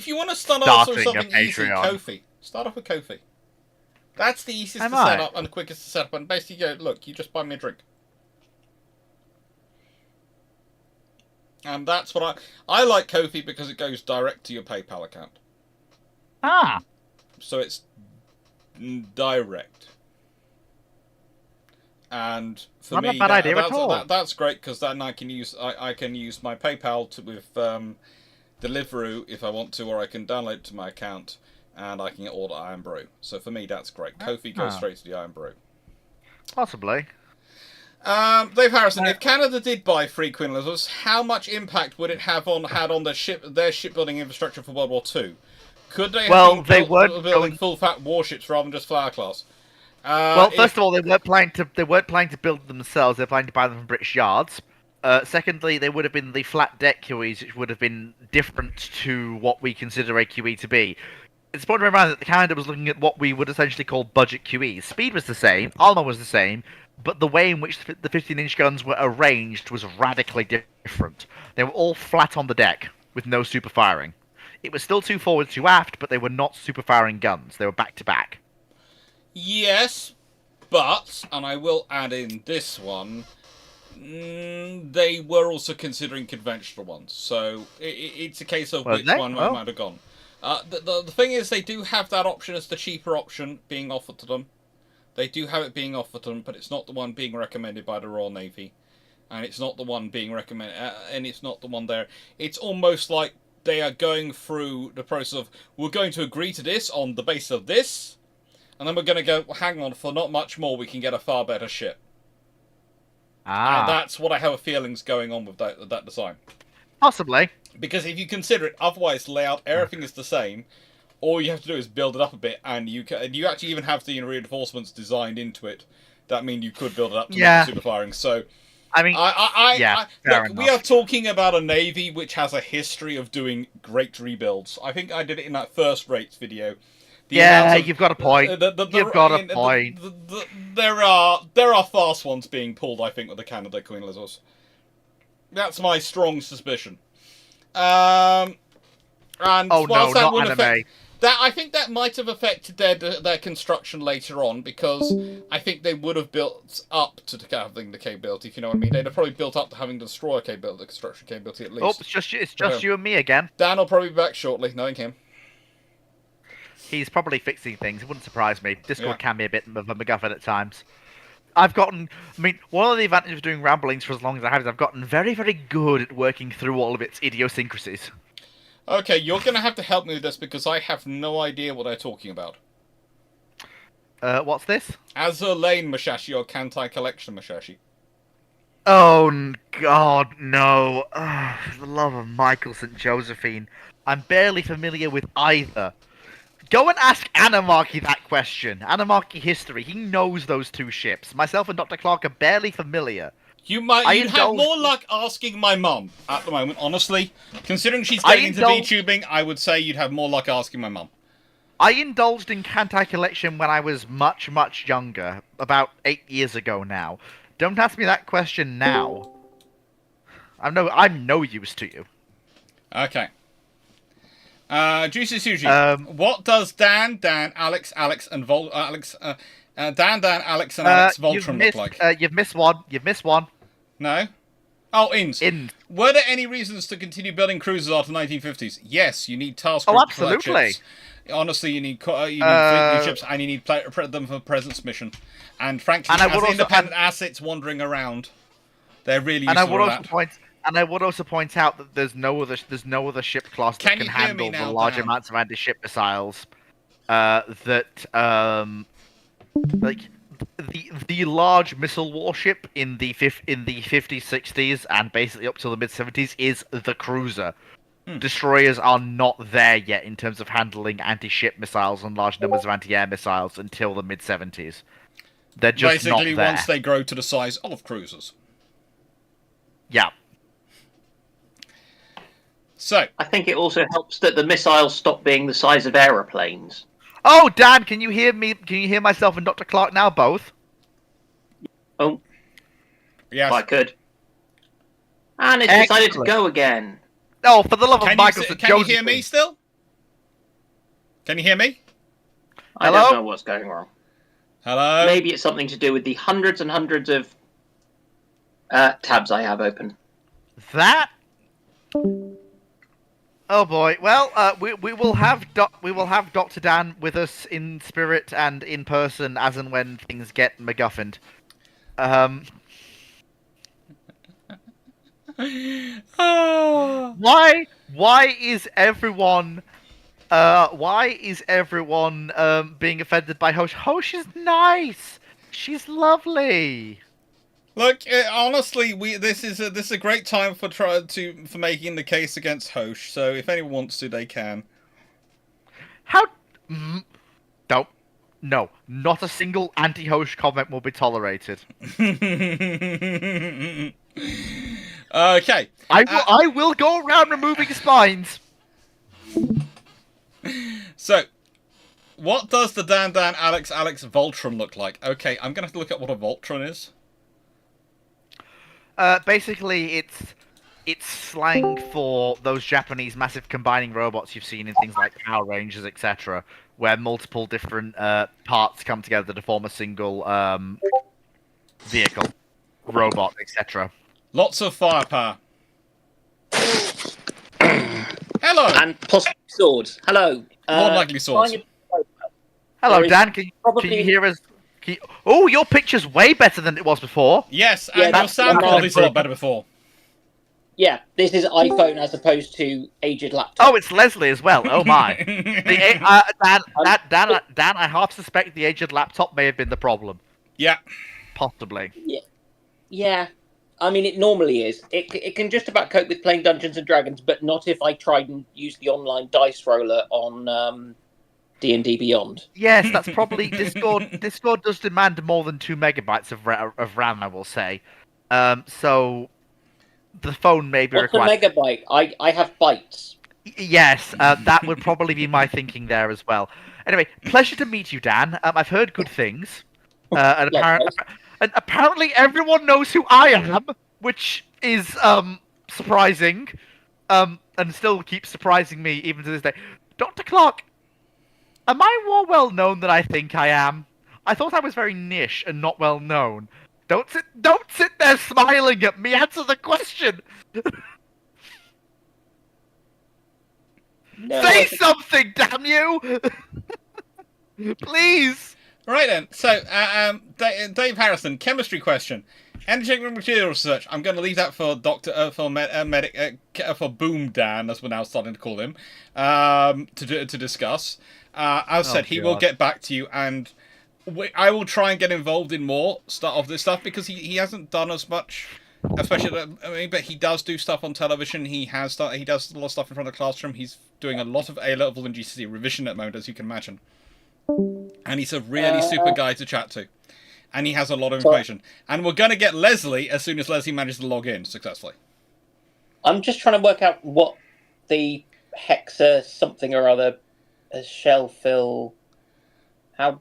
you want to start off with starting a something easy, Patreon. Ko-fi. Start off with Ko-fi. That's the easiest I to set might. up and the quickest to set up. And basically, go, look, you just buy me a drink. And that's what I like Ko-fi because it goes direct to your PayPal account. Ah. So it's direct. And for Not a me, bad idea at all. that's great because then I can use my PayPal with Deliveroo if I want to, or I can download it to my account and I can order Iron Brew. So for me, that's great. Ko-fi goes straight to the Iron Brew. Possibly. Dave Harrison, if Canada did buy 3 Queen Elizabeths, how much impact would it have on their shipbuilding infrastructure for World War II? Could they have been building full-fat warships rather than just flower class? First of all, they weren't planning to build them themselves. They're planning to buy them from British yards. Secondly, they would have been the flat deck QEs, which would have been different to what we consider a QE to be. It's important to remember that Canada was looking at what we would essentially call budget QEs. Speed was the same, armor was the same, but the way in which the 15-inch guns were arranged was radically different. They were all flat on the deck, with no super firing. It was still 2 forward, 2 aft, but they were not super firing guns. They were back-to-back. Yes, but, and I will add in this one, they were also considering conventional ones. So it's a case of which one might have gone. The thing is, they do have that option as the cheaper option being offered to them. They do have it being offered to them, but it's not the one being recommended by the Royal Navy. And it's not the one being recommended, and it's not the one there. It's almost like they are going through the process of, we're going to agree to this on the basis of this, and then we're going to go, hang on, for not much more, we can get a far better ship. Ah. And that's what I have a feeling's going on with that design. Possibly. Because if you consider it, otherwise layout, everything is the same. All you have to do is build it up a bit, and you actually even have the reinforcements designed into it. That mean you could build it up to make it super firing. So, I mean, look, we are talking about a navy which has a history of doing great rebuilds. I think I did it in that first rates video. You've got a point. You've got a point. There are fast ones being pulled, I think, with the Canada Queen Elizabeth. That's my strong suspicion. And not anime. I think that might have affected their construction later on, because I think they would have built up to having the capability, if you know what I mean. They'd have probably built up to having the destroyer capability, the construction capability at least. Oh, it's just you and me again. Dan will probably be back shortly, knowing him. He's probably fixing things. It wouldn't surprise me. Discord can be a bit of a MacGuffin at times. One of the advantages of doing ramblings for as long as I have is I've gotten very, very good at working through all of its idiosyncrasies. Okay, you're going to have to help me with this because I have no idea what they're talking about. What's this? Azur Lane Mashashi or Kantai Collection Mashashi? Oh, God, no. For the love of Michael St. Josephine. I'm barely familiar with either. Go and ask Animarchy that question. Animarchy history. He knows those 2 ships. Myself and Dr. Clarke are barely familiar. You'd have more luck asking my mum at the moment, honestly. Considering she's getting into VTubing, I would say you'd have more luck asking my mum. I indulged in Kantai Collection when I was much, much younger. About 8 years ago now. Don't ask me that question now. I'm no use to you. Okay. Juicy Sushi. What does Dan, Alex, and Alex Voltron look like? You've missed one. No? Oh, INS. INS. Were there any reasons to continue building cruisers after 1950s? Yes, you need task group absolutely. ships. Honestly, you need fleet new ships, and you need them for presence mission. And frankly, as independent assets wandering around, they're really useful. And And I would also point out that there's no other ship class that Can can you hear me handle the now, large Dan? amounts of anti-ship missiles. Like the large missile warship in the 50s, 60s, and basically up till the mid 70s is the cruiser. Destroyers are not there yet in terms of handling anti-ship missiles and large numbers of anti-air missiles until the mid 70s. They're just Basically, not there. once they grow to the size of cruisers. Yeah. So, I think it also helps that the missiles stop being the size of aeroplanes. Oh, Dan, can you hear me? Can you hear myself and Dr. Clarke now, both? Oh, yes. if I could. And it's decided to go again. Oh, for the love of Michael, Can you hear me still? Can you hear me? I Hello? don't know what's going wrong. Hello? Maybe it's something to do with the hundreds and hundreds of tabs I have open. That? Oh boy. Well, we will have Dr. Dan with us in spirit and in person as and when things get MacGuffined. Oh. Why is everyone being offended by Hosh? Hosh is nice. She's lovely. Look, honestly, this is a great time for making the case against Hosh. So if anyone wants to, they can. How? No, not a single anti-Hosh comment will be tolerated. Okay. I will go around removing spines. So, what does the Dan Alex Voltron look like? Okay, I'm gonna have to look at what a Voltron is. Basically, it's slang for those Japanese massive combining robots you've seen in things like Power Rangers, etc., where multiple different parts come together to form a single vehicle, robot, etc. Lots of firepower. Hello. And possibly swords. Hello. More likely swords. Hello, There Dan. Can you hear us? Oh, your picture's way better than it was before. Yes, Yeah, and your that's sound what quality's a lot better before. Yeah, this is iPhone as opposed to aged laptop. Oh, it's Leslie as well. Oh my. Dan, I half suspect the aged laptop may have been the problem. Yeah. Possibly. Yeah. I mean, it normally is. It can just about cope with playing Dungeons and Dragons, but not if I tried and use the online dice roller on D&D Beyond. Yes, that's probably Discord. Discord does demand more than 2 megabytes of RAM, I will say. So the phone may be What's required. a megabyte? I have bytes. Yes, that would probably be my thinking there as well. Anyway, pleasure to meet you, Dan. I've heard good things, and apparently everyone knows who I am, which is surprising, and still keeps surprising me even to this day. Dr. Clarke, am I more well known than I think I am? I thought I was very niche and not well known. Don't sit there smiling at me. Answer the question. No, Say something, damn you! Please. Right then. So, Dave Harrison, chemistry question. Energy material research. I'm going to leave that for for Boom Dan, as we're now starting to call him, to discuss. As I said, he will get back to you, and I will try and get involved in more of this stuff because he hasn't done as much. Especially, but he does do stuff on television. He does a lot of stuff in front of the classroom. He's doing a lot of A-level and GCSE revision at the moment, as you can imagine. And he's a really super guy to chat to. And he has a lot of information. And we're going to get Leslie as soon as Leslie manages to log in successfully. I'm just trying to work out what the hexa something or other a shell fill. How?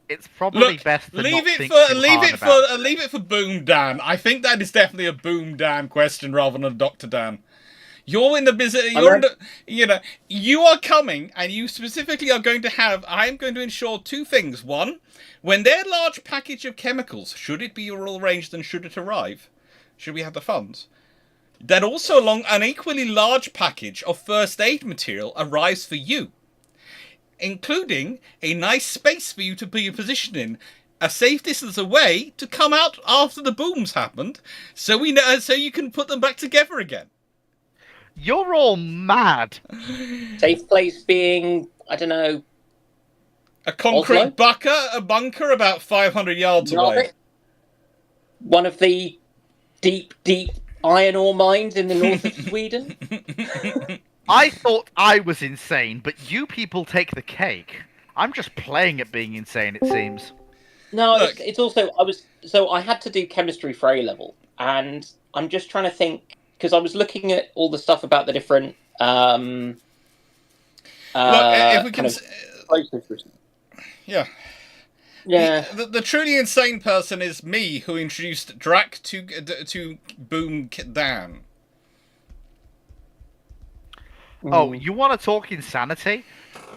It's probably best to leave not it think for too leave hard it about for leave it for Boom Dan. I think that is definitely a Boom Dan question rather than a Dr. Dan. You're in the business. You are coming, and you specifically are going to have. I am going to ensure 2 things. One, when their large package of chemicals, should it be all arranged and should it arrive, should we have the funds, that also along an equally large package of first aid material arrives for you, including a nice space for you to be positioned in a safe distance away to come out after the boom's happened, so we know, so you can put them back together again. You're all mad. Safe place being, I don't know, A concrete Oslo? bunker about 500 yards away. Norwich? One of the deep iron ore mines in the north of Sweden? I thought I was insane, but you people take the cake. I'm just playing at being insane, it seems. No, Look. it's also, I had to do chemistry for A-level, and I'm just trying to think, because I was looking at all the stuff about the different, Look, if we can... Yeah. Yeah. The truly insane person is me, who introduced Drac to Boom Dan. Oh, you want to talk insanity?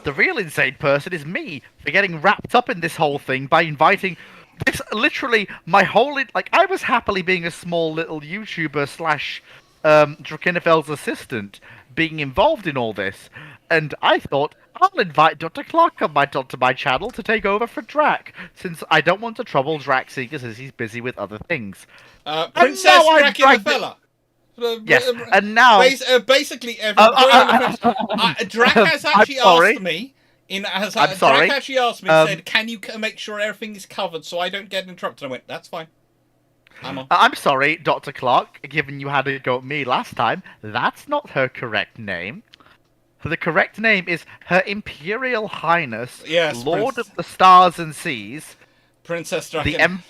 The real insane person is me, for getting wrapped up in this whole thing by inviting this, literally, my whole... Like, I was happily being a small little YouTuber slash Drakenifel's assistant, being involved in all this, and I thought, I'll invite Dr. Clarke onto my channel to take over for Drac, since I don't want to trouble Drac Seekers as he's busy with other things. Princess Drakenivel. Yes, and now... basically, Drac has actually asked me... I'm sorry. Drac actually asked me, said, can you make sure everything is covered so I don't get interrupted? I went, that's fine. I'm sorry, Dr. Clarke, given you had a go at me last time. That's not her correct name. The correct name is Her Imperial Highness, Lord of the Stars and Seas. Princess Draken.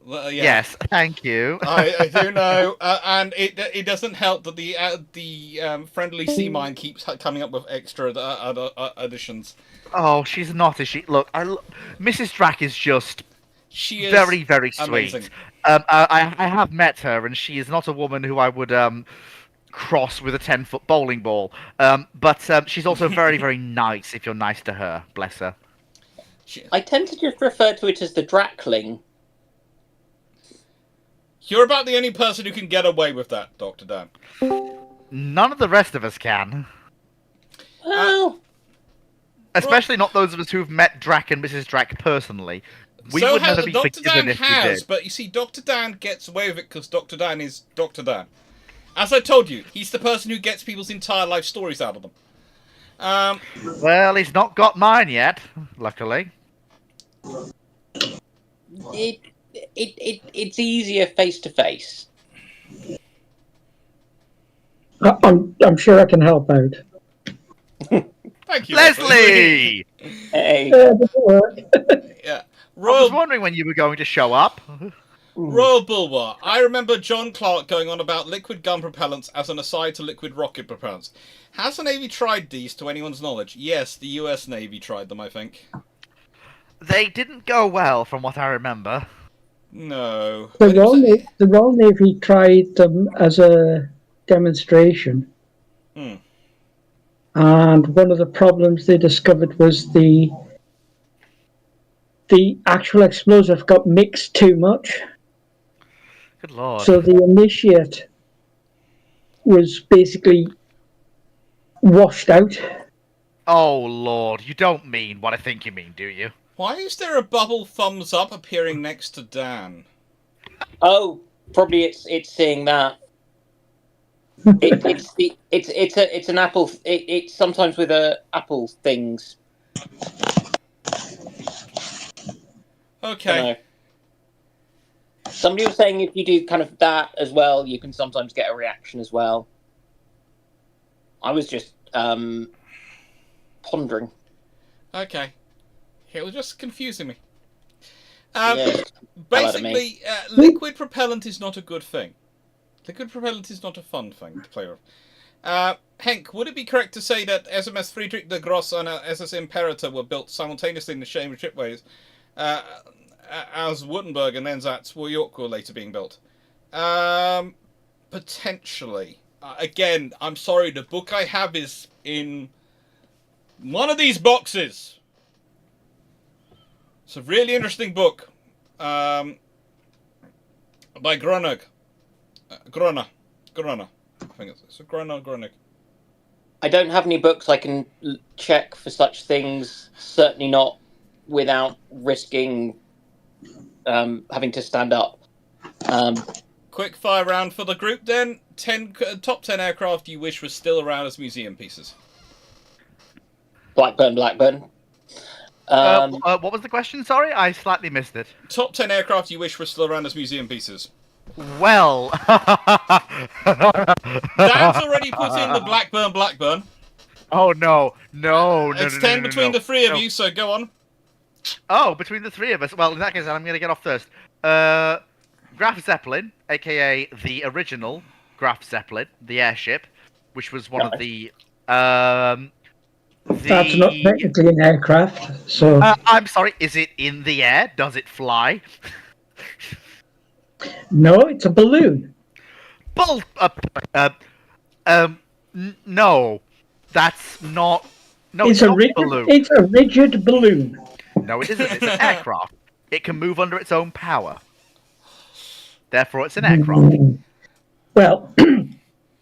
Yes, thank you. I do know, and it doesn't help that the friendly sea mine keeps coming up with extra additions. Oh, she's not, is she? Look, Mrs. Drac is just very, very sweet. Amazing. I have met her, and she is not a woman who I would cross with a 10-foot bowling ball. But she's also very, very nice if you're nice to her. Bless her. I tend to just refer to it as the Drakling. You're about the only person who can get away with that, Dr. Dan. None of the rest of us can. Well... Especially not those of us who've met Drac and Mrs. Drac personally. We would never be forgiven if we did. But you see, Dr. Dan gets away with it because Dr. Dan is Dr. Dan. As I told you, he's the person who gets people's entire life stories out of them. Well, he's not got mine yet, luckily. It's easier face to face. I'm sure I can help out. Thank you, Leslie. Hey. Yeah. I was wondering when you were going to show up. Royal Bulwark. I remember John Clarke going on about liquid gun propellants as an aside to liquid rocket propellants. Has the Navy tried these to anyone's knowledge? Yes, the US Navy tried them, I think. They didn't go well, from what I remember. No. The Royal Navy tried them as a demonstration. And one of the problems they discovered was the actual explosive got mixed too much. Good lord. So the initiate was basically washed out. Oh lord, you don't mean what I think you mean, do you? Why is there a bubble thumbs up appearing next to Dan? Oh, probably it's seeing that. It's an apple. It's sometimes with apple things. Okay. Somebody was saying if you do kind of that as well, you can sometimes get a reaction as well. I was just pondering. Okay. It was just confusing me. Basically, liquid propellant is not a good thing. Liquid propellant is not a fun thing to play with. Henk, would it be correct to say that SMS Friedrich the Gross and SS Imperator were built simultaneously in the same shipways as Württemberg and Ensatz York were later being built? Potentially. Again, I'm sorry, the book I have is in one of these boxes. It's a really interesting book by Gronig. Grona. I think it's Gronig. I don't have any books I can check for such things. Certainly not without risking having to stand up. Quick fire round for the group then. Top 10 aircraft you wish were still around as museum pieces. Blackburn. What was the question? Sorry, I slightly missed it. Top 10 aircraft you wish were still around as museum pieces. Well, Dan's already put in the Blackburn. Oh no! It's 10 between the three of you, so go on. Oh, between the three of us. Well, in that case, I'm going to get off first. Graf Zeppelin, aka the original Graf Zeppelin, the airship, which was one of the. That's not technically an aircraft, so. I'm sorry. Is it in the air? Does it fly? No, it's a balloon. No, that's not. No, It's not a balloon. It's a rigid balloon. No, it isn't. It's an aircraft. It can move under its own power. Therefore, it's an aircraft. Well,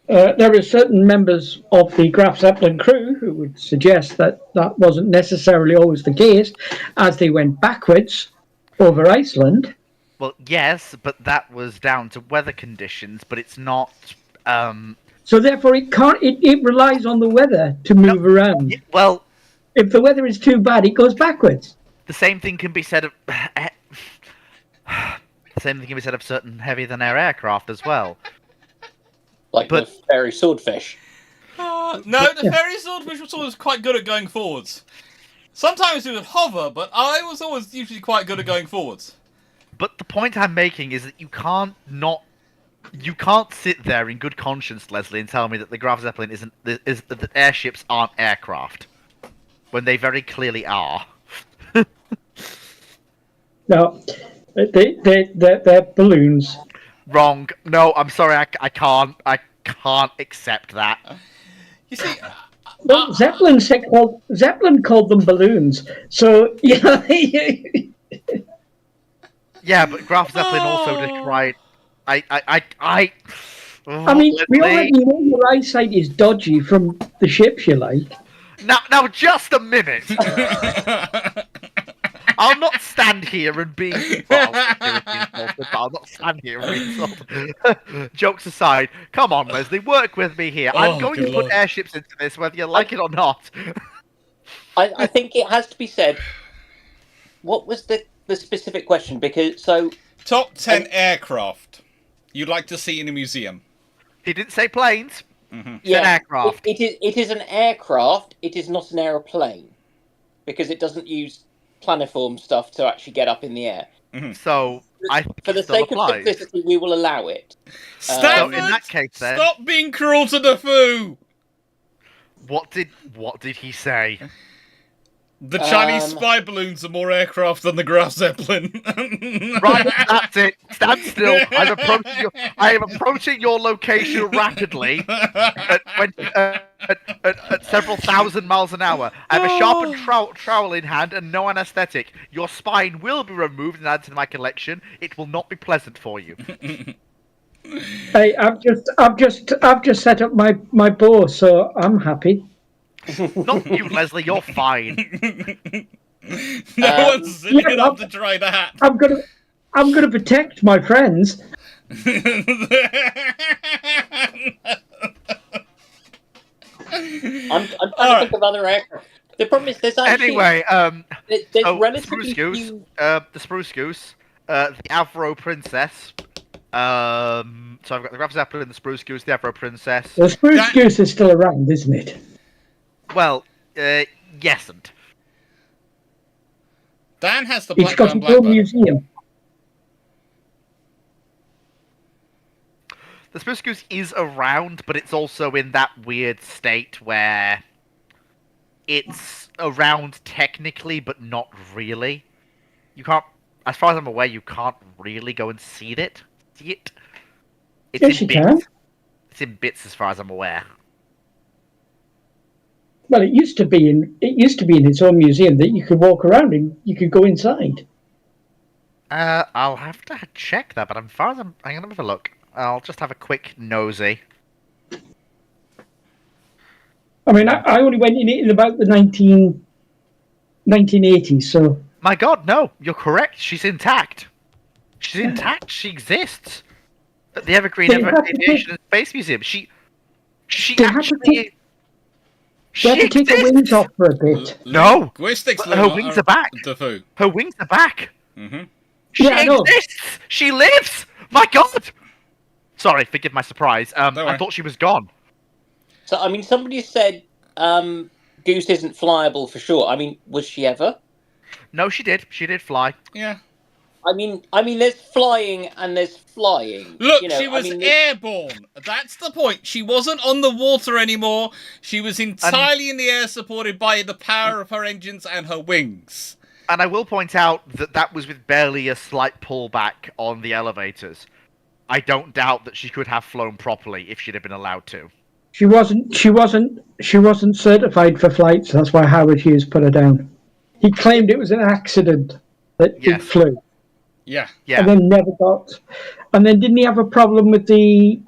there are certain members of the Graf Zeppelin crew who would suggest that that wasn't necessarily always the case, as they went backwards over Iceland. Well, yes, but that was down to weather conditions. But it's not. So therefore, it can't. It relies on the weather to move around. Well, if the weather is too bad, it goes backwards. The same thing can be said of. The same thing can be said of certain heavier-than-air aircraft as well. Like the fairy swordfish. No, the fairy swordfish was always quite good at going forwards. Sometimes it would hover, but I was always usually quite good at going forwards. But the point I'm making is that you can't sit there in good conscience, Leslie, and tell me that the Graf Zeppelin is that airships aren't aircraft when they very clearly are. No, they're balloons. Wrong. No, I'm sorry. I can't accept that. You see, well, Zeppelin called them balloons. So yeah. Yeah, but Graf Zeppelin also described. I mean, we already know your eyesight is dodgy from the ships you like. Now, just a minute. I'll not stand here and be. Well, but I'll not stand here and be insulted. Jokes aside, come on, Leslie, work with me here. I'm going to put airships into this, whether you like it or not. I think it has to be said. What was the specific question? Because top 10 aircraft you'd like to see in a museum. He didn't say planes. Mm-hmm. It's an aircraft. It is an aircraft. It is not an aeroplane because it doesn't use planiform stuff to actually get up in the air. Mm-hmm. So I think for the sake of simplicity, we will allow it. Stanford, so in that case, then, stop being cruel to the foo. What did he say? The Chinese spy balloons are more aircraft than the Graf Zeppelin. Right, that's it. Stand still. I am approaching your location rapidly at several thousand miles an hour. I have a sharpened trowel in hand and no anesthetic. Your spine will be removed and added to my collection. It will not be pleasant for you. Hey, I've just set up my bow, so I'm happy. Not you, Leslie. You're fine. No one's silly enough to try that. I'm gonna protect my friends. I'm trying to think of other aircraft. The problem is there's actually there's relatively few... the Spruce Goose, the Avro Princess. So I've got the Graf Zeppelin, the Spruce Goose, the Avro Princess. The Spruce Goose is still around, isn't it? Well, yes and. Dan has the It's got its own museum. The Spruce Goose is around, but it's also in that weird state where it's around technically, but not really. You can't, as far as I'm aware, you can't really go and see it. It's yes, in you bits. can. It's in bits, as far as I'm aware. Well, it used to be in its own museum that you could walk around and you could go inside. I'll have to check that, but as far as I'm gonna have a look. I'll just have a quick nosy. I mean, I only went in it in about the 1980s, so... My God, no! You're correct. She's intact. She's intact. She exists at the Evergreen They had to Aviation and Space Museum. She They had to actually. They She had to take her wings exists. off for a bit. No, Linguistics, but her wings are back. Defoe. Her wings are back. Mm-hmm. She Yeah, I know. exists. She lives. My God. Sorry, forgive my surprise. Don't I worry. thought she was gone. So, I mean, somebody said Goose isn't flyable for sure. I mean, was she ever? No, she did. She did fly. Yeah. I mean, there's flying and there's flying. Look, You know, she was I mean, airborne. That's the point. She wasn't on the water anymore. She was entirely in the air, supported by the power of her engines and her wings. And I will point out that that was with barely a slight pullback on the elevators. I don't doubt that she could have flown properly if she'd have been allowed to. She wasn't certified for flights. That's why Howard Hughes put her down. He claimed it was an accident that Yes. it flew, Yeah. Yeah. and then never got. And then didn't he have a problem with the?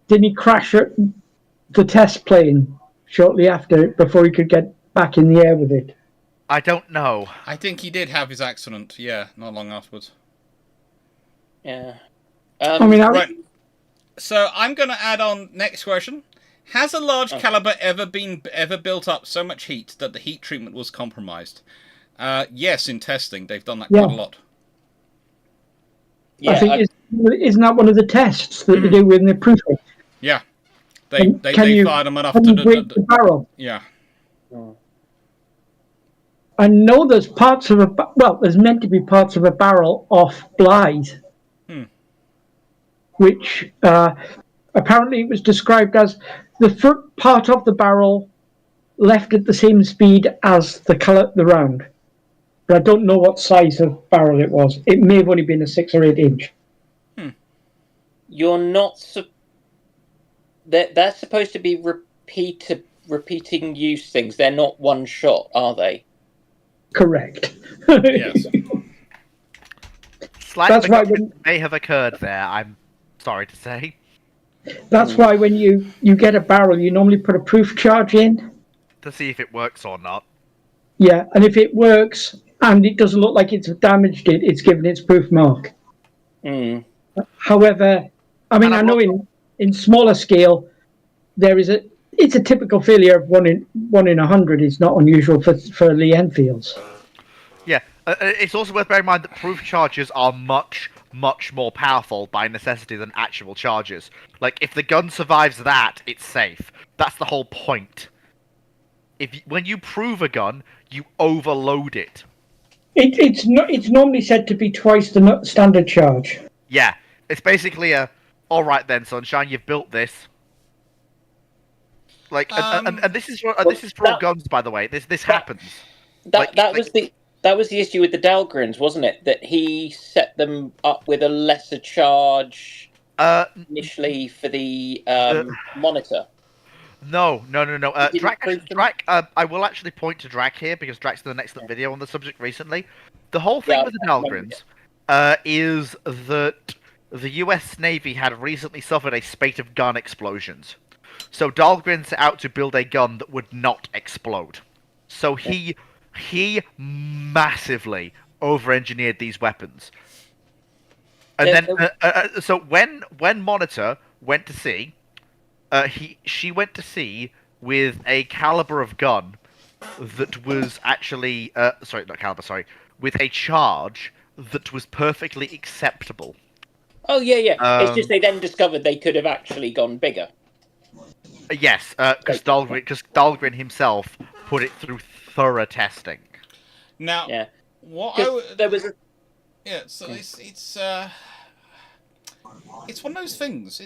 Didn't he crash the test plane shortly after, before he could get back in the air with it? I don't know. I think he did have his accident. Yeah, not long afterwards. yeah. I mean, Right. So I'm going to add on next question. Has a large caliber ever built up so much heat that the heat treatment was compromised? Yes, in testing they've done that quite a lot. Yeah, I think isn't that one of the tests that they do when they're proofing? Yeah, they Can you- fired them enough Can to you break the barrel? yeah. I know there's parts of there's meant to be parts of a barrel off Blythe, which apparently it was described as the front part of the barrel left at the same speed as the round. But I don't know what size of barrel it was. It may have only been a 6 or 8 inch. You're not. They're supposed to be repeating use things. They're not one shot, are they? Correct. Yes. Slight That's why may have occurred there. I'm sorry to say. That's why when you get a barrel, you normally put a proof charge in. To see if it works or not. Yeah, and if it works and it doesn't look like it's damaged it's given its proof mark. Mm. However, I mean, I know in smaller scale, it's a typical failure of 1 in 100. It's not unusual for Lee Enfields. Yeah, it's also worth bearing in mind that proof charges are much, much more powerful by necessity than actual charges. Like, if the gun survives that, it's safe. That's the whole point. When you prove a gun, you overload it. It's normally said to be twice the standard charge. Yeah, it's basically all right then, sunshine, you've built this. Like, and this is for all guns, by the way. This happens. That was the issue with the Dahlgrens, wasn't it? That he set them up with a lesser charge initially for the monitor. No. didn't Drac, I will actually point to Drac here because Drac's done an excellent video on the subject recently. The whole thing with the Dahlgrens is that the US Navy had recently suffered a spate of gun explosions. So Dahlgren set out to build a gun that would not explode. So he massively over-engineered these weapons. And so when Monitor went to sea, she went to sea with a caliber of gun that was actually with a charge that was perfectly acceptable. Oh yeah. It's just they then discovered they could have actually gone bigger. Yes, because Dahlgren himself put it through thorough testing. Now, Yeah. what There was a... yeah, so it's one of those things.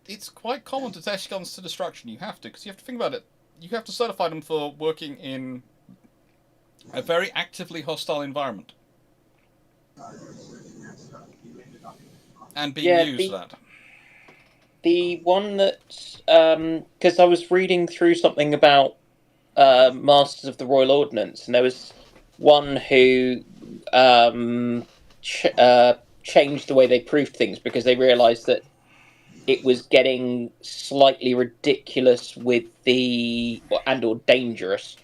It's quite common to test guns to destruction. You have to, because you have to think about it. You have to certify them for working in a very actively hostile environment and being used for that. The one that, because I was reading through something about Masters of the Royal Ordnance, and there was one who changed the way they proved things because they realised that it was getting slightly ridiculous with or dangerous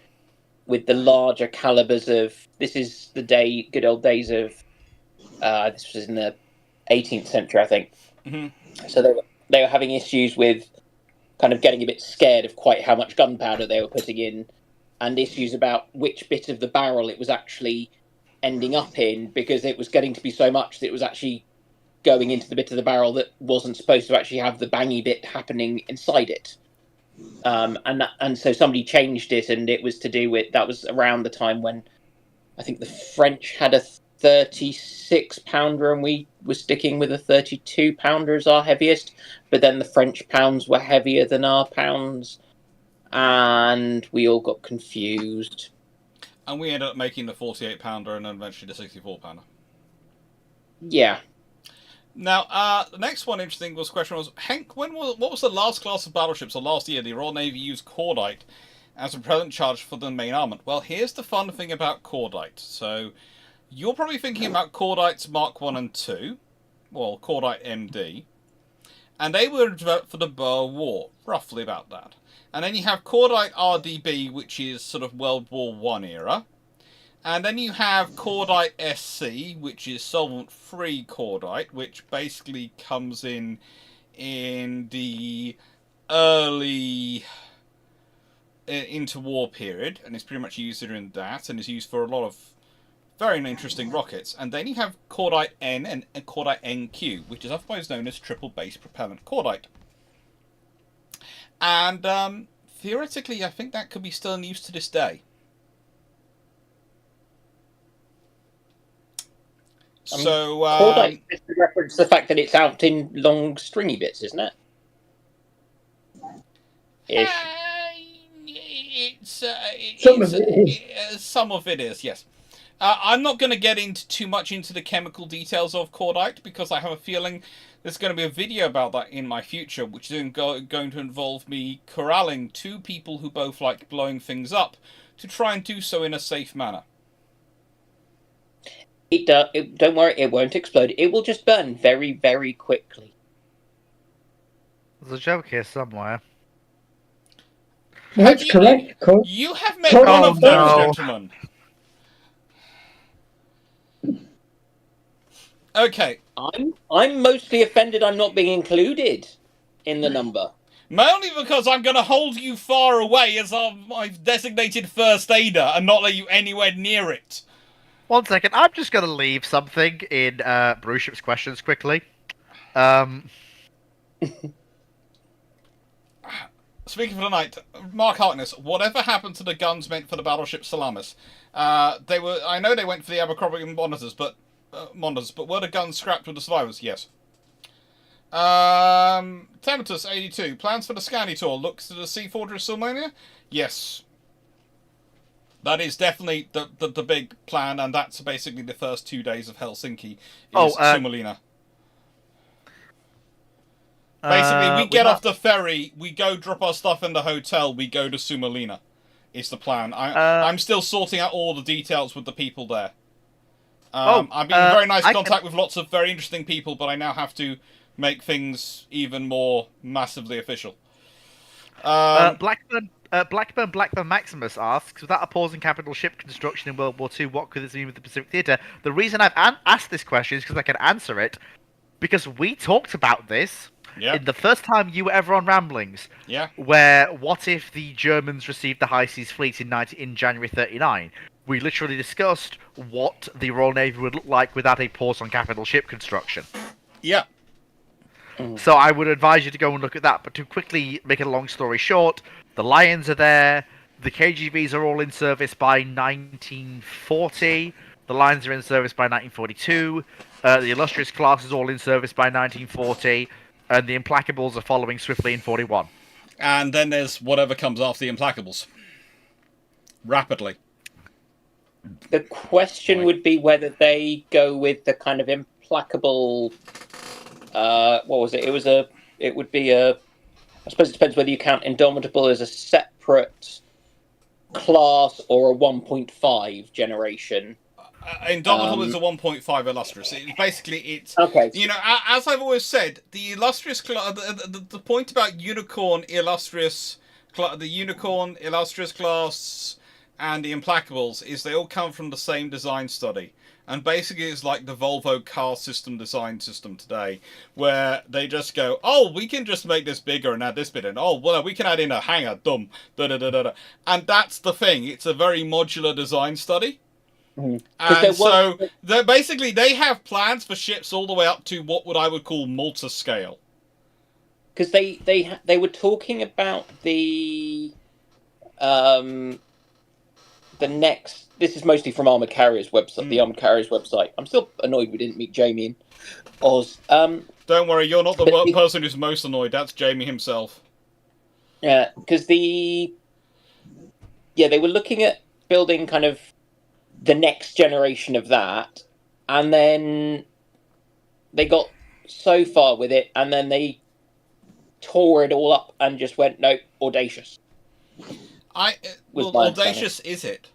with the larger calibers of. This is the good old days of. This was in the 18th century, I think. Mm-hmm. So they were having issues with kind of getting a bit scared of quite how much gunpowder they were putting in, and issues about which bit of the barrel it was actually ending up in, because it was getting to be so much that it was actually going into the bit of the barrel that wasn't supposed to actually have the bangy bit happening inside it. And so somebody changed it, and it was to do with, that was around the time when I think the French had a 36 pounder and we were sticking with a 32 pounder as our heaviest, but then the French pounds were heavier than our pounds, and we all got confused. And we ended up making the 48 pounder and then eventually the 64 pounder. Yeah. Now, the next one interesting question was, Hank, what was the last class of battleships, or last year the Royal Navy used cordite as a propellant charge for the main armament? Well, here's the fun thing about cordite. So, you're probably thinking about cordites Mark 1 and 2, well, cordite MD, and they were developed for the Boer War, roughly about that. And then you have cordite RDB, which is sort of World War I era. And then you have cordite SC, which is solvent-free cordite, which basically comes in the early interwar period, and it's pretty much used during that, and is used for a lot of very interesting rockets. And then you have cordite N and cordite NQ, which is otherwise known as triple base propellant cordite. And theoretically, I think that could be still in use to this day. So, cordite is to reference the fact that it's out in long, stringy bits, isn't it? Ish. Some of it is, yes. I'm not going to get into too much into the chemical details of cordite, because I have a feeling there's going to be a video about that in my future, which is going to involve me corralling two people who both like blowing things up to try and do so in a safe manner. Don't worry, it won't explode. It will just burn very, very quickly. There's a joke here somewhere. That's correct. You have met one of those, gentlemen. Okay. I'm mostly offended I'm not being included in the number. Mainly because I'm going to hold you far away as my designated first aider and not let you anywhere near it. 1 second, I'm just going to leave something in Bruships questions quickly. Speaking for the night, Mark Harkness, whatever happened to the guns meant for the battleship Salamis? I know they went for the Abercrombie monitors, but were the guns scrapped with the survivors? Yes. Tematus 82, plans for the Scandi tour. Looks to the Sea Fortress Sulmania? Yes. That is definitely the big plan, and that's basically the first 2 days of Helsinki is Suomenlinna. Basically, we get off the ferry, we go drop our stuff in the hotel, we go to Suomenlinna. Is the plan. I'm still sorting out all the details with the people there. I've been in very nice contact with lots of very interesting people, but I now have to make things even more massively official. Blackburn Maximus asks, without a pause in capital ship construction in World War II, what could this mean with the Pacific Theatre? The reason I've asked this question is because I can answer it, because we talked about this in the first time you were ever on Ramblings. Yeah. Where, what if the Germans received the High Seas Fleet in January 1939? We literally discussed what the Royal Navy would look like without a pause on capital ship construction. Yeah. So I would advise you to go and look at that. But to quickly make a long story short, the Lions are there. The KGVs are all in service by 1940. The Lions are in service by 1942. The Illustrious Clarke is all in service by 1940. And the Implacables are following swiftly in 41. And then there's whatever comes after the Implacables. Rapidly. The question would be whether they go with the kind of implacable. What was it? It would be a. I suppose it depends whether you count Indomitable as a separate class or a 1.5 generation. Indomitable is a 1.5 Illustrious. It's okay. You know, as I've always said, the Illustrious the point about Unicorn Illustrious, the Unicorn Illustrious class, and the Implacables is they all come from the same design study. And basically it's like the Volvo car system design system today, where they just go, oh, we can just make this bigger and add this bit in. Oh, well, we can add in a hangar, da-da-da-da-da. And that's the thing. It's a very modular design study. And so they have plans for ships all the way up to what I would call Malta scale. Because they were talking about the next. This is mostly from Armored Carriers website, the Armored Carriers website. I'm still annoyed we didn't meet Jamie and Oz. Don't worry, you're not the person who's most annoyed. That's Jamie himself. Yeah, because they were looking at building kind of the next generation of that, and then they got so far with it, and then they tore it all up and just went, nope, audacious. Audacious is it?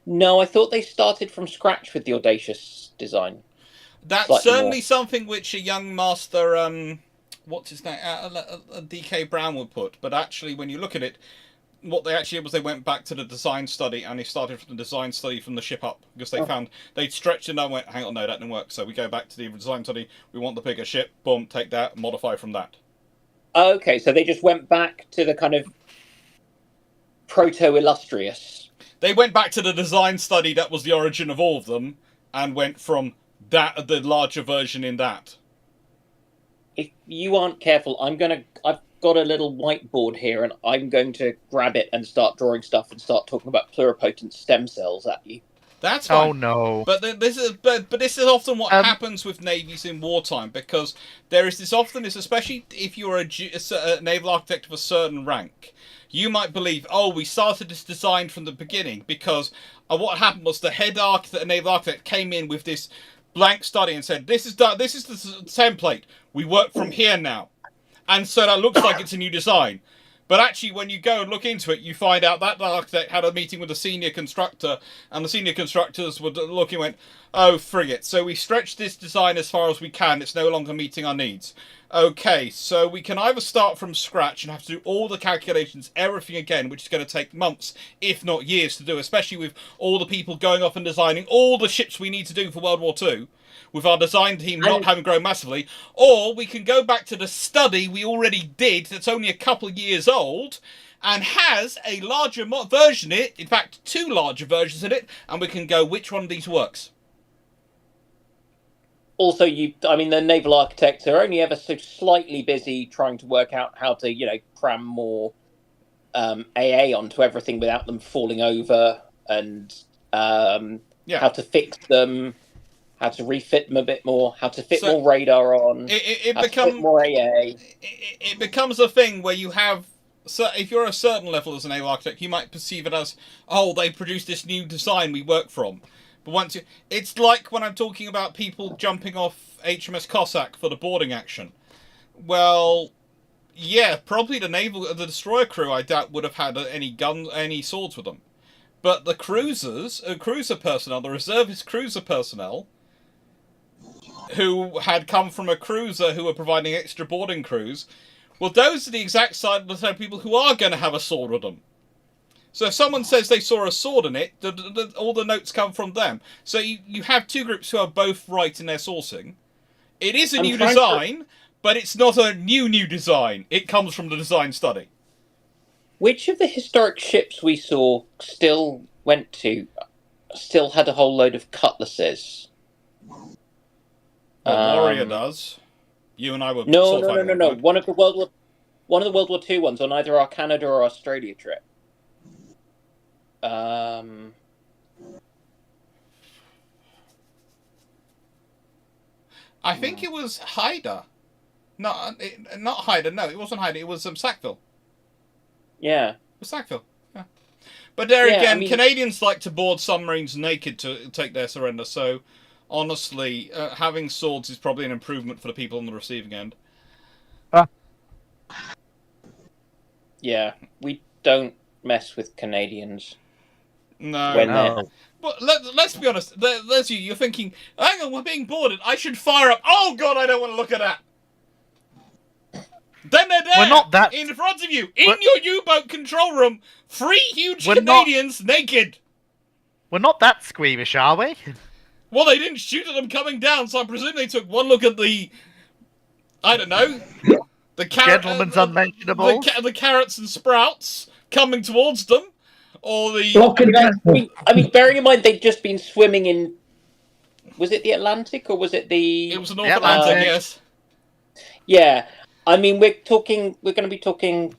No, I thought they started from scratch with the audacious design. That's Slightly certainly more. Something which a young master, what's his name, DK Brown would put. But actually, when you look at it, what they actually did was they went back to the design study, and they started from the design study from the ship up, because they found they'd stretched it and went, hang on, no, that didn't work. So we go back to the design study. We want the bigger ship. Boom, take that, modify from that. Okay, so they just went back to the kind of proto-illustrious. They went back to the design study that was the origin of all of them, and went from that the larger version in that. If you aren't careful, I've got a little whiteboard here, and I'm going to grab it and start drawing stuff and start talking about pluripotent stem cells at you. That's fine. Oh no! But this is often what happens with navies in wartime, because there is this especially if you're a naval architect of a certain rank, you might believe, oh, we started this design from the beginning, because what happened was the head architect, a naval architect, came in with this blank study and said, this is the template. We work from here now, and so that looks like it's a new design. But actually, when you go and look into it, you find out that the architect had a meeting with the senior constructor, and the senior constructors were looking and went, oh, frigate, so we stretched this design as far as we can. It's no longer meeting our needs. Okay, so we can either start from scratch and have to do all the calculations, everything again, which is going to take months, if not years, to do, especially with all the people going off and designing all the ships we need to do for World War II, with our design team not having grown massively, or we can go back to the study we already did that's only a couple of years old and has a larger version in it, in fact, 2 larger versions in it, and we can go, which one of these works? Also, the naval architects are only ever so slightly busy trying to work out how to, cram more AA onto everything without them falling over, and how to fix them, how to refit them a bit more, how to fit more radar on, it becomes more AA. It becomes a thing where you have, so if you're a certain level as a naval architect, you might perceive it as, oh, they produced this new design we work from. But it's like when I'm talking about people jumping off HMS Cossack for the boarding action. Well, yeah, probably the destroyer crew, I doubt, would have had any swords with them. But the cruiser personnel, the reservist cruiser personnel, who had come from a cruiser who were providing extra boarding crews, well, those are the exact side of the people who are going to have a sword with them. So if someone says they saw a sword in it, all the notes come from them. So you have 2 groups who are both right in their sourcing. It is a new design, but it's not a new design. It comes from the design study. Which of the historic ships we saw still had a whole load of cutlasses? Warrior does. You and I were no. One of the World War II ones on either our Canada or Australia trip. I think it was Haida. Not Haida. No, it wasn't Haida. It was Sackville. Yeah. It was Sackville. Yeah. But there again, Canadians like to board submarines naked to take their surrender. So, honestly, having swords is probably an improvement for the people on the receiving end. Yeah, we don't mess with Canadians. No. But let's be honest. There's you're thinking, hang on, we're being boarded. I should fire up. Oh God, I don't want to look at that. Then they're there, We're not that- in front of you, in we're- your U-boat control room, 3 huge We're not- Canadians naked. We're not that squeamish, are we? Well, they didn't shoot at them coming down, so I presume they took one look at the, I don't know, the Gentlemen's unmentionables. the carrots and sprouts coming towards them, or the... Blocking I mean, bearing in mind they'd just been swimming in. Was it the Atlantic or was it the? It was the North Yeah, Atlantic, Atlantic. yes. Yeah, I mean we're going to be talking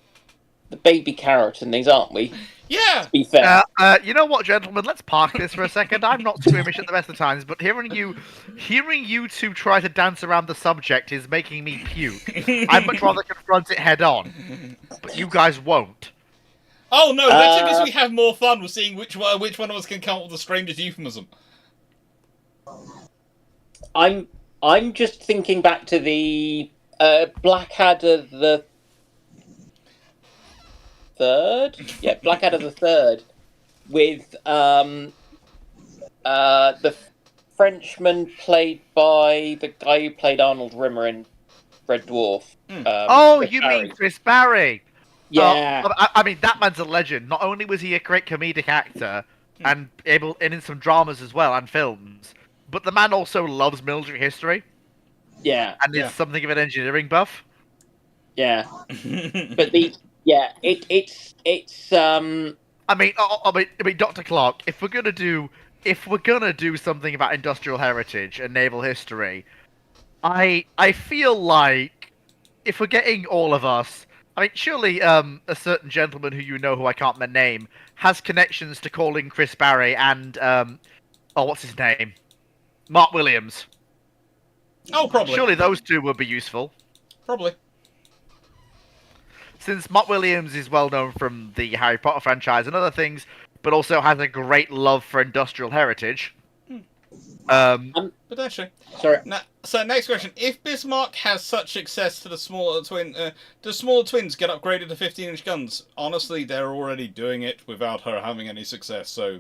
the baby carrot and things, aren't we? Yeah. To be fair. You know what, gentlemen? Let's park this for a second. I'm not squeamish at the best of times, but hearing you two try to dance around the subject is making me puke. I'd much rather confront it head on, but you guys won't. Oh no, that's because we have more fun with seeing which one of us can come up with the strangest euphemism. I'm just thinking back to the Blackadder the Third. Yeah, Blackadder the Third, with the Frenchman played by the guy who played Arnold Rimmer in Red Dwarf. Oh, Chris you Barry. mean Chris Barry? Yeah. I mean, that man's a legend. Not only was he a great comedic actor and in some dramas as well and films, but the man also loves military history Yeah. and is something of an engineering buff. Yeah. But it's I mean, Dr. Clarke, if we're gonna do something about industrial heritage and naval history, I feel like if we're getting all of us, I mean, surely a certain gentleman who I can't name has connections to calling Chris Barry and what's his name, Mark Williams. Oh, probably. Surely those two would be useful. Probably. Since Mark Williams is well known from the Harry Potter franchise and other things, but also has a great love for industrial heritage. Potentially. sorry. Now, so next question: if Bismarck has such success to the smaller twin, do smaller twins get upgraded to 15-inch guns? Honestly, they're already doing it without her having any success. So,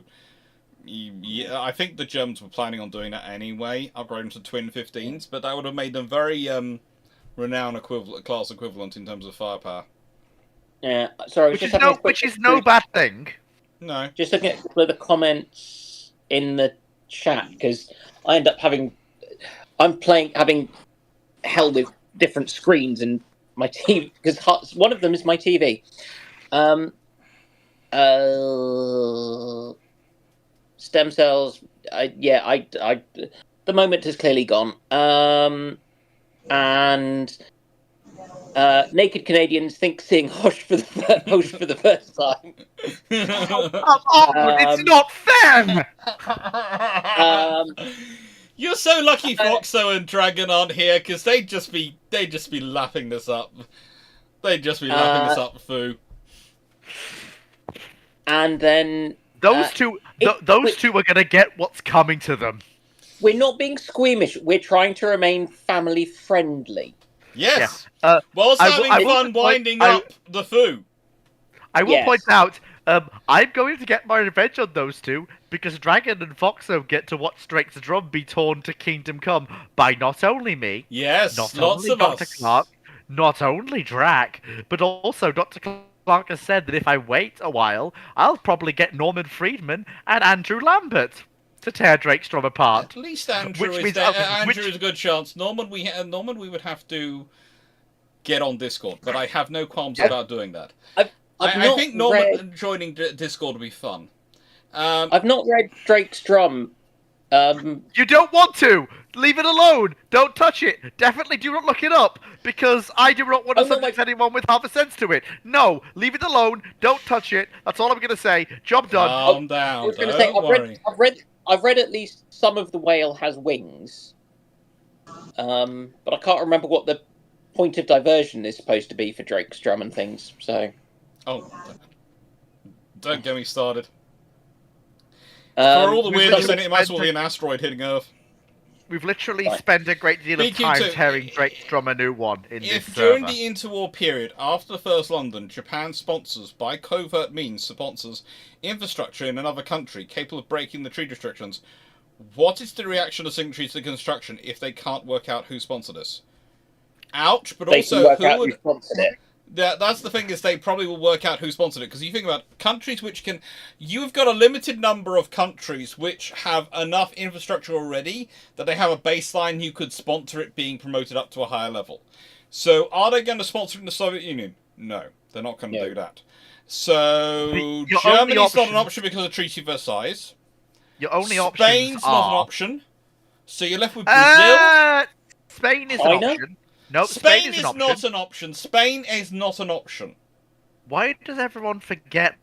yeah, I think the Germans were planning on doing that anyway, upgrading to twin 15s, but that would have made them very renowned class equivalent in terms of firepower. Yeah. Sorry. Which is no bad thing. No. Just looking at the comments in the chat, because I end up having hell with different screens and my TV, because one of them is my TV. Stem cells. The moment has clearly gone. And naked Canadians think seeing Hosh for the first time. It's not fair. You're so lucky Foxo and Dragon aren't here, because they'd just be lapping this up. They'd just be lapping this up, foo. And then Those two are gonna get what's coming to them. we're not being squeamish. We're trying to remain family friendly. Yes. Yeah. Whilst I having will fun winding up the foo. I will point out, I'm going to get my revenge on those two because Dragon and Foxo get to watch Drake's drum be torn to Kingdom Come by not only me, Yes, not lots only of Dr. us. Clarke, not only Drac, but also Dr. Clarke has said that if I wait a while, I'll probably get Norman Friedman and Andrew Lambert to tear Drake's drum apart. At least Andrew Which is means- there. which- Andrew is a good chance. Norman, we would have to get on Discord, but I have no qualms about doing that. I think Norman joining Discord would be fun. I've not read Drake's drum. You don't want to! Leave it alone! Don't touch it! Definitely do not look it up! Because I do not want to subject anyone with half a sense to it! No! Leave it alone! Don't touch it! That's all I'm gonna say. Job done. Calm down. I was going to Don't say worry. I've read at least some of the whale has wings. But I can't remember what the point of diversion is supposed to be for Drake's drum and things. So. Oh, don't get me started. For Um, all the we've weirdness in literally it, it might as well spent be an asteroid hitting Earth. We've literally Right. spent a great deal of BQ2, time tearing Drake's drum a new one in If this during server. the interwar period, after the First London, Japan sponsors, by covert means, sponsors infrastructure in another country capable of breaking the treaty restrictions, what is the reaction of signatories to the construction if they can't work out who sponsored this? Ouch, but They can also work out who who would... sponsored it. That's the thing, is they probably will work out who sponsored it, because you think about countries which can... You've got a limited number of countries which have enough infrastructure already that they have a baseline you could sponsor it being promoted up to a higher level. So, are they going to sponsor it in the Soviet Union? No, they're not going to do that. So, Your Germany's only not an option because of Treaty Versailles. Your only Spain's options not an are... option. So you're left with Brazil. Spain is China? an option. No, Spain is is an option. not an option. Spain is not an option. Why does everyone forget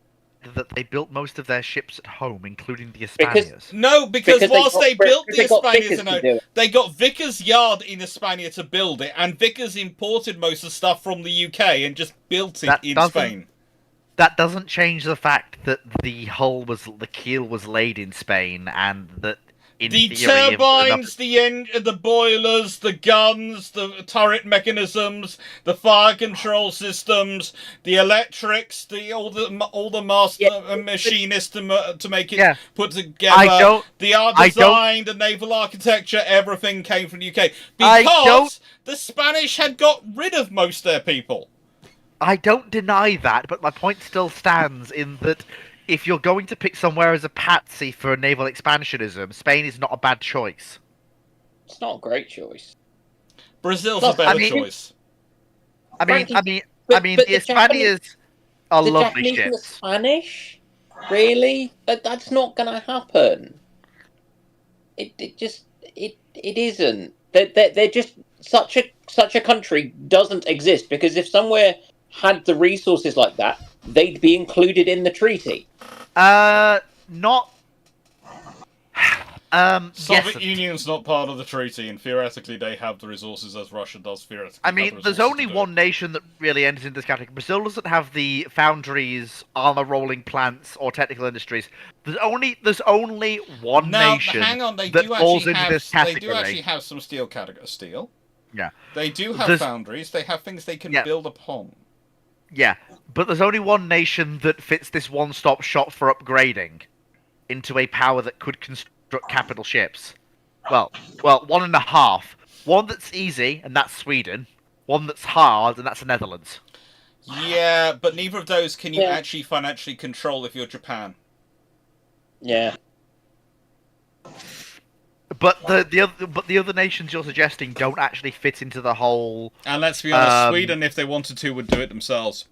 that they built most of their ships at home, including the Hispanias? Because whilst they built the Vickers to do Hispanias, it. they got Vickers Yard in Hispania to build it, and Vickers imported most of the stuff from the UK and just built it in Spain. That doesn't change the fact that the keel was laid in Spain, and that in The theory, turbines, the boilers, the guns, the turret mechanisms, the fire control systems, the electrics, all the master machinists to make it put together. The art design, the naval architecture, everything came from the UK because the Spanish had got rid of most of their people. I don't deny that, but my point still stands in that if you're going to pick somewhere as a patsy for naval expansionism, Spain is not a bad choice. It's not a great choice. Brazil's a better choice. I mean, the Hispanias are lovely Japanese ships. And the Spanish? Really? That's not going to happen. It isn't. They're just such a country doesn't exist, because if somewhere had the resources like that, they'd be included in the treaty. Not. Soviet Union's not part of the treaty, and theoretically they have the resources as Russia does theoretically. I mean, there's only one nation that really enters into this category. Brazil doesn't have the foundries, armor rolling plants, or technical industries. There's only one nation hang on, they that do falls actually into have, this category. They do actually have some steel. Yeah. They do have foundries. They have things they can build upon. Yeah, but there's only one nation that fits this one-stop shop for upgrading into a power that could construct capital ships. Well, one and a half. One that's easy, and that's Sweden. One that's hard, and that's the Netherlands. Yeah, but neither of those can you actually financially control if you're Japan. Yeah. But the other nations you're suggesting don't actually fit into the whole. And let's be honest, Sweden, if they wanted to, would do it themselves.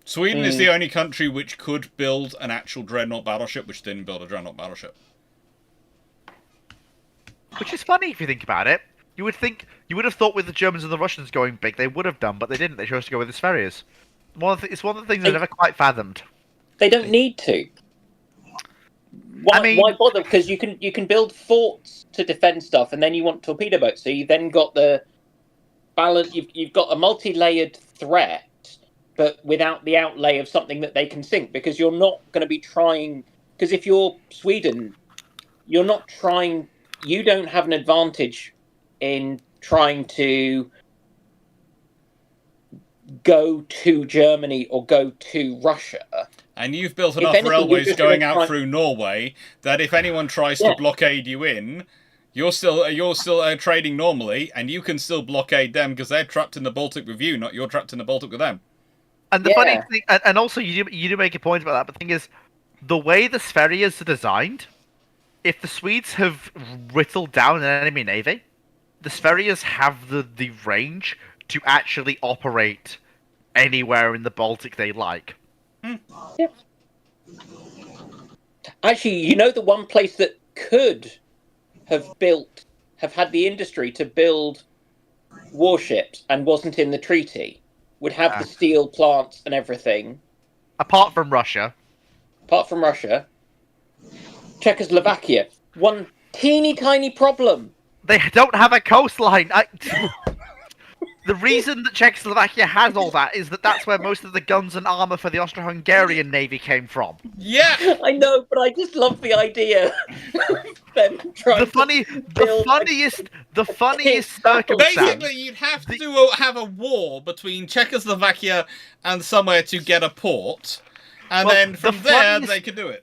Sweden is the only country which could build an actual dreadnought battleship, which didn't build a dreadnought battleship. Which is funny if you think about it. You would have thought with the Germans and the Russians going big, they would have done, but they didn't. They chose to go with the Spherias. It's one of the things I never quite fathomed. They don't need to. Why bother? Because you can build forts to defend stuff, and then you want torpedo boats. So you then got the balance. You've got a multi-layered threat, but without the outlay of something that they can sink. Because you're not going to be trying. Because if you're Sweden, you're not trying. You don't have an advantage in trying to go to Germany or go to Russia. And you've built enough railways going out through Norway that if anyone tries to blockade you in, you're still trading normally, and you can still blockade them because they're trapped in the Baltic with you, not you're trapped in the Baltic with them. And the funny thing, and also you do make a point about that, but the thing is, the way the Spherias are designed, if the Swedes have whittled down an enemy navy, the Spherias have the range to actually operate anywhere in the Baltic they like. Yeah. Actually, the one place that could have had the industry to build warships and wasn't in the treaty, would have the steel plants and everything. Apart from Russia, Czechoslovakia. One teeny tiny problem. They don't have a coastline. The reason that Czechoslovakia has all that is that that's where most of the guns and armor for the Austro-Hungarian Navy came from. Yeah, I know, but I just love the idea. Them trying the funniest circumstance. Basically, you'd have to have a war between Czechoslovakia and somewhere to get a port, and then from there they could do it.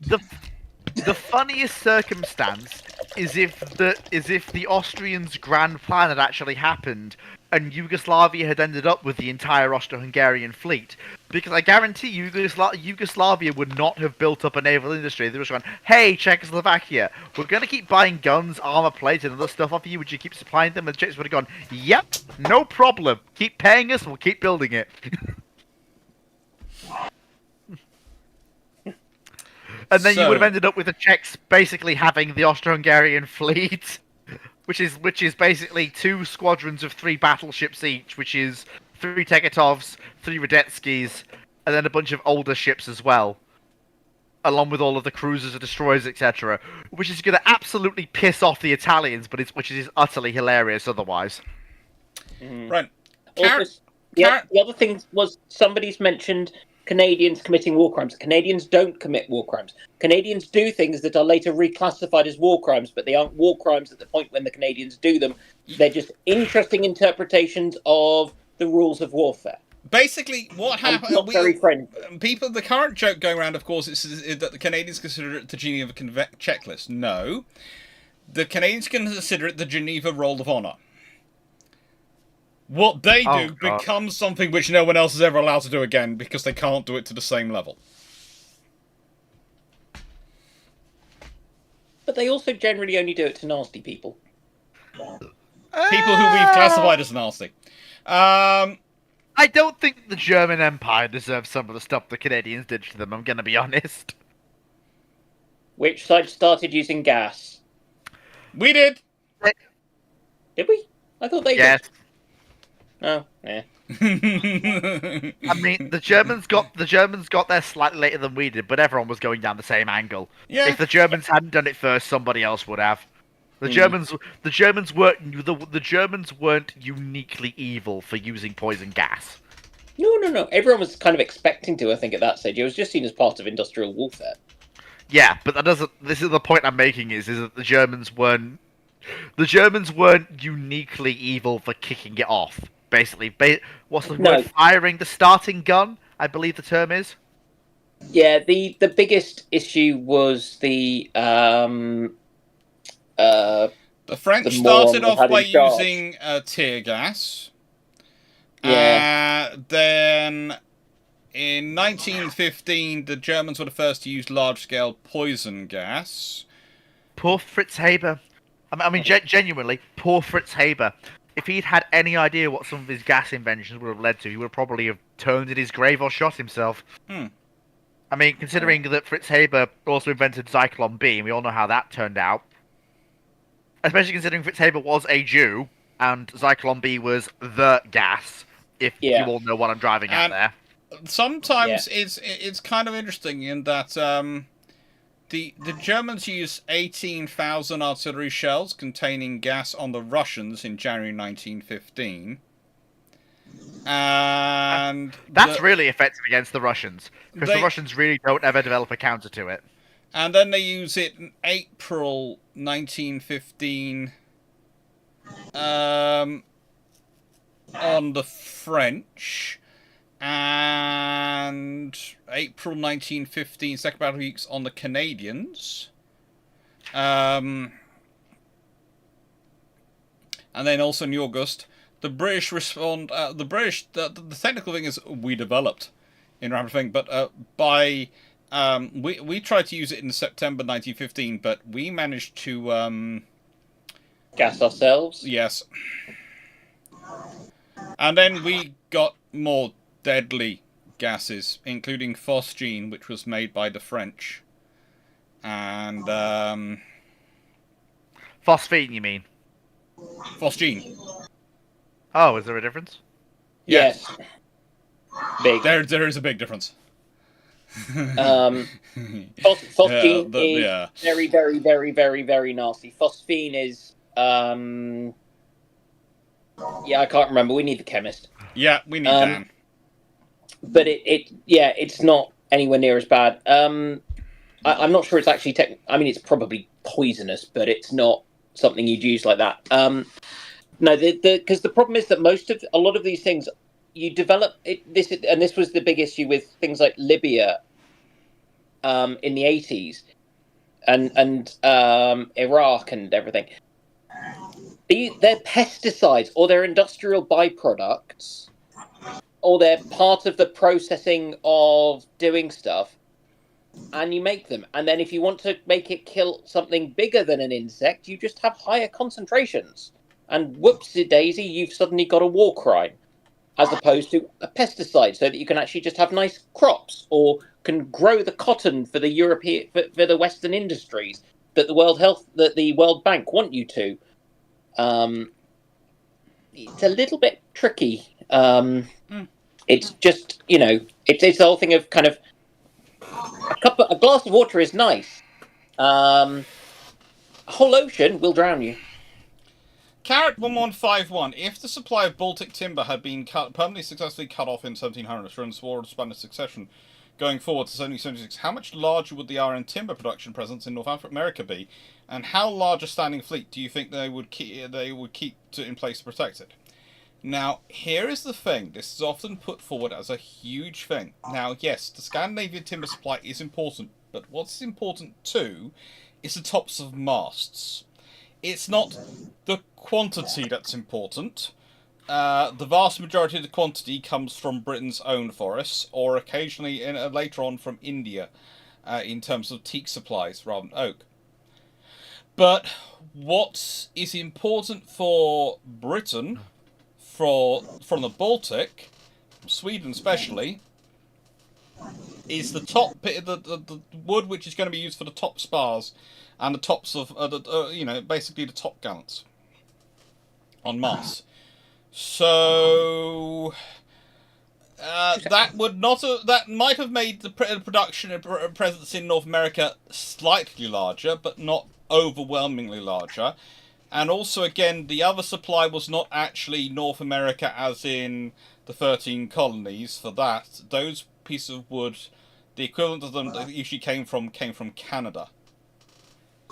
The funniest circumstance is if the Austrians' grand plan had actually happened, and Yugoslavia had ended up with the entire Austro-Hungarian fleet, because I guarantee Yugoslavia would not have built up a naval industry. They were just going, hey, Czechoslovakia, we're going to keep buying guns, armor plates, and other stuff off you. Would you keep supplying them? And the Czechs would have gone, yep, no problem. Keep paying us, we'll keep building it. And then you would have ended up with the Czechs basically having the Austro-Hungarian fleet, which is basically 2 squadrons of 3 battleships each, which is 3 Tegetovs, 3 Radetskis, and then a bunch of older ships as well, along with all of the cruisers and destroyers, etc., which is going to absolutely piss off the Italians, but which is utterly hilarious otherwise. Right. Also, the other thing was somebody's mentioned Canadians committing war crimes. Canadians don't commit war crimes. Canadians do things that are later reclassified as war crimes, but they aren't war crimes at the point when the Canadians do them. They're just interesting interpretations of the rules of warfare. Basically, what happened? Not very friendly. The current joke going around, of course, is that the Canadians consider it the Geneva checklist. No, the Canadians consider it the Geneva Roll of Honor. What they do becomes something which no one else is ever allowed to do again because they can't do it to the same level. But they also generally only do it to nasty people. People who we've classified as nasty. I don't think the German Empire deserves some of the stuff the Canadians did to them, I'm going to be honest. Which side started using gas? We did! Did we? I thought they did. Oh, yeah. I mean, the Germans got there slightly later than we did, but everyone was going down the same angle. Yeah. If the Germans hadn't done it first, somebody else would have. The Germans weren't uniquely evil for using poison gas. No. Everyone was kind of expecting to, I think, at that stage. It was just seen as part of industrial warfare. Yeah, but that doesn't. This is the point I'm making: is that the Germans weren't uniquely evil for kicking it off. Basically, what's the word? Firing the starting gun, I believe the term is. Yeah, the biggest issue was the French started off by using tear gas. Yeah. Then in 1915, the Germans were the first to use large-scale poison gas. Poor Fritz Haber. I mean, genuinely, poor Fritz Haber. If he'd had any idea what some of his gas inventions would have led to, he would probably have turned in his grave or shot himself. I mean, considering that Fritz Haber also invented Zyklon B, and we all know how that turned out. Especially considering Fritz Haber was a Jew, and Zyklon B was the gas, if you all know what I'm driving at there. Sometimes it's kind of interesting in that the Germans used 18,000 artillery shells containing gas on the Russians in January 1915. And that's really effective against the Russians, because the Russians really don't ever develop a counter to it. And then they use it in April 1915 on the French, and April 1915 second battle weeks on the Canadians. And then also in August, the British respond. The technical thing is we developed in rapid thing, but by we tried to use it in September 1915, but we managed to gas ourselves. Yes, and then we got more deadly gases, including phosgene, which was made by the French, and phosphine, you mean? Phosgene. Oh, is there a difference? Yes. Big. There is a big difference. Phosgene is very, very, very, very, very nasty. Phosphine is I can't remember. We need the chemist. Yeah, we need Dan. But it's not anywhere near as bad. I'm not sure it's actually I mean, it's probably poisonous, but it's not something you'd use like that. No, because the problem is that a lot of these things you develop this was the big issue with things like Libya in the 80s and Iraq and everything, they're pesticides or they're industrial byproducts or they're part of the processing of doing stuff, and you make them. And then if you want to make it kill something bigger than an insect, you just have higher concentrations. And whoopsie-daisy, you've suddenly got a war crime, as opposed to a pesticide, so that you can actually just have nice crops or can grow the cotton for the European, for the Western industries that the World Bank want you to. It's a little bit tricky. It's just, it's the whole thing of kind of a glass of water is nice. A whole ocean will drown you. Carrot 1151. If the supply of Baltic timber had been permanently successfully cut off in 1700 during the War of Spanish Succession, going forward to 1776, how much larger would the RN timber production presence in North America be, and how large a standing fleet do you think they would keep in place to protect it? Now, here is the thing. This is often put forward as a huge thing. Now, yes, the Scandinavian timber supply is important, but what's important too is the tops of masts. It's not the quantity that's important. The vast majority of the quantity comes from Britain's own forests, or occasionally later on from India, in terms of teak supplies rather than oak. But what is important for Britain, from the Baltic, Sweden especially, is the the wood which is going to be used for the top spars and the tops of basically the top gallants on masts. So that might have made the production and presence in North America slightly larger, but not overwhelmingly larger. And also, again, the other supply was not actually North America, as in the 13 colonies. For that, those pieces of wood, the equivalent of them that usually came from Canada.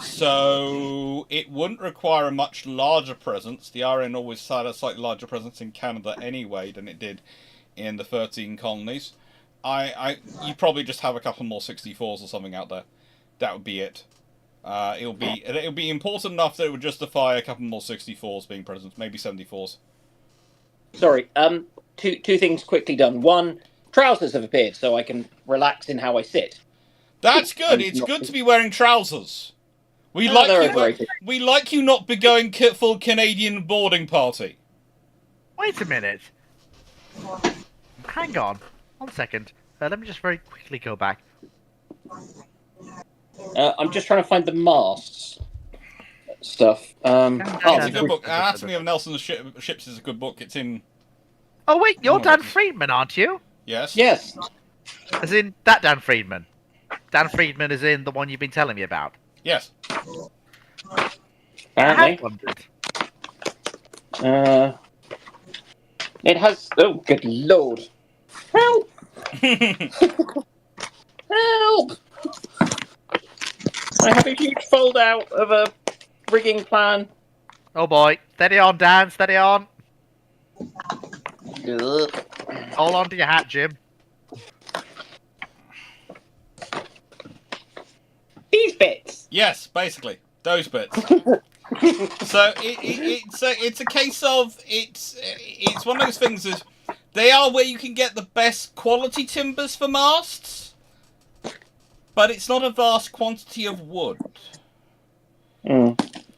So it wouldn't require a much larger presence. The RN always had a slightly larger presence in Canada anyway than it did in the 13 colonies. You probably just have a couple more 64s or something out there. That would be it. It'll be important enough that it would justify a couple more 64s being present, maybe 74s. Sorry, two things quickly done. One, trousers have appeared, so I can relax in how I sit. That's good. It's good to be wearing trousers. We like you not be going full Canadian boarding party. Wait a minute. Hang on. 1 second. Let me just very quickly go back. I'm just trying to find the masts stuff. It's a good book. Anatomy of Nelson's Ships is a good book. It's in... Oh wait, you're Dan Friedman, aren't you? Yes. Yes. As in that Dan Friedman. Dan Friedman is in the one you've been telling me about. Yes. Apparently. I have wondered. It has... Oh, good lord. Help! Help! I have a huge fold out of a rigging plan. Oh boy. Steady on, Dan. Steady on. Ugh. Hold on to your hat, Jim. These bits. Yes, basically those bits. So it's a case of it's one of those things is they are where you can get the best quality timbers for masts, but it's not a vast quantity of wood.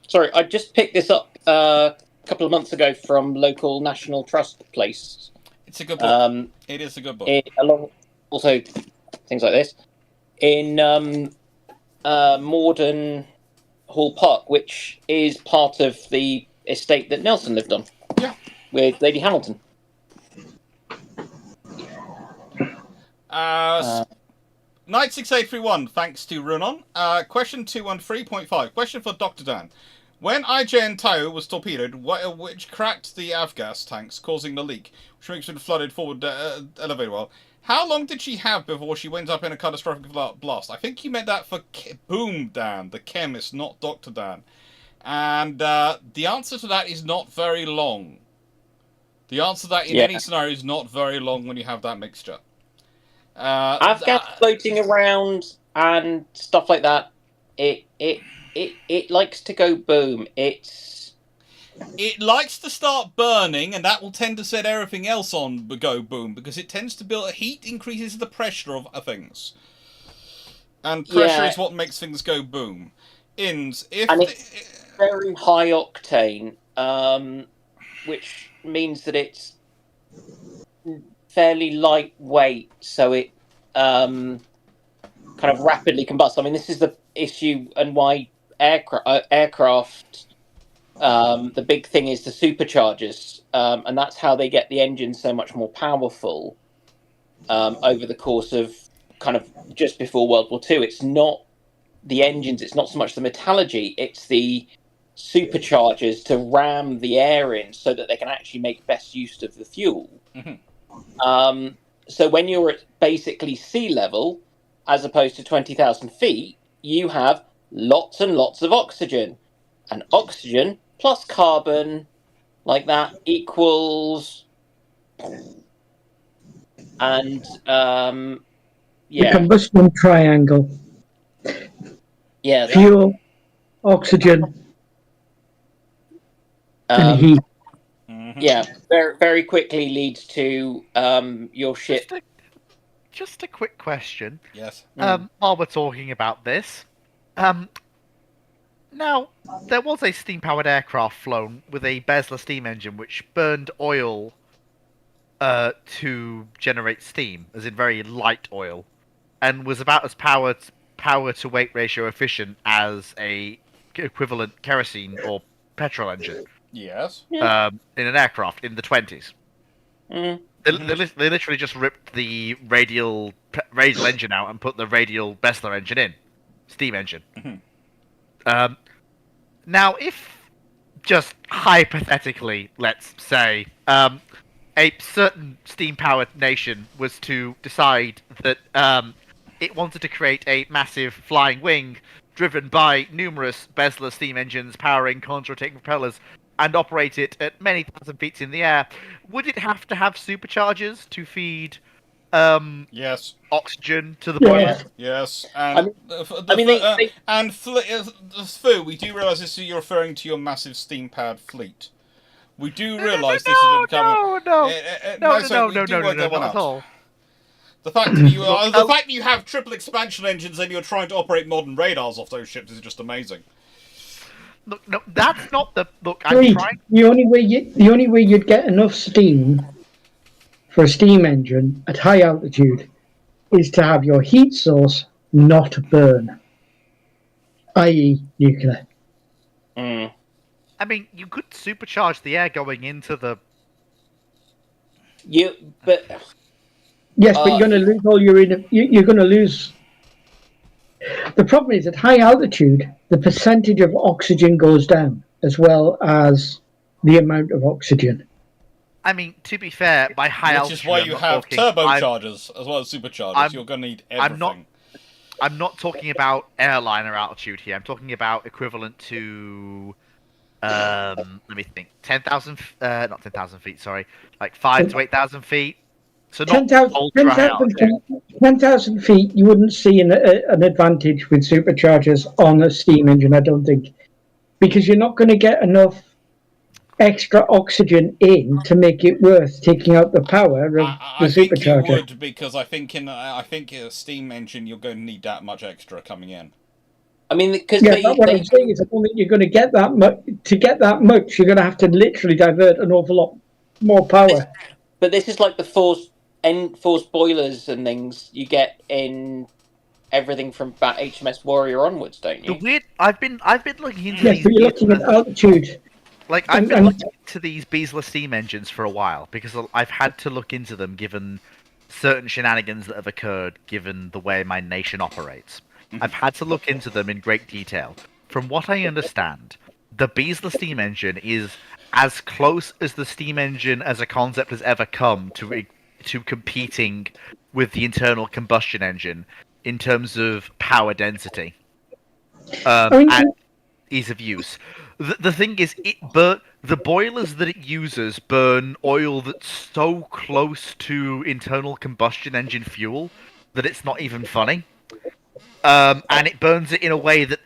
Sorry, I just picked this up a couple of months ago from local National Trust place. It's a good book. It is a good book. Along also things like this in Morden Hall Park, which is part of the estate that Nelson lived on. Yeah, with Lady Hamilton. Knight 6831, thanks to Runon. Question 213.5. Question for Dr. Dan. When IJN Tao was torpedoed, which cracked the avgas tanks, causing the leak, which makes it flooded forward elevator well, how long did she have before she went up in a catastrophic blast? I think you meant that for Boom Dan, the chemist, not Dr. Dan. And the answer to that is not very long. The answer to that in any scenario is not very long when you have that mixture. Avgas floating around and stuff like that. It likes to go boom. It's it likes to start burning, and that will tend to set everything else on go boom, because it tends to build heat increases the pressure of things, and pressure is what makes things go boom. If it's very high octane, which means that it's fairly lightweight, so it kind of rapidly combusts. I mean, this is the issue, and why aircraft. The big thing is the superchargers, and that's how they get the engine so much more powerful over the course of kind of just before World War II. It's not the engines, it's not so much the metallurgy, it's the superchargers to ram the air in so that they can actually make best use of the fuel. So when you're at basically sea level, as opposed to 20,000 feet, you have lots and lots of oxygen. And oxygen plus carbon, like that, equals... And, The combustion triangle. Yeah. Fuel, oxygen, and heat. Yeah, very, very quickly leads to your ship. Just a quick question. Yes. While we're talking about this, now there was a steam-powered aircraft flown with a Besler steam engine which burned oil to generate steam, as in very light oil, and was about as power to weight ratio efficient as a equivalent kerosene or petrol engine. Yes. In an aircraft in the 20s. Mm. They literally just ripped the radial engine out and put the radial Besler engine in. Steam engine. Now, if, just hypothetically, let's say, a certain steam-powered nation was to decide that it wanted to create a massive flying wing driven by numerous Besler steam engines powering counter-rotating propellers and operate it at many thousand feet in the air, would it have to have superchargers to feed yes, oxygen to the boilers? Yes, and Fu, we do realise this. You're referring to your massive steam-powered fleet. We do realise this is becoming. No, not at all. The fact that you have triple expansion engines and you're trying to operate modern radars off those ships is just amazing. Look, no, that's not the look. I'm trying. The only way you'd get enough steam for a steam engine at high altitude is to have your heat source not burn, i.e., nuclear. Mm. I mean, you could supercharge the air going into the. Yes, but you're going to lose all your. You're going to lose. The problem is at high altitude, the percentage of oxygen goes down as well as the amount of oxygen. I mean, to be fair, by high altitude, which is why you have turbochargers as well as superchargers. You're going to need everything. I'm not talking about airliner altitude here. I'm talking about equivalent to. Let me think. 10,000. Not 10,000 feet. Sorry, like 5,000 to 8,000 feet. So not 10,000 feet, you wouldn't see an advantage with superchargers on a steam engine, I don't think, because you're not going to get enough extra oxygen in to make it worth taking out the power of the supercharger. I think you would, because I think in a steam engine you're going to need that much extra coming in. I mean, because what I'm saying is, I don't think you're going to get that much. To get that much, you're going to have to literally divert an awful lot more power. But this is like the forced boilers and things you get in everything from about HMS Warrior onwards, don't you? The weird. I've been looking into. Yes, but you're looking at altitude. Like I've been looking into these Besler steam engines for a while because I've had to look into them given certain shenanigans that have occurred given the way my nation operates. I've had to look into them in great detail. From what I understand, the Besler steam engine is as close as the steam engine as a concept has ever come to competing with the internal combustion engine in terms of power density and ease of use. The thing is, the boilers that it uses burn oil that's so close to internal combustion engine fuel that it's not even funny. And it burns it in a way that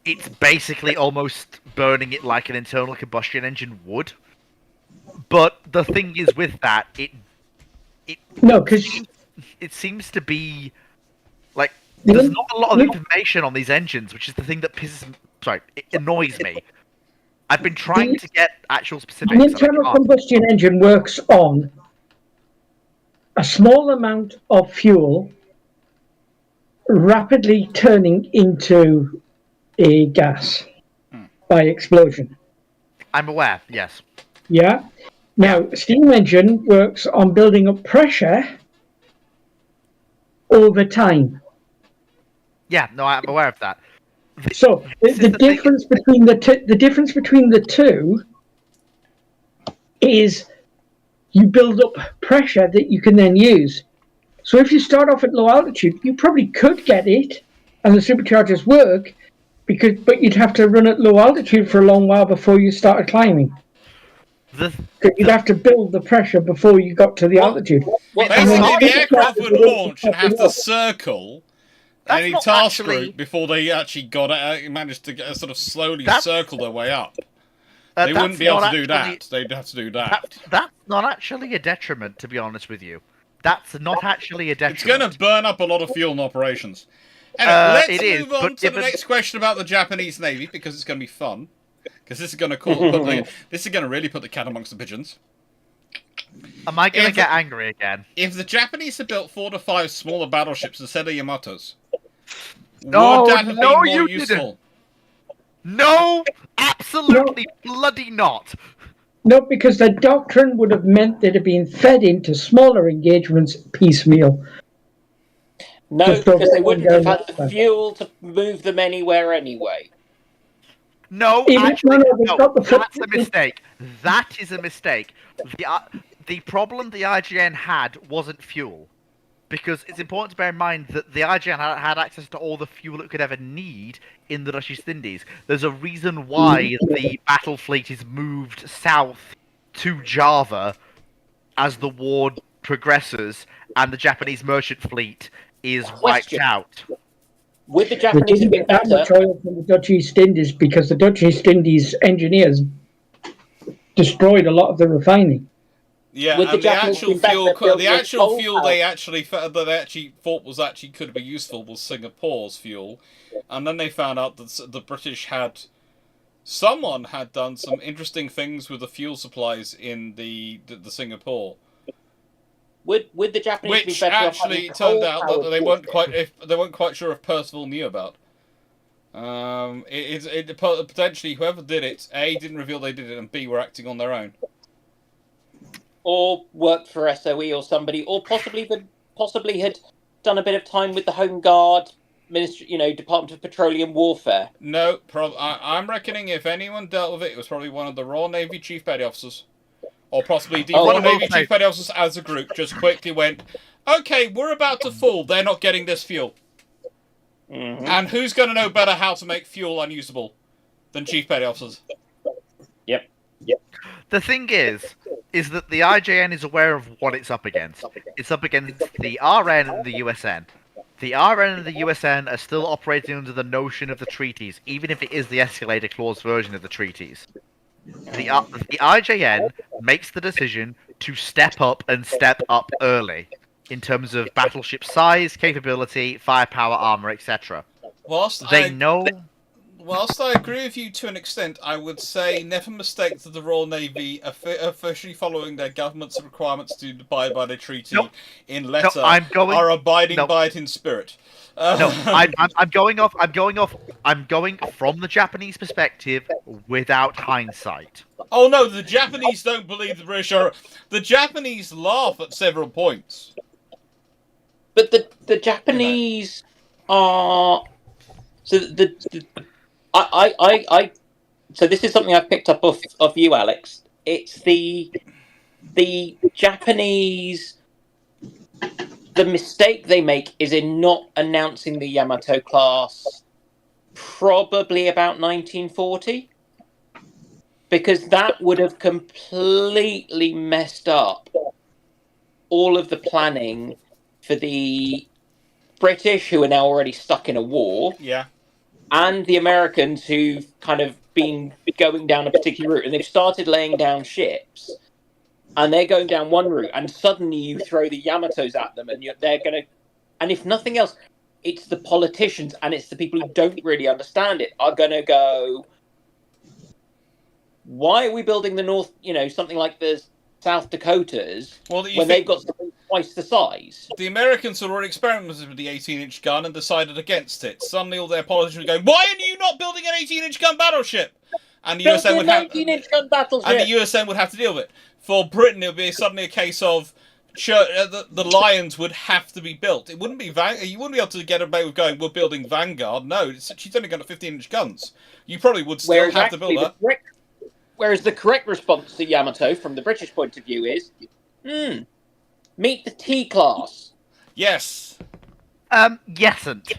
it's basically almost burning it like an internal combustion engine would. But the thing is, with that, No, because it seems to be like The there's in- not a lot of the- information on these engines, which is the thing that it annoys me. I've been trying to get actual an specifics. And I internal can't. combustion engine works on a small amount of fuel rapidly turning into a gas by explosion. I'm aware. Yes. Yeah. Now, steam engine works on building up pressure over time. Yeah. No, I'm aware of that. So the difference between the two is you build up pressure that you can then use. So if you start off at low altitude, you probably could get it, and the superchargers work, but you'd have to run at low altitude for a long while before you started climbing. You'd have to build the pressure before you got to the altitude. Basically, the aircraft would launch and have to circle any not task actually- group before they actually managed to sort of slowly circle their way up. They that's wouldn't be able not to do actually- that. They'd have to do that. That's not actually a detriment, to be honest with you. That's not actually a It's detriment. going to burn up a lot of fuel in operations. Anyway, let's it is, move on but to the given- next question about the Japanese Navy, because it's going to be fun. Because this is going to really put the cat amongst the pigeons. Am I going to If- get angry again? If the Japanese had built 4 to 5 smaller battleships instead of Yamatos, No, would that have no, been you more didn't. useful? No, absolutely bloody not. No, because the doctrine would have meant they'd have been fed into smaller engagements piecemeal. No, Just don't because they go wouldn't down have had that the way. fuel to move them anywhere anyway. No, Even- actually, no, they've got the that's a mistake. That is a mistake. The problem the IGN had wasn't fuel. Because it's important to bear in mind that the IGN had access to all the fuel it could ever need in the Dutch East Indies. There's a reason why the battle fleet is moved south to Java as the war progresses, and the Japanese merchant fleet is wiped Question. out. Would the They Japanese didn't have been get that much better? oil from the Dutch East Indies because the Dutch East Indies engineers destroyed a lot of the refining. Yeah, Would the and the Japanese actual be better fuel, built the with actual coal fuel power? they actually thought was actually could be useful was Singapore's fuel, and then they found out that the British someone had done some interesting things with the fuel supplies in the Singapore, Would the Japanese be which better off actually having turned out that coal-powered they weren't warships? quite sure if Percival knew about. It potentially whoever did it, A, didn't reveal they did it, and B, were acting on their own. Or worked for SOE or somebody, or possibly had done a bit of time with the Home Guard, Ministry, Department of Petroleum Warfare. No, I'm reckoning if anyone dealt with it, it was probably one of the Royal Navy Chief Petty Officers. Or possibly the Oh, Royal well, Navy Chief Petty Officers as a group just quickly went, okay, we're about to fall, they're not getting this fuel. Mm-hmm. And who's going to know better how to make fuel unusable than Chief Petty Officers? Yep. The thing is that the IJN is aware of what it's up against. It's up against the RN and the USN. The RN and the USN are still operating under the notion of the treaties, even if it is the escalator clause version of the treaties. The IJN makes the decision to step up and step up early in terms of battleship size, capability, firepower, armor, etc. Whilst I agree with you to an extent, I would say never mistake that the Royal Navy officially following their government's requirements to abide by the treaty in letter are abiding by it in spirit. I'm going from the Japanese perspective without hindsight. Oh no, the Japanese don't believe the British are. The Japanese laugh at several points. But the Japanese are so so this is something I've picked up of you, Alex. It's the Japanese. The mistake they make is in not announcing the Yamato class probably about 1940, because that would have completely messed up all of the planning for the British, who are now already stuck in a war. Yeah. and the Americans who've kind of been going down a particular route, and they've started laying down ships, and they're going down one route, and suddenly you throw the Yamatos at them, and they're going to, and if nothing else, it's the politicians and it's the people who don't really understand it are going to go, why are we building the North, something like the South Dakotas when they've got something twice the size? The Americans had already experimented with the 18-inch gun and decided against it. Suddenly all their politicians were going, why are you not building an 18-inch gun battleship? And the USN would have 18-inch gun battleship. And the USN would have to deal with it. For Britain, it would be suddenly a case of the Lions would have to be built. It wouldn't be you wouldn't be able to get away with going, we're building Vanguard. No, she's only got 15-inch guns. You probably would still have to build that. Whereas the correct response to Yamato, from the British point of view, is, meet the T-class. Yes. Yesn't.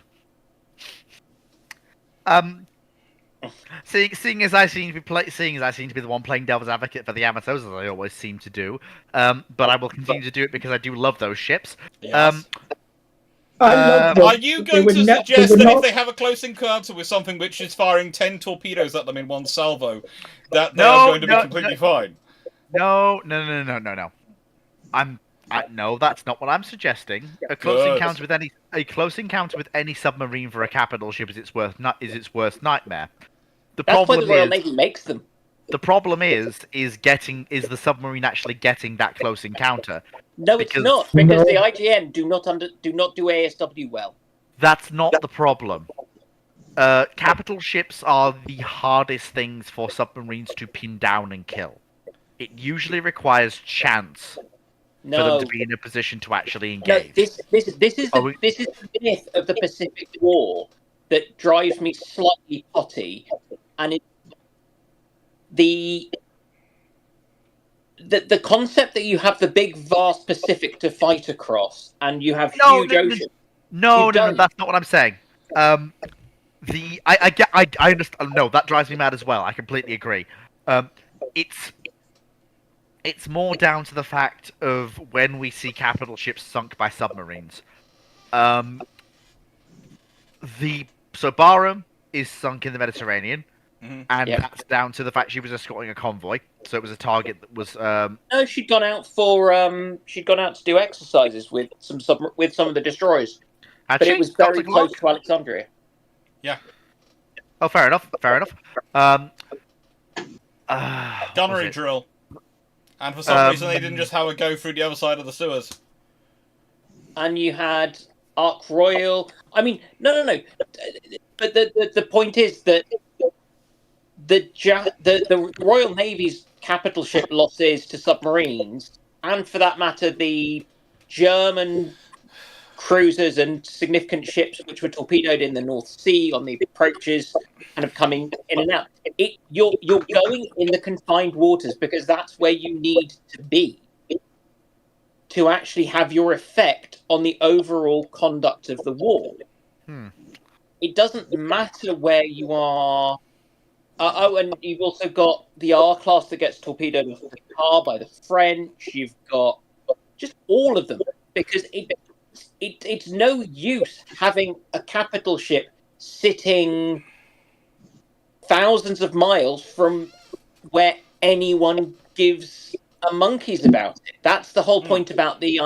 Seeing as I seem to be the one playing devil's advocate for the Yamatos, as I always seem to do, but I will continue to do it because I do love those ships. Yes. I love them. Are you going to suggest that if they have a close encounter with something which is firing 10 torpedoes at them in one salvo, that they are going to be completely fine? No. No, that's not what I'm suggesting. A close encounter with any submarine for a capital ship is its worst nightmare. That's why the Royal Navy makes them. The problem is the submarine actually getting that close encounter? No, it's not, because the IGN do not do ASW well. That's not the problem. Capital ships are the hardest things for submarines to pin down and kill. It usually requires chance for them to be in a position to actually engage. No, this is the myth of the Pacific War that drives me slightly potty, and it's the concept that you have the big vast Pacific to fight across, and you have huge oceans. No, that's not what I'm saying. I understand. No, that drives me mad as well. I completely agree. It's more down to the fact of when we see capital ships sunk by submarines. So Barham is sunk in the Mediterranean, and that's down to the fact she was escorting a convoy. So it was a target that was. No, she'd gone out to do exercises with some of the destroyers, but it was very close to Alexandria. Yeah. Oh, fair enough. Gunnery drill. And for some reason, they didn't just have a go through the other side of the sewers. And you had Ark Royal. I mean, no. But the point is that the Royal Navy's capital ship losses to submarines, and for that matter, the German cruisers and significant ships which were torpedoed in the North Sea on the approaches and have coming in and out. You're going in the confined waters because that's where you need to be to actually have your effect on the overall conduct of the war. It doesn't matter where you are. And you've also got the R-class that gets torpedoed off the car by the French. You've got just all of them, because it's no use having a capital ship sitting thousands of miles from where anyone gives a monkeys about it. That's the whole point about the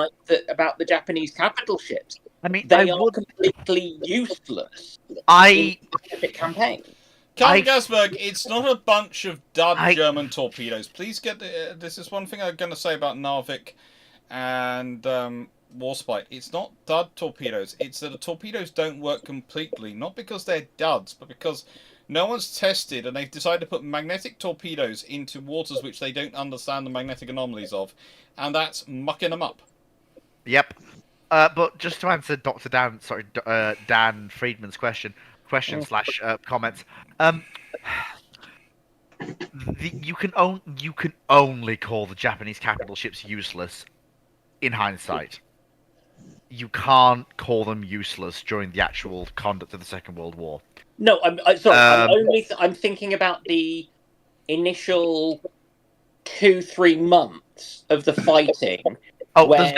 Japanese capital ships. I mean, they are completely useless in the Pacific campaign. Captain Gasberg, it's not a bunch of dud German torpedoes. Please get this is one thing I'm going to say about Narvik and Warspite. It's not dud torpedoes. It's that the torpedoes don't work completely, not because they're duds, but because no one's tested and they've decided to put magnetic torpedoes into waters which they don't understand the magnetic anomalies of, and that's mucking them up. Yep. But just to answer Dan Friedman's question slash comments. You can only call the Japanese capital ships useless in hindsight. You can't call them useless during the actual conduct of the Second World War. No, I'm sorry. I'm thinking about the initial 2-3 months of the fighting. Oh, there's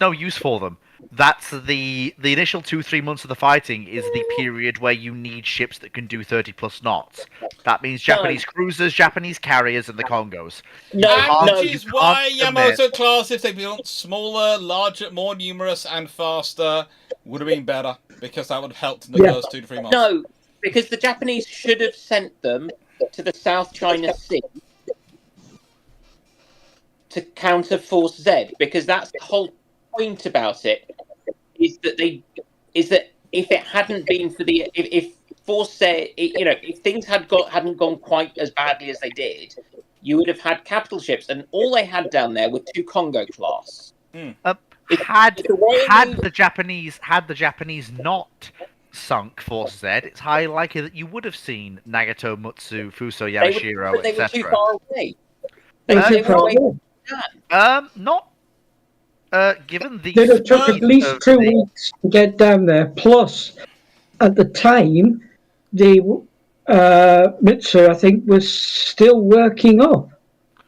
no use for them. That's the initial 2-3 months of the fighting is the period where you need ships that can do 30+ knots. That means Japanese cruisers, Japanese carriers, and the Congos. And No, which is why can't Yamato class, if they built smaller, larger, more numerous, and faster, would have been better because that would have helped in the Yeah. first 2 to 3 months. no, because the Japanese should have sent them to the South China Sea to counter Force Z, because that's the whole point about it. Is that if it hadn't been for the if Force Z, if things hadn't gone quite as badly as they did, you would have had capital ships, and all they had down there were 2 Congo class. Had the Royal Navy- the Japanese not sunk Force Z, it's highly likely that you would have seen Nagato, Mutsu, Fuso, Yamashiro, but they were too etc. far away. They were too far away. away. Not given the They'd have took at speed least of 2 the- weeks to get down there. Plus, at the time, the Mitsu, I think, was still working up.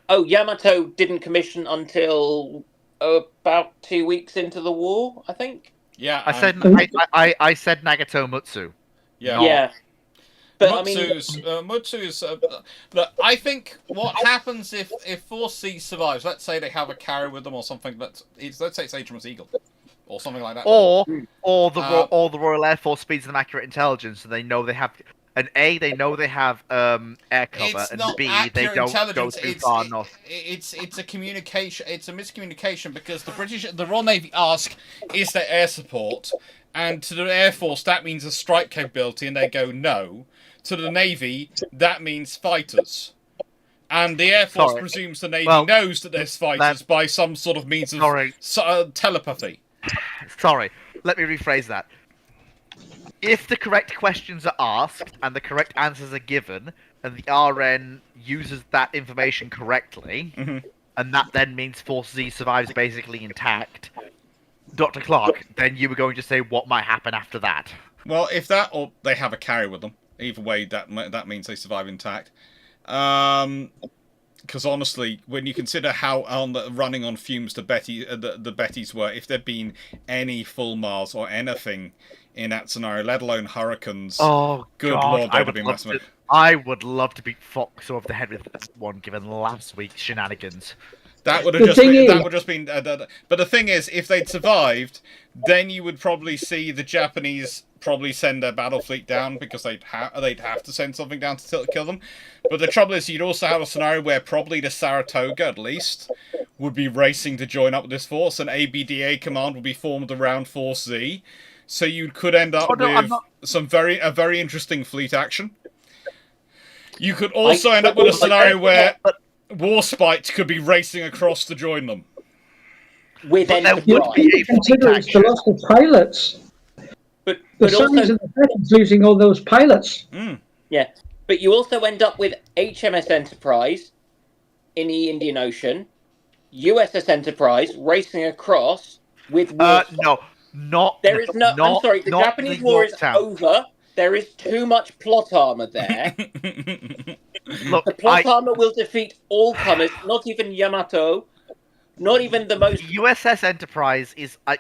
Oh, Yamato didn't commission until about 2 weeks into the war, I think. Yeah, I said I said Nagato Mutsu. yeah. not- Yeah. But I mean, Mutsu's. Look, I think what happens if Force C survives, let's say they have a carrier with them or something. Let's say it's HMS Eagle or something like that. Or the Royal Air Force speeds them accurate intelligence, so they know they have they know they have air cover, It's and not B, they accurate don't go intelligence. too far north. It's a communication. It's a miscommunication because the Royal Navy ask, "Is there air support?" And to the Air Force, that means a strike capability, and they go no. To the Navy, that means fighters. And the Air Force presumes the Navy knows that there's fighters by some sort of means of telepathy. Sorry, let me rephrase that. If the correct questions are asked and the correct answers are given, and the RN uses that information correctly, and that then means Force Z survives basically intact, Dr. Clarke, then you were going to say what might happen after that. Well, if that, or they have a carrier with them. Either way, that means they survive intact. Because honestly, when you consider how running on fumes the Bettys were, if there'd been any full Mars or anything in that scenario, let alone hurricanes, good lord, that would have been massive. I would love to beat Fox over the head with one given last week's shenanigans. That would have just been. But the thing is, if they'd survived, then you would probably see the Japanese probably send their battle fleet down because they'd have to send something down to kill them. But the trouble is, you'd also have a scenario where probably the Saratoga, at least, would be racing to join up with this force, and ABDA command would be formed around Force Z. So you could end up with a very interesting fleet action. You could also end up with a scenario where Warspite could be racing across to join them. With there would be a Consider it's the loss of pilots. But The size of the British losing all those pilots. Yeah, but you also end up with HMS Enterprise in the Indian Ocean, USS Enterprise racing across with no, not. There is no. Not, I'm sorry. The Japanese war is Yorktown. over. There is too much plot armor there. Look, The plot armor will defeat all comers. Not even Yamato. Not even the most. USS Enterprise is. I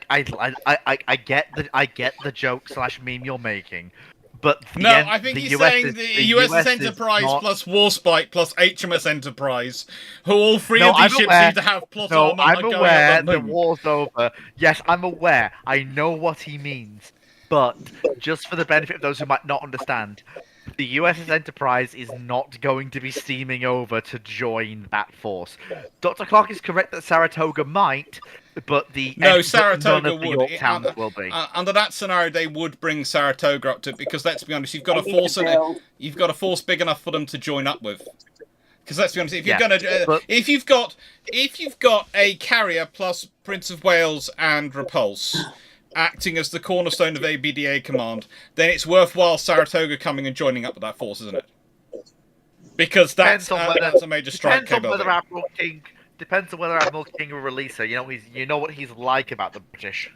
get the joke / meme you're making, but I think he's saying the USS Enterprise plus Warspite plus HMS Enterprise, who all three of these ships seem to have plot armor. I'm aware the war's over. Yes, I'm aware. I know what he means. But just for the benefit of those who might not understand, the USS Enterprise is not going to be steaming over to join that force. Dr. Clarke is correct that Saratoga might, but Saratoga none of the would. Yorktowns will be. Under that scenario, they would bring Saratoga up to it because let's be honest, you've got a force big enough for them to join up with. Because let's be honest, if you've got a carrier plus Prince of Wales and Repulse acting as the cornerstone of ABDA command, then it's worthwhile Saratoga coming and joining up with that force, isn't it? Because that's a major strike capability. Depends on whether Admiral King will release her. You know what he's like about the British.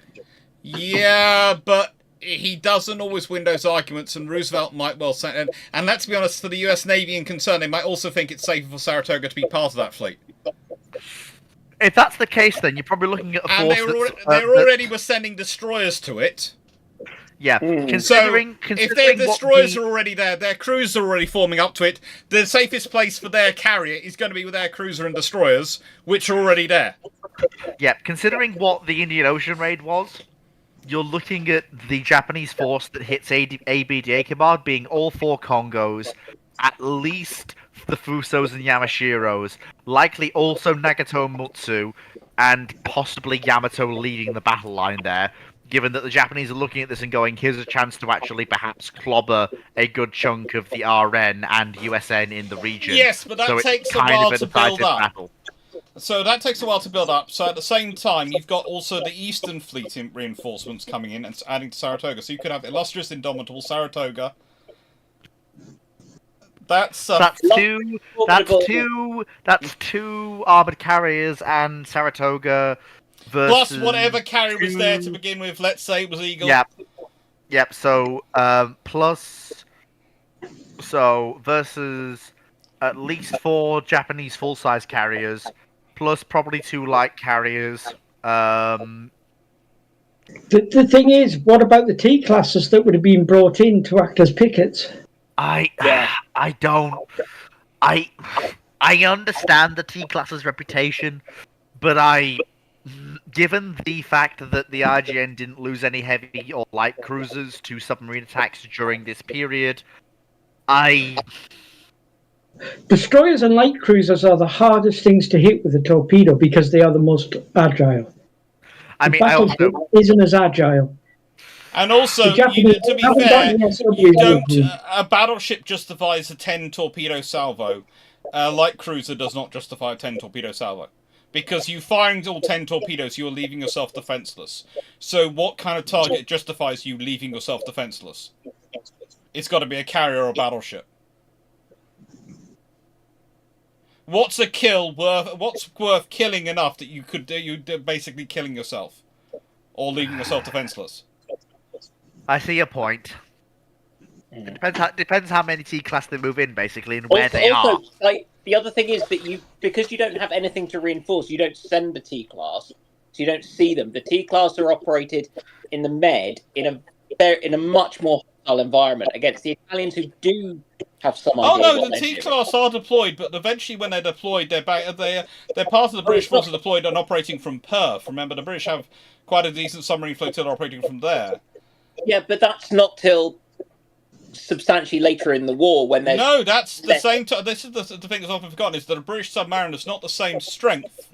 Yeah, but he doesn't always win those arguments, and Roosevelt might well say. And let's be honest, for the U.S. Navy in concern, they might also think it's safer for Saratoga to be part of that fleet. If that's the case, then you're probably looking at a And force they already were sending destroyers to it. Yeah, Mm. considering If their what destroyers the- are already there, their crews are already forming up to it, the safest place for their carrier is going to be with their cruiser and destroyers, which are already there. Yeah, considering what the Indian Ocean raid was, you're looking at the Japanese force that hits ABDA command being all 4 Congos, at least the Fusos and Yamashiros, likely also Nagato Mutsu, and possibly Yamato leading the battle line there, given that the Japanese are looking at this and going, here's a chance to actually perhaps clobber a good chunk of the RN and USN in the region. Yes, but that so takes it's a kind while of a to build decisive up. battle. So that takes a while to build up. So at the same time, you've got also the Eastern Fleet reinforcements coming in and adding to Saratoga. So you could have illustrious, indomitable Saratoga. That's two armored carriers and Saratoga versus plus whatever carrier was there to begin with. Let's say it was Eagle. Yep. So versus at least 4 Japanese full-size carriers, plus probably 2 light carriers. The thing is, what about the T classes that would have been brought in to act as pickets? I understand the T class's reputation, but given the fact that the IGN didn't lose any heavy or light cruisers to submarine attacks during this period, Destroyers and light cruisers are the hardest things to hit with a torpedo because they are the most agile. I mean, I Battleship also isn't as agile. And also, The Japanese to be haven't got fair, any SWs you don't. with them. A battleship justifies a 10 torpedo salvo. A light cruiser does not justify a 10 torpedo salvo. Because you firing all 10 torpedoes, you are leaving yourself defenseless. So what kind of target justifies you leaving yourself defenseless? It's got to be a carrier or a battleship. What's a kill worth? What's worth killing enough that you could do? You basically killing yourself, or leaving yourself defenseless. I see your point. It depends how many T class they move in, basically, and where they are. Like, the other thing is that because you don't have anything to reinforce, you don't send the T class, so you don't see them. The T class are operated in the Med in a much more hostile environment against the Italians who do have some idea. Oh no, what the they're T doing. class are deployed, but eventually when they're deployed, they're part of the British forces deployed and operating from Perth. Remember, the British have quite a decent submarine flotilla operating from there. Yeah, but that's not till substantially later in the war when there's... No, that's the same. This is the thing that's often forgotten, is that a British submariner is not the same strength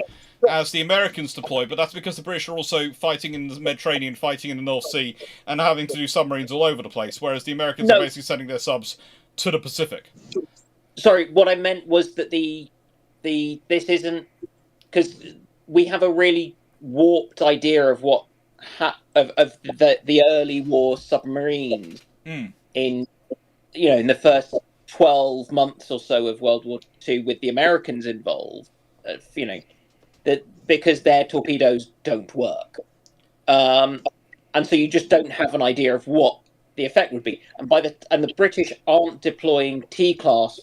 as the Americans deploy, but that's because the British are also fighting in the Mediterranean, fighting in the North Sea, and having to do submarines all over the place, whereas the Americans are basically sending their subs to the Pacific. Sorry, what I meant was that this isn't... Because we have a really warped idea of what of the early war submarines in the first 12 months or so of World War II with the Americans involved, that because their torpedoes don't work, and so you just don't have an idea of what the effect would be. And the British aren't deploying T-class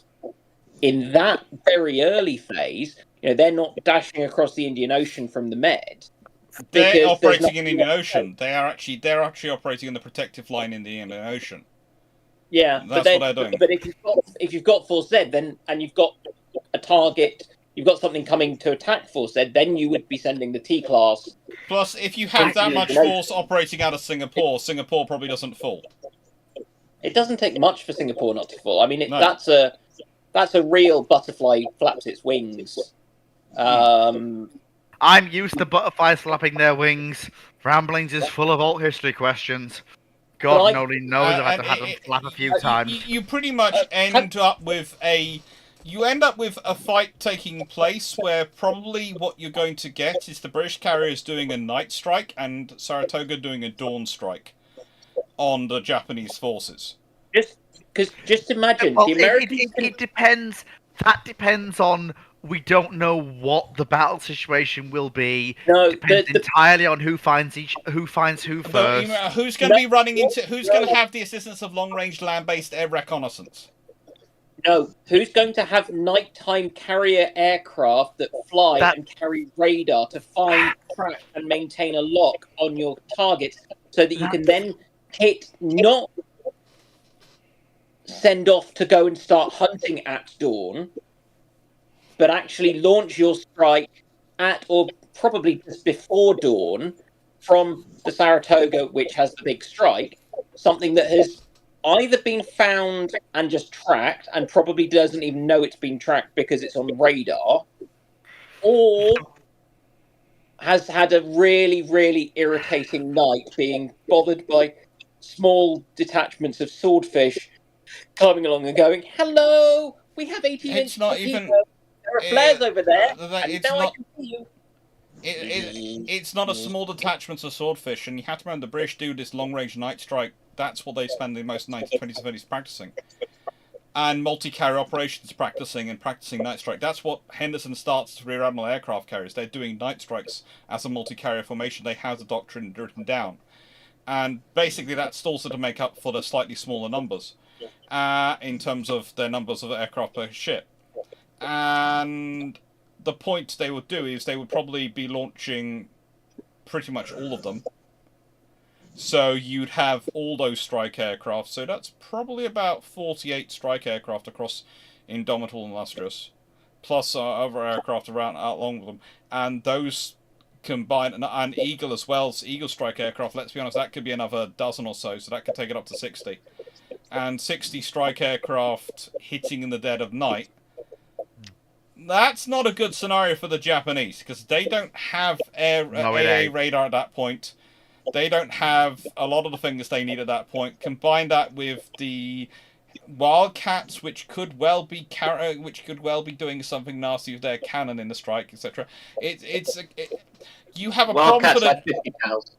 in that very early phase. They're not dashing across the Indian Ocean from the Med. They're operating in the Indian Ocean. They're actually operating in the protective line in the Indian Ocean. Yeah, that's what they're doing. But if you've got Force Z, and you've got a target, you've got something coming to attack Force Z, then you would be sending the T-class. Plus, if you have that much force operating out of Singapore probably doesn't fall. It doesn't take much for Singapore not to fall. I mean, that's a real butterfly flaps its wings. I'm used to butterflies flapping their wings. Ramblings is full of alt history questions. God only knows I've had to have them flap a few times. You pretty much end up with a fight taking place where probably what you're going to get is the British carriers doing a night strike and Saratoga doing a dawn strike on the Japanese forces. Just imagine well, the Americans. It depends. That depends on. We don't know what the battle situation will be. No, depends entirely on who finds who first. Who's going to be running into? Who's going to have the assistance of long-range land-based air reconnaissance? No, who's going to have nighttime carrier aircraft that fly That- and carry radar to find, track, and maintain a lock on your targets so that you can then hit, not send off to go and start hunting at dawn, but actually launch your strike at or probably just before dawn from the Saratoga, which has the big strike, something that has either been found and just tracked and probably doesn't even know it's been tracked because it's on radar, or has had a really, really irritating night being bothered by small detachments of swordfish climbing along and going, "Hello, we have 18 It's inch not torpedoes. even- There are flares over there, and It's now I not. can see you." It's not a small detachment of swordfish, and you have to remember the British do this long-range night strike. That's what they spend the most 1920s and 30s practicing. And multi-carrier operations practicing night strike. That's what Henderson starts to Rear Admiral aircraft carriers. They're doing night strikes as a multi-carrier formation. They have the doctrine written down. And basically that's also to make up for the slightly smaller numbers in terms of their numbers of aircraft per ship. And the point they would do is they would probably be launching pretty much all of them. So you'd have all those strike aircraft. So that's probably about 48 strike aircraft across Indomitable and Illustrious, plus other aircraft around along with them. And those combined, and Eagle as well. So Eagle strike aircraft, let's be honest, that could be another dozen or so. So that could take it up to 60. And 60 strike aircraft hitting in the dead of night. That's not a good scenario for the Japanese, because they don't have AA radar at that point. They don't have a lot of the things they need at that point. Combine that with the Wildcats, which could well be doing something nasty with their cannon in the strike, etc. You have a problem for the 50 cows.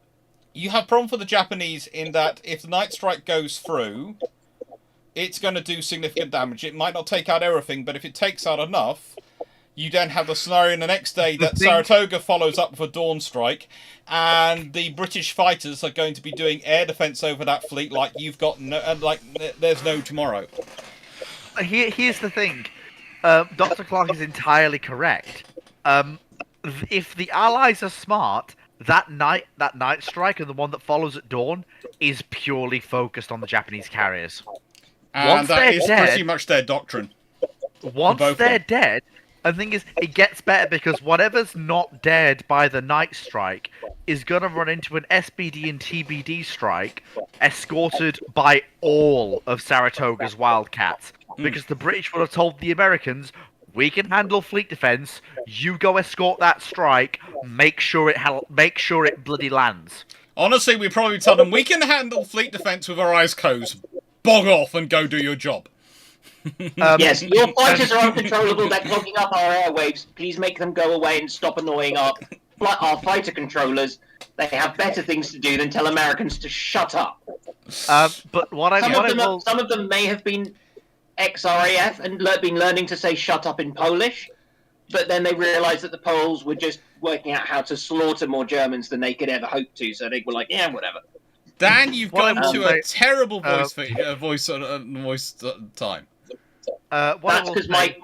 You have a problem for the Japanese in that if the night strike goes through, it's going to do significant damage. It might not take out everything, but if it takes out enough, you then have the scenario in the next day that Saratoga follows up with a dawn strike, and the British fighters are going to be doing air defence over that fleet like you've got there's no tomorrow. Here's the thing. Dr. Clarke is entirely correct. If the Allies are smart, that night strike and the one that follows at dawn is purely focused on the Japanese carriers. And that is pretty much their doctrine. Once they're dead, and the thing is, it gets better because whatever's not dead by the night strike is going to run into an SBD and TBD strike escorted by all of Saratoga's Wildcats. Because the British would have told the Americans, we can handle fleet defense, you go escort that strike, make sure it bloody lands. Honestly, we probably tell them, we can handle fleet defense with our eyes closed. Bog off and go do your job. Yes, your fighters are uncontrollable. They're clogging up our airwaves. Please make them go away and stop annoying our fighter controllers. They have better things to do than tell Americans to shut up. But Some of them may have been ex-RAF and been learning to say "shut up" in Polish, but then they realised that the Poles were just working out how to slaughter more Germans than they could ever hope to. So they were like, "Yeah, whatever." Dan, you've gone to a terrible voice time. That's because my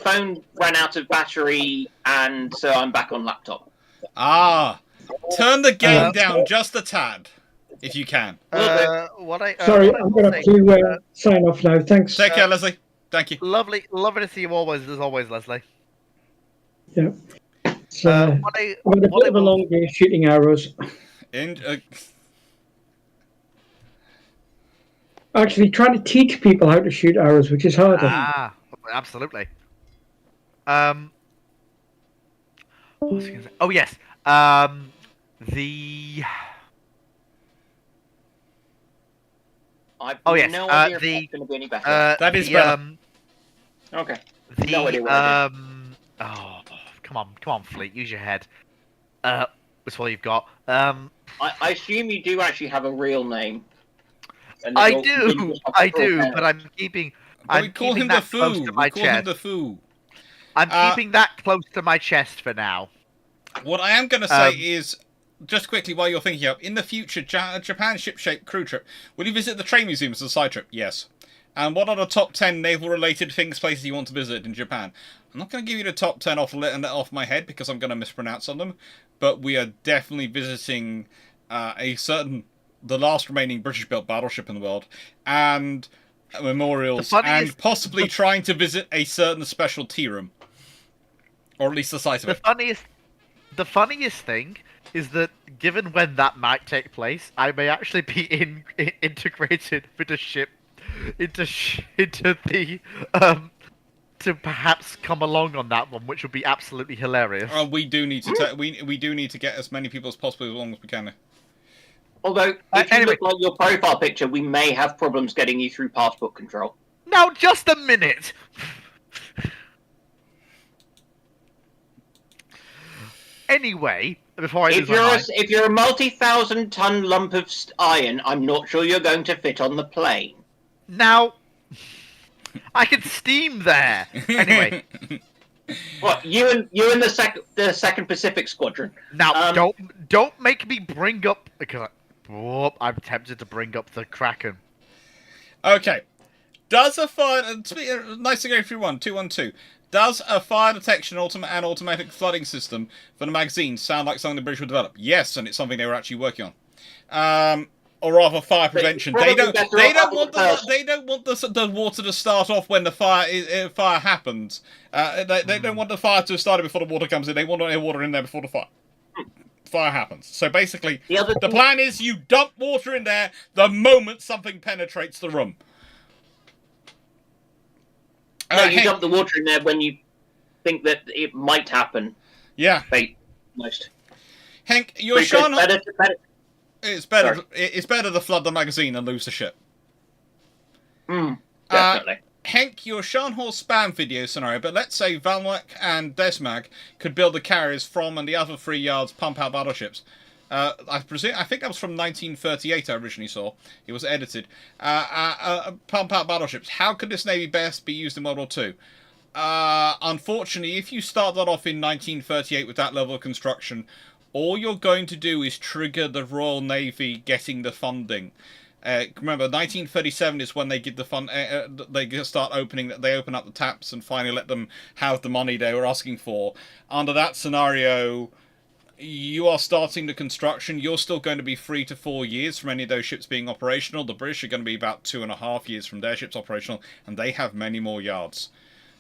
phone ran out of battery, and so I'm back on laptop. Turn the game down just a tad, if you can. Sorry, I'm going to have to sign off now. Thanks. Take care, Leslie. Thank you. Lovely to see you always, as always, Leslie. Yeah. So, I'm a bit of a long day shooting arrows. Actually, trying to teach people how to shoot arrows, which is harder. Absolutely. What was I gonna say? Oh yes. I've no idea if that's going to be any better. That is better. Okay. No idea what it is. Oh, come on, Fleet. Use your head. That's all you've got. I assume you do actually have a real name. I do, but I'm keeping. I'm keeping that close to my chest. I'm keeping that close to my chest for now. What I am going to say is, just quickly while you're thinking of, in the future, Japan ship-shaped crew trip. Will you visit the train museum as a side trip? Yes. And what are the top 10 naval-related places you want to visit in Japan? I'm not going to give you the top 10 off my head because I'm going to mispronounce on them, but we are definitely visiting the last remaining British-built battleship in the world, and memorials, and possibly trying to visit a certain special tea room, or at least the size of it. The funniest thing is that, given when that might take place, I may actually be integrated with a ship into the to perhaps come along on that one, which would be absolutely hilarious. We do need to we do need to get as many people as possible as long as we can. Although, if you look like your profile picture, we may have problems getting you through passport control. Now, just a minute. Anyway, before I lose my mind, if you're a multi-thousand-ton lump of iron, I'm not sure you're going to fit on the plane. Now, I can steam there. Anyway, what you and the second Pacific Squadron? Now, don't make me bring up because I'm tempted to bring up the Kraken. Okay, does a fire? Nice to go through 212. Does a fire detection and automatic flooding system for the magazine sound like something the British would develop? Yes, and it's something they were actually working on. Or rather, fire prevention. They don't want the water to start off when the fire happens. They don't want the fire to have started before the water comes in. They want water in there before the fire happens. So basically, the plan is you dump water in there the moment something penetrates the room. No, you dump the water in there when you think that it might happen. Yeah. Most. Hank, your Sean... It's better to flood the magazine than lose the ship. Definitely. Hank, your Sharnhorse spam video scenario, but let's say Valmak and Desmag could build the carriers from and the other 3 yards pump-out battleships. I think that was from 1938 I originally saw. It was edited. Pump-out battleships. How could this navy best be used in World War II? Unfortunately, if you start that off in 1938 with that level of construction, all you're going to do is trigger the Royal Navy getting the funding. Remember, 1937 is when they give the fund. They start opening. They open up the taps and finally let them have the money they were asking for. Under that scenario, you are starting the construction. You're still going to be 3 to 4 years from any of those ships being operational. The British are going to be about 2.5 years from their ships operational, and they have many more yards.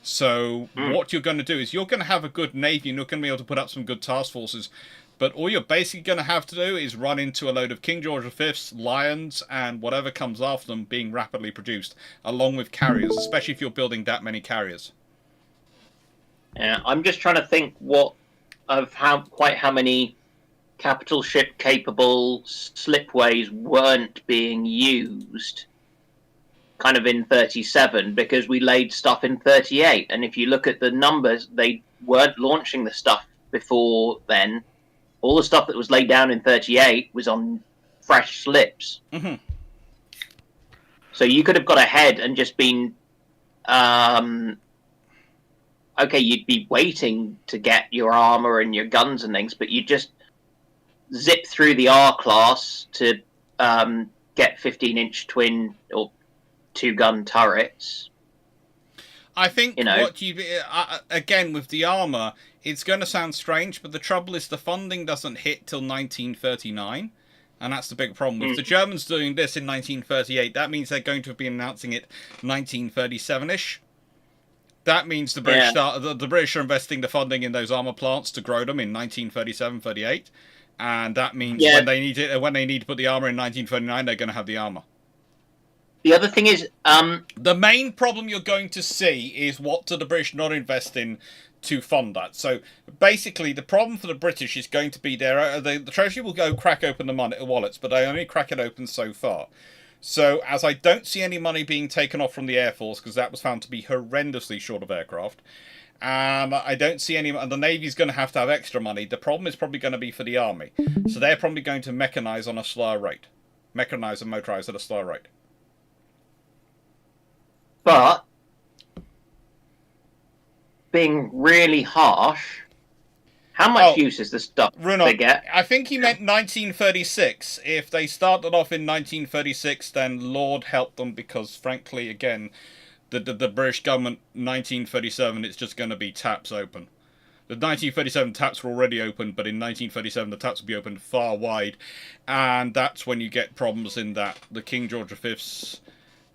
So what you're going to do is you're going to have a good navy, and you're going to be able to put up some good task forces. But all you're basically going to have to do is run into a load of King George V's, Lions, and whatever comes after them being rapidly produced, along with carriers, especially if you're building that many carriers. Yeah, I'm just trying to think how many capital ship capable slipways weren't being used kind of in 37, because we laid stuff in 38, and if you look at the numbers, they weren't launching the stuff before then. All the stuff that was laid down in 38 was on fresh slips. Mm-hmm. So you could have got ahead and just been okay, you'd be waiting to get your armor and your guns and things, but you just zip through the R class to get 15-inch twin or 2-gun turrets. I think what you again with the armor, it's going to sound strange, but the trouble is the funding doesn't hit till 1939. And that's the big problem. With the Germans doing this in 1938, that means they're going to have been announcing it 1937-ish. That means the British the British are investing the funding in those armor plants to grow them in 1937, 38, and that means when they need to put the armor in 1939, they're going to have the armor. The other thing is, the main problem you're going to see is what do the British not invest in to fund that. So basically, the problem for the British is going to be the Treasury will go crack open the wallets, but they only crack it open so far. So, as I don't see any money being taken off from the Air Force, because that was found to be horrendously short of aircraft, I don't see any, and the Navy's going to have extra money. The problem is probably going to be for the Army. So they're probably going to mechanise on a slower rate. Mechanise and motorise at a slower rate. But, being really harsh, How much use is the stuff they Runon, get? I think he meant 1936. If they started off in 1936, then Lord help them, because frankly, again, the British government, 1937, it's just going to be taps open. The 1937 taps were already open, but in 1937 the taps will be opened far wide, and that's when you get problems in that the King George V's.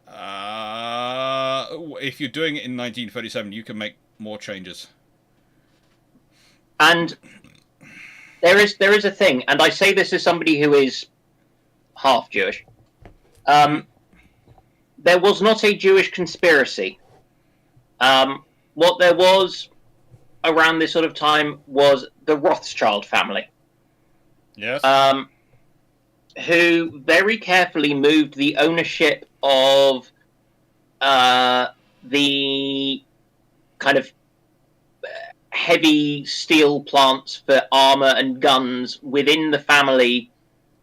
If you're doing it in 1937, you can make more changes. And there is a thing, and I say this as somebody who is half Jewish. There was not a Jewish conspiracy. What there was around this sort of time was the Rothschild family. Yes. Who very carefully moved the ownership of the kind of heavy steel plants for armor and guns within the family,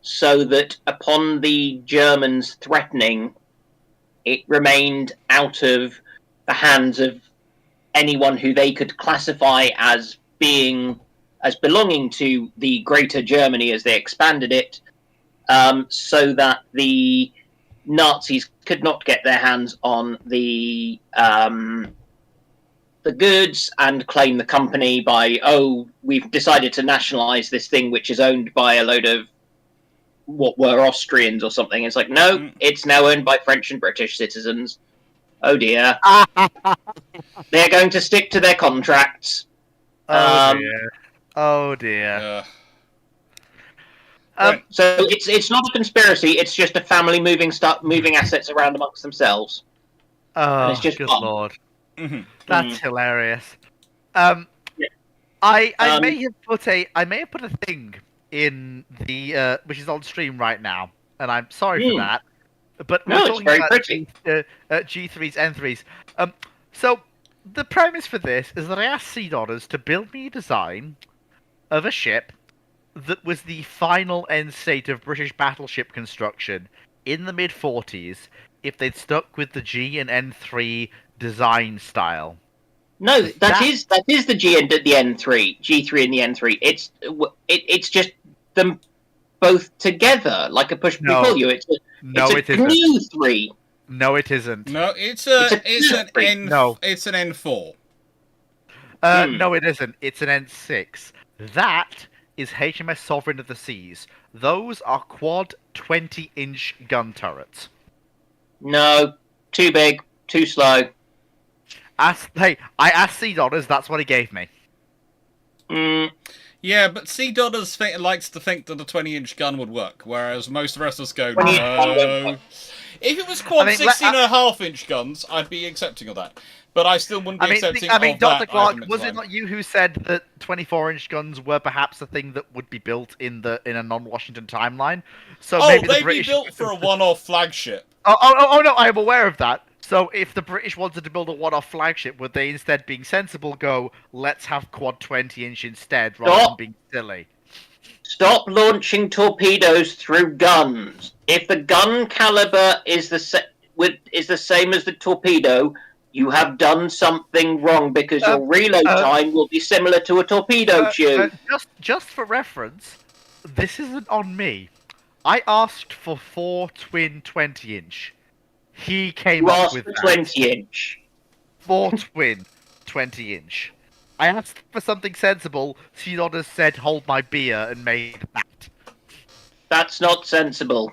so that upon the Germans threatening, it remained out of the hands of anyone who they could classify as belonging to the Greater Germany as they expanded it, so that the Nazis could not get their hands on the goods and claim the company by, we've decided to nationalize this thing which is owned by a load of what were Austrians or something. It's like, no, it's now owned by French and British citizens. Oh dear. They're going to stick to their contracts. Oh dear. So it's not a conspiracy, it's just a family moving assets around amongst themselves. Oh, it's just good fun. lord. Mm-hmm. That's hilarious. Yeah. I may have put a thing in the which is on stream right now, and I'm sorry for that. But no, we're it's talking very about pretty. G3s, N3s. So the premise for this is that I asked Sea Dodders to build me a design of a ship that was the final end state of British battleship construction in the mid-40s if they'd stuck with the G and N3 design style. No, that is the G and the N3, G3 and the N3. It's just them both together, like a push pull you. It's a GNU 3. No, it isn't. No, it's an N4. No, it isn't. It's an N6. That is HMS Sovereign of the Seas. Those are quad 20-inch gun turrets. Too big, too slow. I asked Sea Dodders, that's what he gave me. Yeah, but Sea Dodders likes to think that a 20-inch gun would work, whereas most of the rest of us go, no. If it was quad 16.5-inch guns, I'd be accepting of that. But I still wouldn't be accepting of that. Dr. Clarke, was it not you who said that 24-inch guns were perhaps a thing that would be built in a non-Washington timeline? So maybe they'd be built for a one-off flagship. Oh no, I am aware of that. So if the British wanted to build a one-off flagship, would they instead, being sensible, go, let's have quad 20-inch instead, rather than being silly? Stop launching torpedoes through guns. If the gun caliber is the same as the torpedo, you have done something wrong, because your reload time will be similar to a torpedo tube. Just for reference, this isn't on me. I asked for 4 twin 20-inch. He came up with 20-inch. 4 twin 20-inch. I asked for something sensible. Sea Dodders said, hold my beer, and made that. That's not sensible.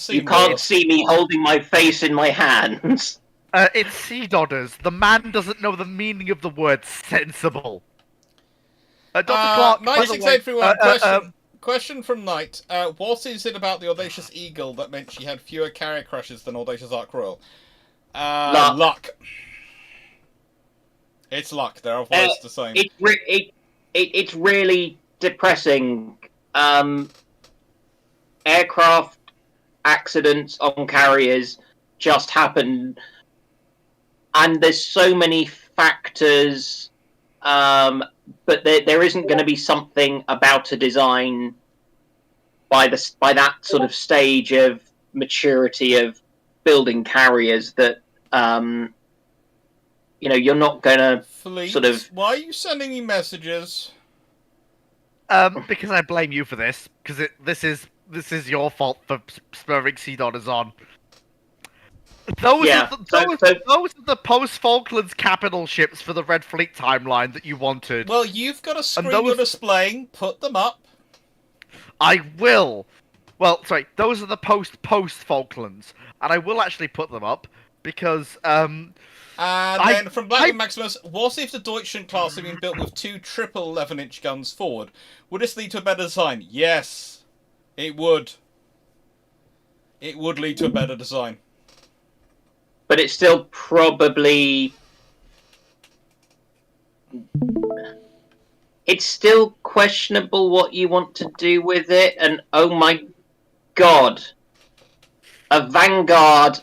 You more. can't see me holding my face in my hands. It's Sea Dodders. The man doesn't know the meaning of the word sensible. Dr. Clarke, Knight 6831, question from Knight. What is it about the Audacious Eagle that meant she had fewer carrier crashes than Audacious Ark Royal? Luck. It's luck. They're always the same. It's really depressing. Aircraft accidents on carriers just happen, and there's so many factors, but there isn't going to be something about a design by that sort of stage of maturity of building carriers that you're not gonna Fleet, sort of. why are you sending me messages? Because I blame you for this. Because this is your fault for spurring Sea Daughters on. Those Yeah, are the, so- those are the post-Falklands capital ships for the Red Fleet timeline that you wanted. Well, you've got a screen those- you're displaying. Put them up. I will. Well, sorry, those are the post-Falklands, and I will actually put them up because And then from Blackwood Maximus, what if the Deutschland class had been built with 2 triple 11-inch guns forward? Would this lead to a better design? Yes, it would. It would lead to a better design. But it's still probably. It's still questionable what you want to do with it, and oh my god, a Vanguard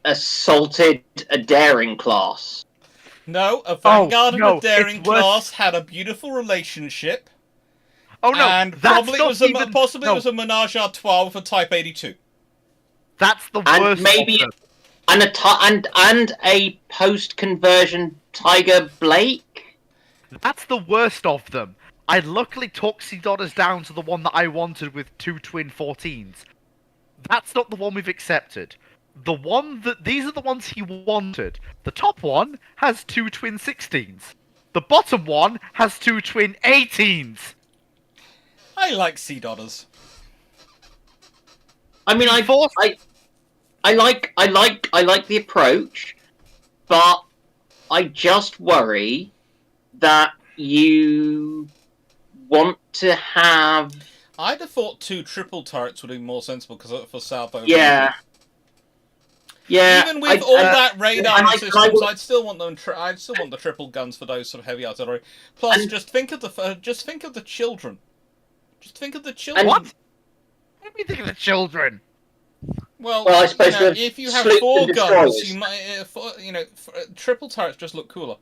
assaulted a Daring class. No, a Vanguard and no, a Daring it's worse. class had a beautiful relationship. oh no, And that's probably not it was a, even, possibly no, it was a Menage a Trois with a Type 82. that's the And worst. maybe- of them. And a post-conversion Tiger Blake. That's the worst of them. I luckily talked Sea Daughters down to the one that I wanted with 2 twin 14s. That's not the one we've accepted. These are the ones he wanted. The top one has 2 twin 16s. The bottom one has 2 twin 18s. I like Sea Daughters. I mean, I like the approach, but I just worry that you want to have. I'd have thought 2 triple turrets would be more sensible because for South over. Yeah. Even with all that radar and I- systems, I'd still want them. I'd still want the triple guns for those sort of heavy artillery. Plus, And- just think of the children. Just think of the children. What? What do you think of the children? Well, I suppose we have if you have sloops 4 and guns, destroyers. you might, triple turrets just look cooler.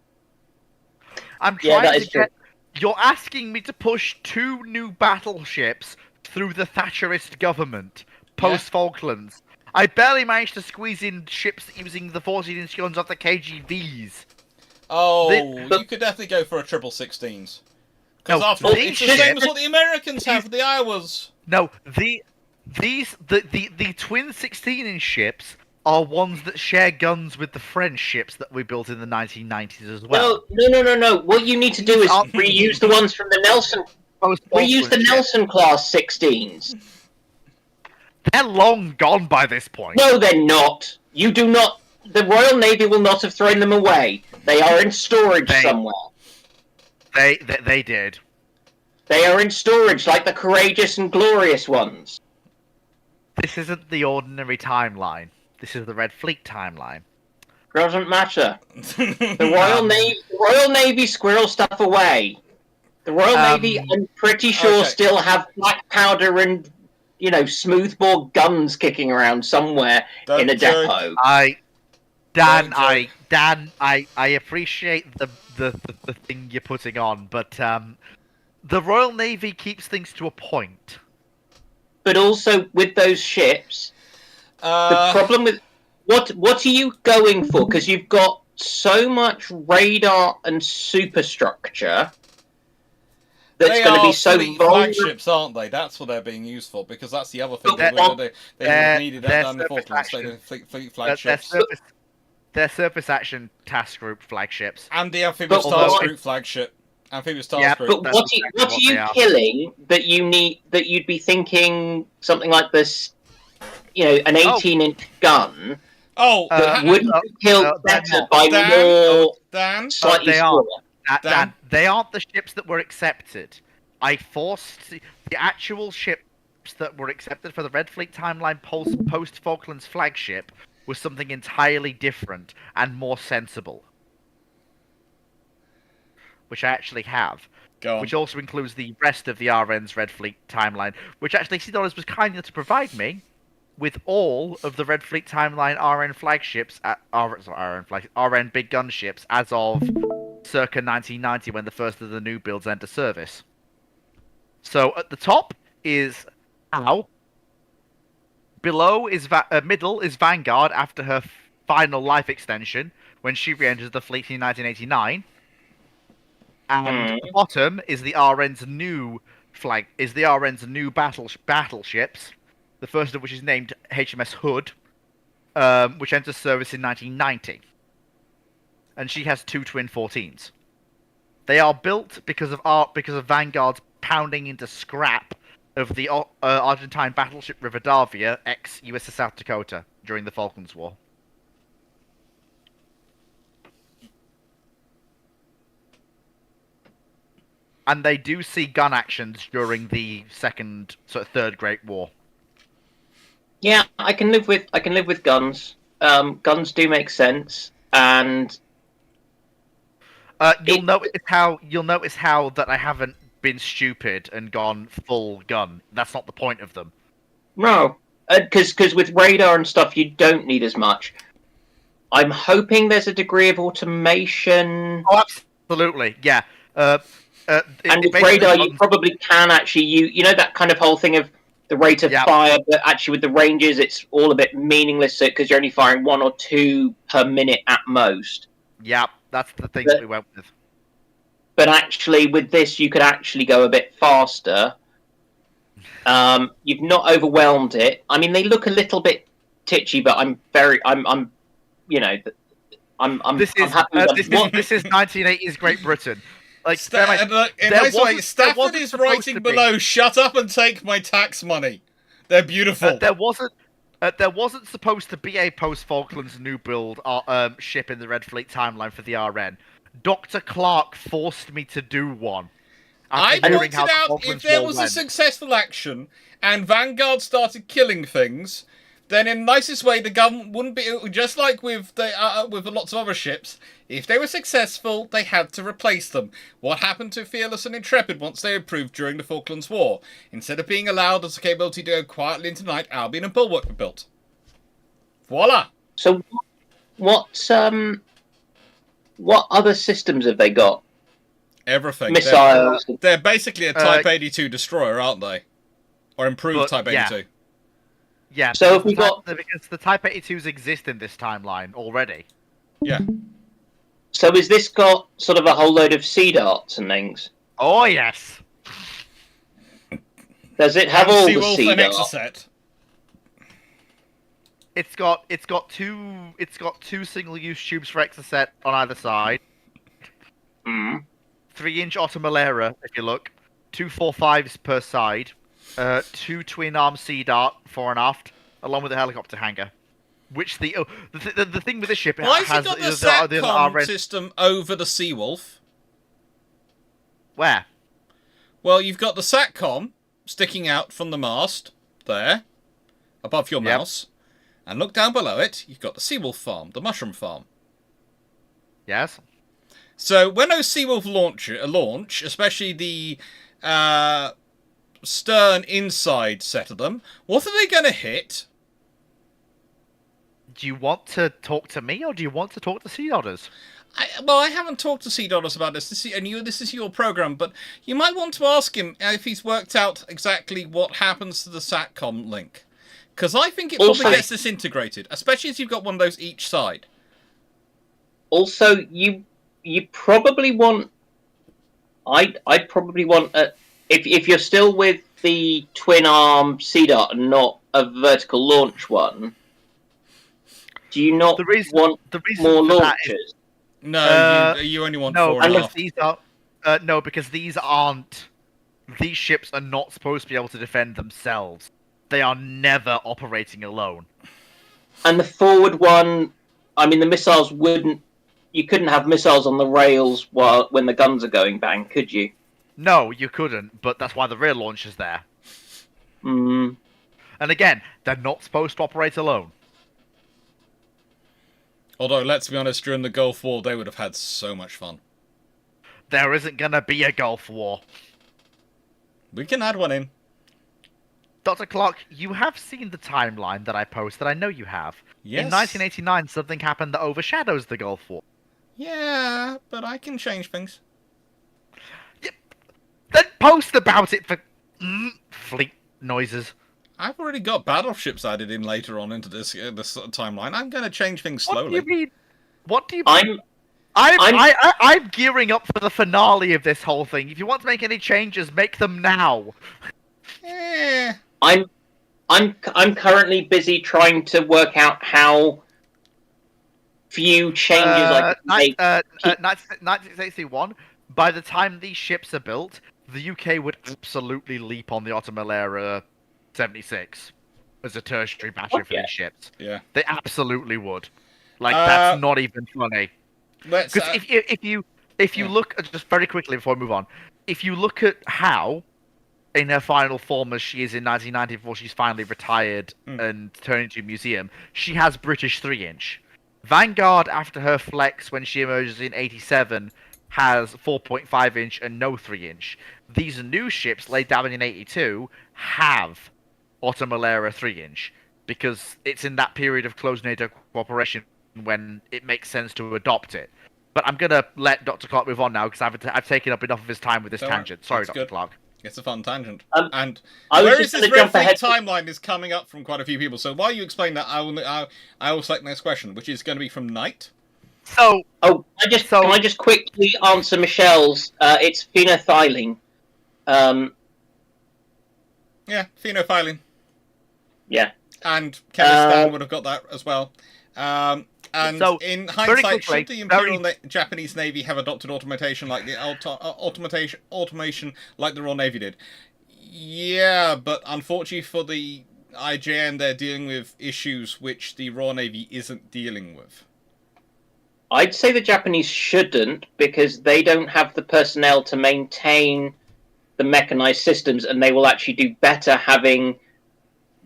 I'm Yeah, trying that to is true. get. You're asking me to push 2 new battleships through the Thatcherist government post Falklands. I barely managed to squeeze in ships using the 14-inch guns off the KGVs. Oh, The- you could definitely go for a triple 16s. Because No, after all, these it's the same ships- as what the Americans have for the Iowas. No, the twin 16-inch ships are ones that share guns with the French ships that we built in the 1990s as well. No. What you need to do is Aren't- reuse the ones from the Nelson. Reuse the Nelson class 16s. They're long gone by this point. No, they're not. You do not. The Royal Navy will not have thrown them away. They are in storage somewhere. They did. They are in storage, like the courageous and glorious ones. This isn't the ordinary timeline. This is the Red Fleet timeline. Doesn't matter. The Royal Navy squirrel stuff away. The Royal Navy, I'm pretty sure, okay. still have black powder and smoothbore guns kicking around somewhere in a Don't depot. Dan, Don't I appreciate the thing you're putting on, but the Royal Navy keeps things to a point. But also with those ships, the problem with what are you going for? Because you've got so much radar and superstructure that's They going to are be so fleet vulnerable. flagships, aren't they? That's what they're being used for, because that's the other thing. But They they're- needed they're that done in the surface Falklands. They action. did fleet They're flagships. surface action task group flagships. And the Amphibious But Task what- Group flagship. Amphibious Task Yeah, Group. But That's what exactly are what you they are. killing that you'd be thinking something like this? An 18-inch gun Oh, wouldn't be killed they're better not. by more Dan, slightly they are. smaller. Dan, they aren't the ships that were accepted. I forced the actual ships that were accepted for the Red Fleet timeline post Falklands flagship was something entirely different and more sensible, which I actually have. go on. Which also includes the rest of the RN's Red Fleet timeline, which actually Sea Dollars was kind enough to provide me with all of the Red Fleet timeline RN flagships, RN big gun ships as of circa 1990 when the first of the new builds enter service. So at the top is Howe. Below is middle is Vanguard after her final life extension, when she re-enters the fleet in 1989. And the bottom is the RN's new battleships. The first of which is named HMS Hood, which enters service in 1990. And she has 2 twin 14s. They are built because of Vanguard's pounding into scrap of the Argentine battleship Rivadavia, ex-USS South Dakota, during the Falklands War. And they do see gun actions during the third Great War. Yeah, I can live with guns. Guns do make sense, and you'll notice how that I haven't been stupid and gone full gun. That's not the point of them. no, because with radar and stuff, you don't need as much. I'm hoping there's a degree of automation. Oh, absolutely, yeah. And with radar, you probably can actually you know that kind of whole thing of the rate of fire, but actually with the ranges, it's all a bit meaningless because you're only firing 1 or 2 per minute at most. Yeah, that's the thing that we went with. But actually, with this, you could actually go a bit faster. You've not overwhelmed it. I mean, they look a little bit titchy, but I'm you know, I'm happy with them. This is 1980s Great Britain. Like, Stafford is writing below, "Shut up and take my tax money." They're beautiful. There wasn't supposed to be a post-Falklands new build ship in the Red Fleet timeline for the RN. Dr. Clarke forced me to do one. I pointed out if there was a successful action and Vanguard started killing things, then in the nicest way the government wouldn't be, just like with lots of other ships, if they were successful, they had to replace them. What happened to Fearless and Intrepid once they improved during the Falklands War? Instead of being allowed as a capability to go quietly into night, Albion and Bulwark were built. Voila! So what other systems have they got? Everything. Missiles. They're basically a Type 82 destroyer, aren't they? Or improved Type 82. Yeah, so if we got because the Type 82s exist in this timeline already. Yeah. So has this got sort of a whole load of sea darts and things? Oh yes. Does it have all the sea darts? Exocet. It's got two single-use tubes for Exocet on either side. 3-inch Ottomalera, if you look. 2 4.5s per side. 2 twin-arm Sea Dart fore and aft, along with a helicopter hangar. Which the thing with this ship Why has has it got the SATCOM system over the Seawolf? Where? Well, you've got the SATCOM sticking out from the mast there, above your mouse, and look down below it. You've got the Seawolf farm, the mushroom farm. Yes. So when those Seawolf launch, especially the stern inside set of them, what are they going to hit? Do you want to talk to me, or do you want to talk to Sea Otters? I haven't talked to Sea Otters about this. This is your program, but you might want to ask him if he's worked out exactly what happens to the SATCOM link. Because I think it probably gets disintegrated, especially as you've got one of those each side. Also, you probably want... I'd probably want... If you're still with the twin-arm Sea Dart and not a vertical launch one, do you not want more launches? No, you only want 4.5. No, because these ships are not supposed to be able to defend themselves. They are never operating alone. And the forward one, I mean, the missiles wouldn't... You couldn't have missiles on the rails when the guns are going bang, could you? No, you couldn't, but that's why the rear launch is there. Mm. And again, they're not supposed to operate alone. Although, let's be honest, during the Gulf War, they would have had so much fun. There isn't going to be a Gulf War. We can add one in. Dr. Clarke, you have seen the timeline that I posted. I know you have. Yes. In 1989, something happened that overshadows the Gulf War. Yeah, but I can change things. Yep. Then post about it for fleet noises. I've already got battleships added in later on into this timeline. I'm going to change things slowly. What do you mean? What do you? I'm I'm gearing up for the finale of this whole thing. If you want to make any changes, make them now. I'm currently busy trying to work out how few changes I can make. 1961. By the time these ships are built, the UK would absolutely leap on the Ottoman 76 as a tertiary battery for these ships. Yeah. They absolutely would. Like that's not even funny. Let's. Because if you look at, just very quickly before we move on, if you look at how in her final form as she is in 1990 before she's finally retired and turned into a museum, she has British 3-inch. Vanguard, after her flex when she emerges in 87, has 4.5-inch and no 3-inch. These new ships laid down in 82 have Ottomalera 3-inch because it's in that period of close NATO cooperation when it makes sense to adopt it. But I'm going to let Dr. Clarke move on now because I've taken up enough of his time with this tangent. Sorry, Dr. Clarke. It's a fun tangent. And I was where just is this gonna Red jump ahead Fleet timeline is coming up from quite a few people. So while you explain that, I will select the next question, which is going to be from Knight. So, can I just quickly answer Michelle's? It's phenethylene. Yeah, phenethylene. Yeah. And Kenneth Stan would have got that as well. And so, in hindsight, quickly, should the Imperial Japanese Navy have adopted automation like the automation like the Royal Navy did? Yeah, but unfortunately for the IJN, they're dealing with issues which the Royal Navy isn't dealing with. I'd say the Japanese shouldn't because they don't have the personnel to maintain the mechanized systems, and they will actually do better having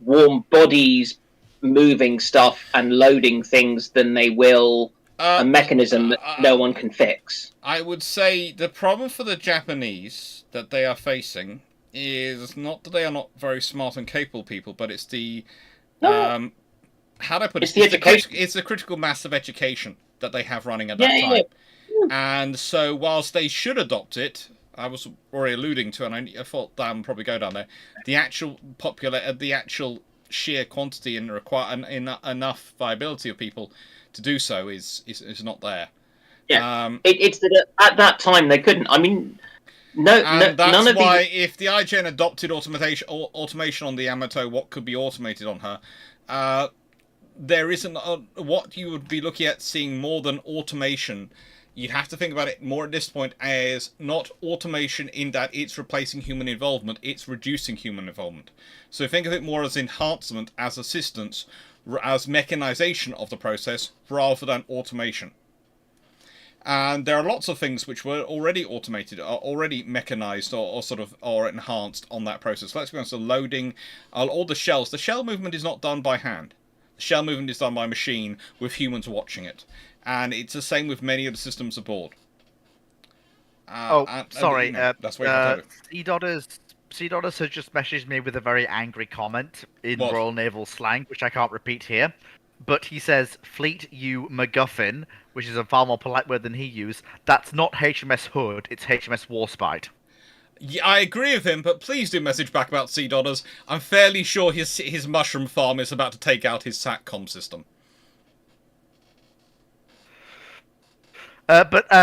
warm bodies moving stuff and loading things than they will a mechanism that no one can fix. I would say the problem for the Japanese that they are facing is not that they are not very smart and capable people, but it's the how do I put it? It's the critical mass of education that they have running at that time. Yeah. And so whilst they should adopt it, I was already alluding to, and I thought that would probably go down there, the actual sheer quantity and enough viability of people to do so is not there. Yeah, it's that at that time they couldn't. I mean, that's why if the IGN adopted automation on the Yamato, what could be automated on her? There isn't what you would be looking at seeing more than automation. You'd have to think about it more at this point as not automation in that it's replacing human involvement, it's reducing human involvement. So think of it more as enhancement, as assistance, as mechanization of the process, rather than automation. And there are lots of things which were already automated, are already mechanized or enhanced on that process. Let's be honest, the loading, all the shells. The shell movement is not done by hand. The shell movement is done by machine with humans watching it. And it's the same with many of the systems aboard. Sorry. That's what I C-Dodders has just messaged me with a very angry comment in Royal Naval slang, which I can't repeat here. But he says, "Fleet, you MacGuffin," which is a far more polite word than he used. That's not HMS Hood, it's HMS Warspite. Yeah, I agree with him, but please do message back about C-Dodders. I'm fairly sure his mushroom farm is about to take out his SATCOM system.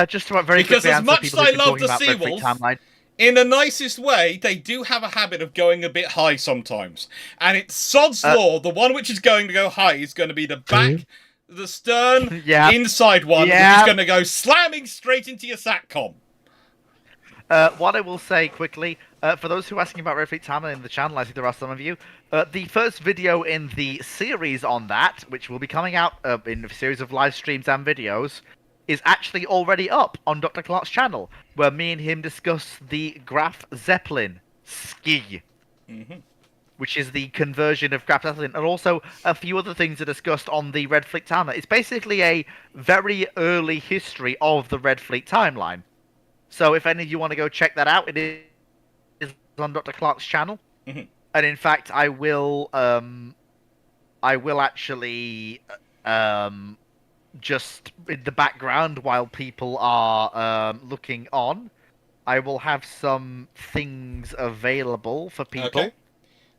Just to very because quickly as answer much as people I who've been love talking the about Red Fleet Seawolf, timeline. in the nicest way, they do have a habit of going a bit high sometimes. And it's sod's law, the one which is going to go high is going to be the back, the stern, inside one, which is going to go slamming straight into your SATCOM. What I will say quickly, for those who are asking about Red Fleet timeline in the channel, I think there are some of you, the first video in the series on that, which will be coming out in a series of live streams and videos, is actually already up on Dr. Clarke's channel, where me and him discuss the Graf Zeppelin ski, which is the conversion of Graf Zeppelin, and also a few other things are discussed on the Red Fleet timeline. It's basically a very early history of the Red Fleet timeline. So if any of you want to go check that out, it is on Dr. Clarke's channel. And in fact, I will actually just in the background while people are looking on, I will have some things available for people.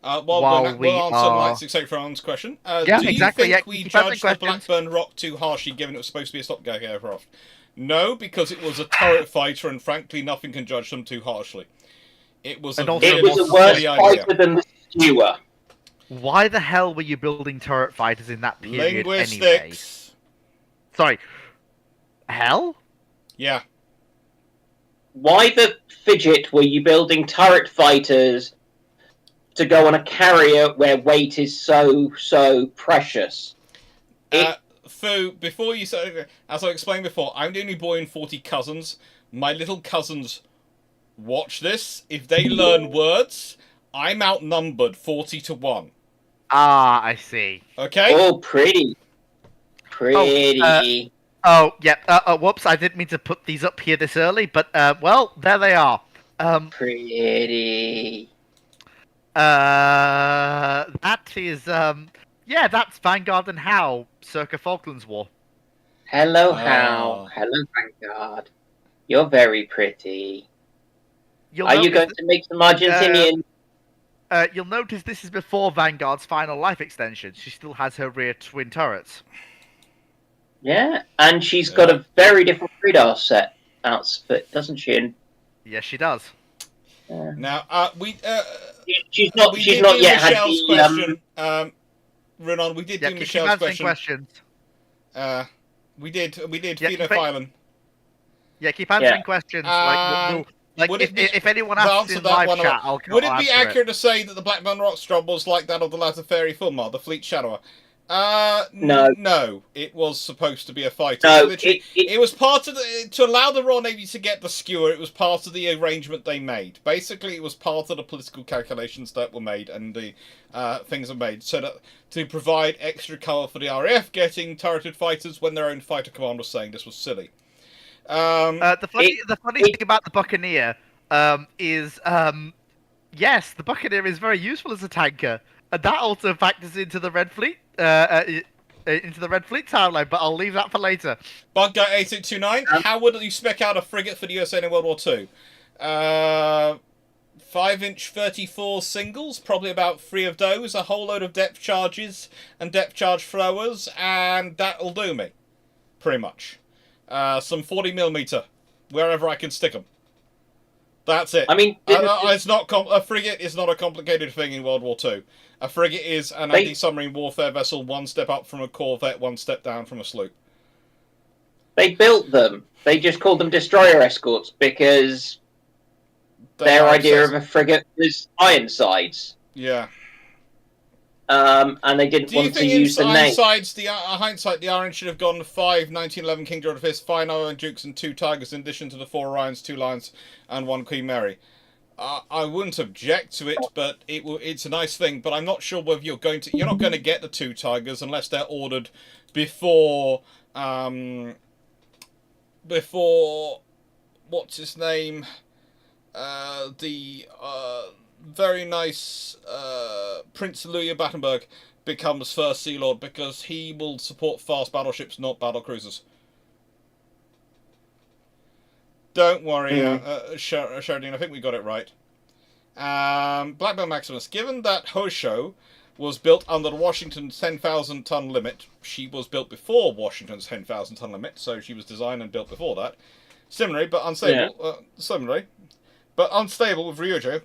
We'll answer Light 684's question. Yeah, do exactly. you think we Keep answering judged the questions. Blackburn Rock too harshly, given it was supposed to be a stopgap aircraft? No, because it was a turret fighter, and frankly, nothing can judge them too harshly. It was And a also It was a really worse silly idea. fighter than the Skewer. Why the hell were you building turret fighters in that period anyway? Linguistics. Sorry. Hell? Yeah. Why the fidget were you building turret fighters to go on a carrier where weight is so precious? Fu, before you say, as I explained before, I'm the only boy in 40 cousins. My little cousins watch this. If they learn words, I'm outnumbered 40 to 1. Ah, I see. Okay? Oh, pretty. Pretty. Whoops, I didn't mean to put these up here this early, but, well, there they are. Pretty. That is, that's Vanguard and Howe, circa Falklands War. Hello, Hal. Hello, Vanguard. You're very pretty. Are you going to make some Argentinian? You'll notice this is before Vanguard's final life extension. She still has her rear twin turrets. Yeah, and she's got a very different radar set outfit, doesn't she? And, yes, she does. Now, she's not yet had Michelle's the question. Renan, we did do keep Michelle's answering question. questions. We did. Yeah, Phenophyllum. Yeah, keep answering questions. If anyone asks in live chat, I'll Would it be answer accurate to say that the Blackburn Rockstrom was like that of the latter Fairy Fulmar, the Fleet Shadower? No. No, it was supposed to be a fighter. No, it was part of to allow the Royal Navy to get the Skewer. It was part of the arrangement they made. Basically, it was part of the political calculations that were made and the things were made so that to provide extra cover for the RAF getting turreted fighters when their own fighter command was saying this was silly. The funny thing about the Buccaneer is, yes, the Buccaneer is very useful as a tanker, and that also factors into the Red Fleet, timeline. But I'll leave that for later. Bug Guy 8829. How would you spec out a frigate for the USA in World War II? 5-inch 34 singles, probably about 3 of those, a whole load of depth charges and depth charge throwers, and that'll do me, pretty much. Some 40mm, wherever I can stick them. That's it. I mean, it's not a frigate is not a complicated thing in World War II. A frigate is an anti-submarine warfare vessel, one step up from a corvette, one step down from a sloop. They built them. They just called them destroyer escorts because their idea of a frigate was Ironsides. Yeah. And they didn't want to use the name. Hindsight, the Iron should have gone 5 1911 King George V, 5 Iron Dukes and 2 Tigers in addition to the 4 Orions, 2 Lions and 1 Queen Mary. I wouldn't object to it, but it's a nice thing, but I'm not sure whether you're not going to get the 2 Tigers unless they're ordered before what's his name? The very nice Prince Louis of Battenberg becomes First Sea Lord, because he will support fast battleships, not battle cruisers. Don't worry, Sheridan, I think we got it right. Blackburn Maximus, given that Hosho was built under the Washington's 10,000 ton limit, she was built before Washington's 10,000 ton limit, so she was designed and built before that. Similarly, but unstable. But unstable with Ryujo.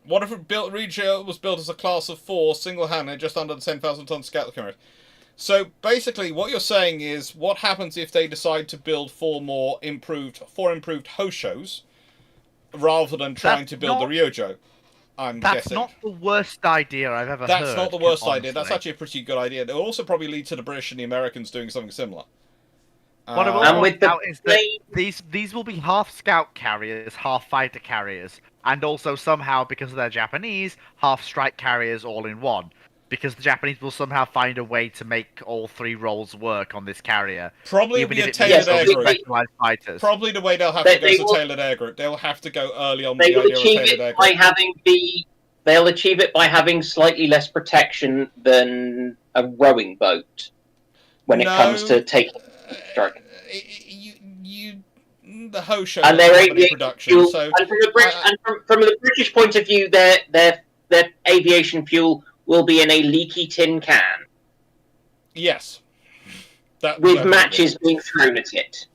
What if Ryujo was built as a class of 4, single-handed, just under the 10,000 ton scout carrier? So basically, what you're saying is, what happens if they decide to build 4 improved Hoshos, rather than trying to build the Ryujo? I'm That's guessing. not the worst idea I've ever heard. That's not the worst honestly. idea. That's actually a pretty good idea. It will also probably lead to the British and the Americans doing something similar. What I will point out is that these will be half scout carriers, half fighter carriers, and also somehow, because they're Japanese, half strike carriers all in one. Because the Japanese will somehow find a way to make all 3 roles work on this carrier. Probably even be if a it tailored means air they'll group. be specialized fighters. Probably the way they'll have to go is a tailored air group. They'll have to go early on with They the will idea of a achieve tailored air it by group. having They'll achieve it by having slightly less protection than a rowing boat when it comes to taking strike. The Hosho And their production. fuel, So and from the British point of view, their their aviation fuel will be in a leaky tin can Yes. with matches being thrown at it.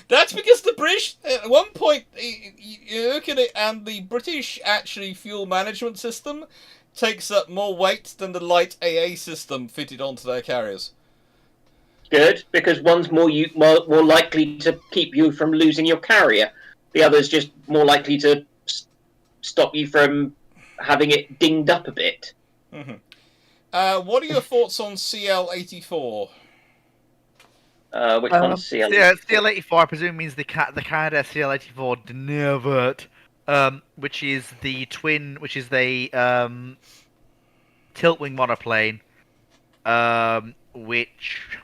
That's because the British, at one point, you look at it, and the British actually fuel management system takes up more weight than the light AA system fitted onto their carriers. Good, because one's more likely to keep you from losing your carrier. The other's just more likely to stop you from having it dinged up a bit. Mm-hmm. What are your thoughts on CL-84? Which one's CL? Yeah, CL-84, I presume, means the Canada CL-84 Denevert, which is the tilt-wing monoplane, which,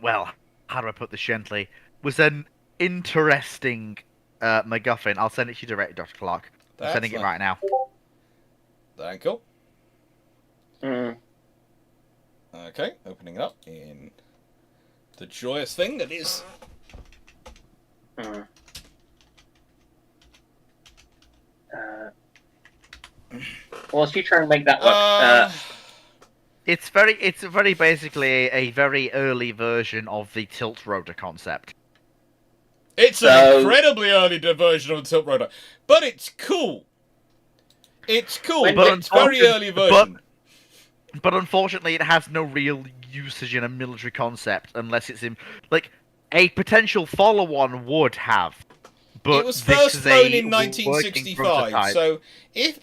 well, how do I put this gently, was an interesting MacGuffin. I'll send it to you directly, Dr. Clarke. I'm sending it right now. Thank you. Mm. Okay, opening it up in the joyous thing that is. Whilst you try and make that work, it's very basically a very early version of the tilt rotor concept. It's an incredibly early version of the tilt rotor, but it's cool. It's cool, but it's very early version. But unfortunately, it has no real usage in a military concept unless it's in like a potential follow-on would have. But it was first known in 1965. So if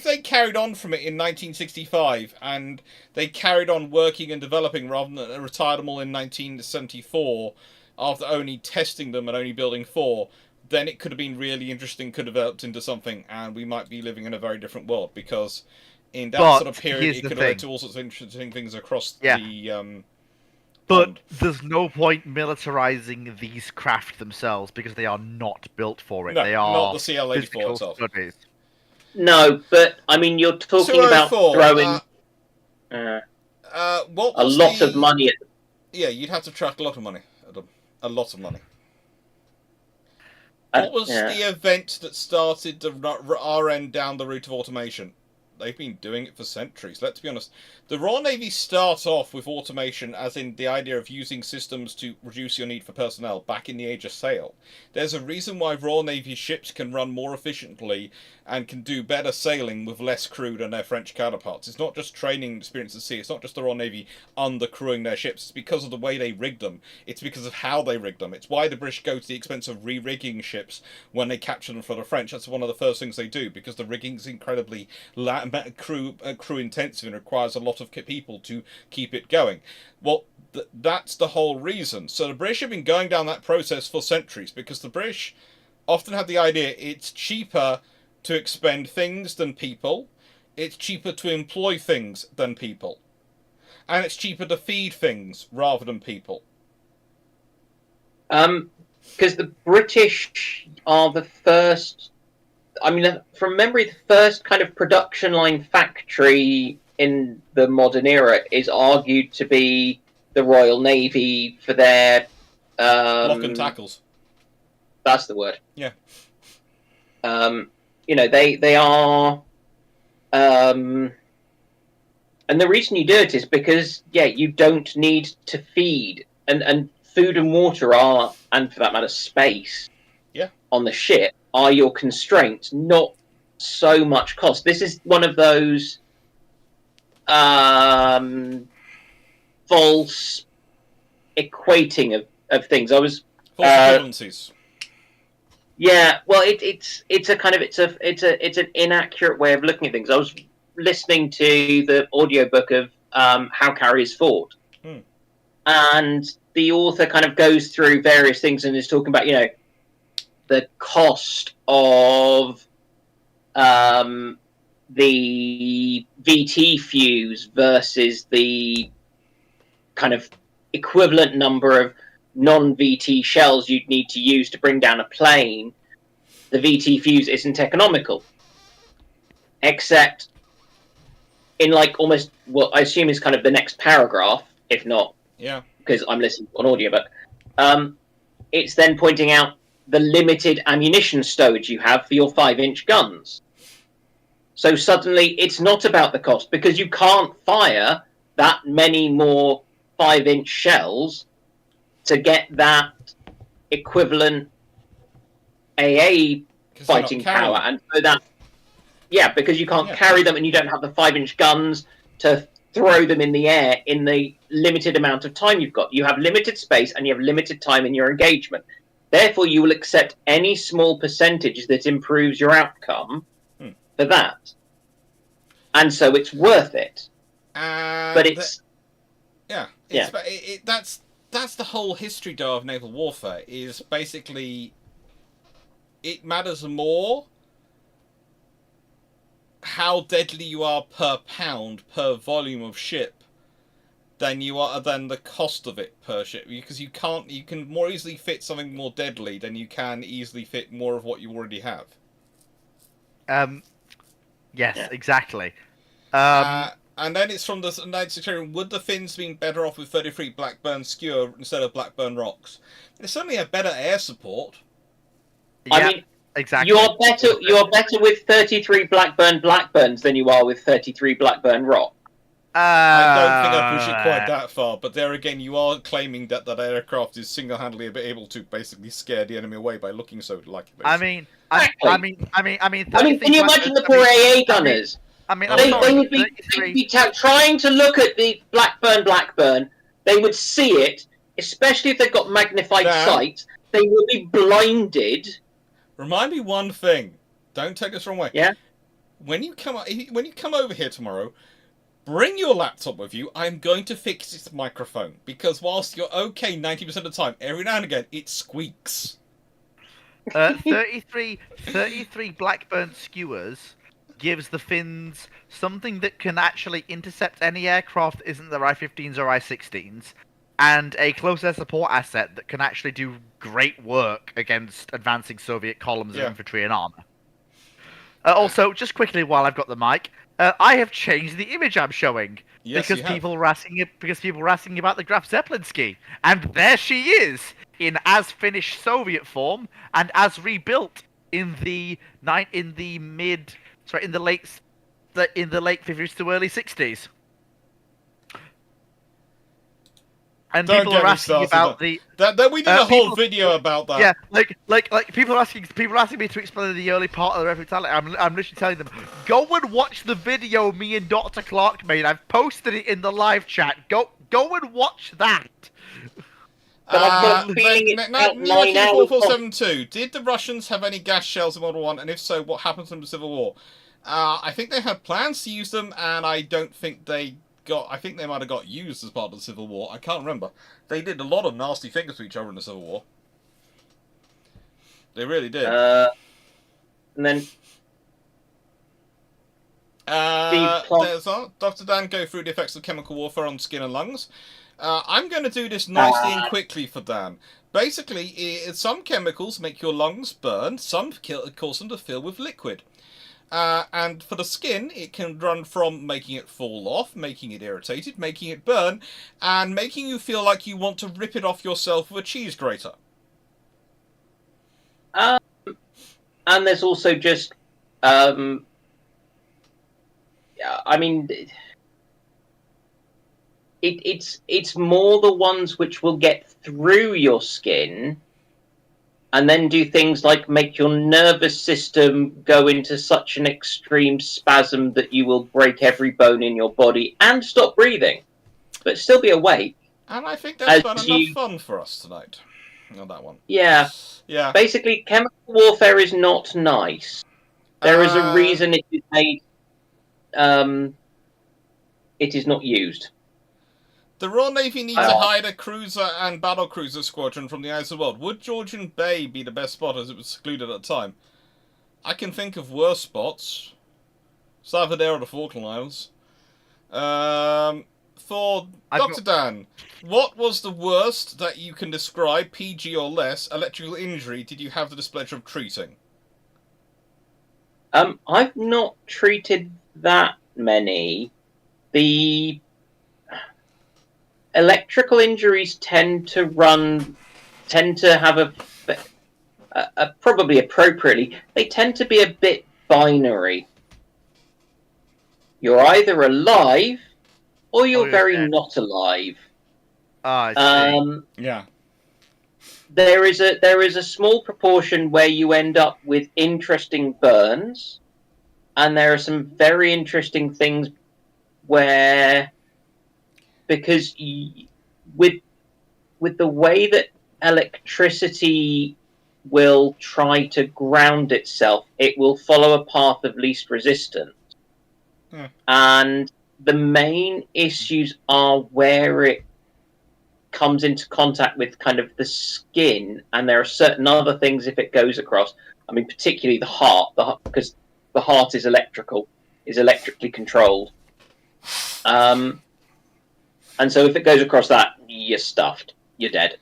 they carried on from it in 1965 and they carried on working and developing rather than retired them all in 1974 after only testing them and only building 4, then it could have been really interesting, could have developed into something, and we might be living in a very different world because in that sort of period, it could have led to all sorts of interesting things across the. But there's no point militarizing these craft themselves because they are not built for it. No, they are not the CL-84 itself. Studies. No, but I mean, you're talking about throwing a lot of money at them. Yeah, you'd have to chuck a lot of money at them. A lot of money. What was the event that started our end down the route of automation? They've been doing it for centuries. Let's be honest. The Royal Navy start off with automation as in the idea of using systems to reduce your need for personnel back in the age of sail. There's a reason why Royal Navy ships can run more efficiently and can do better sailing with less crew than their French counterparts. It's not just training experience at sea. It's not just the Royal Navy undercrewing their ships. It's because of the way they rig them. It's because of how they rig them. It's why the British go to the expense of re-rigging ships when they capture them for the French. That's one of the first things they do because the rigging is incredibly crew intensive and requires a lot of people to keep it going. Well, that's the whole reason. So the British have been going down that process for centuries because the British often have the idea it's cheaper to expend things than people, it's cheaper to employ things than people, and it's cheaper to feed things rather than people. Because the British are the first, I mean, from memory, the first kind of production line factory in the modern era is argued to be the Royal Navy for their... block and tackles. That's the word. Yeah. They are... and the reason you do it is because, you don't need to feed. And food and water are, and for that matter, space on the ship, are your constraints, not so much cost. This is one of those false equating of things. I was false equivalencies. Yeah, well, it's a kind of it's an inaccurate way of looking at things. I was listening to the audiobook of How Carriers Fought, and the author kind of goes through various things and is talking about the cost of the VT fuse versus the kind of equivalent number of non-VT shells you'd need to use to bring down a plane. The VT fuse isn't economical. Except in almost what I assume is kind of the next paragraph, if not, because I'm listening to an audiobook. It's then pointing out the limited ammunition stowage you have for your 5-inch guns. So suddenly it's not about the cost, because you can't fire that many more 5-inch shells to get that equivalent AA 'Cause they're not fighting carrying power. them. And so that, yeah, because you can't Yeah. carry them and you don't have the 5-inch guns to throw them in the air in the limited amount of time you've got. You have limited space and you have limited time in your engagement. Therefore, you will accept any small percentage that improves your outcome for that. And so it's worth it. And But it's... that's the whole history, though, of naval warfare. Is basically it matters more how deadly you are per pound per volume of ship than the cost of it per ship, because you can more easily fit something more deadly than you can easily fit more of what you already have. Yes, Yeah. exactly. And then it's from the sectarian. Would the Finns been better off with 33 Blackburn Skewer instead of Blackburn Rocks? They certainly have better air support. Yeah, I mean, exactly. you are better with 33 Blackburns than you are with 33 Blackburn Rock. I don't think I push it quite that far, but there again, you are claiming that aircraft is single-handedly able to basically scare the enemy away by looking so like this. I mean, Exactly. I mean, Can you imagine the poor AA gunners? They would be trying to look at the Blackburn. They would see it, especially if they've got magnified sight. They will be blinded. Remind me one thing. Don't take this the wrong way. Yeah. When you come over here tomorrow, bring your laptop with you. I'm going to fix its microphone, because whilst you're okay 90% of the time, every now and again it squeaks. 33 Blackburn skewers gives the Finns something that can actually intercept any aircraft that isn't their I-15s or I-16s, and a close air support asset that can actually do great work against advancing Soviet columns of infantry and armor. Also, just quickly while I've got the mic, I have changed the image I'm showing because people were asking about the Graf Zeppelinski, and there she is in as finished Soviet form and as rebuilt in the late 50s to early 60s. And Don't people are asking about we did a whole video about that. Yeah, like people are asking me to explain the early part of the Revenue Talent. I'm literally telling them, go and watch the video me and Dr. Clarke made. I've posted it in the live chat. Go and watch that. But I've got a feeling it's about 9 hours. 4472. Did the Russians have any gas shells in World War I? And if so, what happened to them in the Civil War? I think they had plans to use them, and I don't think they I think they might have got used as part of the Civil War. I can't remember. They did a lot of nasty things to each other in the Civil War. They really did. And then there's Dr. Dan go through the effects of chemical warfare on skin and lungs. I'm going to do this nicely and quickly for Dan. Basically, some chemicals make your lungs burn. Some cause them to fill with liquid. And for the skin, it can run from making it fall off, making it irritated, making it burn, and making you feel like you want to rip it off yourself with a cheese grater. And there's also just, I mean, it's more the ones which will get through your skin and then do things like make your nervous system go into such an extreme spasm that you will break every bone in your body and stop breathing, but still be awake. And I think that's been enough fun for us tonight. On that one. Yeah. Yeah. Basically, chemical warfare is not nice. There is a reason it is made. It is not used. The Royal Navy needs to hide a cruiser and battlecruiser squadron from the eyes of the world. Would Georgian Bay be the best spot, as it was secluded at the time? I can think of worse spots. It's either there or the Falkland Islands. For Dr. Dan, what was the worst that you can describe, PG or less, electrical injury did you have the displeasure of treating? I've not treated that many. The electrical injuries tend to have probably appropriately, they tend to be a bit binary. You're either alive or you're you're very dead. not alive. I see. Yeah. There is a small proportion where you end up with interesting burns, and there are some very interesting things where, because with the way that electricity will try to ground itself, it will follow a path of least resistance. And the main issues are where it comes into contact with kind of the skin, and there are certain other things if it goes across. I mean, particularly the heart, because the heart is electrically controlled. And so if it goes across that, you're stuffed. You're dead.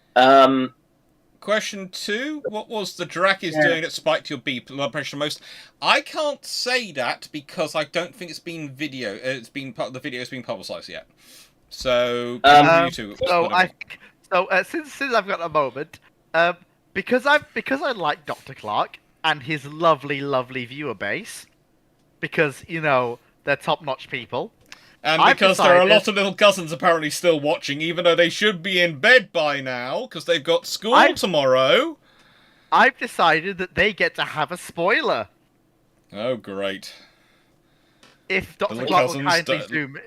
Question 2: what was the Drakkis doing that spiked your blood pressure most? I can't say that because I don't think it's been video. The video has been publicised yet. So you two. Since I've got a moment, because I like Dr. Clarke and his lovely viewer base, because they're top-notch people. And because there are a lot of little cousins apparently still watching, even though they should be in bed by now, because they've got school tomorrow. I've decided that they get to have a spoiler. Oh, great. If Dr. Clarke will kindly zoom...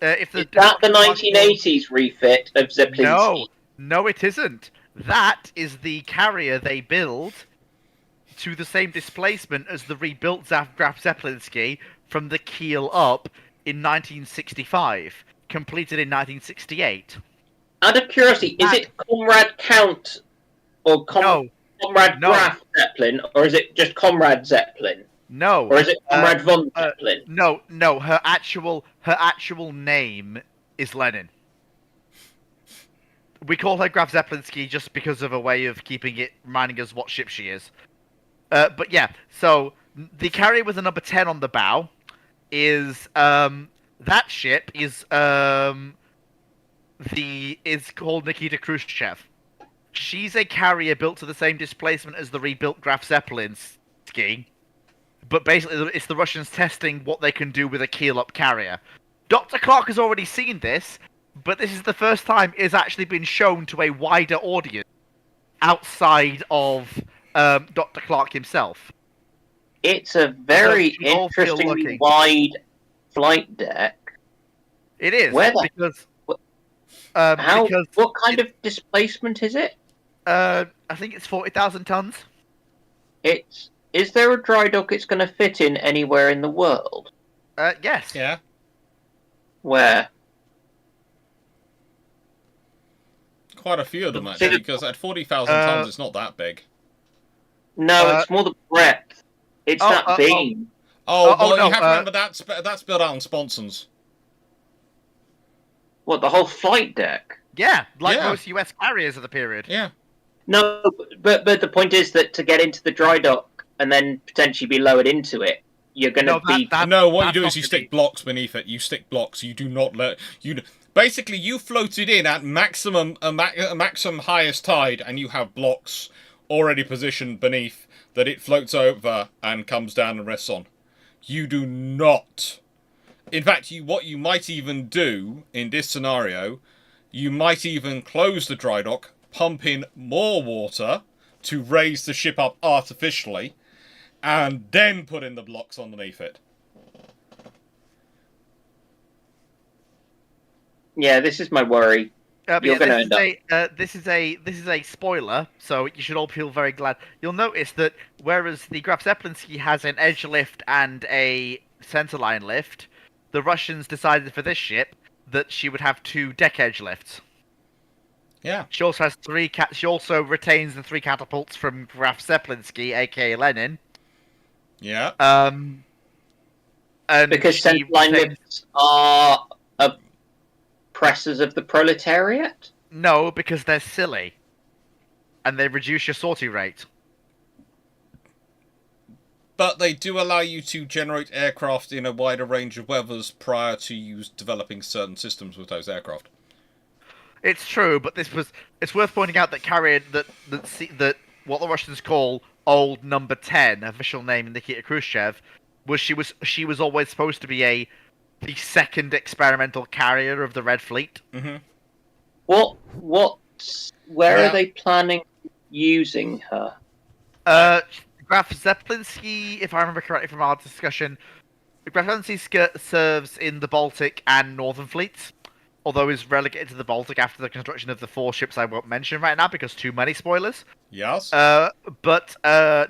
Is that the 1980s refit of Zeppelinski? No, it isn't. That is the carrier they build to the same displacement as the rebuilt Graf Zeppelinski from the keel up in 1965, completed in 1968. Out of curiosity, is it Comrade Count or Comrade Graf Zeppelin, or is it just Comrade Zeppelin? No. Or is it Comrade von Zeppelin? No. Her actual name is Lenin. We call her Graf Zeppelinski just because of a way of keeping it reminding us what ship she is. But yeah, so the carrier with the number 10 on the bow is that ship is called Nikita Khrushchev. She's a carrier built to the same displacement as the rebuilt Graf Zeppelinski, but basically it's the Russians testing what they can do with a keel-up carrier. Dr. Clarke has already seen this, but this is the first time it's actually been shown to a wider audience outside of Dr. Clarke himself. It's a very interestingly wide flight deck. It is. Because what kind of displacement is it? I think it's 40,000 tons. Is there a dry dock it's going to fit in anywhere in the world? Yes. Yeah. Where? Quite a few of them, actually, because at 40,000 tons, it's not that big. No, it's more the breadth. It's that beam. You have to remember that's built out on sponsons. What, the whole flight deck? Yeah, most US carriers of the period. Yeah. No, but the point is that to get into the dry dock and then potentially be lowered into it, you're going to be... what you do is you stick blocks beneath it. You stick blocks. You do not let... Basically, you floated in at maximum highest tide, and you have blocks already positioned beneath that it floats over and comes down and rests on. You do not. In fact, what you might even do in this scenario, you might even close the dry dock, pump in more water to raise the ship up artificially, and then put in the blocks underneath it. Yeah, this is my worry. You're going to end up... this is a spoiler, so you should all feel very glad. You'll notice that whereas the Graf Zeppelinski has an edge lift and a centerline lift, the Russians decided for this ship that she would have 2 deck edge lifts. Yeah. She also has 3. She also retains the 3 catapults from Graf Zeppelinski, aka Lenin. Yeah. And because centerline lifts are oppressors of the proletariat? No, because they're silly. And they reduce your sortie rate. But they do allow you to generate aircraft in a wider range of weathers prior to you developing certain systems with those aircraft. It's true, but it's worth pointing out that what the Russians call Old Number 10, official name Nikita Khrushchev, was she was always supposed to be the second experimental carrier of the Red Fleet. Mm-hmm. Where Yeah. are they planning using her? Graf Zeppelinsky, if I remember correctly from our discussion, Graf Zeppelinsky serves in the Baltic and Northern fleets, although is relegated to the Baltic after the construction of the 4 ships I won't mention right now because too many spoilers. Yes. But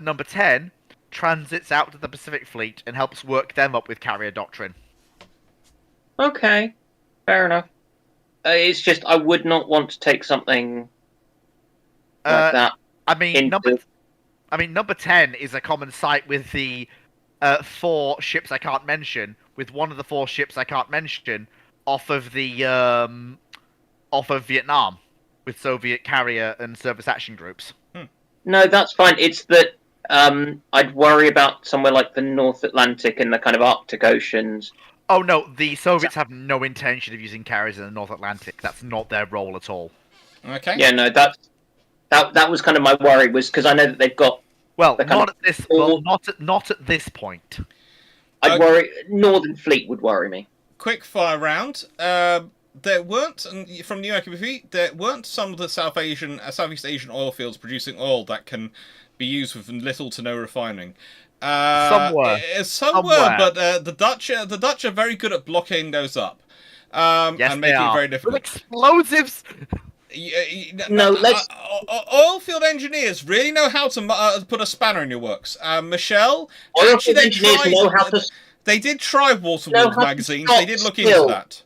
Number 10 transits out to the Pacific Fleet and helps work them up with carrier doctrine. Okay, fair enough. It's just I would not want to take something like that. I mean, into- Number 10 is a common sight with the 4 ships I can't mention, with one of the 4 ships I can't mention off of Vietnam, with Soviet carrier and surface action groups. No, that's fine. It's that I'd worry about somewhere like the North Atlantic and the kind of Arctic oceans. Oh no, the Soviets have no intention of using carriers in the North Atlantic. That's not their role at all. Okay. Yeah, no, that was kind of my worry, was because I know that they've got. Well, the kind not of- at this. Well, not at this point. I'd worry. Northern Fleet would worry me. Quick fire round. There weren't, from New AQP, there weren't some of the Southeast Asian oil fields producing oil that can be used with little to no refining. Somewhere, but the Dutch are very good at blockading those up. Yes, and they making it are. very With difficult. explosives. No, let's- oil field engineers really know how to put a spanner in your works. Michelle, Oil actually, field engineers know how to. they did try water know wars how to magazines. stop They did look spill. into that.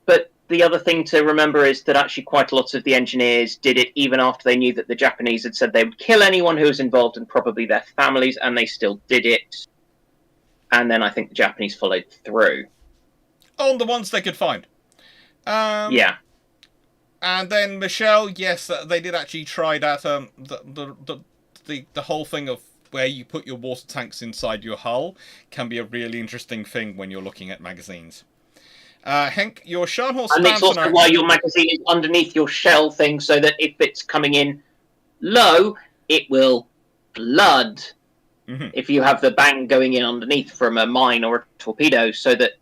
But the other thing to remember is that actually quite a lot of the engineers did it even after they knew that the Japanese had said they would kill anyone who was involved and probably their families, and they still did it. And then I think the Japanese followed through. On the ones they could find. Yeah. And then Michelle, yes, they did actually try that. The whole thing of where you put your water tanks inside your hull can be a really interesting thing when you're looking at magazines. Hank, your Scharnhorst And it's also Panzer why your magazine is underneath your shell thing, so that if it's coming in low, it will flood. Mhm. If you have the bang going in underneath from a mine or a torpedo, so that,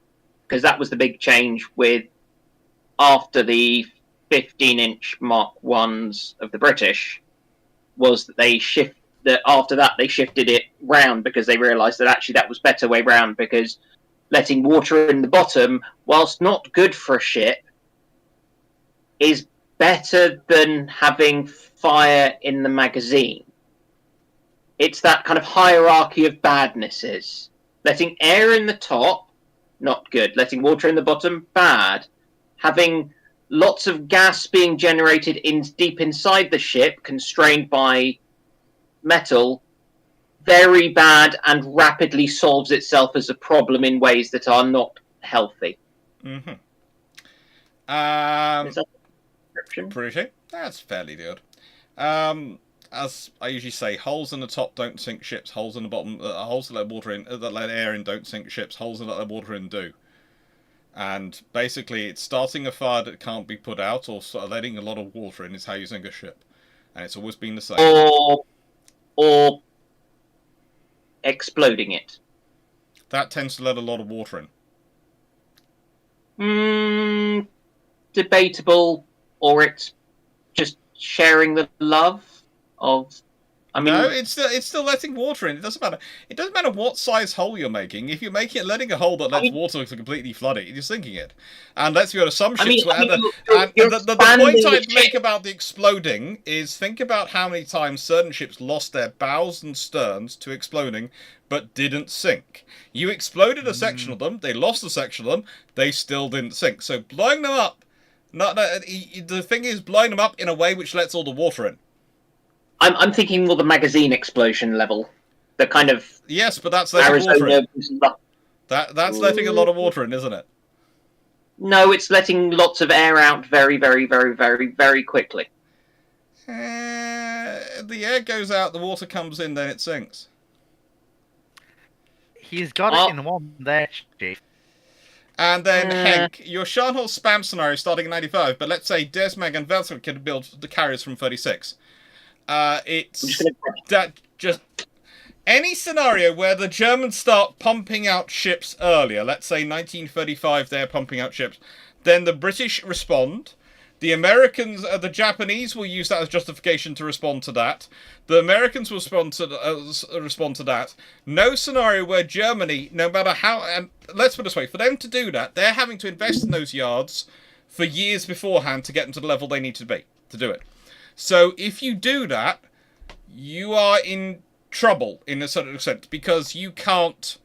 because that was the big change with after the 15-inch Mark 1s of the British, was that after that they shifted it round because they realised that actually that was better way round, because letting water in the bottom, whilst not good for a ship, is better than having fire in the magazine. It's that kind of hierarchy of badnesses. Letting air in the top, not good. Letting water in the bottom, bad. Having lots of gas being generated deep inside the ship, constrained by metal, very bad, and rapidly solves itself as a problem in ways that are not healthy. Mm-hmm. Is that the description? Pretty. That's fairly good. As I usually say, holes in the top don't sink ships. Holes in the bottom, holes that let water in, that let air in, don't sink ships. Holes that let water in do. And basically, it's starting a fire that can't be put out, or letting a lot of water in is how you sink a ship, and it's always been the same. Or exploding it. That tends to let a lot of water in. Debatable, or it's just sharing the love of. I mean, No, it's still letting water in. It doesn't matter. It doesn't matter what size hole you're making. If you're letting a hole that lets water to completely flood it, you're sinking it. And let's go to some ships where the point I'd make about the exploding is, think about how many times certain ships lost their bows and sterns to exploding, but didn't sink. You exploded a section of them, they lost a section of them, they still didn't sink. So blowing them up, the thing is blowing them up in a way which lets all the water in. I'm thinking more the magazine explosion level, the kind of yes, but that's letting water in. Arizona. That's letting a lot of water in, isn't it? No, it's letting lots of air out very, very, very, very, very quickly. The air goes out, the water comes in, then it sinks. He's got it in one there, Chief. And then, Henk, your Scharnhorst spam scenario starting in 95, but let's say Desmag and Velsen could build the carriers from 36. It's that just any scenario where the Germans start pumping out ships earlier, let's say 1935 they're pumping out ships, then the British respond. The Americans, the Japanese will use that as justification to respond to that. The Americans will respond to that. No scenario where Germany, no matter how, and let's put it this way, for them to do that, they're having to invest in those yards for years beforehand to get them to the level they need to be to do it. So if you do that, you are in trouble in a certain extent because you can't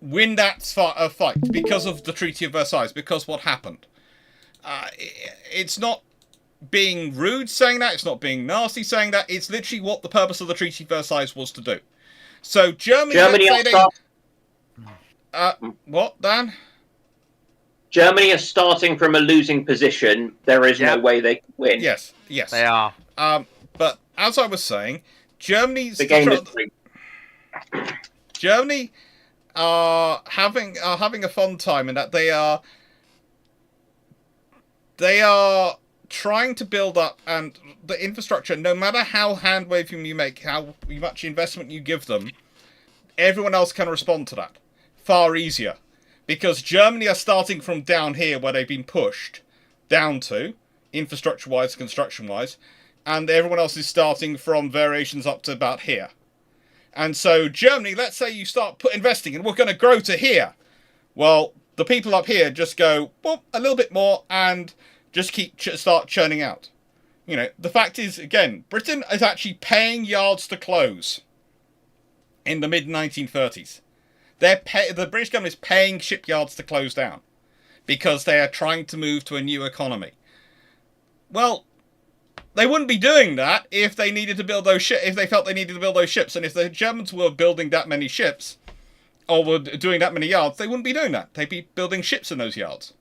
win that fight because of the Treaty of Versailles, because what happened. It's not being rude saying that, it's not being nasty saying that, it's literally what the purpose of the Treaty of Versailles was to do. So Germany what, Dan? Germany are starting from a losing position. There is no way they can win. Yes. They are. But as I was saying, Germany's... The game is Germany are having a fun time in that they are trying to build up and the infrastructure, no matter how hand waving you make, how much investment you give them, everyone else can respond to that far easier. Because Germany are starting from down here where they've been pushed down to, infrastructure-wise, construction-wise, and everyone else is starting from variations up to about here. And so Germany, let's say you start investing and we're going to grow to here. Well, the people up here just go, well, a little bit more and just start churning out. You know, the fact is, again, Britain is actually paying yards to close in the mid-1930s. The British government is paying shipyards to close down because they are trying to move to a new economy. Well, they wouldn't be doing that if they needed to build those if they felt they needed to build those ships. And if the Germans were building that many ships or were doing that many yards, they wouldn't be doing that. They'd be building ships in those yards.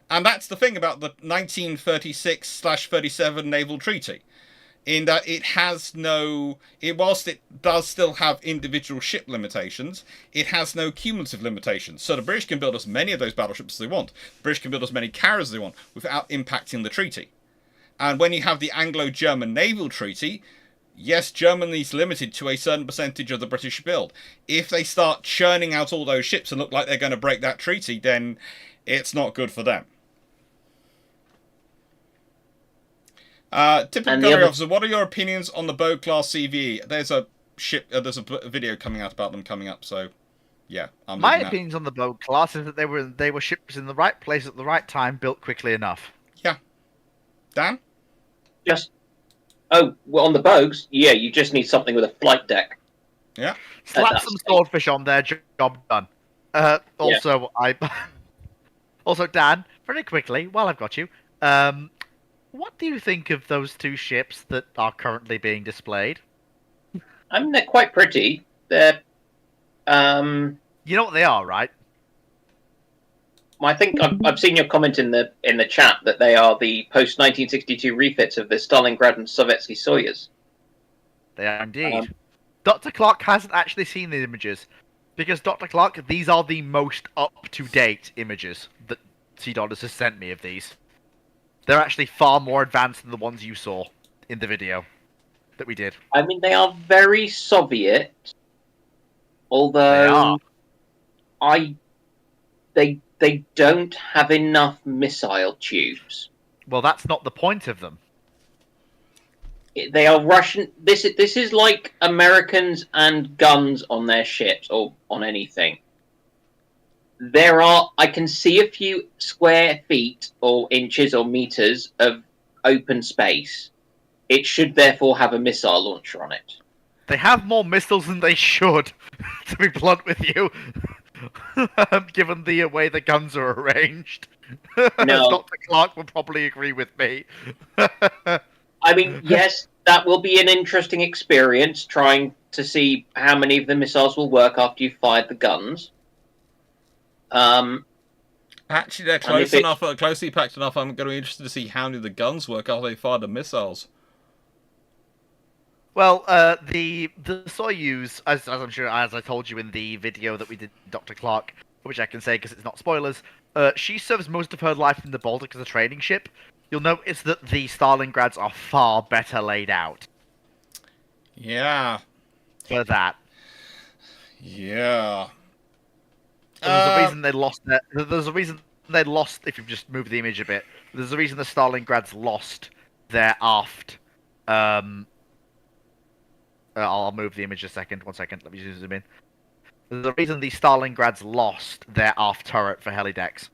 And that's the thing about the 1936/37 Naval Treaty, in that it has no, whilst it does still have individual ship limitations, it has no cumulative limitations. So the British can build as many of those battleships as they want. The British can build as many carriers as they want without impacting the treaty. And when you have the Anglo-German Naval Treaty, yes, Germany's limited to a certain percentage of the British build. If they start churning out all those ships and look like they're going to break that treaty, then it's not good for them. Typical gunnery officer, what are your opinions on the Bow class CVE? There's a ship. There's a video coming out about them coming up. So, yeah, my opinions on the Bow class is that they were ships in the right place at the right time, built quickly enough. Yeah, Dan. On the Bows, yeah, you just need something with a flight deck. Yeah, slap some swordfish on there, job done. Also, Dan, very quickly, while I've got you, what do you think of those two ships that are currently being displayed? I mean, they're quite pretty. They're, you know what they are, right? I think I've seen your comment in the chat that they are the post 1962 refits of the Stalingrad and Sovietsky Soyuz. They are indeed. Dr. Clarke hasn't actually seen the images because Dr. Clarke, these are the most up-to-date images that CDOTS has sent me of these. They're actually far more advanced than the ones you saw in the video that we did. I mean, they are very Soviet, although they don't have enough missile tubes. Well, that's not the point of them. They are Russian. This is like Americans and guns on their ships or on anything. I can see a few square feet or inches or meters of open space. It should therefore have a missile launcher on it. They have more missiles than they should, to be blunt with you, given the way the guns are arranged. No. Dr. Clarke will probably agree with me. I mean, yes, that will be an interesting experience, trying to see how many of the missiles will work after you've fired the guns. Actually, they're closely packed enough. I'm going to be interested to see how many of the guns work after they fire the missiles. Well, the Soyuz, as I'm sure, as I told you in the video that we did, Dr. Clarke, which I can say because it's not spoilers, she serves most of her life in the Baltic as a training ship. You'll notice that the Stalingrads are far better laid out Yeah. for that. Yeah. And there's a reason they lost their. There's a reason they lost. If you just move the image a bit, there's a reason the Stalingrads lost their aft. I'll move the image a second. 1 second. Let me zoom in. There's a reason the Stalingrads lost their aft turret for helidecks.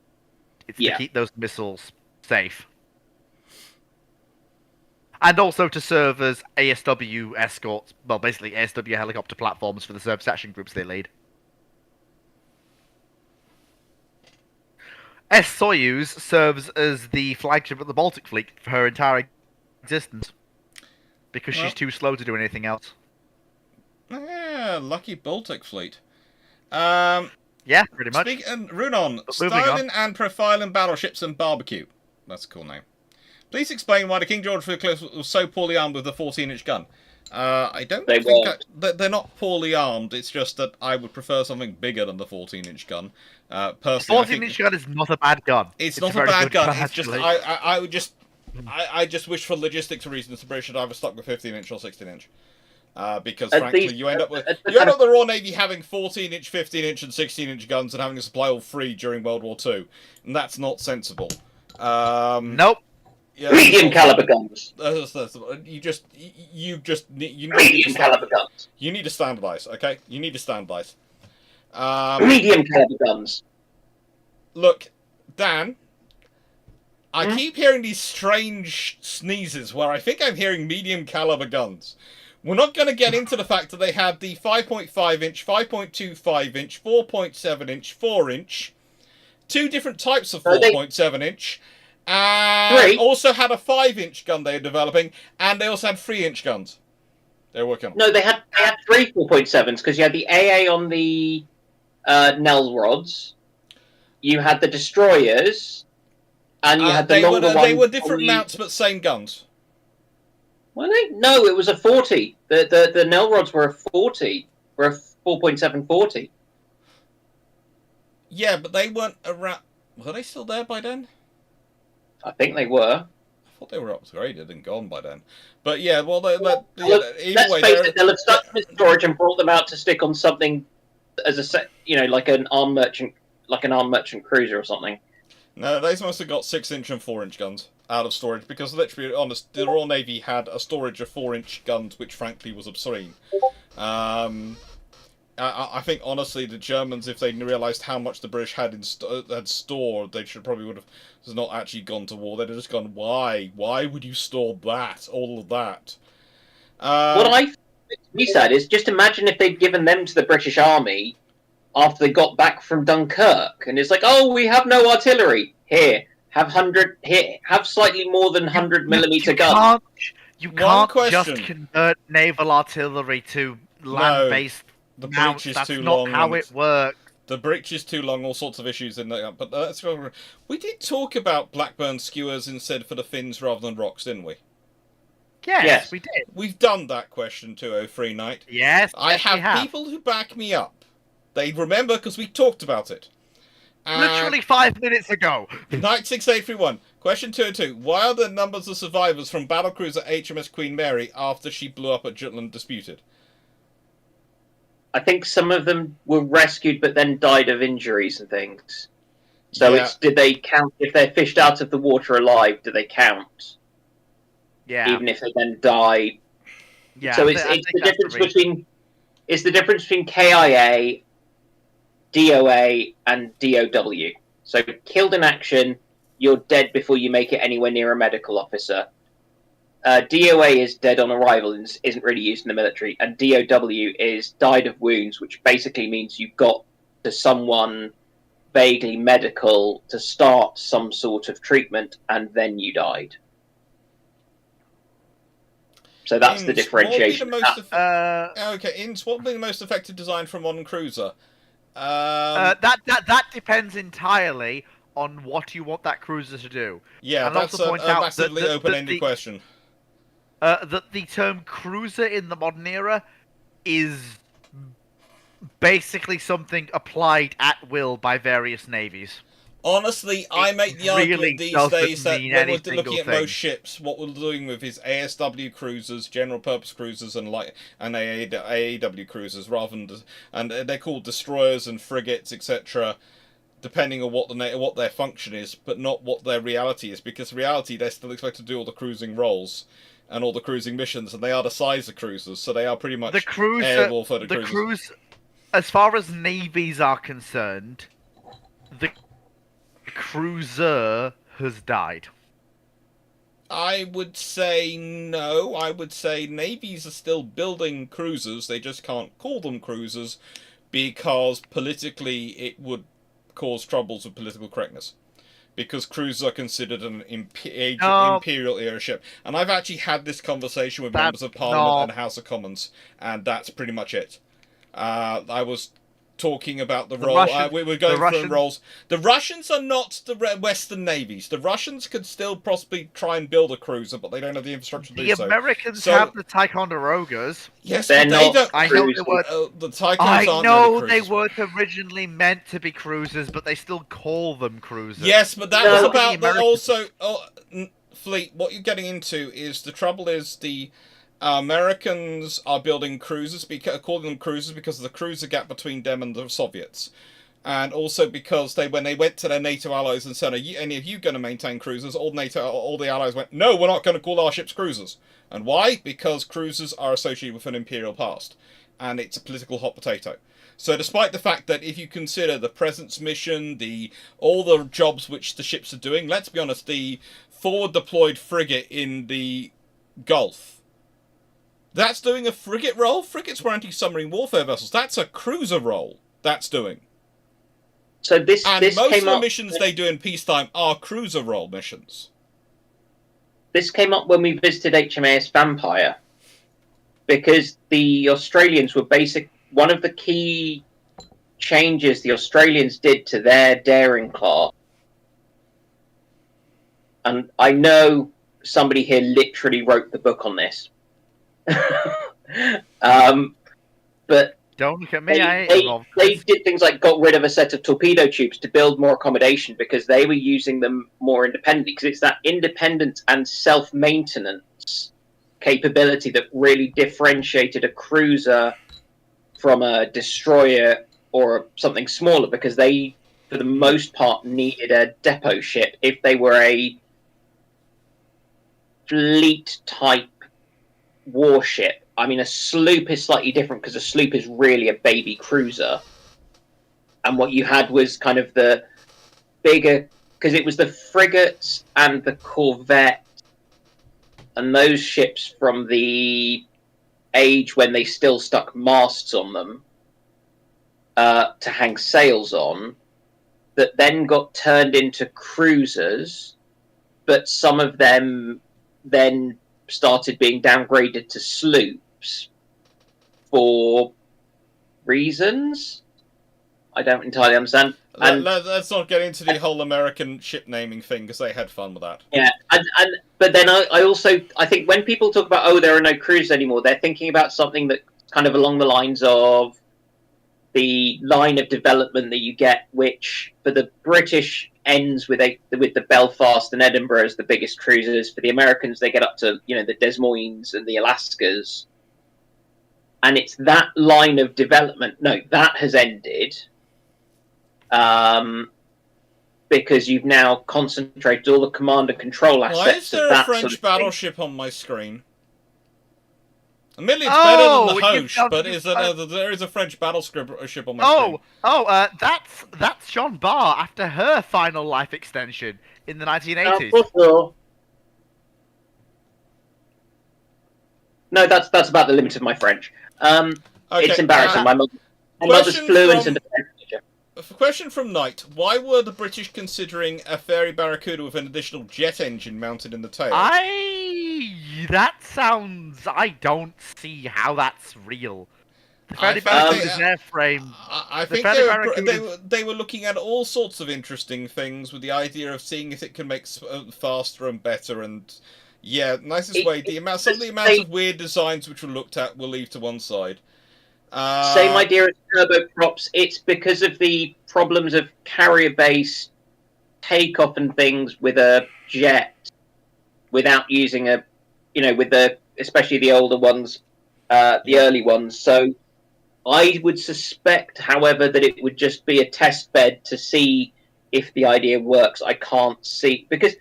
It's to keep those missiles safe. And also to serve as ASW escorts, well, basically ASW helicopter platforms for the surface action groups they lead. S-Soyuz serves as the flagship of the Baltic Fleet for her entire existence. Because she's too slow to do anything else. Yeah, lucky Baltic fleet. Yeah, pretty much. Runon, styling and profiling battleships and barbecue. That's a cool name. Please explain why the King George class was so poorly armed with a 14-inch gun. I don't think they're not poorly armed. It's just that I would prefer something bigger than the 14-inch gun. Personally, 14-inch gun is not a bad gun. It's not a bad gun. It's just I just wish for logistics reasons the British had either stuck with 15-inch or 16-inch. Because frankly, you end up with the Royal Navy having 14-inch, 15-inch, and 16-inch guns and having to supply all three during World War II, and that's not sensible. Nope. Yeah, medium caliber guns. You need medium caliber guns. You need to standardize, okay? You need to standardize. Medium caliber guns. Look, Dan, I keep hearing these strange sneezes where I think I'm hearing medium caliber guns. We're not going to get into the fact that they had the 5.5-inch, 5.25-inch, 4.7-inch, 4-inch, two different types of 4.7-inch, and also had a 5-inch gun they were developing, and they also had 3-inch guns they were working on. No, they had 3 4.7s, because you had the AA on the Nell rods, you had the destroyers, and you had the longer ones. They were different mounts, but same guns. Were they? No, it was a 40. The Nell rods were a 40. Were a 4.7 40. Yeah, but they weren't around. Were they still there by then? I think they were. I thought they were upgraded and gone by then. But yeah, well, either way, they'll have stuck them in storage and brought them out to stick on something as a set, like an armed merchant cruiser or something. No, they must have got 6-inch and 4-inch guns out of storage because, literally, honest, the Royal Navy had a storage of 4-inch guns, which frankly was obscene. I think, honestly, the Germans, if they'd realised how much the British had stored, they would have not actually gone to war. They'd have just gone, why? Why would you store that? All of that. What I think we said is, just imagine if they'd given them to the British Army after they got back from Dunkirk, and it's like, oh, we have no artillery. Here, have slightly more than 100mm guns. You can't just convert naval artillery to land-based. The breach is too long. That's not how it works. The breach is too long. All sorts of issues in there. But let's go. We did talk about Blackburn skewers instead for the fins rather than rocks, didn't we? Yes, we did. We've done that question 203 night. Yes, I have people who back me up. They remember because we talked about it. Literally 5 minutes ago. Knight 6831. Question 202. Why are the numbers of survivors from battlecruiser HMS Queen Mary after she blew up at Jutland disputed? I think some of them were rescued but then died of injuries and things. So did they count if they're fished out of the water alive? Do they count? Yeah. Even if they then die. Yeah. So it's the difference between KIA, DOA, and DOW. So killed in action, you're dead before you make it anywhere near a medical officer. DOA is dead on arrival and isn't really used in the military, and DOW is died of wounds, which basically means you got to someone vaguely medical to start some sort of treatment, and then you died. So that's the differentiation. What would be the most effective design for a modern cruiser? That depends entirely on what you want that cruiser to do. Yeah, and that's also a massively open-ended question. that the term cruiser in the modern era is basically something applied at will by various navies. Honestly, I make the really argument these doesn't days that mean when any we're looking single at thing. most ships, what we're doing with is ASW cruisers, general purpose cruisers, and AAW cruisers, rather than and they're called destroyers and frigates, etc. Depending on what their function is, but not what their reality is. Because reality, they're still expected to do all the cruising roles and all the cruising missions, and they are the size of cruisers, so they are pretty much The cruiser, air warfare cruisers. as far as navies are concerned, the cruiser has died. I would say no. I would say navies are still building cruisers. They just can't call them cruisers because politically it would cause troubles with political correctness. Because cruisers are considered an imperial era ship. And I've actually had this conversation with members of Parliament and House of Commons, and that's pretty much it. I was talking about the role. We were going through roles. The Russians are not the Western navies. The Russians could still possibly try and build a cruiser, but they don't have the infrastructure to do so. The Americans have the Ticonderogas. Yes, but they don't. I know they were. The Ticons I aren't know really they cruisers. weren't originally meant to be cruisers, but they still call them cruisers. Yes, but that was about the also fleet. What you're getting into is the trouble is the Americans are building cruisers, calling them cruisers because of the cruiser gap between them and the Soviets. And also because when they went to their NATO allies and said, "Are any of you going to maintain cruisers?" All the allies went, "No, we're not going to call our ships cruisers." And why? Because cruisers are associated with an imperial past, and it's a political hot potato. So despite the fact that if you consider the presence mission, all the jobs which the ships are doing, let's be honest, the forward deployed frigate in the Gulf, that's doing a frigate role. Frigates were anti-submarine warfare vessels. That's a cruiser role. That's doing. So this most came of the up, missions they do in peacetime are cruiser role missions. This came up when we visited HMAS Vampire, because the Australians were one of the key changes the Australians did to their daring class. And I know somebody here literally wrote the book on this. But don't look at me. They did things like got rid of a set of torpedo tubes to build more accommodation because they were using them more independently. Because it's that independence and self-maintenance capability that really differentiated a cruiser from a destroyer or something smaller. Because they, for the most part, needed a depot ship if they were a fleet-type warship. I mean, a sloop is slightly different because a sloop is really a baby cruiser. And what you had was kind of the bigger, because it was the frigates and the corvette and those ships from the age when they still stuck masts on them to hang sails on, that then got turned into cruisers, but some of them then started being downgraded to sloops for reasons I don't entirely understand. Let's not get into the whole American ship naming thing because they had fun with that. Yeah, but then I think when people talk about there are no cruisers anymore, they're thinking about something that kind of along the lines of the line of development that you get, which for the British ends with the Belfast and Edinburgh as the biggest cruisers. For the Americans, they get up to the Des Moines and the Alaskas, and it's that line of development. No, that has ended, because you've now concentrated all the command and control aspects. Why is there of a that French sort of battleship on my screen? Admittedly, it's better than the Hoche, but there is a French battleship on my screen. That's Jean Barr after her final life extension in the 1980s. No, that's about the limit of my French. Okay, it's embarrassing. My mother's fluent in the French. A question from Knight. Why were the British considering a Fairey Barracuda with an additional jet engine mounted in the tail? I don't see how that's real. The Fairey Barracuda's airframe. I think they were looking at all sorts of interesting things with the idea of seeing if it can make faster and better, and Yeah, nicest It- way. Some of the amount they- of weird designs which were looked at, we'll leave to one side. Same idea as turboprops. It's because of the problems of carrier-based takeoff and things with a jet without using especially the older ones, the early ones. So I would suspect, however, that it would just be a test bed to see if the idea works. I can't see, because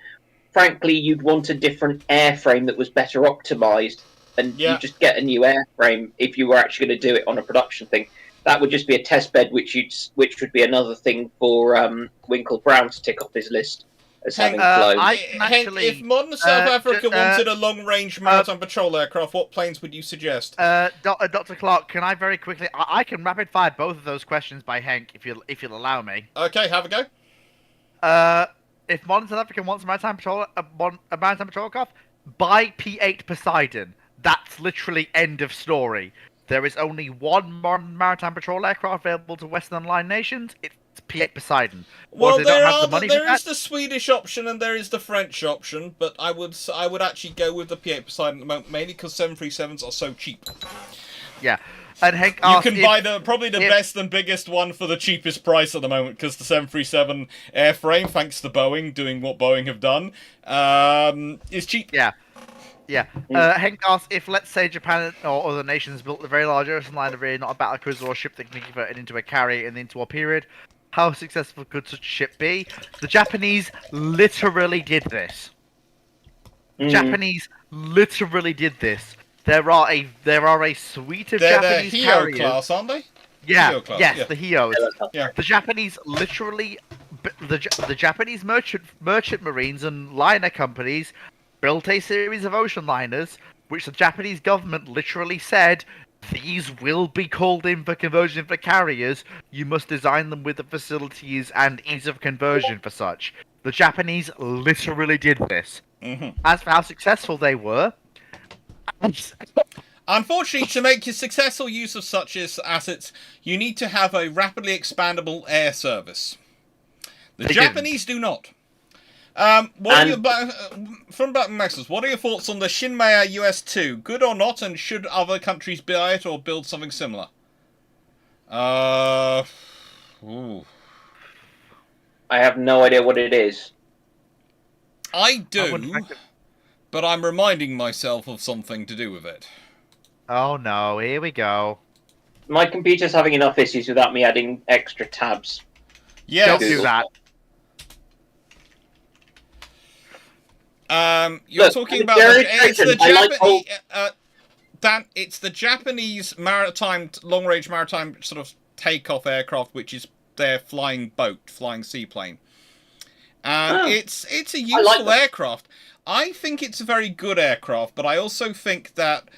frankly, you'd want a different airframe that was better optimized, and Yeah. you just get a new airframe if you were actually going to do it on a production thing. That would just be a test bed, which would be another thing for Winkle Brown to tick off his list as having flown. Hank, if modern South Africa wanted a long-range maritime patrol aircraft, what planes would you suggest? Dr. Clarke, can I very quickly? I can rapid fire both of those questions by Hank, if you'll allow me. Okay, have a go. If modern South Africa wants a maritime patrol aircraft, buy P8 Poseidon. That's literally end of story. There is only one modern maritime patrol aircraft available to Western aligned nations. It's P8 Poseidon. Well, Or if they don't have the money for there is that, the Swedish option and there is the French option, but I would actually go with the P8 Poseidon at the moment, mainly because 737s are so cheap. yeah. And Hank You asked can buy probably the best and biggest one for the cheapest price at the moment, because the 737 airframe, thanks to Boeing doing what Boeing have done, is cheap. Yeah. Yeah. Hank asked if, let's say, Japan or other nations built a very large ocean liner, really not a battlecruiser or ship that can be converted into a carrier in the interwar period, how successful could such a ship be? The Japanese literally did this. Japanese literally did this. There are a suite of They're Japanese the Hio carriers. class, aren't they? Yeah, Hio class, yes, yeah. the Hios. Yeah. The Japanese literally, the Japanese merchant marines and liner companies built a series of ocean liners, which the Japanese government literally said, these will be called in for conversion for carriers. You must design them with the facilities and ease of conversion for such. The Japanese literally did this. As for how successful they were, Unfortunately, to make a successful use of such assets, you need to have a rapidly expandable air service. The Japanese do not. From Maxus, what are your thoughts on the Shinmei US-2? Good or not, and should other countries buy it or build something similar? I have no idea what it is. I do, but I'm reminding myself of something to do with it. oh no, here we go. My computer's having enough issues without me adding extra tabs. Yes. Don't do that. You're Look, talking I'm about very it's the patient. I like Japanese. Dan, it's the Japanese long-range maritime sort of takeoff aircraft, which is their flying seaplane, and it's a useful aircraft. I think it's a very good aircraft, but I also think that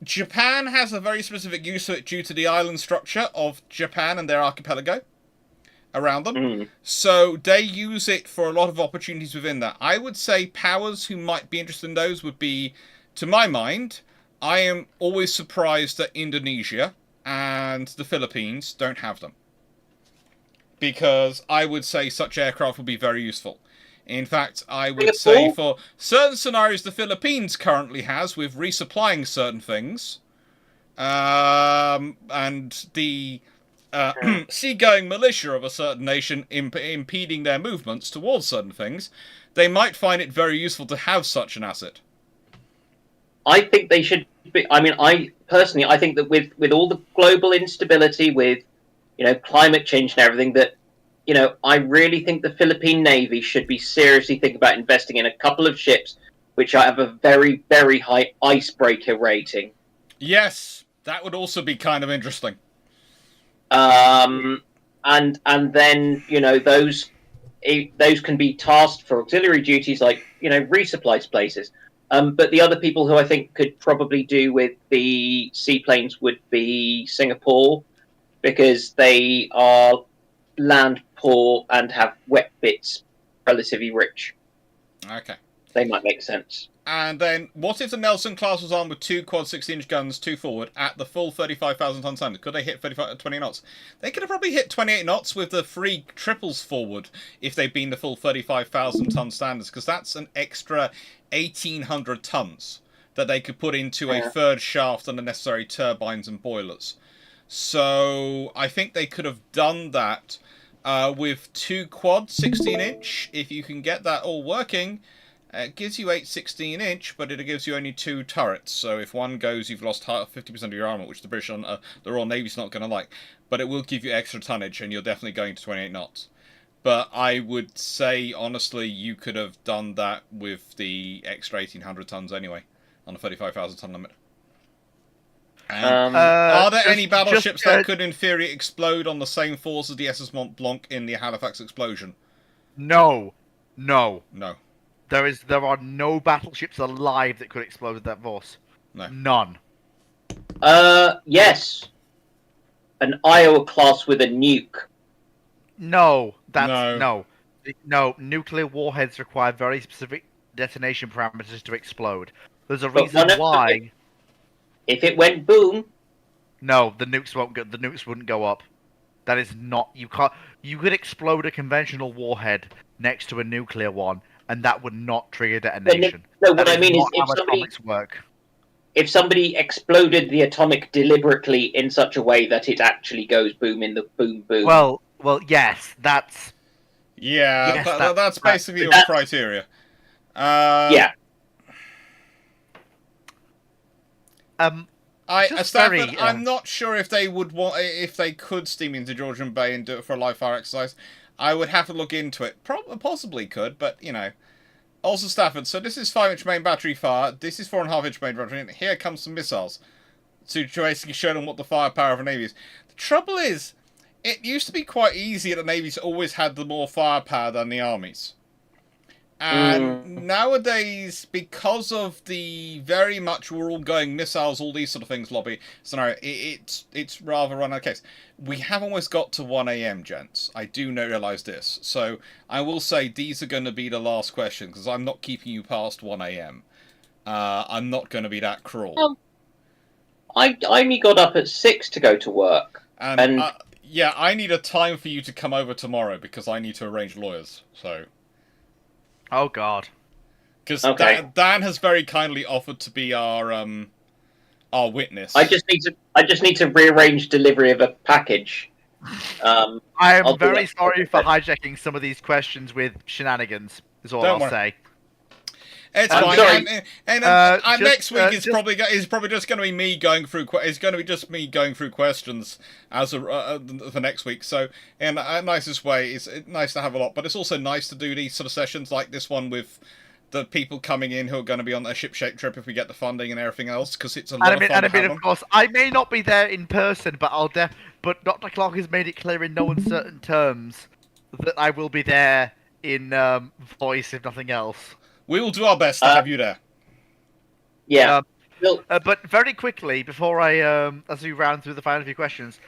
Japan has a very specific use of it due to the island structure of Japan and their archipelago around them. So they use it for a lot of opportunities within that. I would say powers who might be interested in those would be, to my mind, I am always surprised that Indonesia and the Philippines don't have them. Because I would say such aircraft would be very useful. In fact, I would say for certain scenarios the Philippines currently has with resupplying certain things, and the seagoing militia of a certain nation impeding their movements towards certain things, they might find it very useful to have such an asset. I think they should be. I mean, I think that with all the global instability, with climate change and everything, that I really think the Philippine Navy should be seriously thinking about investing in a couple of ships which have a very, very high icebreaker rating. Yes, that would also be kind of interesting. And then those can be tasked for auxiliary duties like resupply places. But the other people who I think could probably do with the seaplanes would be Singapore, because they are land poor and have wet bits relatively rich. Okay. They might make sense. And then, what if the Nelson class was armed with 2 quad 60-inch guns, 2 forward, at the full 35,000 ton standard? Could they hit 20 knots? They could have probably hit 28 knots with the 3 triples forward if they'd been the full 35,000 ton standards, because that's an extra 1,800 tons that they could put into a third shaft and the necessary turbines and boilers. So I think they could have done that with 2 quad 16-inch, if you can get that all working. It gives you 8 16-inch, but it gives you only 2 turrets. So if one goes, you've lost 50% of your armor, which the British, the Royal Navy's not going to like. But it will give you extra tonnage, and you're definitely going to 28 knots. But I would say, honestly, you could have done that with the extra 1,800 tons anyway, on the 35,000 ton limit. And are there any battleships that could, in theory, explode on the same force as the SS Mont Blanc in the Halifax explosion? No. No. There are no battleships alive that could explode at that force. No. None. Yes. An Iowa class with a nuke. No. No. Nuclear warheads require very specific detonation parameters to explode. There's a reason why. If it went boom. No, the nukes won't go. The nukes wouldn't go up. That is not. You can't. You could explode a conventional warhead next to a nuclear one, and that would not trigger detonation. No, what I mean is if somebody exploded the atomic deliberately in such a way that it actually goes boom in the boom boom. Well, yes, that's. Yeah, yes, that's basically your criteria. Yeah. I'm not sure if they would want, if they could steam into Georgian Bay and do it for a live fire exercise. I would have to look into it. Possibly could, but you know. Also, Stafford. So this is 5-inch main battery fire. This is 4.5-inch main battery. And here comes some missiles to basically show them what the firepower of a navy is. The trouble is, it used to be quite easy that the navies always had the more firepower than the armies. And nowadays, because of the very much we're all going missiles, all these sort of things lobby scenario, it's rather run out of case. We have almost got to 1 a.m, gents. I do realise this. So I will say these are going to be the last questions, because I'm not keeping you past 1 a.m. I'm not going to be that cruel. I only got up at 6 to go to work. And yeah, I need a time for you to come over tomorrow, because I need to arrange lawyers, so... Oh God! Because Dan has very kindly offered to be our witness. I just need to rearrange delivery of a package. I am very sorry for hijacking some of these questions with shenanigans. Is all I'll say. It's fine. And next week is probably just going to be me going through. It's going to be just me going through questions as for next week. So in a nicest way, it's nice to have a lot, but it's also nice to do these sort of sessions like this one with the people coming in who are going to be on their ship-shaped trip if we get the funding and everything else, because it's a lot of fun. And of course, I may not be there in person, but but Dr. Clarke has made it clear in no uncertain terms that I will be there in voice, if nothing else. We will do our best to have you there. Yeah. But very quickly, before as we round through the final few questions,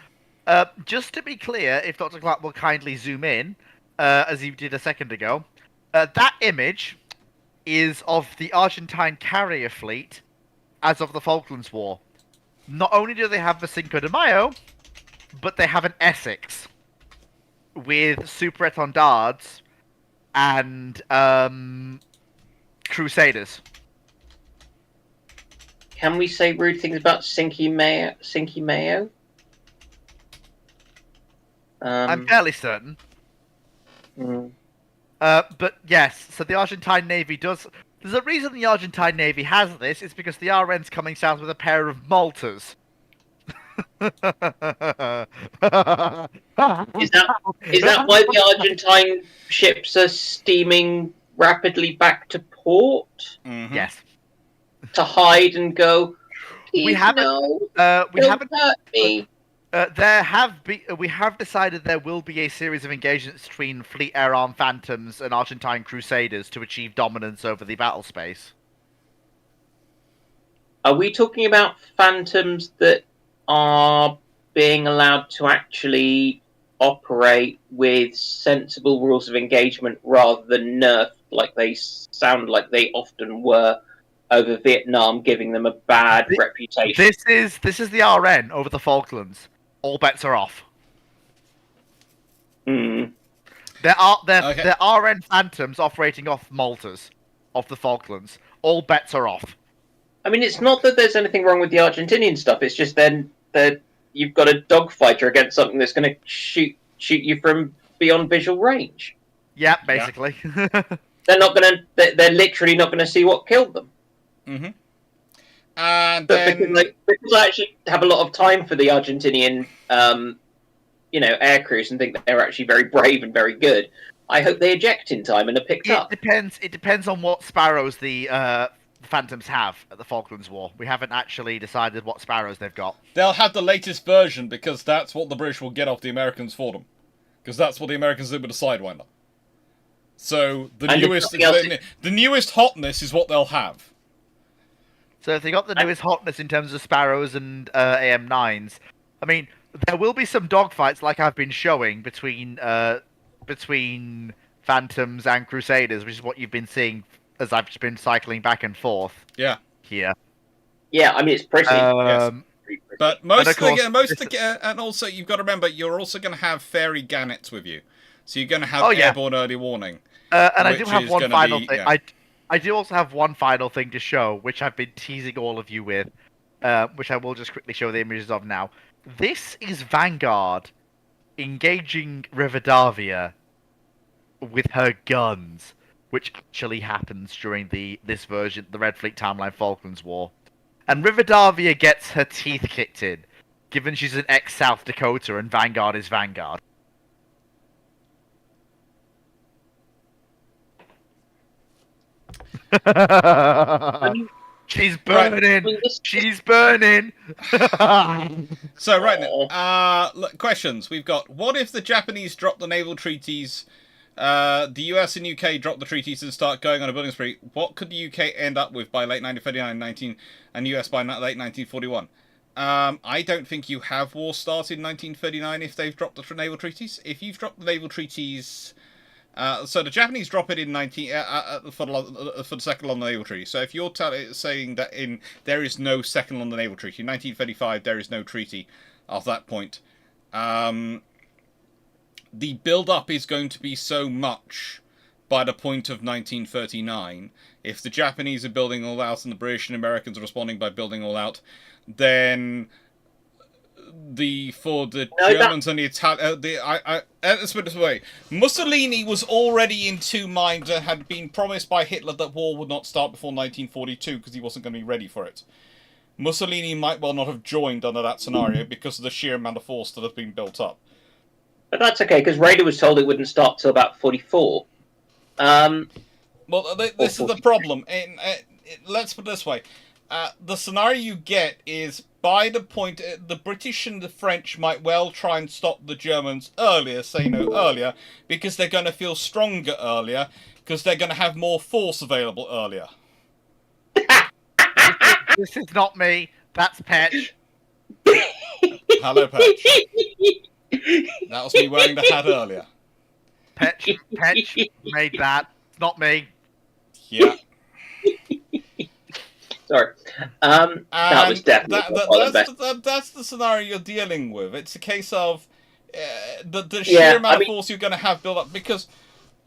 just to be clear, if Dr. Clarke will kindly zoom in, as he did a second ago, that image is of the Argentine carrier fleet as of the Falklands War. Not only do they have the Cinco de Mayo, but they have an Essex with super étendards and Crusaders. Can we say rude things about Cinque Mayo? I'm fairly certain. But yes, so the Argentine Navy does... There's a reason the Argentine Navy has this. It's because the RN's coming south with a pair of Maltas. Is that why the Argentine ships are steaming rapidly back to port? Mm-hmm. Yes. To hide and go, we haven't hurt me. We have decided there will be a series of engagements between Fleet Air Arm Phantoms and Argentine Crusaders to achieve dominance over the battle space. Are we talking about Phantoms that are being allowed to actually operate with sensible rules of engagement rather than nerfed like they sound like they often were over Vietnam, giving them a bad reputation. This is the RN over the Falklands. All bets are off. Mm. There are RN Phantoms operating off Maltas, off the Falklands. All bets are off. I mean, it's not that there's anything wrong with the Argentinian stuff. It's just then that you've got a dogfighter against something that's going to shoot you from beyond visual range. Yeah, basically. They're not going to. They're literally not going to see what killed them. Mm-hmm. And But then... because I actually have a lot of time for the Argentinian, air crews and think that they're actually very brave and very good. I hope they eject in time and are picked up. It depends on what Sparrows the Phantoms have at the Falklands War. We haven't actually decided what Sparrows they've got. They'll have the latest version because that's what the British will get off the Americans for them. Because that's what the Americans did with the Sidewinder. So the newest hotness is what they'll have. So if they got the newest hotness in terms of Sparrows and AM9s, I mean, there will be some dogfights like I've been showing between Phantoms and Crusaders, which is what you've been seeing as I've just been cycling back and forth. Yeah. Here. Yeah, I mean it's pretty. Yes. But and also you've got to remember you're also going to have fairy gannets with you, so you're going to have airborne early warning. And I do have one final thing. Yeah. I do also have one final thing to show, which I've been teasing all of you with, which I will just quickly show the images of now. This is Vanguard engaging Rivadavia with her guns, which actually happens during this version, the Red Fleet Timeline Falklands War. And Rivadavia gets her teeth kicked in, given she's an ex-South Dakota and Vanguard is Vanguard. She's burning. Right. She's burning. So right now, questions. We've got: what if the Japanese drop the naval treaties? The US and UK drop the treaties and start going on a building spree. What could the UK end up with by late 1939, and US by late 1941? I don't think you have war start in 1939 if they've dropped the naval treaties. If you've dropped the naval treaties. So the Japanese drop it in for the Second London Naval Treaty. So if you're saying that there is no Second London Naval Treaty in 1935, there is no treaty at that point. The build-up is going to be so much by the point of 1939. If the Japanese are building all out and the British and Americans are responding by building all out, then Germans and the Italians, let's put it this way: Mussolini was already in two minds and had been promised by Hitler that war would not start before 1942 because he wasn't going to be ready for it. Mussolini might well not have joined under that scenario because of the sheer amount of force that has been built up. But that's okay because Raider was told it wouldn't start till about 44. Well, this is the problem. Let's put it this way: the scenario you get is by the point the British and the French might well try and stop the Germans earlier, because they're going to feel stronger earlier, because they're going to have more force available earlier. This is not me. That's Patch. Hello, Patch. That was me wearing the hat earlier. Patch made that. It's not me. Yeah. Sorry. That was definitely that's the scenario you're dealing with. It's a case of the sheer amount of force you're going to have built up. Because,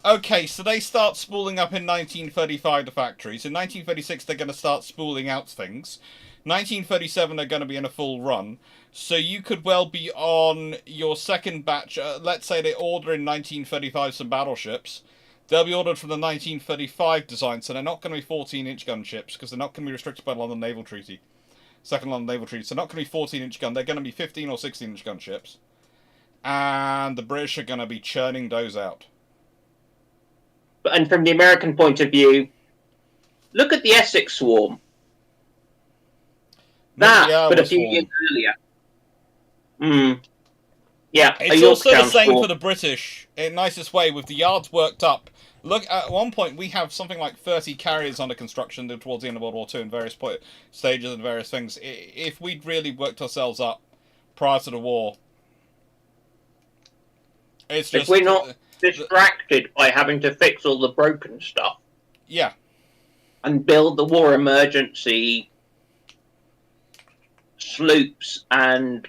okay, so they start spooling up in 1935, the factories. In 1936, they're going to start spooling out things. 1937, they're going to be in a full run. So you could well be on your second batch. Let's say they order in 1935 some battleships. They'll be ordered from the 1935 design, so they're not going to be 14-inch gunships, because they're not going to be restricted by the London Naval Treaty. Second London Naval Treaty. So they're not going to be 14-inch gun. They're going to be 15 or 16-inch gunships. And the British are going to be churning those out. And from the American point of view, look at the Essex Swarm. But a few years earlier. Yeah, it's also the same for the British, in nicest way, with the yards worked up. Look, at one point we have something like 30 carriers under construction towards the end of World War II in various stages and various things. If we'd really worked ourselves up prior to the war, it's just... If we're not distracted by having to fix all the broken stuff. Yeah. and build the war emergency sloops and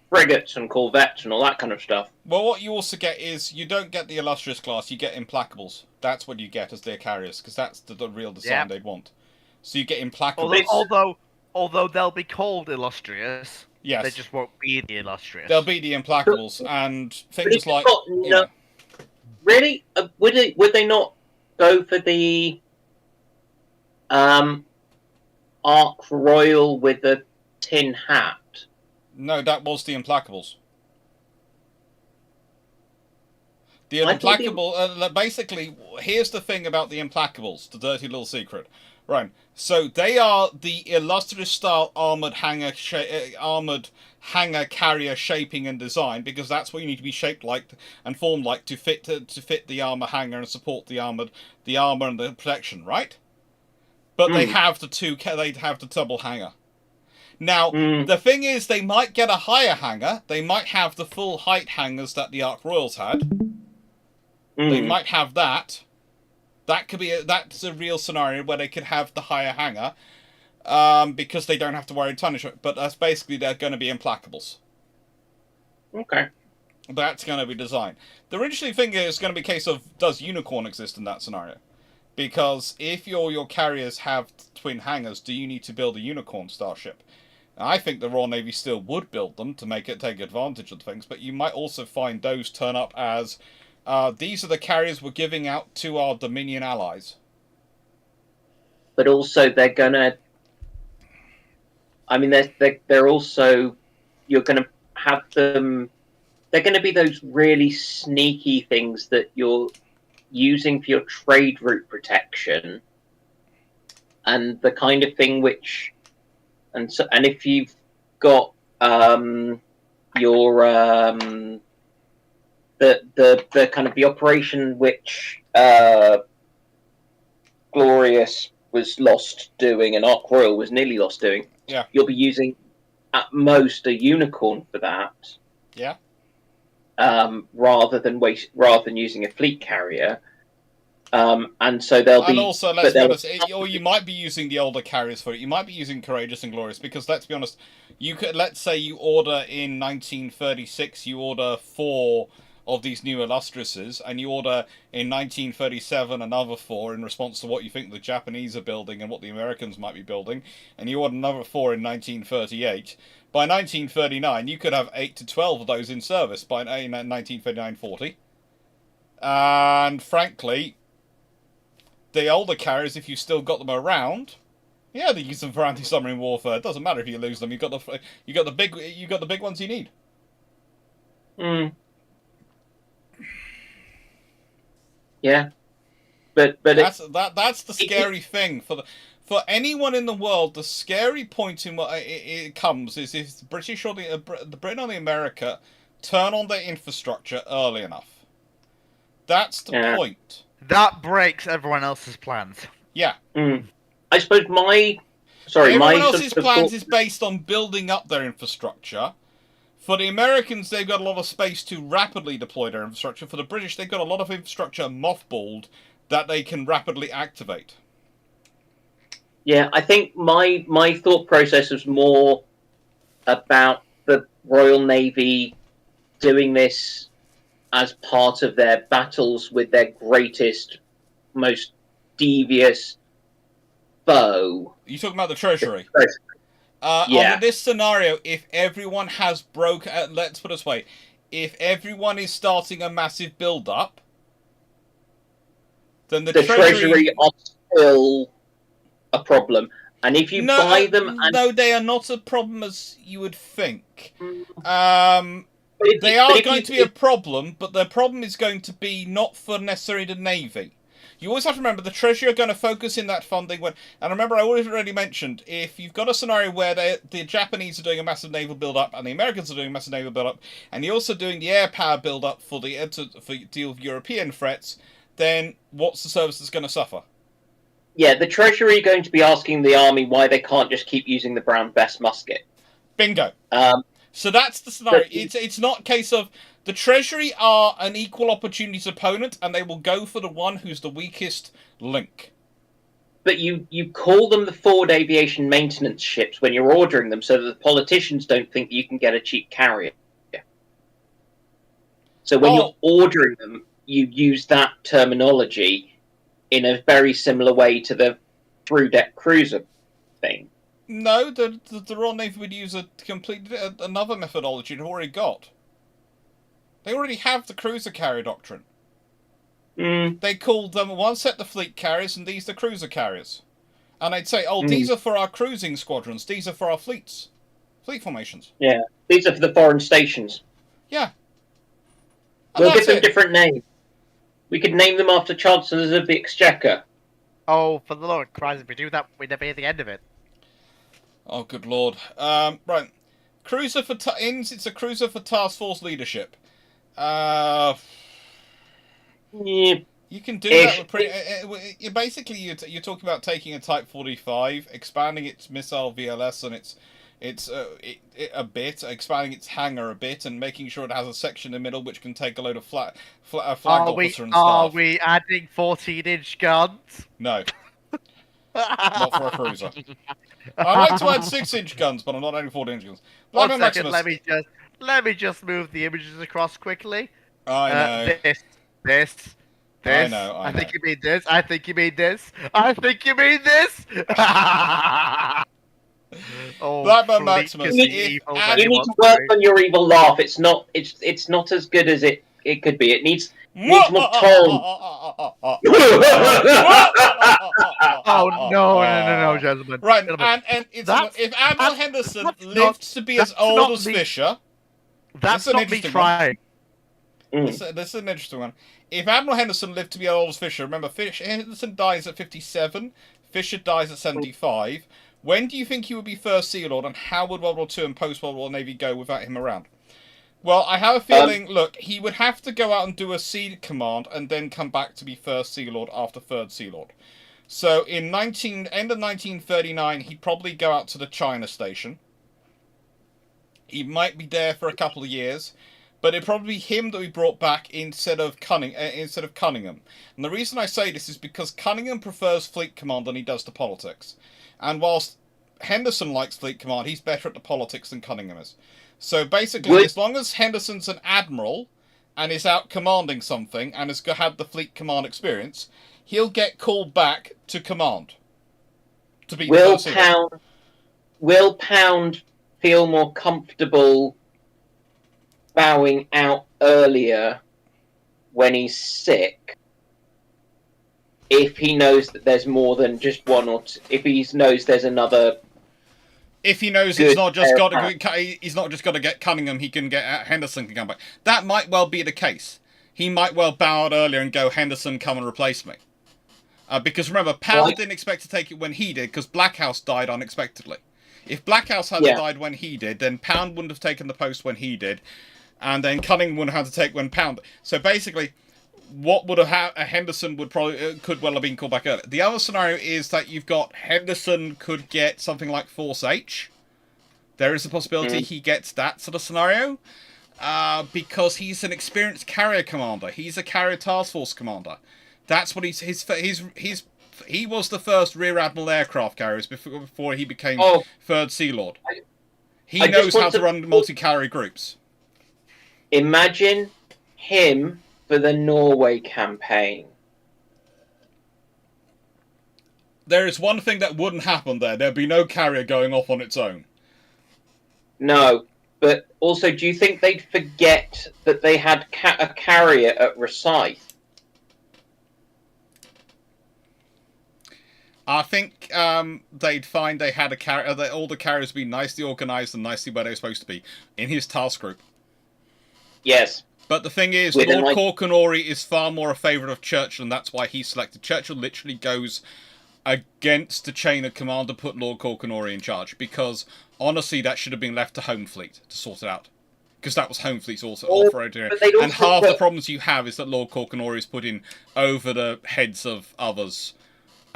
frigates and corvettes and all that kind of stuff. Well, what you also get is you don't get the illustrious class, you get implacables. That's what you get as their carriers, because that's the real design Yep. they'd want. So you get implacables. Although they'll be called illustrious, Yes. they just won't be the illustrious. They'll be the implacables, and things it's like... got Yeah. Really? Would they not go for the Ark Royal with the tin hat? No, that was the implacables. The I thought implacable... basically, here's the thing about the implacables, the dirty little secret. Right, so they are the illustrious style armored hangar carrier shaping and design, because that's what you need to be shaped like and formed like to fit the armor hangar and support the armor and the protection, right? But they have they'd have the double hangar. Now, the thing is, they might get a higher hangar. They might have the full height hangars that the Ark Royals had. They might have that. That's a real scenario where they could have the higher hangar, because they don't have to worry tonnage. But that's basically they're going to be implacables. Okay. That's going to be designed. The interesting thing is going to be a case of, does Unicorn exist in that scenario? Because if your carriers have twin hangars, do you need to build a Unicorn starship? I think the Royal Navy still would build them to make it take advantage of things, but you might also find those turn up as these are the carriers we're giving out to our Dominion allies. But also they're gonna. I mean, they're also, you're gonna have them. They're gonna be those really sneaky things that you're using for your trade route protection, and the kind of thing which, and if you've got your the kind of the operation which Glorious was lost doing and Ark Royal was nearly lost doing. Yeah. You'll be using at most a Unicorn for that. Yeah. Rather than using a fleet carrier. And so they'll be. And also, let's be honest, or you might be using the older carriers for it. You might be using Courageous and Glorious, because let's be honest, you could, let's say you order in 1936, you order 4 of these new illustriouses, and you order in 1937 another 4 in response to what you think the Japanese are building and what the Americans might be building, and you order another 4 in 1938. By 1939, you could have 8 to 12 of those in service by 1939-40. And frankly, the older carriers, if you still got them around, yeah, they use them for anti-submarine warfare. It doesn't matter if you lose them. You got the big ones you need. Yeah, but that's the scary thing for anyone in the world. The scary point in what it comes is if the British or the Britain or the America turn on their infrastructure early enough. That's the point. That breaks everyone else's plans. Yeah. I suppose everyone else's plans is based on building up their infrastructure. For the Americans, they've got a lot of space to rapidly deploy their infrastructure. For the British, they've got a lot of infrastructure mothballed that they can rapidly activate. Yeah, I think my thought process was more about the Royal Navy doing this as part of their battles with their greatest, most devious foe. Are you talking about the Treasury? Yeah. Under this scenario, if everyone has let's put it this way, if everyone is starting a massive build-up, then the Treasury are still a problem. And if you buy them... No, they are not a problem as you would think. They are going to be a problem, but their problem is going to be not for necessarily the Navy. You always have to remember the Treasury are going to focus in that funding when... And remember, I already mentioned, if you've got a scenario where the Japanese are doing a massive naval build-up and the Americans are doing a massive naval build-up, and you're also doing the air power build-up for deal with European threats, then what's the service that's going to suffer? Yeah, the Treasury are going to be asking the Army why they can't just keep using the Brown Bess musket. Bingo. So that's the scenario. It's not a case of... The Treasury are an equal opportunities opponent, and they will go for the one who's the weakest link. but you call them the forward aviation maintenance ships when you're ordering them, so that the politicians don't think you can get a cheap carrier. So when you're ordering them, you use that terminology in a very similar way to the through-deck cruiser thing. No, the Royal Navy would use a completely another methodology they've already got. They already have the cruiser carrier doctrine. They called them one set the fleet carriers and these the cruiser carriers. And they'd say, these are for our cruising squadrons, these are for our fleet formations. Yeah, these are for the foreign stations. Yeah. And we'll give them different names. We could name them after chancellors of the exchequer. Oh, for the Lord of Christ, if we do that, we never hear the end of it. Oh, good Lord. Right. Cruiser for it's a cruiser for task force leadership. Yeah. You can do that with pretty. Basically, you're talking about taking a Type 45, expanding its missile VLS and its a bit, expanding its hangar a bit, and making sure it has a section in the middle which can take a load of flag officer and staff. Are we adding 14-inch guns? No. Not for a cruiser. I'd like to add 6-inch guns, but I'm not adding 14-inch guns. One second, let me just move the images across quickly. I know. This. I know. I think you mean this. I think you mean this. I think you mean this. Oh, Blackburn Maximus. You need to work on your evil laugh. It's not as good as it could be. It needs more tone. Oh no, gentlemen. Right, gentlemen. and if Admiral Henderson lives to be as old as Fisher, that's not me trying. This is an interesting one. If Admiral Henderson lived to be as old as Fisher, remember, Henderson dies at 57, Fisher dies at 75. When do you think he would be First Sea Lord, and how would World War II and post-World War Navy go without him around? Well, I have a feeling, look, he would have to go out and do a Sea Command, and then come back to be First Sea Lord after Third Sea Lord. So, in end of 1939, he'd probably go out to the China Station. He might be there for a couple of years. But it'd probably be him that we brought back instead of Cunningham. And the reason I say this is because Cunningham prefers Fleet Command than he does to politics. And whilst Henderson likes Fleet Command, he's better at the politics than Cunningham is. So basically, as long as Henderson's an admiral and is out commanding something and has had the Fleet Command experience, he'll get called back to command. To be Will Pound feel more comfortable bowing out earlier when he's sick if he knows that there's more than just one or two, if he knows there's another? If he knows he's not just got to get Cunningham, he can get Henderson can come back. That might well be the case. He might well bow out earlier and go, Henderson, come and replace me. Because remember, Pound didn't expect to take it when he did, because Blackhouse died unexpectedly. If Blackhouse had died when he did, then Pound wouldn't have taken the post when he did. And then Cunningham would have had to take when Pound. So basically, what would have Henderson would probably could well have been called back earlier. The other scenario is that you've got Henderson could get something like Force H. There is a possibility he gets that sort of scenario, because he's an experienced carrier commander. He's a carrier task force commander. That's what he was the first Rear Admiral aircraft carriers before he became Third Sea Lord. He knows how to run multi-carrier groups. Imagine him for the Norway campaign. There is one thing that wouldn't happen there. There'd be no carrier going off on its own. No, but also, do you think they'd forget that they had a carrier at Rosyth? I think they'd find they had a carrier. That all the carriers would be nicely organised and nicely where they're supposed to be in his task group. Yes. But the thing is, Lord Corkenori is far more a favourite of Churchill, and that's why he's selected. Churchill literally goes against the chain of command to put Lord Corkenori in charge, because honestly, that should have been left to Home Fleet to sort it out. Because that was Home Fleet's also operating. And half the problems you have is that Lord Corkenori is put in over the heads of others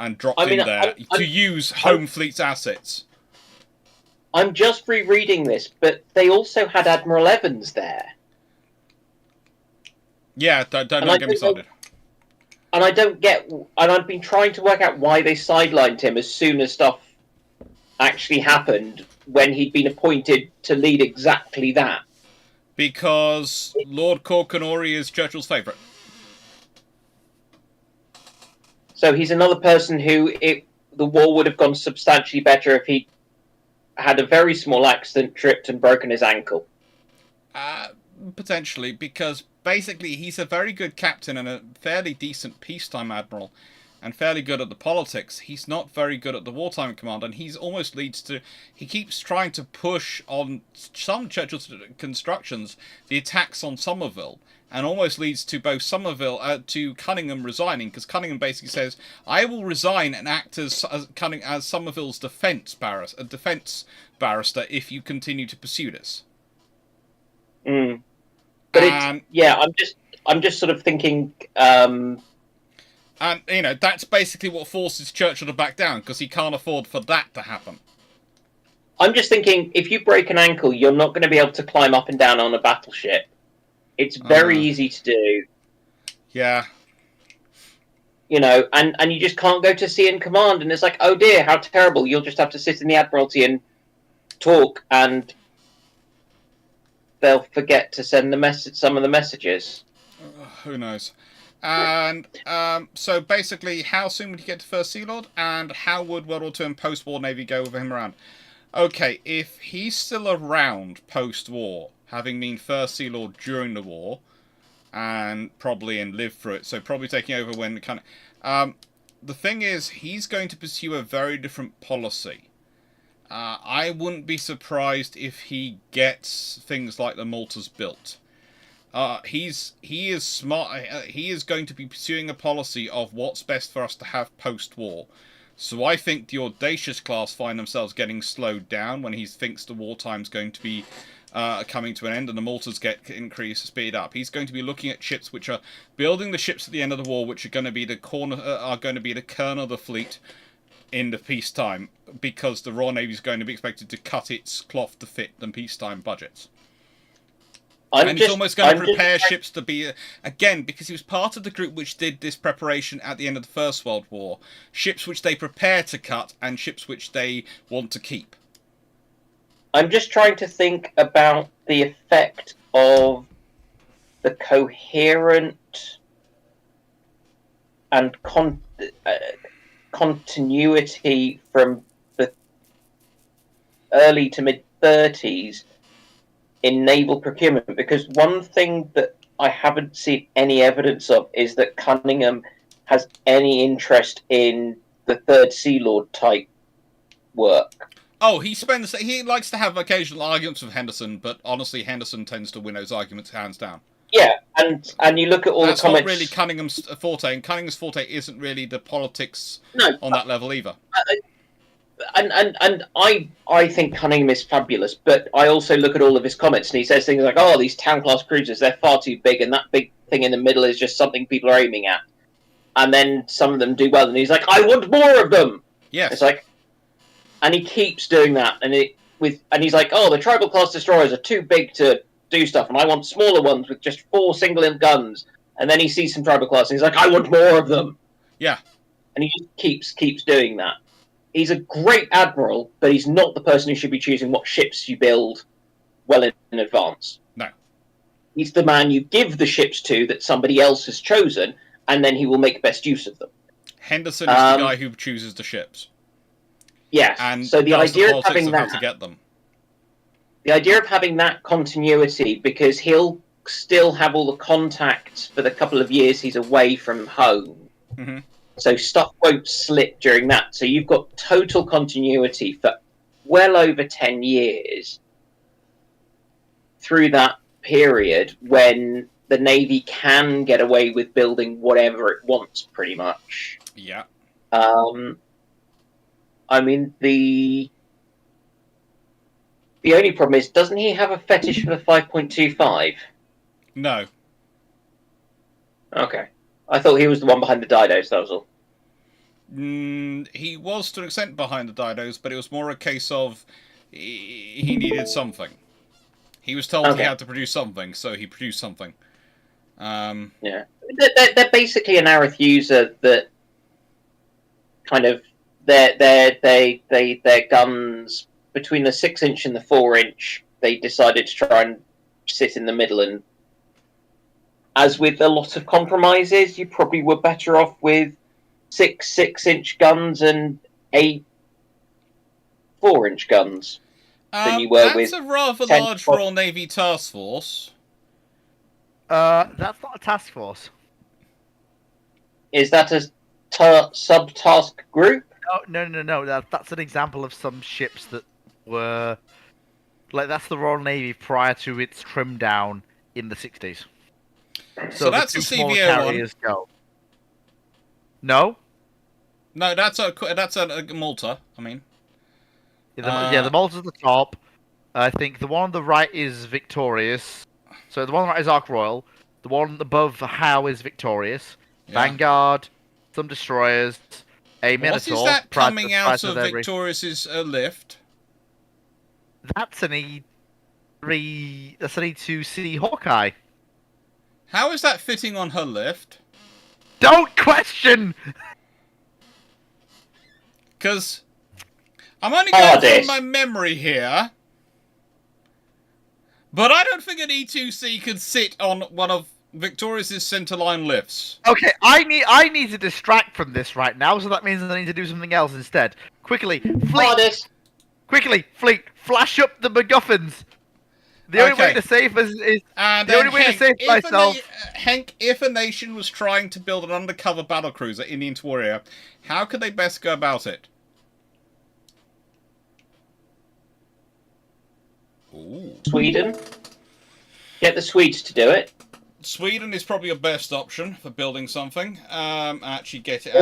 and dropped in there to use Home Fleet's assets. I'm just rereading this, but they also had Admiral Evans there. Yeah, don't get me started. I don't get, and I've been trying to work out why they sidelined him as soon as stuff actually happened when he'd been appointed to lead exactly that. Because Lord Corcanori is Churchill's favourite. So he's another person who the war would have gone substantially better if he had a very small accident, tripped, and broken his ankle. Potentially, because basically he's a very good captain and a fairly decent peacetime admiral, and fairly good at the politics. He's not very good at the wartime command, and he's almost leads to... He keeps trying to push on some Churchill's constructions the attacks on Somerville, and almost leads to both to Cunningham resigning, because Cunningham basically says, I will resign and act as Somerville's defence barrister if you continue to pursue this. But I'm just sort of thinking. And that's basically what forces Churchill to back down, because he can't afford for that to happen. I'm just thinking, if you break an ankle, you're not going to be able to climb up and down on a battleship. It's very easy to do. Yeah. And you just can't go to sea in command, and it's like, oh dear, how terrible! You'll just have to sit in the Admiralty and talk, and they'll forget to send some of the messages. Who knows? And so basically, how soon would he get to First Sea Lord, and how would World War II and post-war Navy go with him around? Okay, if he's still around post-war, having been First Sea Lord during the war, and lived through it, so probably taking over when the thing is, he's going to pursue a very different policy. I wouldn't be surprised if he gets things like the Maltas built. He is smart. He is going to be pursuing a policy of what's best for us to have post-war. So I think the Audacious class find themselves getting slowed down when he thinks the wartime's going to be coming to an end, and the Maltas get speed up. He's going to be looking at ships which are building the ships at the end of the war, which are going to be the kern of the fleet in the peacetime, because the Royal Navy is going to be expected to cut its cloth to fit the peacetime budgets. He's almost going to prepare ships to be, again, because he was part of the group which did this preparation at the end of the First World War, ships which they prepare to cut and ships which they want to keep. I'm just trying to think about the effect of the coherent and continuity from the early to mid-30s in naval procurement, because one thing that I haven't seen any evidence of is that Cunningham has any interest in the Third Sea Lord type work. Oh, he likes to have occasional arguments with Henderson, but honestly, Henderson tends to win those arguments hands down. Yeah, and you look at all the comments. That's not really Cunningham's forte, and Cunningham's forte isn't really the politics on that level either. And I think Cunningham is fabulous, but I also look at all of his comments, and he says things like, "Oh, these town class cruisers, they're far too big, and that big thing in the middle is just something people are aiming at." And then some of them do well, and he's like, "I want more of them." Yes. It's like, and he keeps doing that, and he's like, "Oh, the tribal class destroyers are too big to do stuff, and I want smaller ones with just 4 single-in guns." And then he sees some tribal class, and he's like, "I want more of them." Yeah. And he just keeps doing that. He's a great admiral, but he's not the person who should be choosing what ships you build well in advance. No. He's the man you give the ships to that somebody else has chosen, and then he will make best use of them. Henderson is the guy who chooses the ships. Yes. And so the idea of having how to get them. The idea of having that continuity, because he'll still have all the contacts for the couple of years he's away from home. Mm-hmm. So stuff won't slip during that. So you've got total continuity for well over 10 years through that period when the Navy can get away with building whatever it wants, pretty much. Yeah. I mean, the only problem is, doesn't he have a fetish for the 5.25? No. Okay. I thought he was the one behind the Didos, that was all. He was to an extent behind the Didos, but it was more a case of he needed something. He was told he had to produce something, so he produced something. Yeah, they're basically an Arethusa that kind of their guns between the 6-inch and the 4-inch. They decided to try and sit in the middle, and as with a lot of compromises, you probably were better off with 6-inch guns and 8 4-inch guns than you were that's with a rather 10 large Royal Navy task force. That's not a task force. Is that a sub-task group? No. That's an example of some ships that were like that's the Royal Navy prior to its trim down in the 60s. So that's the a two smaller CVO one. carriers go. No. No, that's a Malta. I mean, The Malta's at the top. I think the one on the right is Victorious. So the one on the right is Ark Royal. The one above Howe is Victorious. yeah. Vanguard, some destroyers, a Minotaur. What is that coming out of every... Victorious's lift? That's an E3. That's an E2C Hawkeye. How is that fitting on her lift? Don't question. Because I'm only going from my memory here, but I don't think an E2C could sit on one of Victorious' centerline lifts. Okay, I need to distract from this right now, so that means I need to do something else instead. Quickly, Fleet! Quickly, Fleet! Flash up the MacGuffins! The only way to save us is... the only way to save myself... Hank, if a nation was trying to build an undercover battlecruiser in the interwar era, how could they best go about it? Ooh. Sweden. Get the Swedes to do it. Sweden is probably your best option for building something. Actually get it.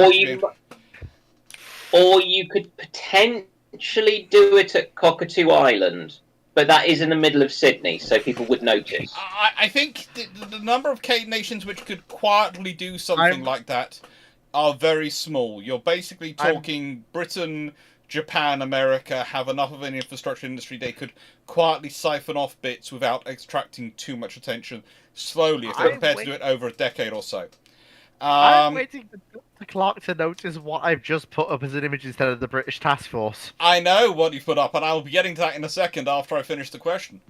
Or you could potentially do it at Cockatoo Island, but that is in the middle of Sydney, so people would notice. I think the number of nations which could quietly do something like that are very small. You're basically talking Britain, Japan, America have enough of an infrastructure industry they could quietly siphon off bits without extracting too much attention slowly if they're prepared to do it over a decade or so. I'm waiting for Clarke to notice what I've just put up as an image instead of the British task force. I know what you've put up, and I'll be getting to that in a second after I finish the question.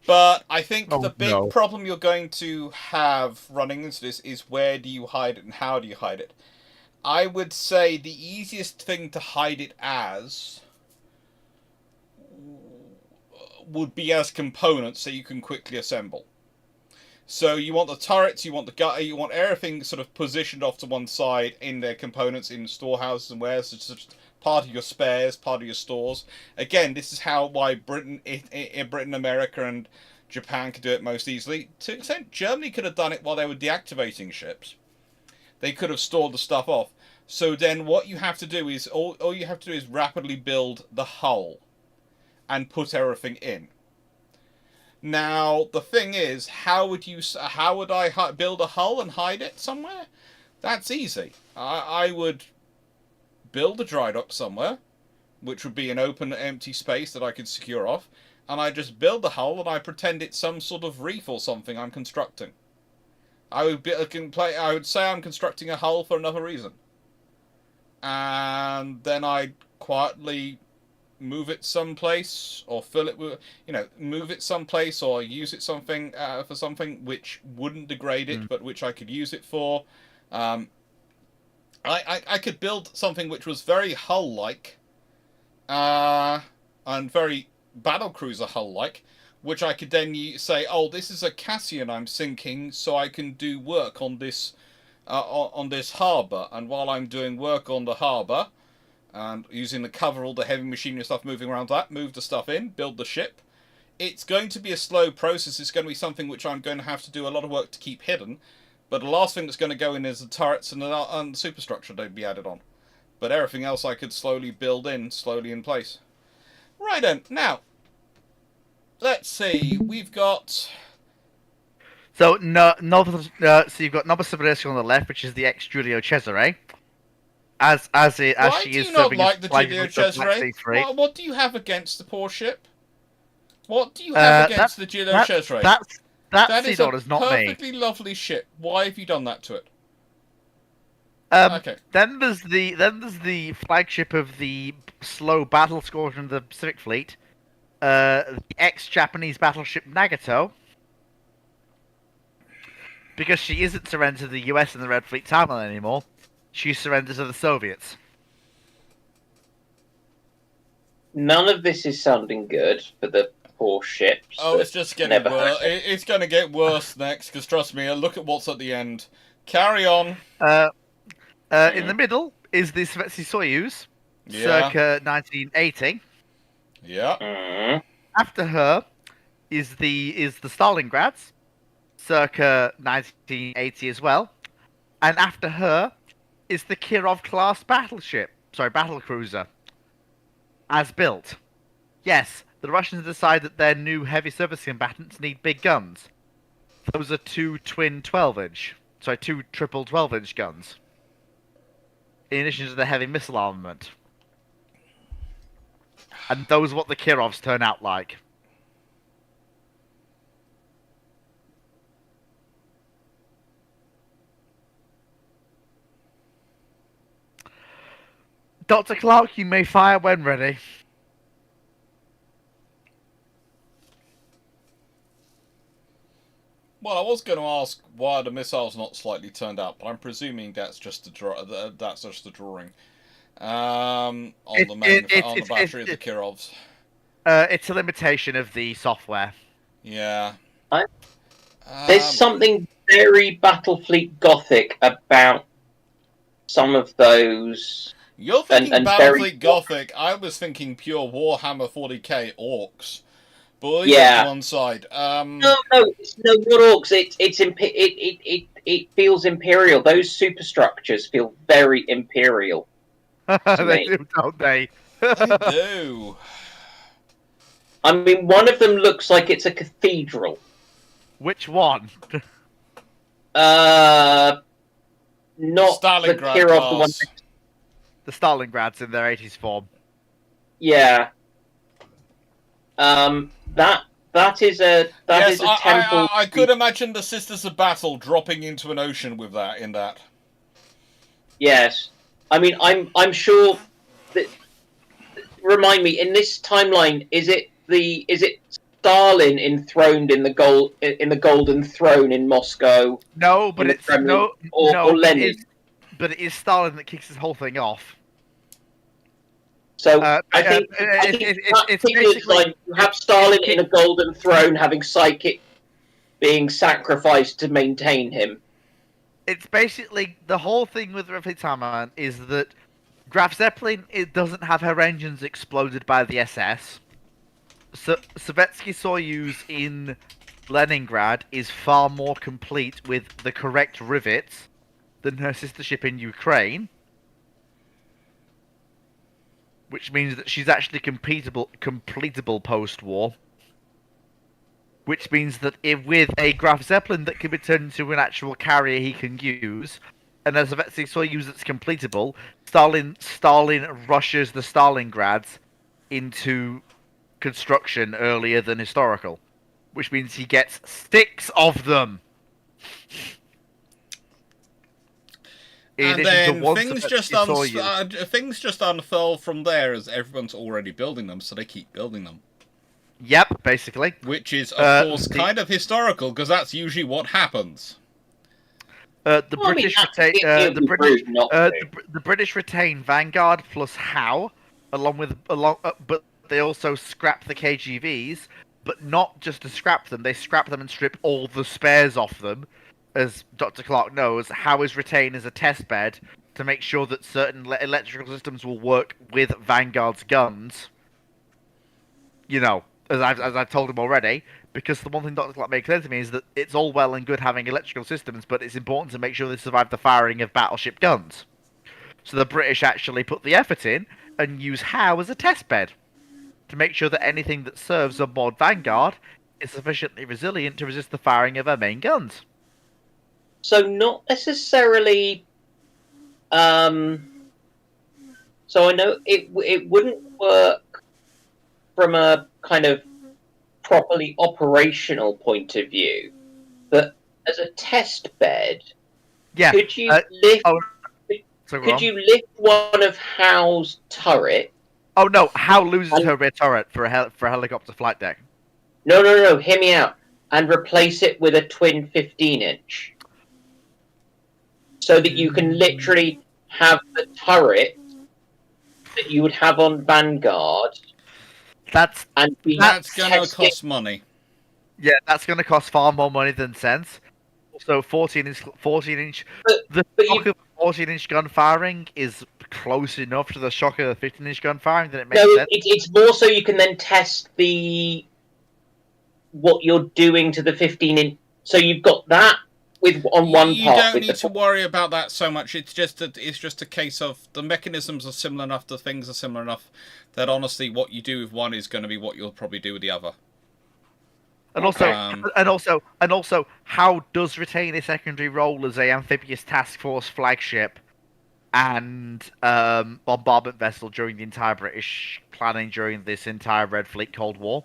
But I think the big problem you're going to have running into this is where do you hide it and how do you hide it? I would say the easiest thing to hide it as would be as components that you can quickly assemble. So you want the turrets, you want the gut, you want everything sort of positioned off to one side in their components in storehouses and wares. It's just part of your spares, part of your stores. Again, this is why Britain, America, and Japan could do it most easily. To an extent, Germany could have done it while they were deactivating ships. They could have stored the stuff off. So then what you have to do is, all you have to do is rapidly build the hull and put everything in. Now, the thing is, how would I build a hull and hide it somewhere? That's easy. I would build a dry dock somewhere, which would be an open, empty space that I could secure off, and I just build the hull and I pretend it's some sort of reef or something I'm constructing. I would say I'm constructing a hull for another reason. And then I'd quietly move it someplace, or fill it with, move it someplace, or use it for something which wouldn't degrade it, but which I could use it for. I could build something which was very hull-like, and very battlecruiser hull-like, which I could then say, oh, this is a Cassian I'm sinking, so I can do work on this harbour. And while I'm doing work on the harbour, and using the cover, all the heavy machinery stuff moving around that, move the stuff in, build the ship. It's going to be a slow process. It's going to be something which I'm going to have to do a lot of work to keep hidden. But the last thing that's going to go in is the turrets and the superstructure they'd be added on. But everything else I could slowly build in, place. Right then, now, let's see, we've got... So, so you've got Nova Civilization on the left, which is the ex-Giulio Cesare. As she is serving Why do you not like the Giulio Cesare? What do you have against the poor ship? What do you have against the Giulio Cesare? That is a Seedorn is not me. perfectly lovely ship. Why have you done that to it? Okay. Then there's the flagship of the slow battle squadron of the Pacific Fleet, the ex-Japanese battleship Nagato. Because she isn't surrendered to the US and the Red Fleet timeline anymore, she surrendered to the Soviets. None of this is sounding good for the poor ships. Oh, it's just getting worse. It's going to get worse next, because trust me, look at what's at the end. Carry on. In the middle is the Svetsky Soyuz, circa 1980. Yeah. After her is the Stalingrads, circa 1980 as well. And after her is the Kirov-class battle cruiser, as built. Yes, the Russians decide that their new heavy surface combatants need big guns. Those are two triple 12-inch guns, in addition to the heavy missile armament. And those are what the Kirovs turn out like. Dr. Clarke, you may fire when ready. Well, I was going to ask why the missile's not slightly turned out, but I'm presuming that's just a drawing. On the battery of the Kirovs. It's a limitation of the software. Yeah. There's something very Battlefleet Gothic about some of those. You're thinking and Battlefleet Gothic. I was thinking pure Warhammer 40k orcs. Boys Yeah. on one side. No, it's not orcs. It feels imperial. Those superstructures feel very imperial. They do, don't they? They do. I mean, one of them looks like it's a cathedral. Which one? Not Stalingrad the Kirov, the one. class. The Stalingrads in their 80s form. Yeah. That is a temple. I could imagine the Sisters of Battle dropping into an ocean with that. Yes, I mean I'm sure that. Remind me, in this timeline, is it Stalin enthroned in the Golden Throne in Moscow? No, but it's Kremlin, or Lenin. But it is Stalin that kicks this whole thing off. So I think it's basically like you have Stalin in a golden throne having psychic being sacrificed to maintain him. It's basically the whole thing with Red Timeline is that Graf Zeppelin, it doesn't have her engines exploded by the SS. Sovietsky Soyuz in Leningrad is far more complete with the correct rivets than her sister ship in Ukraine. Which means that she's actually completable post-war. Which means that with a Graf Zeppelin that can be turned into an actual carrier he can use, and as a Soyuz that's completable, Stalin rushes the Stalingrads into construction earlier than historical. Which means he gets 6 of them! And then things just unfurl from there as everyone's already building them, so they keep building them. Yep, basically. Which is, of course, kind of historical, because that's usually what happens. The British retain Vanguard plus Howe, but they also scrap the KGVs, but not just to scrap them. They scrap them and strip all the spares off them. As Dr. Clarke knows, Howe is retained as a test bed to make sure that certain electrical systems will work with Vanguard's guns. You know, as I've told him already, because the one thing Dr. Clarke made clear to me is that it's all well and good having electrical systems, but it's important to make sure they survive the firing of battleship guns. So the British actually put the effort in and use Howe as a test bed to make sure that anything that serves on board Vanguard is sufficiently resilient to resist the firing of her main guns. So not necessarily. So I know it wouldn't work from a kind of properly operational point of view, But as a test bed, Yeah. could you lift? Oh, so Could you lift one of Hal's turret? Oh no! Hal loses her rear turret for a helicopter flight deck. No. Hear me out. And replace it with a twin 15-inch, so that you can literally have the turret that you would have on Vanguard. That's going to cost money. Yeah, that's going to cost far more money than sense. So 14-inch. The shock of 14-inch gun firing is close enough to the shock of the 15-inch gun firing that it makes sense. It's more so you can then test what you're doing to the 15-inch. So you've got that on one part. You don't need to worry about that so much. It's just a case of the mechanisms are similar enough, the things are similar enough that honestly, what you do with one is going to be what you'll probably do with the other. And also, how does retain a secondary role as a amphibious task force flagship and bombardment vessel during the entire British planning during this entire Red Fleet Cold War.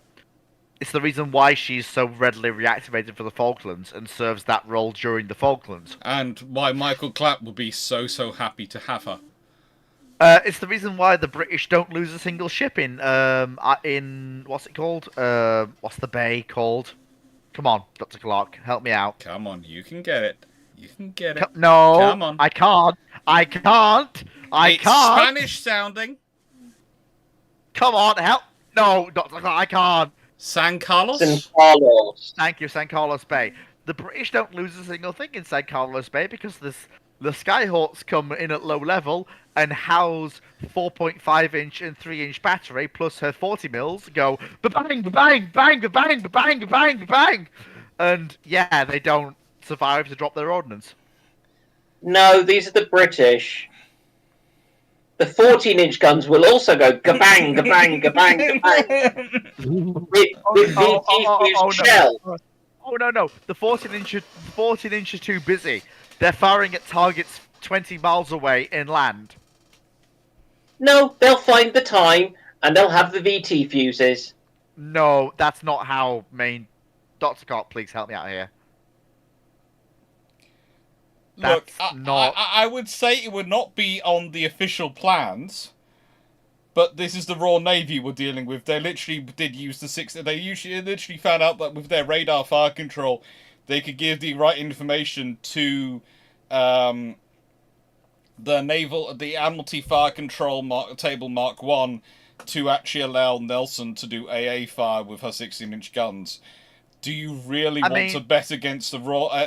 It's the reason why she's so readily reactivated for the Falklands and serves that role during the Falklands. And why Michael Clarke would be so happy to have her. It's the reason why the British don't lose a single ship in what's it called? What's the bay called? Come on, Dr. Clarke, help me out. Come on, you can get it. You can get it. No, come on. I can't. It's Spanish sounding. Come on, help! No, Dr. Clarke, I can't. San Carlos. Thank you, San Carlos Bay. The British don't lose a single thing in San Carlos Bay because the Skyhawks come in at low level and house 4.5-inch and 3-inch battery plus her 40 mils go ba-bang, ba-bang, bang, ba-bang, ba-bang, ba-bang, ba-bang. And yeah, they don't survive to drop their ordnance. No, these are the British. The 14-inch guns will also go ga-bang, ga-bang, ga-bang, ga-bang. with VT shell. Oh no! The 14-inch is too busy. They're firing at targets 20 miles away inland. No, they'll find the time and they'll have the VT fuses. No, that's not how main. Dr. Clarke, please help me out here. Look, I would say it would not be on the official plans, but this is the Royal Navy we're dealing with. They literally did use the They literally found out that with their radar fire control, they could give the right information to the Admiralty Fire Control Table Mark 1 to actually allow Nelson to do AA fire with her 16-inch guns. Do you really want to bet against the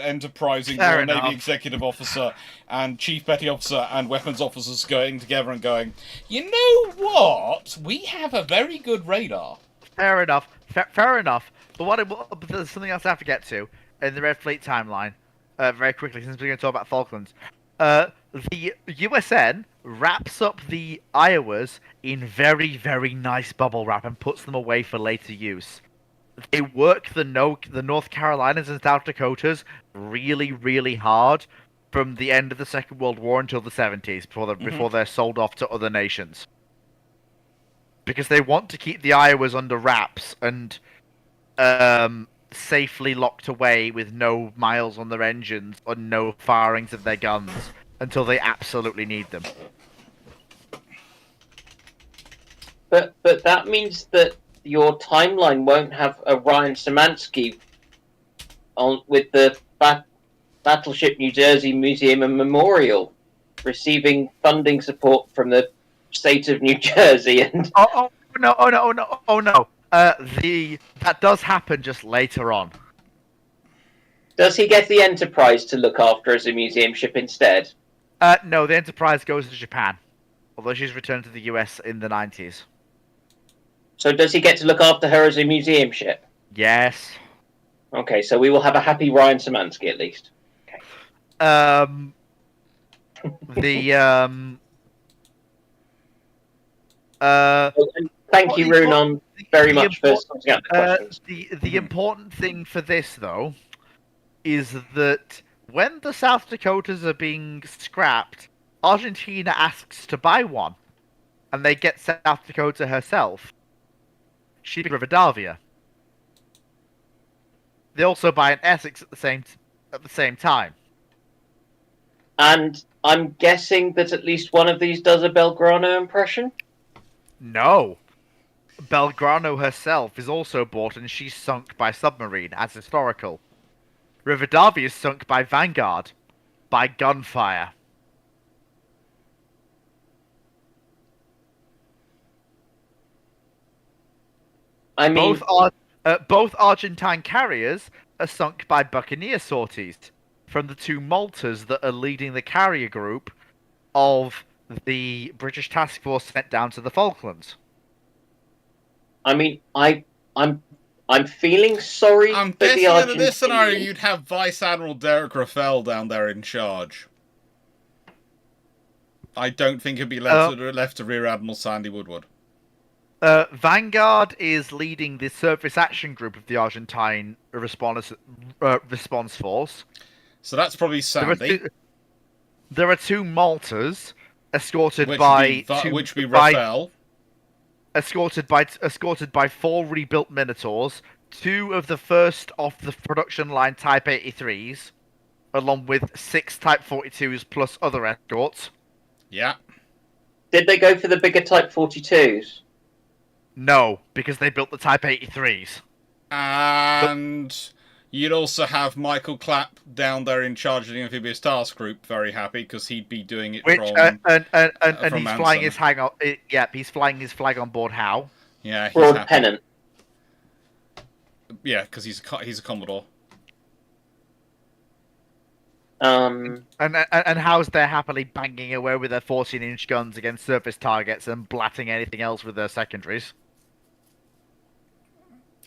enterprising Royal Navy Executive Officer and Chief Petty Officer and Weapons Officers going together and going, you know what? We have a very good radar. Fair enough. Fair enough. But there's something else I have to get to in the Red Fleet timeline very quickly, since we're going to talk about Falklands. The USN wraps up the Iowas in very, very nice bubble wrap and puts them away for later use. They work the North Carolinas and South Dakotas really, really hard from the end of the Second World War until the 70s, before they're sold off to other nations. Because they want to keep the Iowas under wraps and safely locked away with no miles on their engines or no firings of their guns until they absolutely need them. But that means that your timeline won't have a Ryan Szymanski with the Battleship New Jersey Museum and Memorial receiving funding support from the state of New Jersey. And oh no! That does happen just later on. Does he get the Enterprise to look after as a museum ship instead? No, the Enterprise goes to Japan, although she's returned to the US in the 90s. So does he get to look after her as a museum ship? Yes. Okay, so we will have a happy Ryan Szymanski at least. Okay. Thank you, Runon, very much for sorting out the questions. The important thing for this, though, is that when the South Dakotas are being scrapped, Argentina asks to buy one, and they get South Dakota herself. She Rivadavia. They also buy an Essex at the same time. And I'm guessing that at least one of these does a Belgrano impression? No. Belgrano herself is also bought and she's sunk by submarine as historical. Rivadavia is sunk by Vanguard by gunfire. I mean, Both Argentine carriers are sunk by Buccaneer sorties from the two Maltas that are leading the carrier group of the British task force sent down to the Falklands. I'm feeling sorry I'm for the guessing under this scenario Argentinians. you'd have Vice Admiral Derek Raffel down there in charge. I don't think it'd be left to Rear Admiral Sandy Woodward. Vanguard is leading the surface action group of the Argentine response force. So that's probably Sandy. There are two Maltas escorted by Raffel. Escorted by 4 rebuilt Minotaurs, 2 of the first off the production line Type 83s, along with 6 Type 42s plus other escorts. Yeah. Did they go for the bigger Type 42s? No, because they built the Type 83s. And you'd also have Michael Clapp down there in charge of the amphibious task group, very happy because he'd be doing it and from he's flying his flag on. He's flying his flag on board. How? Yeah, he's Broad happy. pennant. Yeah, because he's a Commodore. Um, And how's they're happily banging away with their 14-inch guns against surface targets and blatting anything else with their secondaries?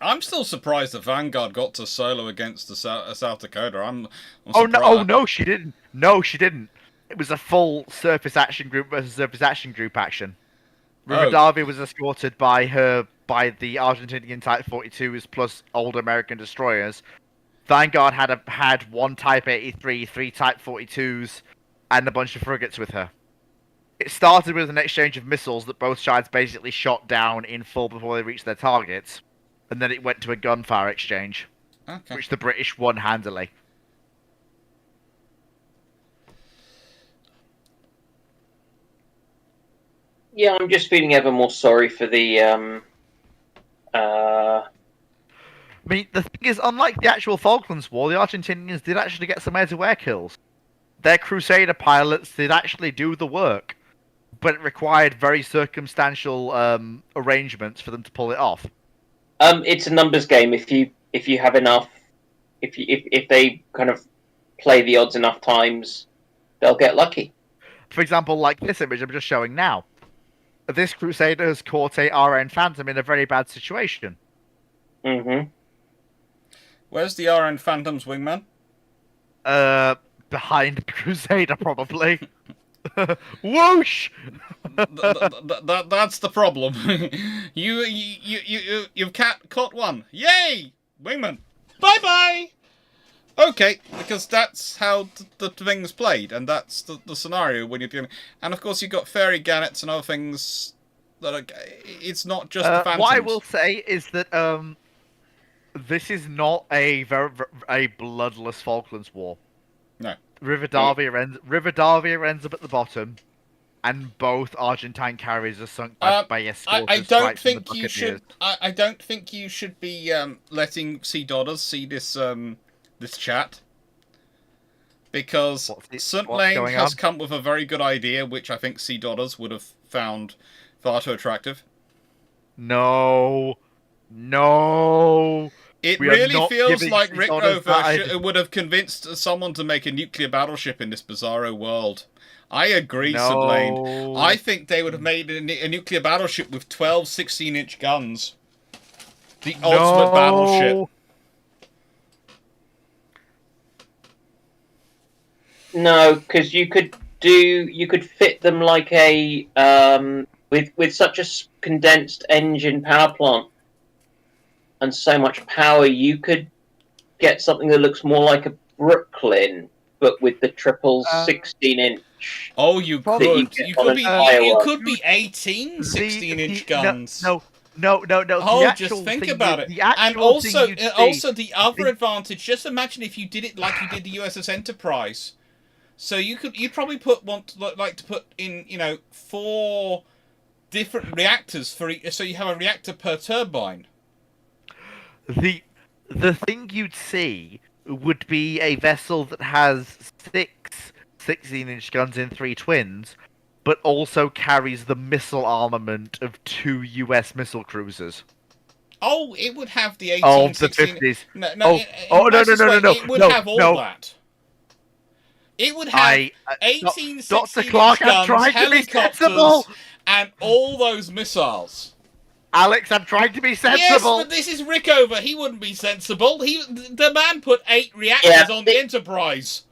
I'm still surprised that Vanguard got to solo against the South Dakota. I'm No, she didn't. No, she didn't. It was a full surface action group versus surface action group action. Rivadavia was escorted by the Argentinian Type 42s plus old American destroyers. Vanguard had 1 Type 83, 3 Type 42s, and a bunch of frigates with her. It started with an exchange of missiles that both sides basically shot down in full before they reached their targets, and then it went to a gunfire exchange, which the British won handily. yeah, I'm just feeling ever more sorry for the. I mean, the thing is, unlike the actual Falklands War, the Argentinians did actually get some air-to-air kills. Their Crusader pilots did actually do the work, but it required very circumstantial arrangements for them to pull it off. It's a numbers game. If you have enough, if they kind of play the odds enough times, they'll get lucky. For example, like this image I'm just showing now. This Crusader has caught a RN Phantom in a very bad situation. Mm-hmm. Where's the RN Phantom's wingman? Behind the Crusader, probably. Whoosh! That's the problem. You've caught one. Yay! Wingman. Bye-bye! Okay, because that's how the thing's played, and that's the scenario when you're doing. And of course, you've got fairy gannets and other things that are. It's not just the phantoms. What I will say is that this is not a bloodless Falklands War. No. Rivadavia ends up at the bottom, and both Argentine carriers are sunk by escorters. I don't think you should. I don't think you should be letting Sea Dodders see this this chat, because St. Lane has come with a very good idea, which I think Sea Dodders would have found far too attractive. No. It really feels like Rick Rover would have convinced someone to make a nuclear battleship in this bizarro world. I agree, St. Lane. I think they would have made a nuclear battleship with 12 16-inch guns. The ultimate battleship. No, because you could fit them like a with such a condensed engine power plant and so much power, you could get something that looks more like a Brooklyn, but with the triple 16-inch. Oh, you could. You could be 18 16-inch guns. No. Oh, the just actual think thing about you- it. The actual And also, thing you'd also see- the other advantage. Just imagine if you did it like you did the USS Enterprise. So you'd probably like to put in 4 different reactors for each, so you have a reactor per turbine. The thing you'd see would be a vessel that has 6 16-inch guns in 3 twins, but also carries the missile armament of 2 US missile cruisers. Oh, it would have the 18, Of the 16... 50s. No, Oh, no, It would have all no. that. It would have 18, Dr. 16-inch Clarke, I'm guns, trying to be helicopters, sensible. and all those missiles. Alex, I'm trying to be Yes, sensible. but this is Rickover. He wouldn't be sensible. The man put 8 reactors on the Enterprise.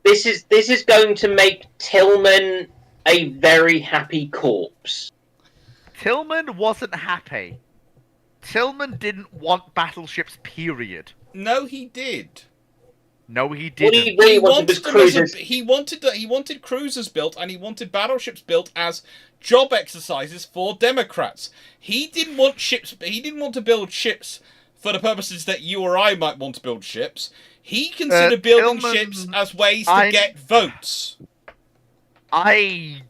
This is going to make Tillman a very happy corpse. Tillman wasn't happy. Tillman didn't want battleships, period. No, he did. No, he What didn't. he really wanted was cruisers. He wanted cruisers built, and he wanted battleships built as job exercises for Democrats. He didn't want ships. He didn't want to build ships for the purposes that you or I might want to build ships. He considered building Tillman, ships as ways to get votes. I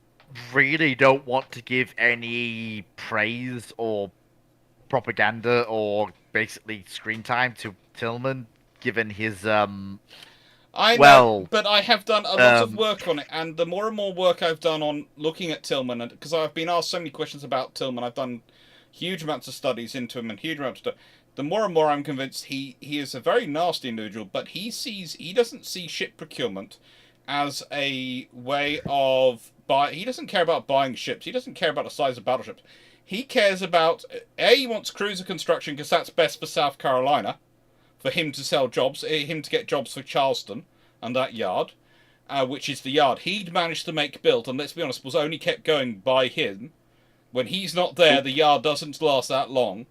really don't want to give any praise or propaganda or basically screen time to Tillman, given his I know, well, but I have done a lot of work on it, and the more and more work I've done on looking at Tillman, and because I've been asked so many questions about Tillman, I've done huge amounts of studies into him and huge amounts of stuff. The more and more I'm convinced he is a very nasty individual, but he doesn't see ship procurement as a way of he doesn't care about buying ships. He doesn't care about the size of battleships. He cares about he wants cruiser construction because that's best for South Carolina, for him to sell jobs, him to get jobs for Charleston and that yard, which is the yard he'd managed to make built, and let's be honest, was only kept going by him. When he's not there, the yard doesn't last that long.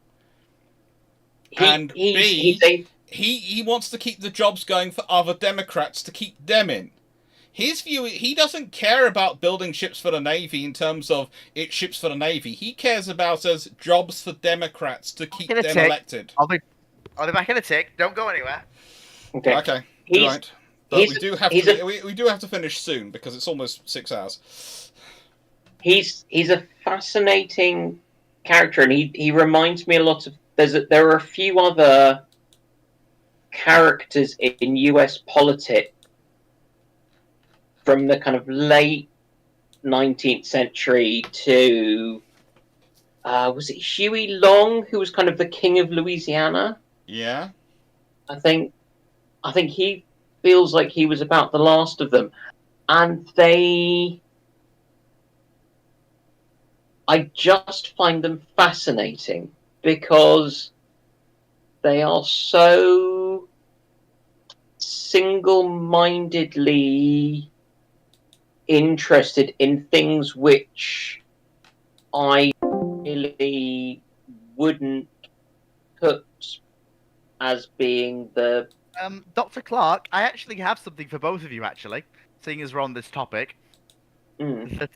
He wants to keep the jobs going for other Democrats to keep them in. His view, he doesn't care about building ships for the Navy in terms of it's ships for the Navy. He cares about as jobs for Democrats to keep them elected. I'll be back in a tick. Don't go anywhere. Okay. Right. But we do have to finish soon because it's almost 6 hours. He's a fascinating character, and he reminds me a lot of. There are a few other characters in US politics from the kind of late 19th century to was it Huey Long, who was kind of the king of Louisiana? Yeah. I think he feels like he was about the last of them, and I just find them fascinating because they are so single-mindedly interested in things which I really wouldn't put as being the... Dr. Clarke, I actually have something for both of you, actually, seeing as we're on this topic. That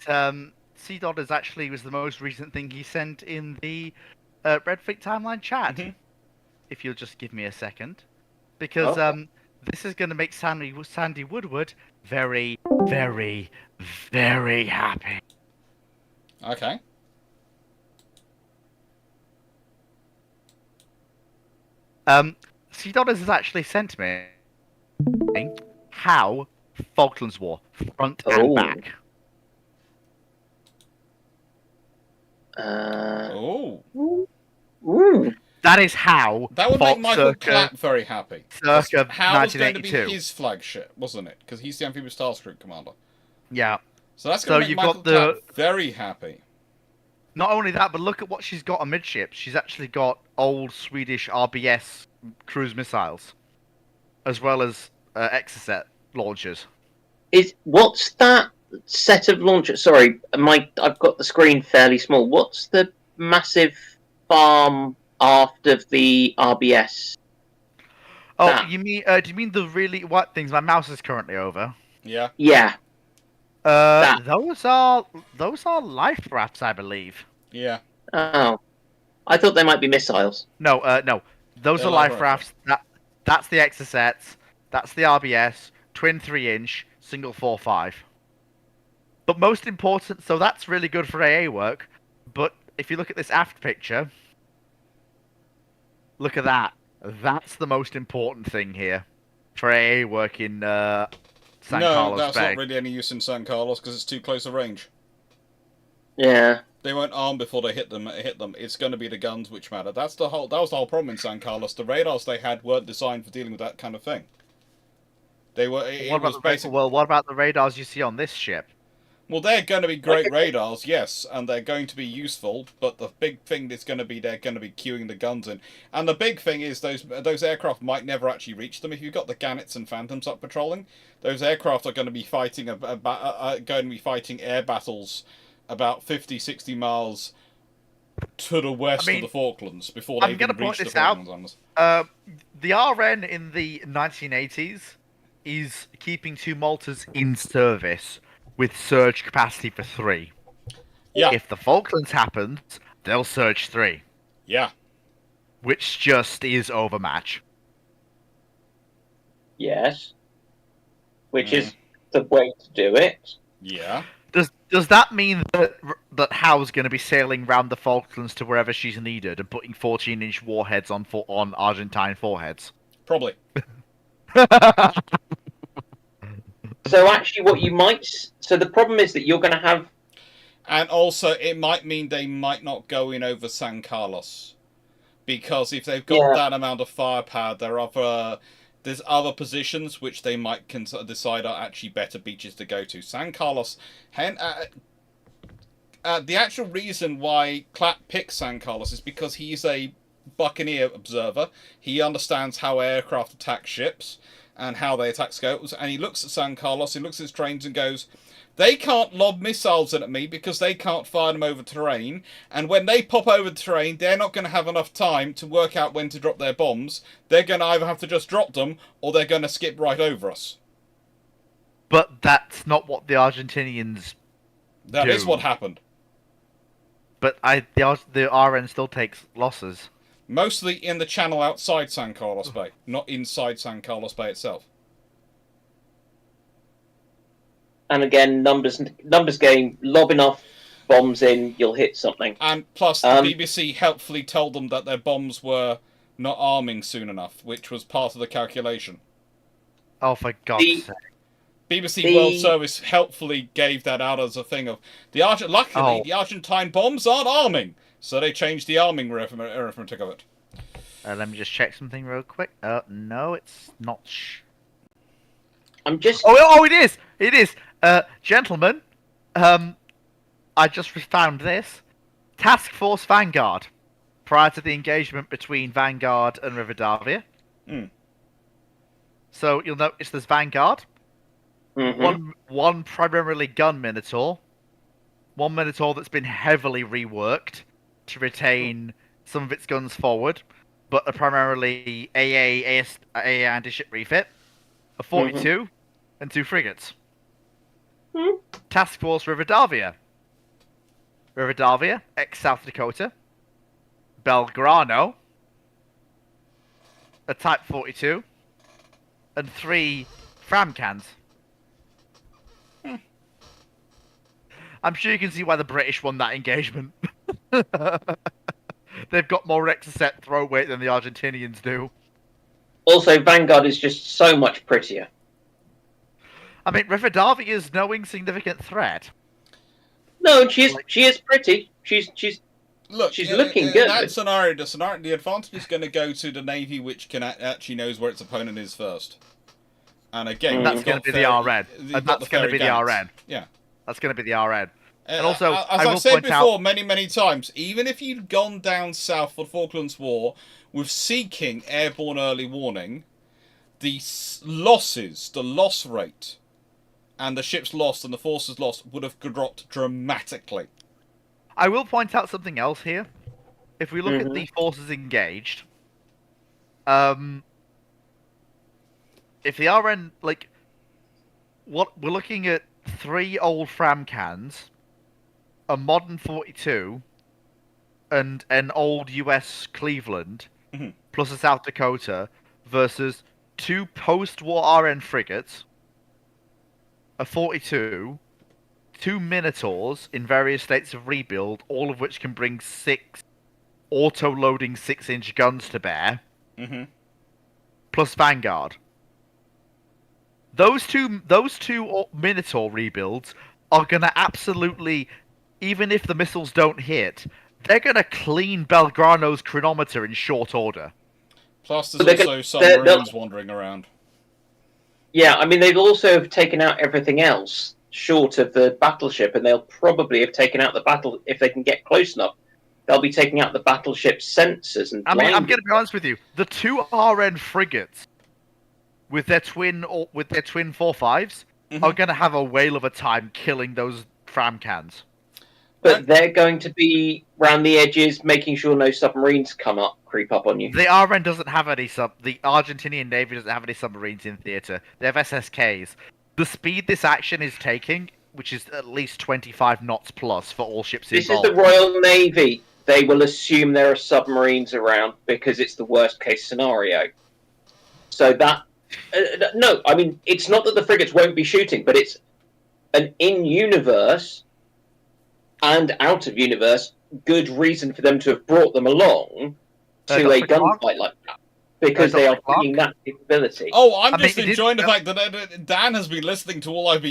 Sea Dodders actually was the most recent thing he sent in the Red Fleet Timeline chat. Mm-hmm. If you'll just give me a second. Because this is going to make Sandy Woodward very, very, very happy. Okay. Sea Dodders has actually sent me how Falklands War, front and back. That is how. That would make Michael Clapp very happy. Circa How was going to be 1982. his flagship, wasn't it? Because he's the amphibious task group commander. Yeah. So that's going to make Michael Clapp very happy. Not only that, but look at what she's got amidships. She's actually got old Swedish RBS cruise missiles, as well as Exocet launchers. What's that set of launchers? Sorry, I've got the screen fairly small. What's the massive farm after the RBS? Oh, you mean? Do you mean the really what things? My mouse is currently over. Yeah. Yeah. Those are life rafts, I believe. Yeah. Oh. I thought they might be missiles. No, no. Those They're are life life rafts. That's the Exocets. That's the RBS. Twin 3-inch, single 4.5. But most important, so that's really good for AA work. But if you look at this aft picture, look at that. That's the most important thing here for AA work in San No, Carlos that's Bay. not really any use in San Carlos because it's too close a range. Yeah. They won't arm before they hit them. It's going to be the guns which matter. That was the whole problem in San Carlos. The radars they had weren't designed for dealing with that kind of thing. They were. It was basically. Well, what about the radars you see on this ship? Well, they're going to be great radars, yes, and they're going to be useful. But the big thing is going to be they're going to be queuing the guns in, and the big thing is those aircraft might never actually reach them. If you've got the Gannets and Phantoms up patrolling, those aircraft are going to be fighting air battles about 50, 60 miles to the west of the Falklands before they even reach the Falklands. The RN in the 1980s is keeping 2 Maltas in service with surge capacity for 3. Yeah. If the Falklands happens, they'll surge 3. Yeah. Which just is overmatch. Yes. Which is the way to do it. Yeah. Does that mean that Howe's going to be sailing round the Falklands to wherever she's needed and putting 14-inch warheads on Argentine foreheads? Probably. So actually, what you might... So the problem is that you're going to have... And also, it might mean they might not go in over San Carlos. Because if they've got that amount of firepower, there's other positions which they might decide are actually better beaches to go to. San Carlos... the actual reason why Clarke picks San Carlos is because he's a buccaneer observer. He understands how aircraft attack ships and how they attack scopes, and he looks at San Carlos, he looks at his trains and goes, they can't lob missiles in at me because they can't fire them over terrain, and when they pop over terrain, they're not going to have enough time to work out when to drop their bombs. They're going to either have to just drop them, or they're going to skip right over us. But that's not what the Argentinians That do. is what happened. But the RN still takes losses. Mostly in the channel outside San Carlos Bay, not inside San Carlos Bay itself. And again, numbers game, lob enough bombs in, you'll hit something. And plus, the BBC helpfully told them that their bombs were not arming soon enough, which was part of the calculation. Oh, for God's sake. BBC World Service helpfully gave that out as a thing of... Luckily, the Argentine bombs aren't arming, so they changed the arming arithmetic of it. Let me just check something real quick. No, it's not. I'm just... Oh, it is! It is! Gentlemen, I just found this. Task Force Vanguard. Prior to the engagement between Vanguard and Rivadavia. So you'll notice there's Vanguard. One primarily gun Minotaur. One Minotaur that's been heavily reworked to retain some of its guns forward, but a primarily AA anti-ship refit. A 42 and 2 frigates. Task Force Rivadavia. Ex-South Dakota. Belgrano. A Type 42. And 3 Framcans. I'm sure you can see why the British won that engagement. They've got more Exocet throw weight than the Argentinians do. Also, Vanguard is just so much prettier. I mean, Rivadavia is no insignificant threat. No, she is pretty. She's looking good. That scenario, the advantage is going to go to the Navy, which actually knows where its opponent is first. And again, that's going to be the RN. And that's going to be the RN. Yeah. That's going to be the RN. And also, as I've said before many times, even if you'd gone down south for the Falklands War with Sea King airborne early warning, the losses, the loss rate, and the ships lost and the forces lost would have dropped dramatically. I will point out something else here. If we look at the forces engaged, if the RN, what we're looking at 3 old Framcans, a modern 42, and an old US Cleveland, Mhm. plus a South Dakota, versus 2 post-war RN frigates, a 42, 2 Minotaurs in various states of rebuild, all of which can bring 6 auto-loading 6-inch guns to bear, Mhm. plus Vanguard. Those two Minotaur rebuilds are gonna absolutely, even if the missiles don't hit, they're gonna clean Belgrano's chronometer in short order. Plus, there's But also submarines wandering around. Yeah, I mean, they've also taken out everything else short of the battleship, and they'll probably have taken out the battle if they can get close enough. They'll be taking out the battleship's sensors and. I mean, I'm blinding going to be honest with you. The 2 RN frigates with their twin 4.5s are going to have a whale of a time killing those tram cans. But they're going to be round the edges, making sure no submarines creep up on you. The RN doesn't have any The Argentinian Navy doesn't have any submarines in theatre. They have SSKs. The speed this action is taking, which is at least 25 knots plus for all ships This involved. is the Royal Navy. They will assume there are submarines around because it's the worst case scenario. So that no, I mean, it's not that the frigates won't be shooting, but it's an in-universe and out-of-universe good reason for them to have brought them along to a Dr. Clarke? gunfight like that. Because they are Dr. Clarke? bringing that capability. Oh, I'm I just mean, enjoying the fact that Dan has been listening to all I've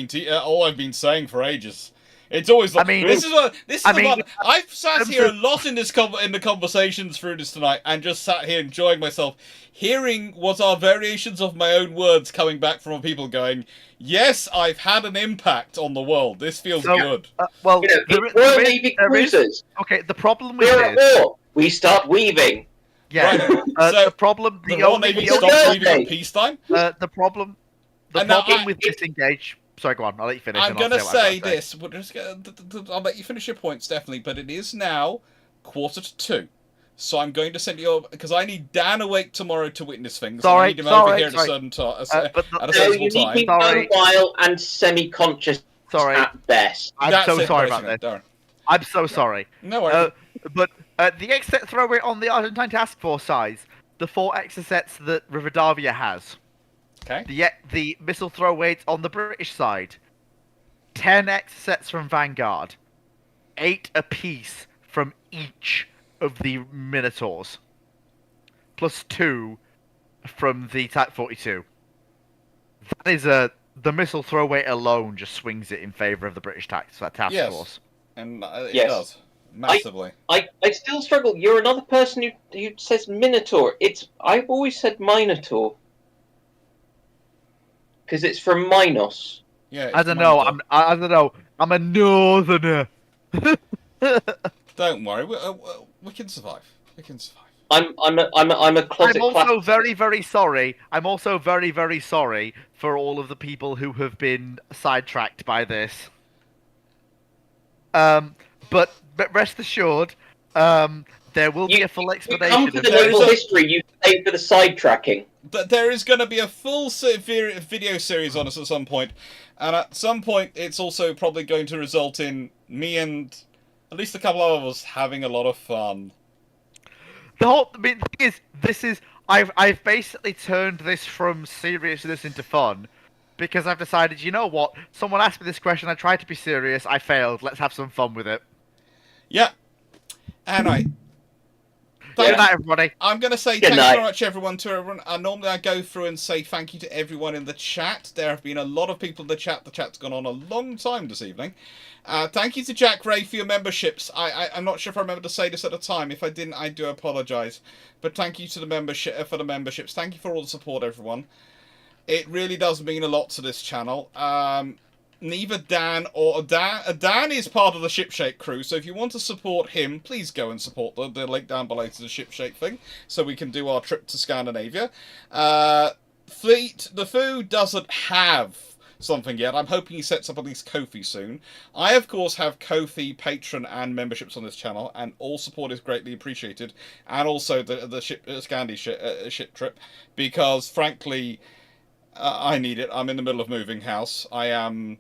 been saying for ages. It's always like, I mean, this is the mean, one. I've sat terms here a of- lot in the conversations through this tonight, and just sat here enjoying myself, hearing what are variations of my own words coming back from people going, "Yes, I've had an impact on the world. This feels good." Well, You know, there it's Royal is- Navy there is- cruisers. Okay, the problem with We're at this... war. We start weaving. Yeah, Right, so the problem... The Royal Navy stops leaving at peacetime. The problem And now with disengage... Sorry, go on. I'll let you finish. I'm and I'll gonna say what I've say got to this. We're just I'll let you finish your points, definitely. But it is now 1:45, so I'm going to send you over because I need Dan awake tomorrow to witness things. Sorry, I need him over here at a certain but at a No, sensible you need time. me Sorry. mobile and semi-conscious Sorry. at best. I'm That's so it, sorry about basically. this. I'm so sorry. No worries. But the exit throw rate on the Argentine Task Force size, the 4 exocets that Rivadavia has, Okay. the missile throw weight on the British side, 10 exocets from Vanguard, 8 apiece from each of the Minotaurs, plus 2 from the Type 42. That is the missile throw weight alone just swings it in favour of the British task Yes. force. And it Yes. does massively. I still struggle. You're another person who says Minotaur. I've always said Minotaur because it's from Minos. Yeah. I don't know. I don't know. I'm a northerner. Don't worry. We can survive. We can survive. I'm a closet. I'm also class- very, very sorry. I'm also very, very sorry for all of the people who have been sidetracked by this. But rest assured, there will be a full You explanation come to of the there is naval a- history. You pay for the sidetracking. But there is going to be a full video series on us at some point, and at some point it's also probably going to result in me and at least a couple of us having a lot of fun. the thing is, I've basically turned this from seriousness into fun. Because I've decided, you know what? Someone asked me this question, I tried to be serious, I failed, let's have some fun with it. Yeah. Anyway. Good night, everybody. I'm going to say Good thank night. you very much, everyone, to everyone. Normally I go through and say thank you to everyone in the chat. There have been a lot of people in the chat. The chat's gone on a long time this evening. Thank you to Jack Ray for your memberships. I'm not sure if I remember to say this at the time. If I didn't, I do apologise. But thank you to the memberships. Thank you for all the support, everyone. It really does mean a lot to this channel. Neither Dan or Dan is part of the Shipshape crew, so if you want to support him, please go and support the link down below to the Shipshape thing, so we can do our trip to Scandinavia. Fleet the Foo doesn't have something yet. I'm hoping he sets up at least Ko-fi soon. I, of course, have Ko-fi, Patreon, and memberships on this channel, and all support is greatly appreciated, and also the Scandi ship trip, because frankly, I need it. I'm in the middle of moving house. I am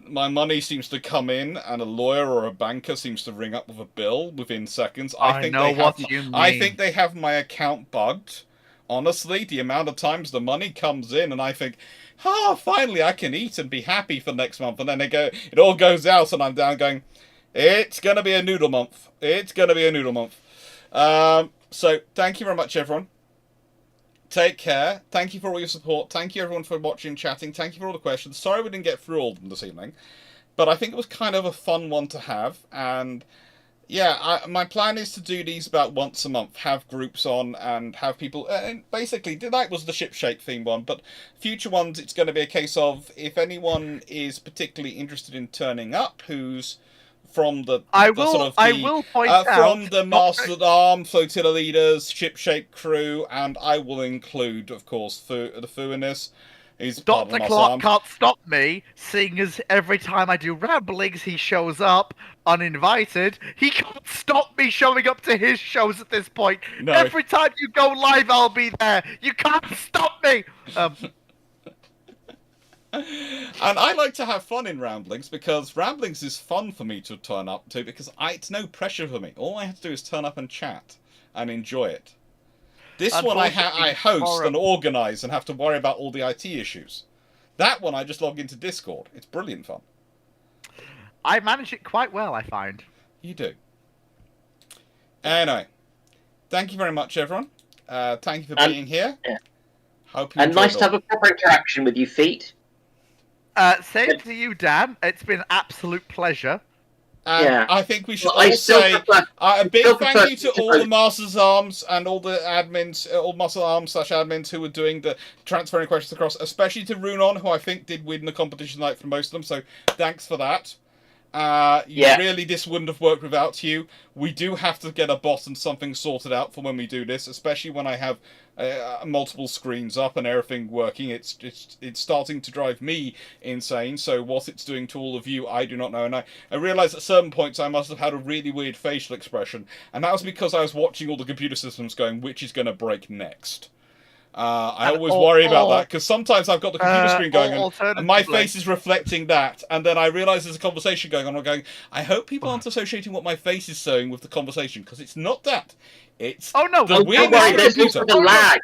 My money seems to come in, and a lawyer or a banker seems to ring up with a bill within seconds. I know what you mean. I think they have my account bugged. Honestly, the amount of times the money comes in, and I think, finally I can eat and be happy for next month. And then it all goes out, and I'm down going, it's gonna be a noodle month. It's gonna be a noodle month. So thank you very much, everyone. Take care. Thank you for all your support. Thank you, everyone, for watching, chatting. Thank you for all the questions. Sorry we didn't get through all of them this evening, but I think it was kind of a fun one to have. And yeah, my plan is to do these about once a month, have groups on and have people. And basically, tonight was the ship shape theme one, but future ones, it's going to be a case of if anyone is particularly interested in turning up, who's from the Masters at Arms, flotilla leaders, ship-shape crew, and I will include, of course, the Fu in this. He's Dr. Clarke can't stop me, seeing as every time I do ramblings, he shows up uninvited. He can't stop me showing up to his shows at this point. No. Every time you go live, I'll be there. You can't stop me. And I like to have fun in ramblings, because ramblings is fun for me to turn up to, because it's no pressure for me. All I have to do is turn up and chat and enjoy it. This one I host and organise and have to worry about all the IT issues. That one I just log into Discord. It's brilliant fun. I manage it quite well, I find. You do. Anyway, thank you very much, everyone. Thank you for being here. Yeah. Hope you and nice it to have a proper interaction with you, Feet. Same to you, Dan. It's been an absolute pleasure. And I think we should all say a big thank you to all the Masters Arms and all the admins, all Muscle Arms / admins who were doing the transferring questions across, especially to Runon, who I think did win the competition tonight for most of them. So thanks for that. Really, this wouldn't have worked without you. We do have to get a bot and something sorted out for when we do this, especially when I have multiple screens up and everything working. It's starting to drive me insane. So what it's doing to all of you, I do not know. And I realised at certain points I must have had a really weird facial expression, and that was because I was watching all the computer systems going, which is going to break next. I always worry about that, because sometimes I've got the computer screen going and my face is reflecting that, and then I realise there's a conversation going on. I'm going, I hope people aren't associating what my face is saying with the conversation, because it's not that. It's the weirdness of the computer. Lag.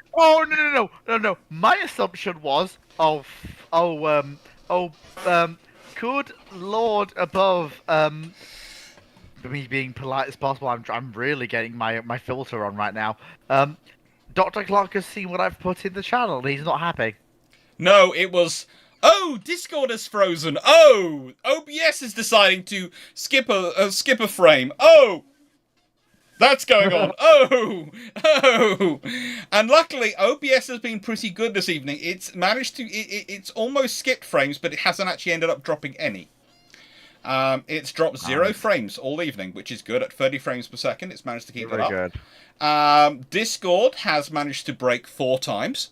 No. My assumption was, good Lord above, me being polite as possible. I'm really getting my filter on right now. Dr. Clarke has seen what I've put in the channel, and he's not happy. No, it was, Discord is frozen. OBS is deciding to skip a frame. That's going on. And luckily, OBS has been pretty good this evening. It's managed to, it's almost skipped frames, but it hasn't actually ended up dropping any. It's dropped 0 frames all evening, which is good. At 30 frames per second, it's managed to keep it up. Very good. Discord has managed to break 4 times.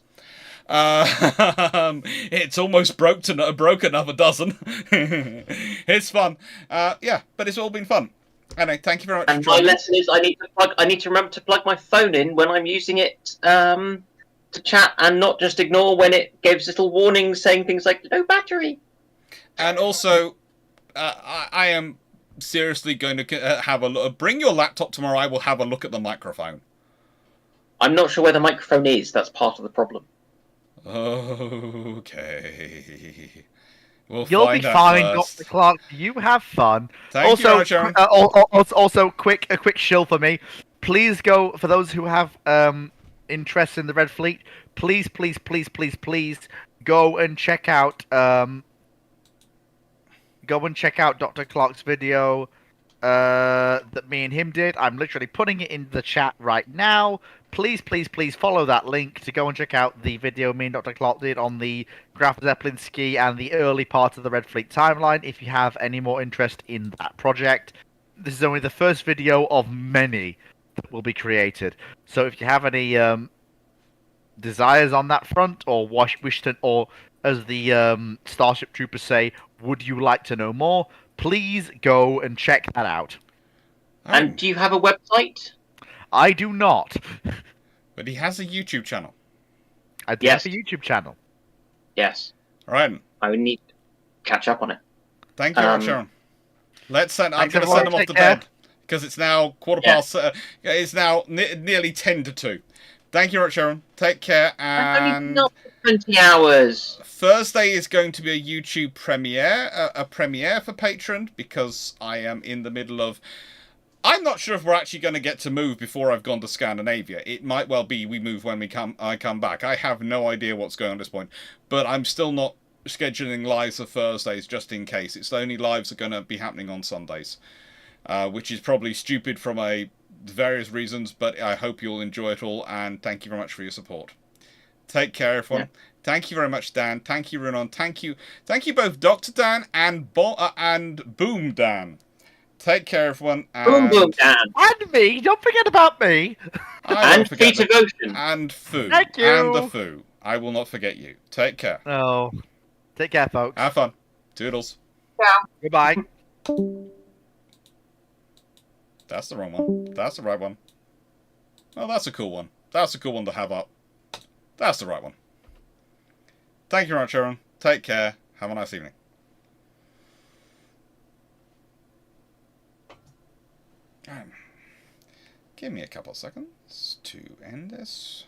It's almost broke another dozen. It's fun. But it's all been fun. Anyway, thank you very much. And my lesson is I need to remember to plug my phone in when I'm using it to chat, and not just ignore when it gives little warnings saying things like low battery. And also, I am seriously going to have a look. Bring your laptop tomorrow. I will have a look at the microphone. I'm not sure where the microphone is. That's part of the problem. Okay. You'll be fine, Dr. Clarke. You have fun. Thank you, Sharon. Also, a quick shill for me. Please go, for those who have interest in the Red Fleet, please go and check out Dr. Clarke's video that me and him did. I'm literally putting it in the chat right now. Please follow that link to go and check out the video me and Dr. Clarke did on the Graf Zeppelin ski and the early part of the Red Fleet timeline, if you have any more interest in that project. This is only the first video of many that will be created. So if you have any desires on that front, or wish to, or as the Starship Troopers say, would you like to know more, please go and check that out. And do you have a website? I do not. But he has a YouTube channel. I do have a YouTube channel. Yes. Right. I would need. catch up on it. Thank you very much, Um, Sharon. I'm Thanks, going to everyone. send them off Take to care. bed because it's now quarter past. It's now nearly 10 to 2. Thank you very much, Sharon. Take care. I've only been And up for 20 hours. Thursday is going to be a YouTube premiere, a premiere for Patreon, because I am in the middle of... I'm not sure if we're actually going to get to move before I've gone to Scandinavia. It might well be we move when I come back. I have no idea what's going on at this point. But I'm still not scheduling lives for Thursdays just in case. It's the only lives that are going to be happening on Sundays. Which is probably stupid from various reasons, but I hope you'll enjoy it all, and thank you very much for your support. Take care, everyone. Yeah. Thank you very much, Dan. Thank you, Runon. Thank you both Dr. Dan and Boom Dan. Take care, everyone. And Boom, Dan. And me. Don't forget about me. And Feet of Ocean. And Foo. Thank you. And the Foo. I will not forget you. Take care. Oh. Take care, folks. Have fun. Toodles. Yeah. Goodbye. That's the wrong one. That's the right one. Oh, that's a cool one. That's a cool one to have up. That's the right one. Thank you very much, Sharon. Take care. Have a nice evening. Give me a couple of seconds to end this.